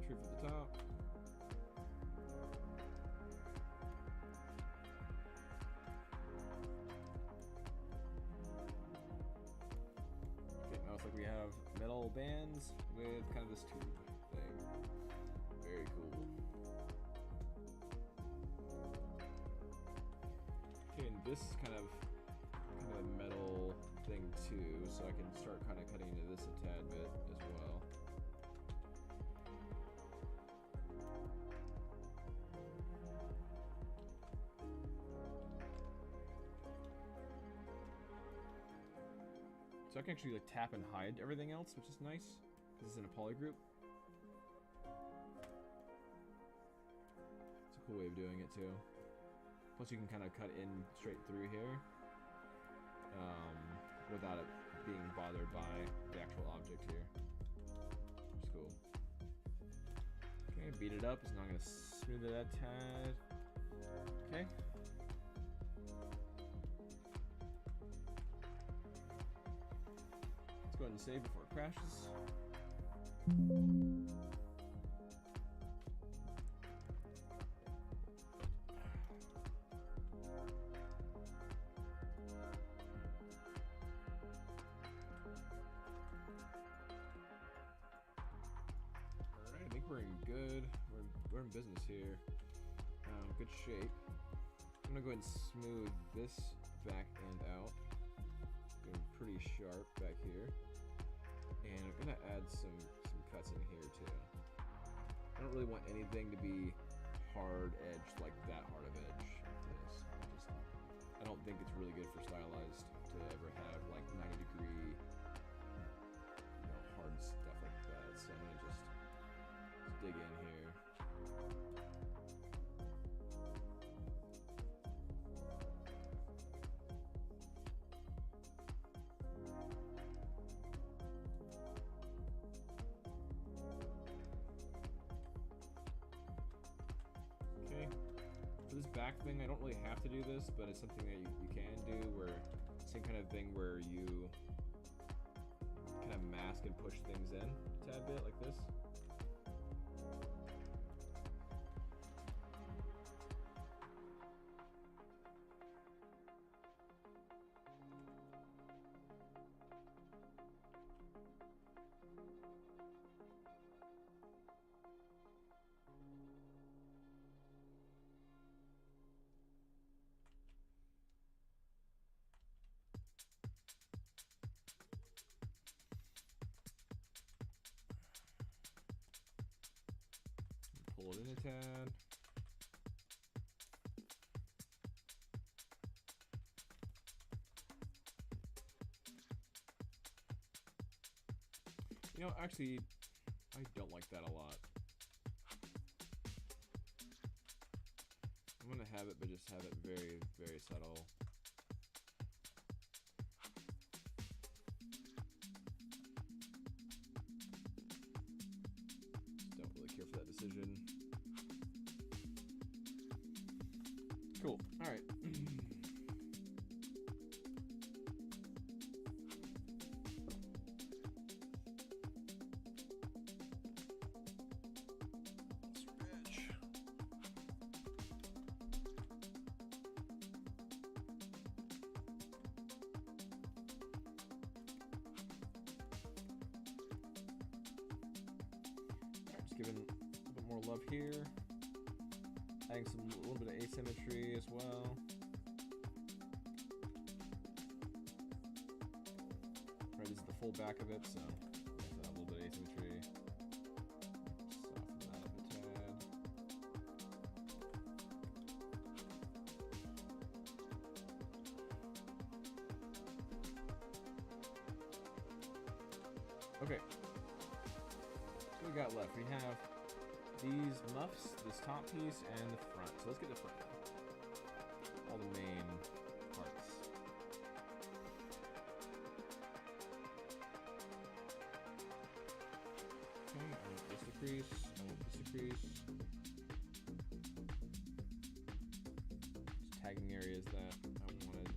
Tree for the top. Okay, now it's like we have metal bands with kind of this tube thing. Very cool. Okay, and this is kind of a metal thing too, so I can start kind of cutting into this a tad bit as well. So I can actually like tap and hide everything else, which is nice. This is in a poly group. It's a cool way of doing it too. Plus you can kind of cut in straight through here without it being bothered by the actual object here. Which is cool. Okay, beat it up. It's not going to smooth it a tad. Okay. Let's go ahead and save before it crashes. We're in business here. Good shape. I'm gonna go ahead and smooth this back end out. Getting pretty sharp back here. And I'm gonna add some cuts in here too. I don't really want anything to be hard edged, like that hard of edge like this. I don't think it's really good for stylized to ever have like 90-degree, hard stuff like that. So I'm gonna just dig in here. Okay. For this back thing, I don't really have to do this, but it's something that you can do, where same kind of thing where you kind of mask and push things in a tad bit like this. Pull it in a tad. You know, actually, I don't like that a lot. I'm gonna have it, but just have it very, very subtle. Don't really care for that decision. Cool. All right. Giving a bit more love here, adding a little bit of asymmetry as well. Right, this is the full back of it, so a little bit of asymmetry. Soften that up a tad. Okay. What we got left? We have these muffs, this top piece, and the front. So let's get the front now. All the main parts. Okay, I want this to crease. I want this to crease. Just tagging areas that I wanted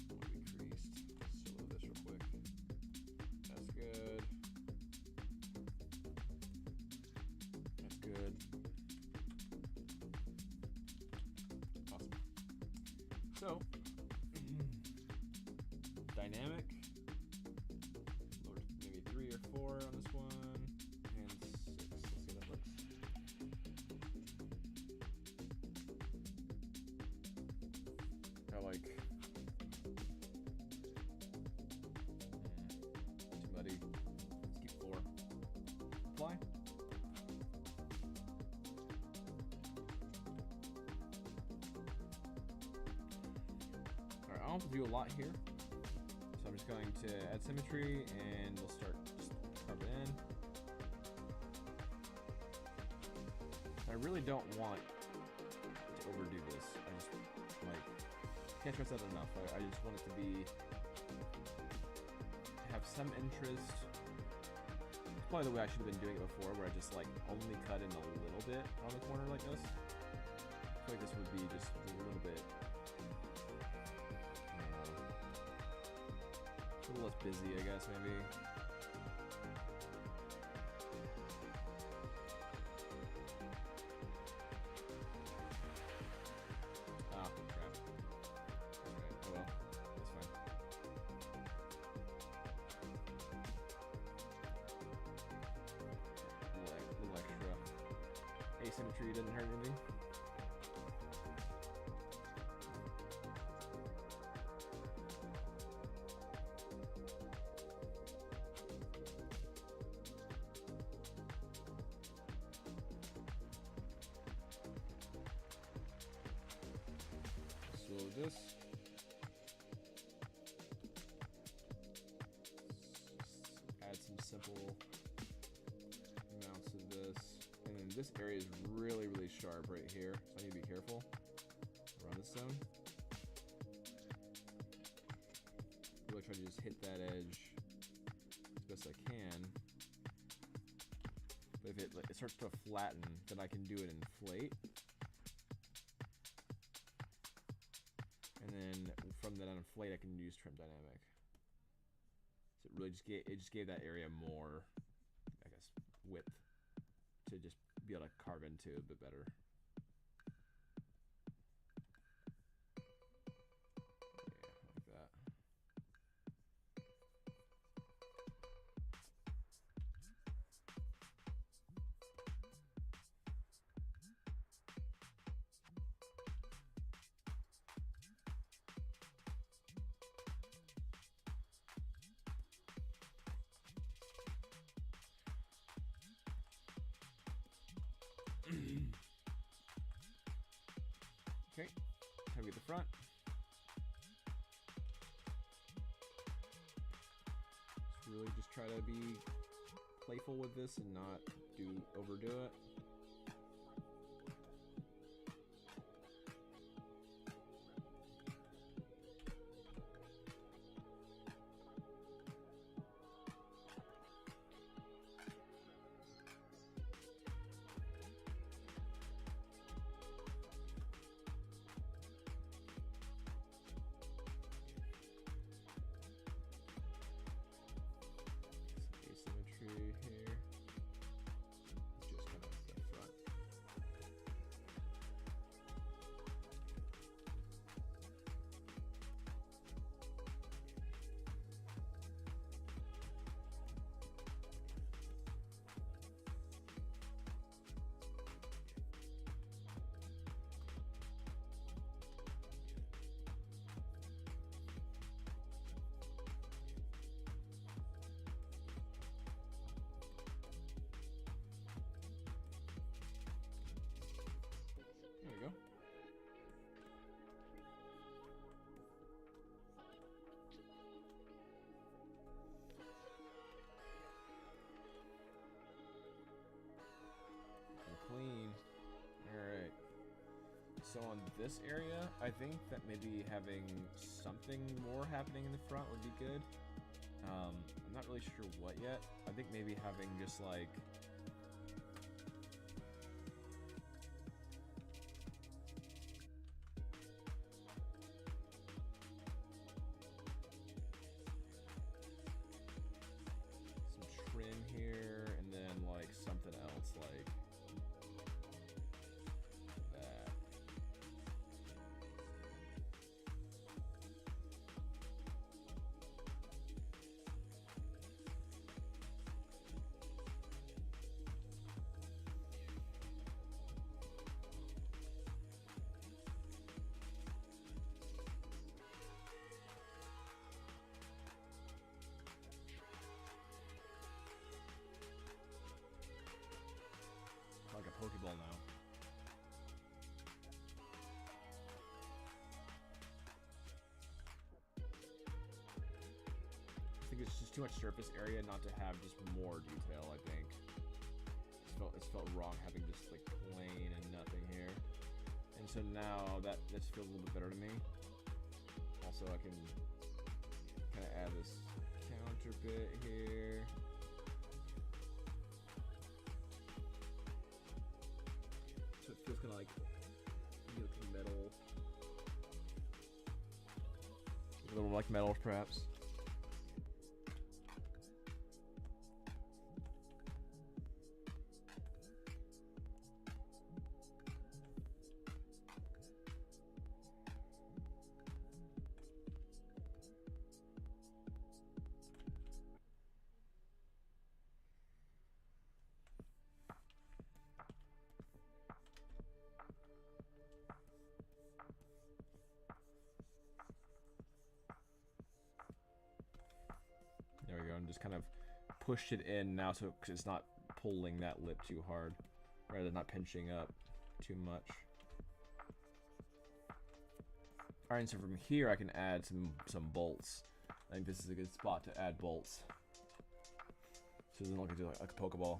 to be creased. Let's solo this real quick. That's good. dynamic. Lower to maybe 3 or 4 on this one, and 6. Let's see how that looks. I like too muddy. Let's keep 4. Apply. Alright, I don't have to do a lot here. So I'm just going to add symmetry and we'll start just carve it in. I really don't want to overdo this. I just like can't stress that enough. I just want it to be have some interest. It's probably the way I should have been doing it before, where I just like only cut in a little bit on the corner like this. I feel like this would be just a little bit a little less busy, I guess, maybe. Ah, crap. Alright, oh well. That's fine. Little extra asymmetry doesn't hurt anything. So this add some simple amounts of this, and then this area is really sharp right here, so I need to be careful around this zone. Really try to just hit that edge as best I can. But if it starts to flatten, then I can do it inflate. And then from that inflate, I can use trim dynamic. So it really just gave that area more, I guess, width to just be able to carve into a bit better. Yeah, like that. Okay, time to get the front. Just really just try to be playful with this and not overdo it. Asymmetry here. Just kind of the front. There we go. Clean. Alright. So on this area, I think that maybe having something more happening in the front would be good. I'm not really sure what yet. I think maybe having just like some trim here, and then like something else like that. too much surface area not to have just more detail, I think. It's felt wrong having just like plain and nothing here. And so now that just feels a little bit better to me. Also, I can kind of add this counter bit here. So it feels kind of like metal. A little more like metal, perhaps. There we go, and just kind of pushed it in now so it's not pulling that lip too hard, rather than not pinching up too much. Alright, and so from here I can add some bolts. I think this is a good spot to add bolts. So it doesn't look like a Pokeball.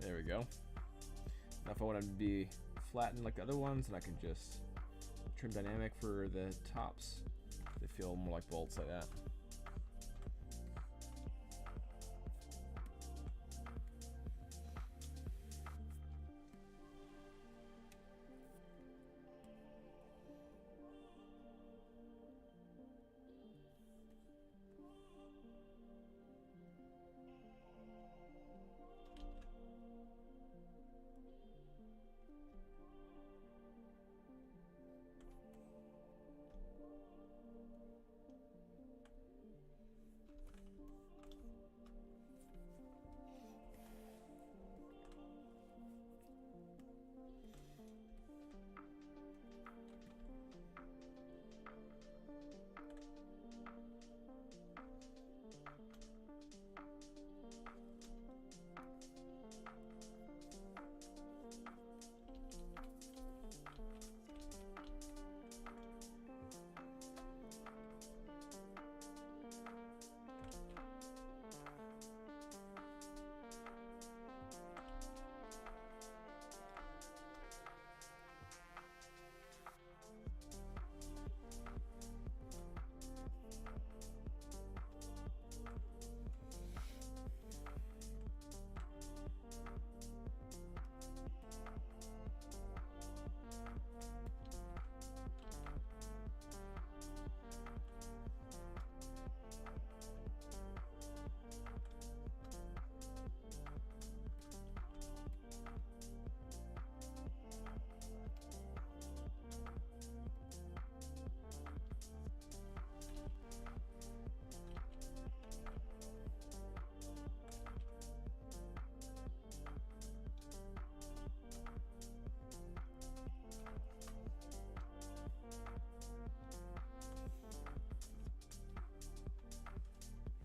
There we go. Now if I want them to be flattened like the other ones, then I can just trim dynamic for the tops. They feel more like bolts like that.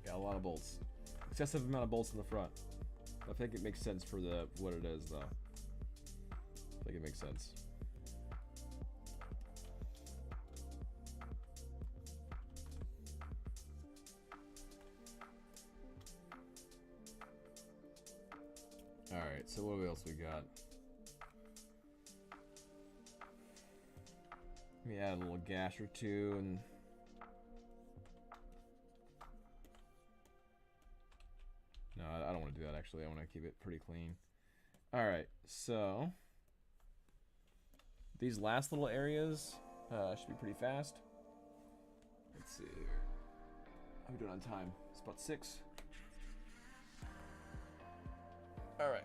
Got a lot of bolts. Excessive amount of bolts in the front. I think it makes sense for what it is, though. I think it makes sense. Alright, so what else we got? Let me add a little gash or two and no, I don't want to do that actually. I want to keep it pretty clean. Alright, so these last little areas should be pretty fast. Let's see here. How are we doing on time? It's about 6. Alright.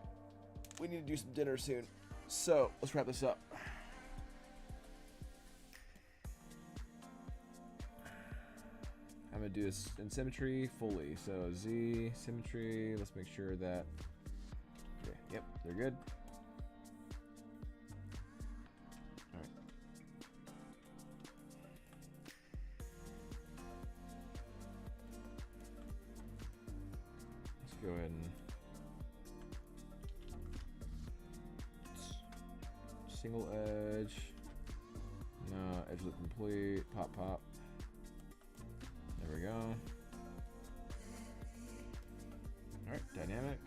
We need to do some dinner soon. So, let's wrap this up. I'm going to do this in symmetry fully. So, Z, symmetry. Let's make sure that... Okay, yep, they're good. Alright. Let's go ahead and... Single edge. No, edge look complete. Pop, pop. There we go. Alright, dynamic.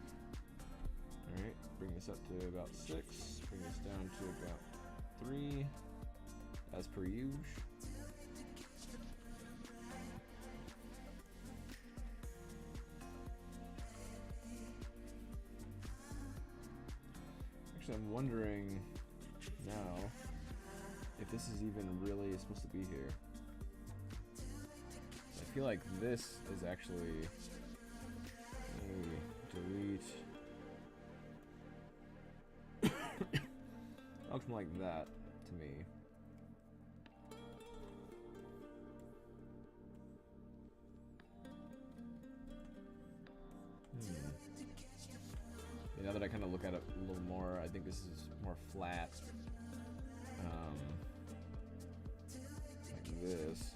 Alright, bring this up to about 6. Bring this down to about 3. As per usual. Actually, I'm wondering now if this is even really supposed to be here. I feel like this is actually delete. Looks more like that to me. Yeah, now that I kind of look at it a little more, I think this is more flat. Like this.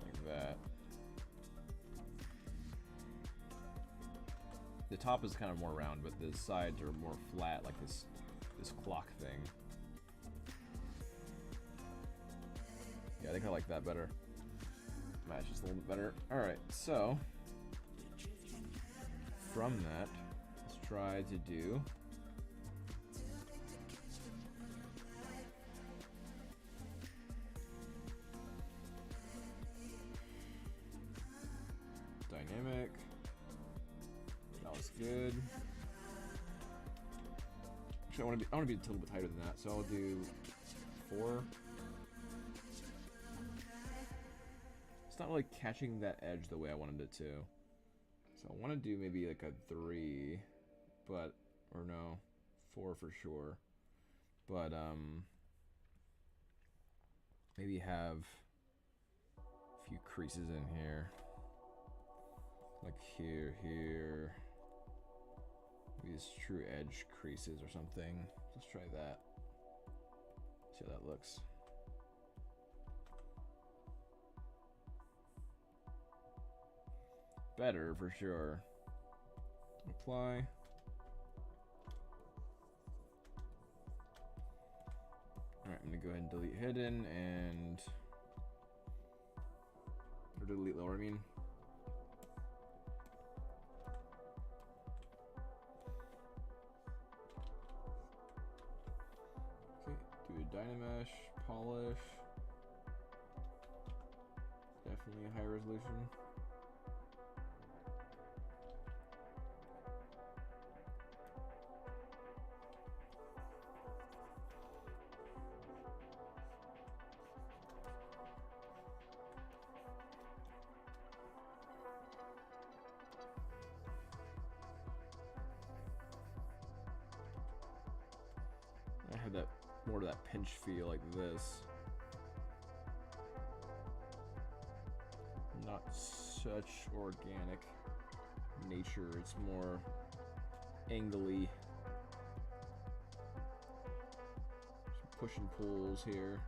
Like that. The top is kind of more round, but the sides are more flat, like this clock thing. Yeah, I think I like that better. Matches a little bit better. Alright, so from that, let's try to do dynamic. That was good. Actually, I want to be a little bit tighter than that, so I'll do 4. It's not really catching that edge the way I wanted it to. So I want to do maybe like a 3, but, or no, 4 for sure. But, maybe have a few creases in here. Like here. Maybe these true edge creases or something. Let's try that. See how that looks. Better for sure. Apply. Alright, I'm gonna go ahead and delete hidden and or delete lower, I mean. Okay, do a Dynamesh, polish. Definitely a high resolution. I have that more of that pinch feel like this. Not such organic nature, it's more angly. Some push and pulls here.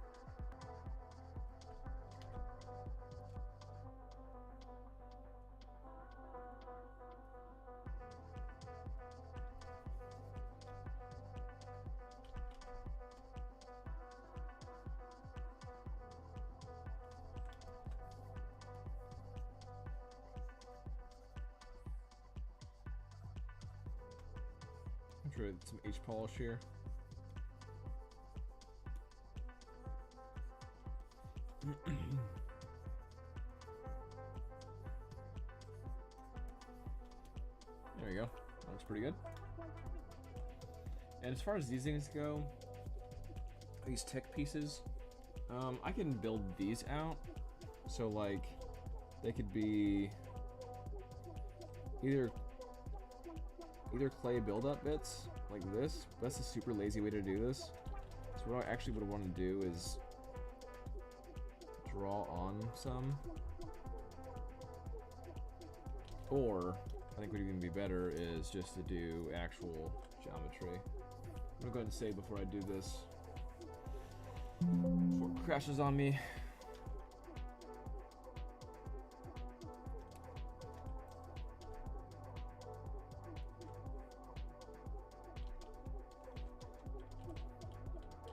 Try some H polish here. There we go. That looks pretty good. And as far as these things go, these tech pieces, I can build these out. So like, they could be either clay build-up bits like this. That's a super lazy way to do this. So what I actually would want to do is draw on some, or I think what would even be better is just to do actual geometry. I'm gonna go ahead and say before I do this, before it crashes on me.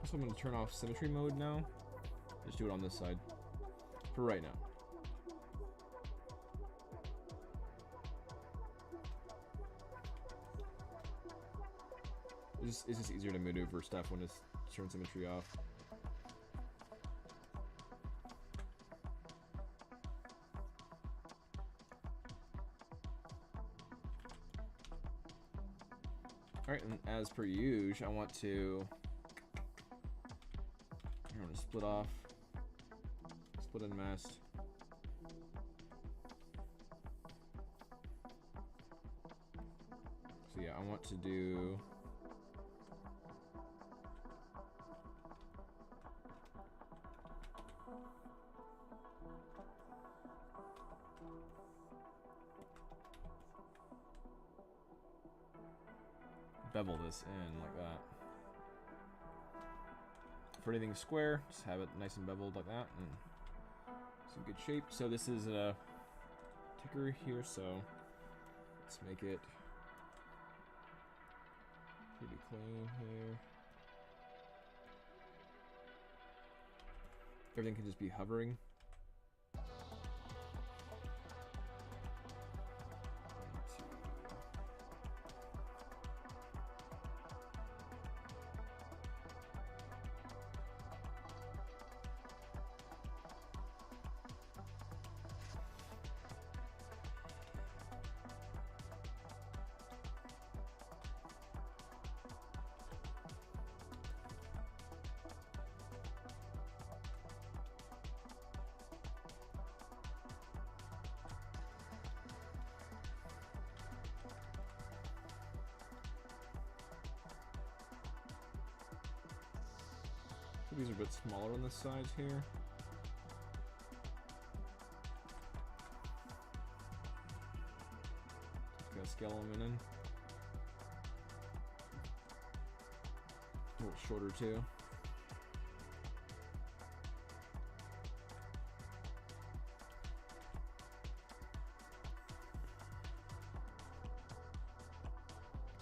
So I'm going to turn off symmetry mode now. Just do it on this side for right now. It's just easier to maneuver stuff when it's turn symmetry off. Alright, and as per usual, I want to split off, split and masked. So yeah, I want to do bevel this in like that. For anything square, just have it nice and beveled like that, and some good shape. So this is a ticker here, so let's make it pretty clean here. Everything can just be hovering. These are a bit smaller on the sides here. Just gotta scale them in. A little shorter too.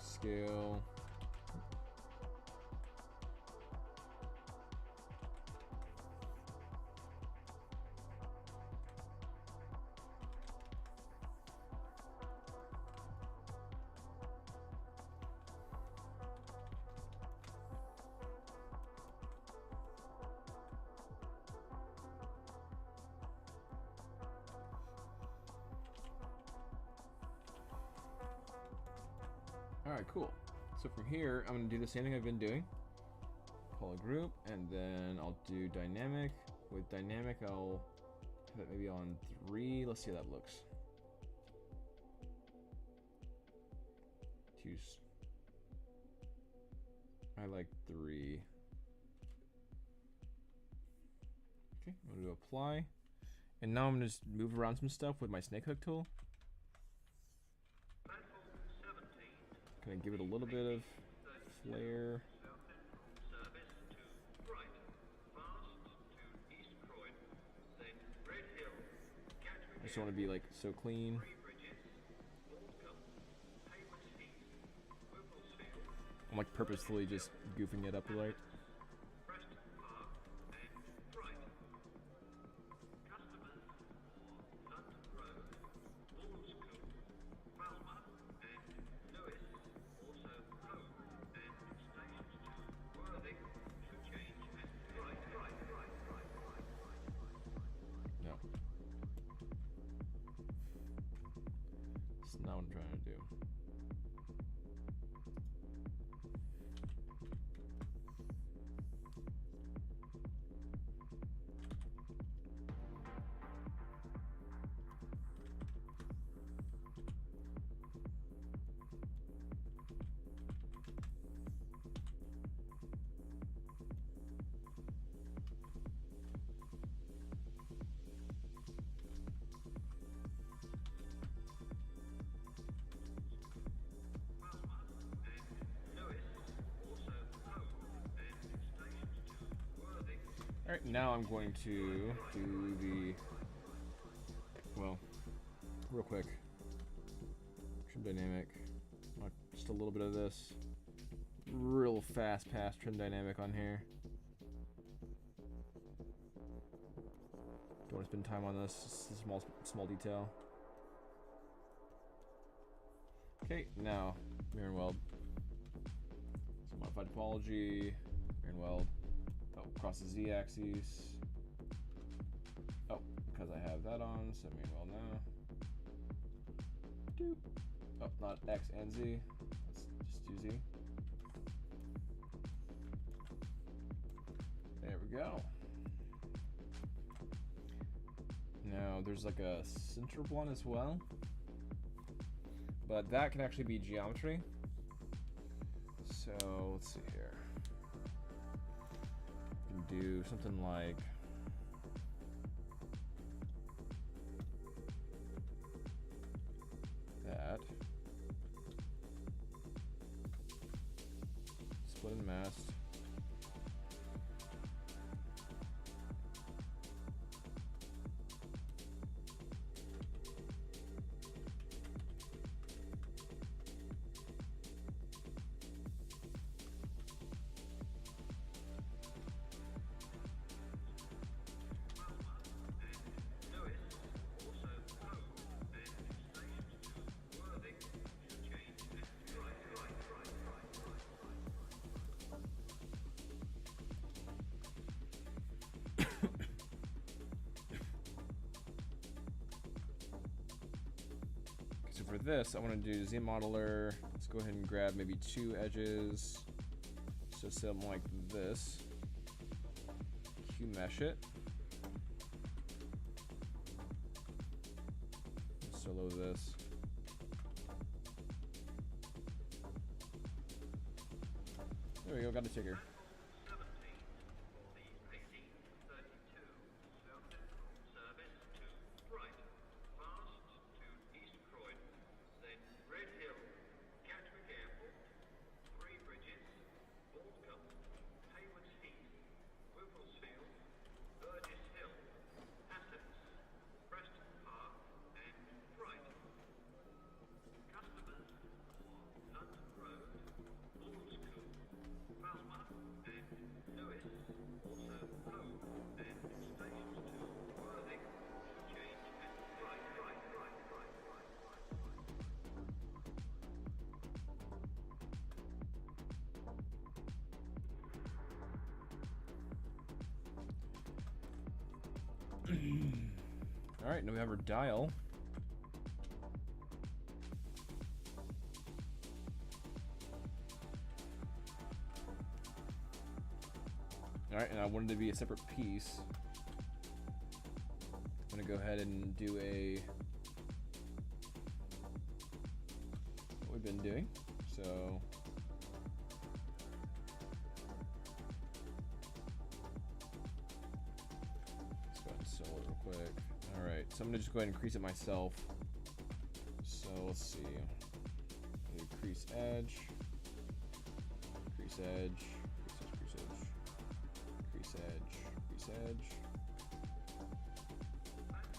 Scale. Alright, cool. So from here, I'm going to do the same thing I've been doing. Call a group, and then I'll do dynamic. With dynamic, I'll have it maybe on 3. Let's see how that looks. I like 3. Okay, I'm going to apply. And now I'm going to just move around some stuff with my snake hook tool. Kind of give it a little bit of flair. I just want to be like so clean. I'm like purposefully just goofing it up right. Alright, now I'm going to do the, well, real quick, trim dynamic, just a little bit of this, real fast pass trim dynamic on here. Don't want to spend time on this, it's a small detail. Okay, now, mirror and weld. So modified topology, mirror and weld. Oh, across the z-axis. Oh, because I have that on, so mirror and weld now. Doop. Oh, not X and Z. Let's just do Z. There we go. Now, there's like a center one as well. But that can actually be geometry. So, let's see here. We can do something like that. Split and mast. So for this, I want to do Z modeler. Let's go ahead and grab maybe 2 edges. So something like this. Q mesh it. Solo this. There we go, got a ticker. Alright, now we have our dial. Alright, and I wanted it to be a separate piece. I'm going to go ahead and do what we've been doing. So let's go ahead and solo it real quick. Alright, so I'm going to just go ahead and crease it myself. So let's see. Crease edge, crease edge, crease edge, crease edge, crease edge.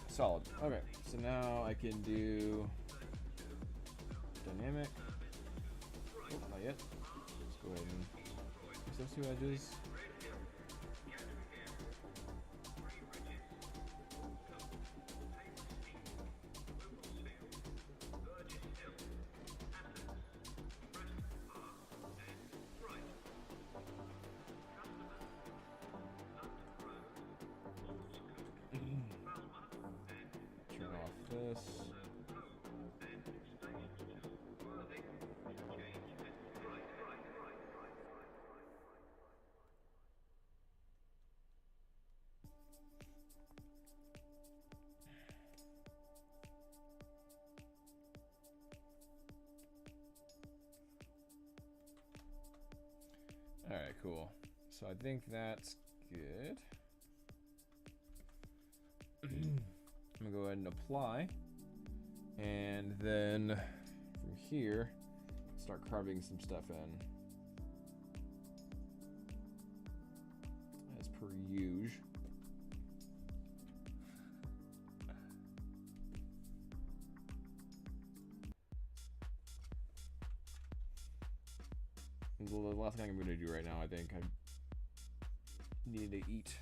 Solid. Okay, so now I can do dynamic. Oh, not yet. Let's go ahead and fix those 2 edges. Turn off this. All right, cool. So I think that's good. I'm gonna go ahead and apply, and then from here start carving some stuff in as per usual. the last thing I'm going to do right now. I think I needed to eat.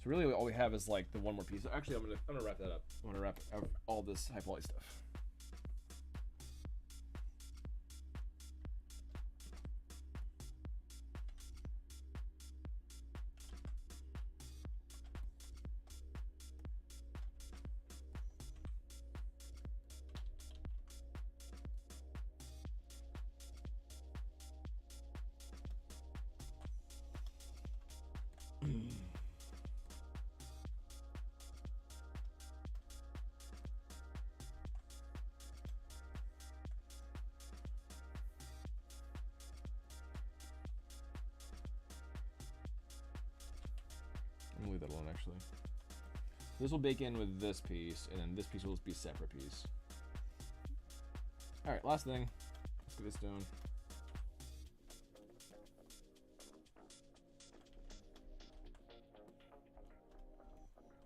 So really, all we have is like the one more piece. Actually, I'm gonna wrap that up. I'm gonna wrap up all this high poly stuff. I'm gonna leave that alone, actually. This will bake in with this piece, and then this piece will just be a separate piece. Alright, last thing. Let's get this done.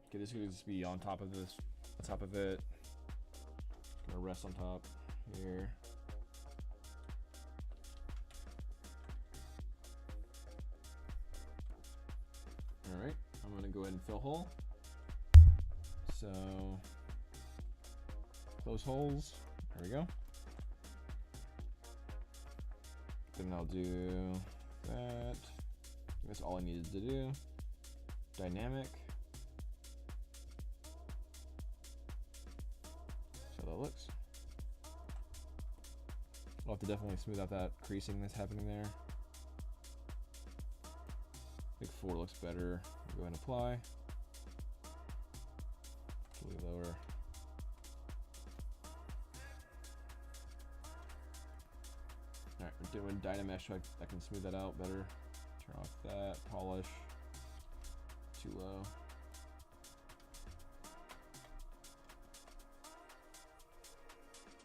Okay, this could just be on top of this, on top of it. Gonna rest on top here. Alright, I'm gonna go ahead and fill hole. So, close holes. There we go. Then I'll do that. That's all I needed to do. Dynamic. So that looks. I'll have to definitely smooth out that creasing that's happening there. I think 4 looks better. Go ahead and apply. Slightly lower. Alright, we're doing Dynamesh so I can smooth that out better. Turn off that, polish. Too low.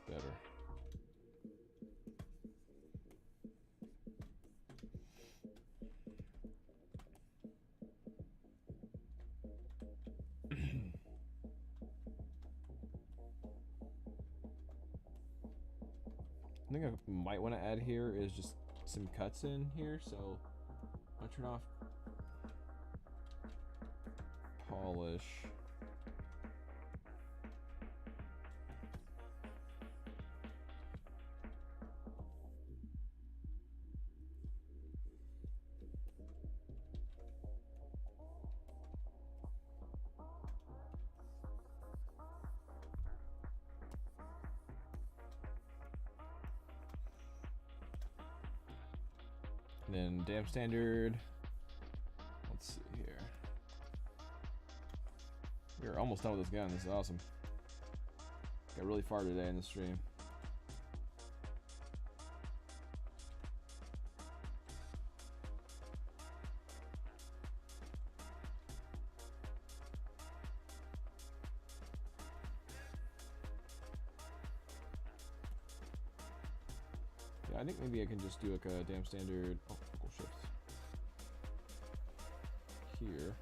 Better. I think I might want to add here is just some cuts in here, so I'll turn off polish. And then damp standard. Let's see here. We're almost done with this gun. This is awesome. Got really far today in the stream. I think maybe I can just do like a damp standard focal shift here.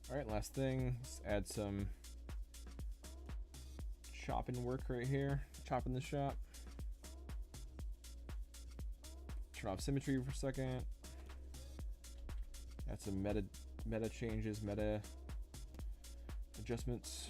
All right, last thing, let's add some chopping work right here. Chopping the shop. Turn off symmetry for a second. Add some meta changes, meta adjustments.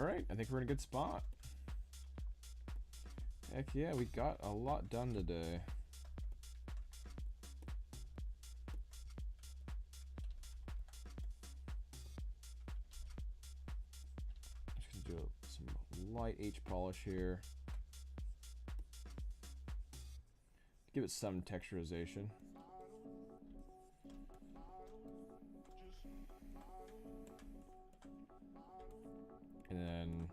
Alright, I think we're in a good spot. Heck yeah, we got a lot done today. Just gonna do some light H polish here. Give it some texturization. And then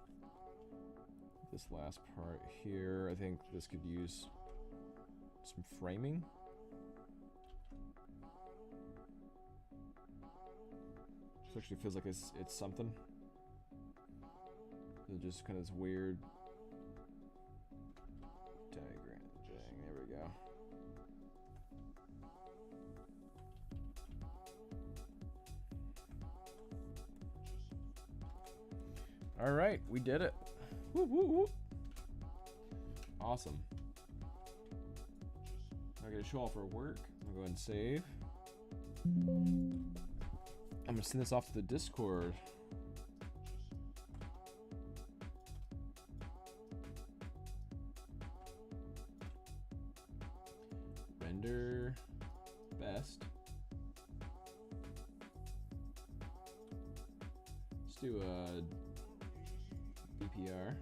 this last part here, I think this could use some framing. This actually feels like it's something. It's just kind of this weird diagram thing. There we go. All right, we did it. Woo, woo, woo. Awesome. I'm gonna show off our work. I'm gonna go ahead and save. I'm gonna send this off to the Discord. Render best. Let's do a BPR.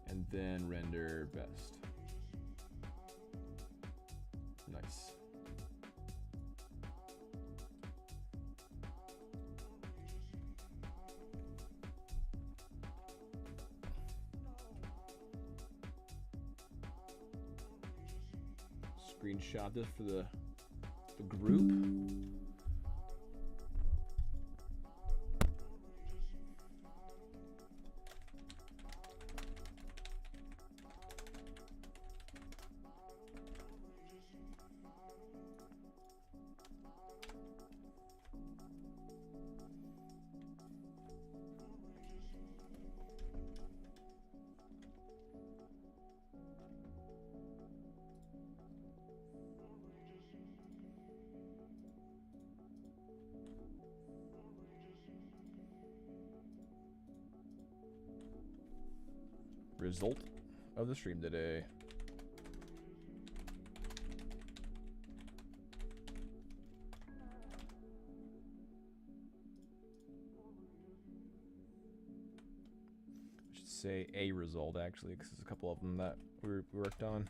And then render best. Nice. Screenshot this for the group. Result of the stream today. I should say a result actually, because there's a couple of them that we worked on.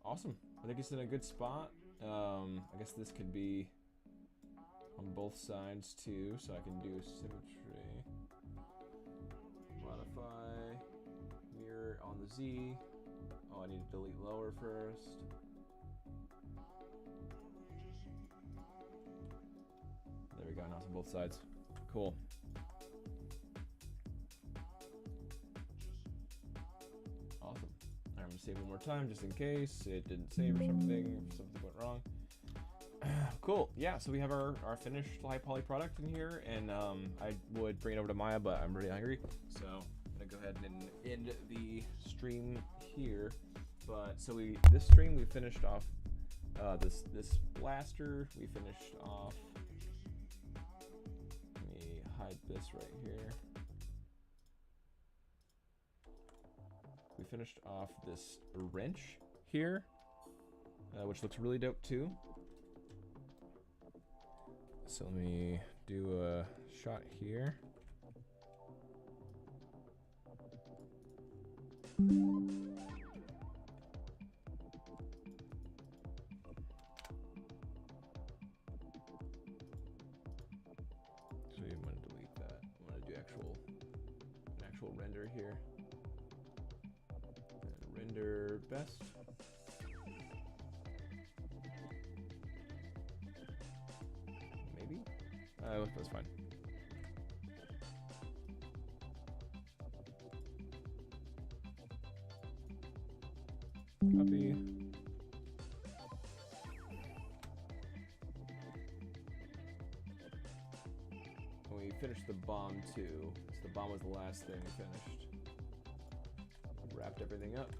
Awesome. I think it's in a good spot. I guess this could be on both sides too, so I can do symmetry. Modify, mirror on the Z. Oh, I need to delete lower first. There we go, now it's on both sides. Cool. Awesome. I'm gonna save one more time just in case it didn't save or something, if something went wrong. Cool. Yeah, so we have our finished high poly product in here, and I would bring it over to Maya, but I'm really hungry, so I'm gonna go ahead and end the stream here. But so this stream we finished off this blaster. We finished off. Let me hide this right here. We finished off this wrench here, which looks really dope too. So let me do a shot here. So you want to delete that. I want to do an actual render here. And render best. That's fine. Copy. And we finished the bomb too. So the bomb was the last thing we finished. Wrapped everything up.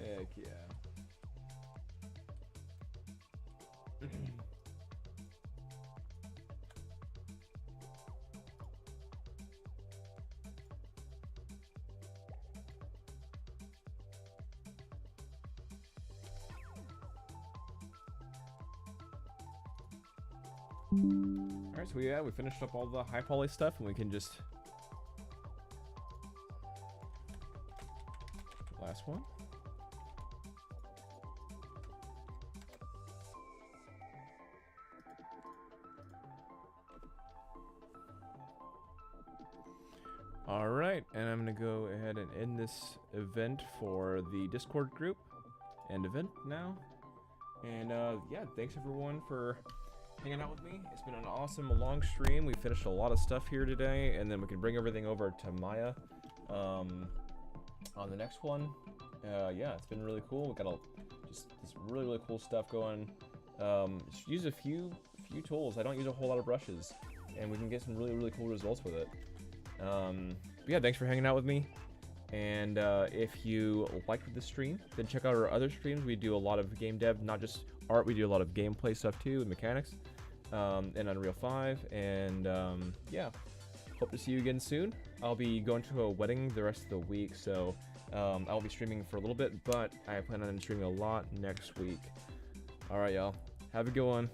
Heck yeah. Alright, so we finished up all the high poly stuff, and we can just... Last one. Alright, and I'm going to go ahead and end this event for the Discord group. End event now. And yeah, thanks everyone for hanging out with me. It's been an awesome long stream. We finished a lot of stuff here today, and then we can bring everything over to Maya on the next one. Yeah, it's been really cool. We got just this really cool stuff going. Just use a few tools. I don't use a whole lot of brushes, and we can get some really cool results with it. But yeah, thanks for hanging out with me. And if you liked the stream, then check out our other streams. We do a lot of game dev, not just art. We do a lot of gameplay stuff too, and mechanics, in Unreal 5. And yeah, hope to see you again soon. I'll be going to a wedding the rest of the week, so I'll be streaming for a little bit, but I plan on streaming a lot next week. All right, y'all. Have a good one.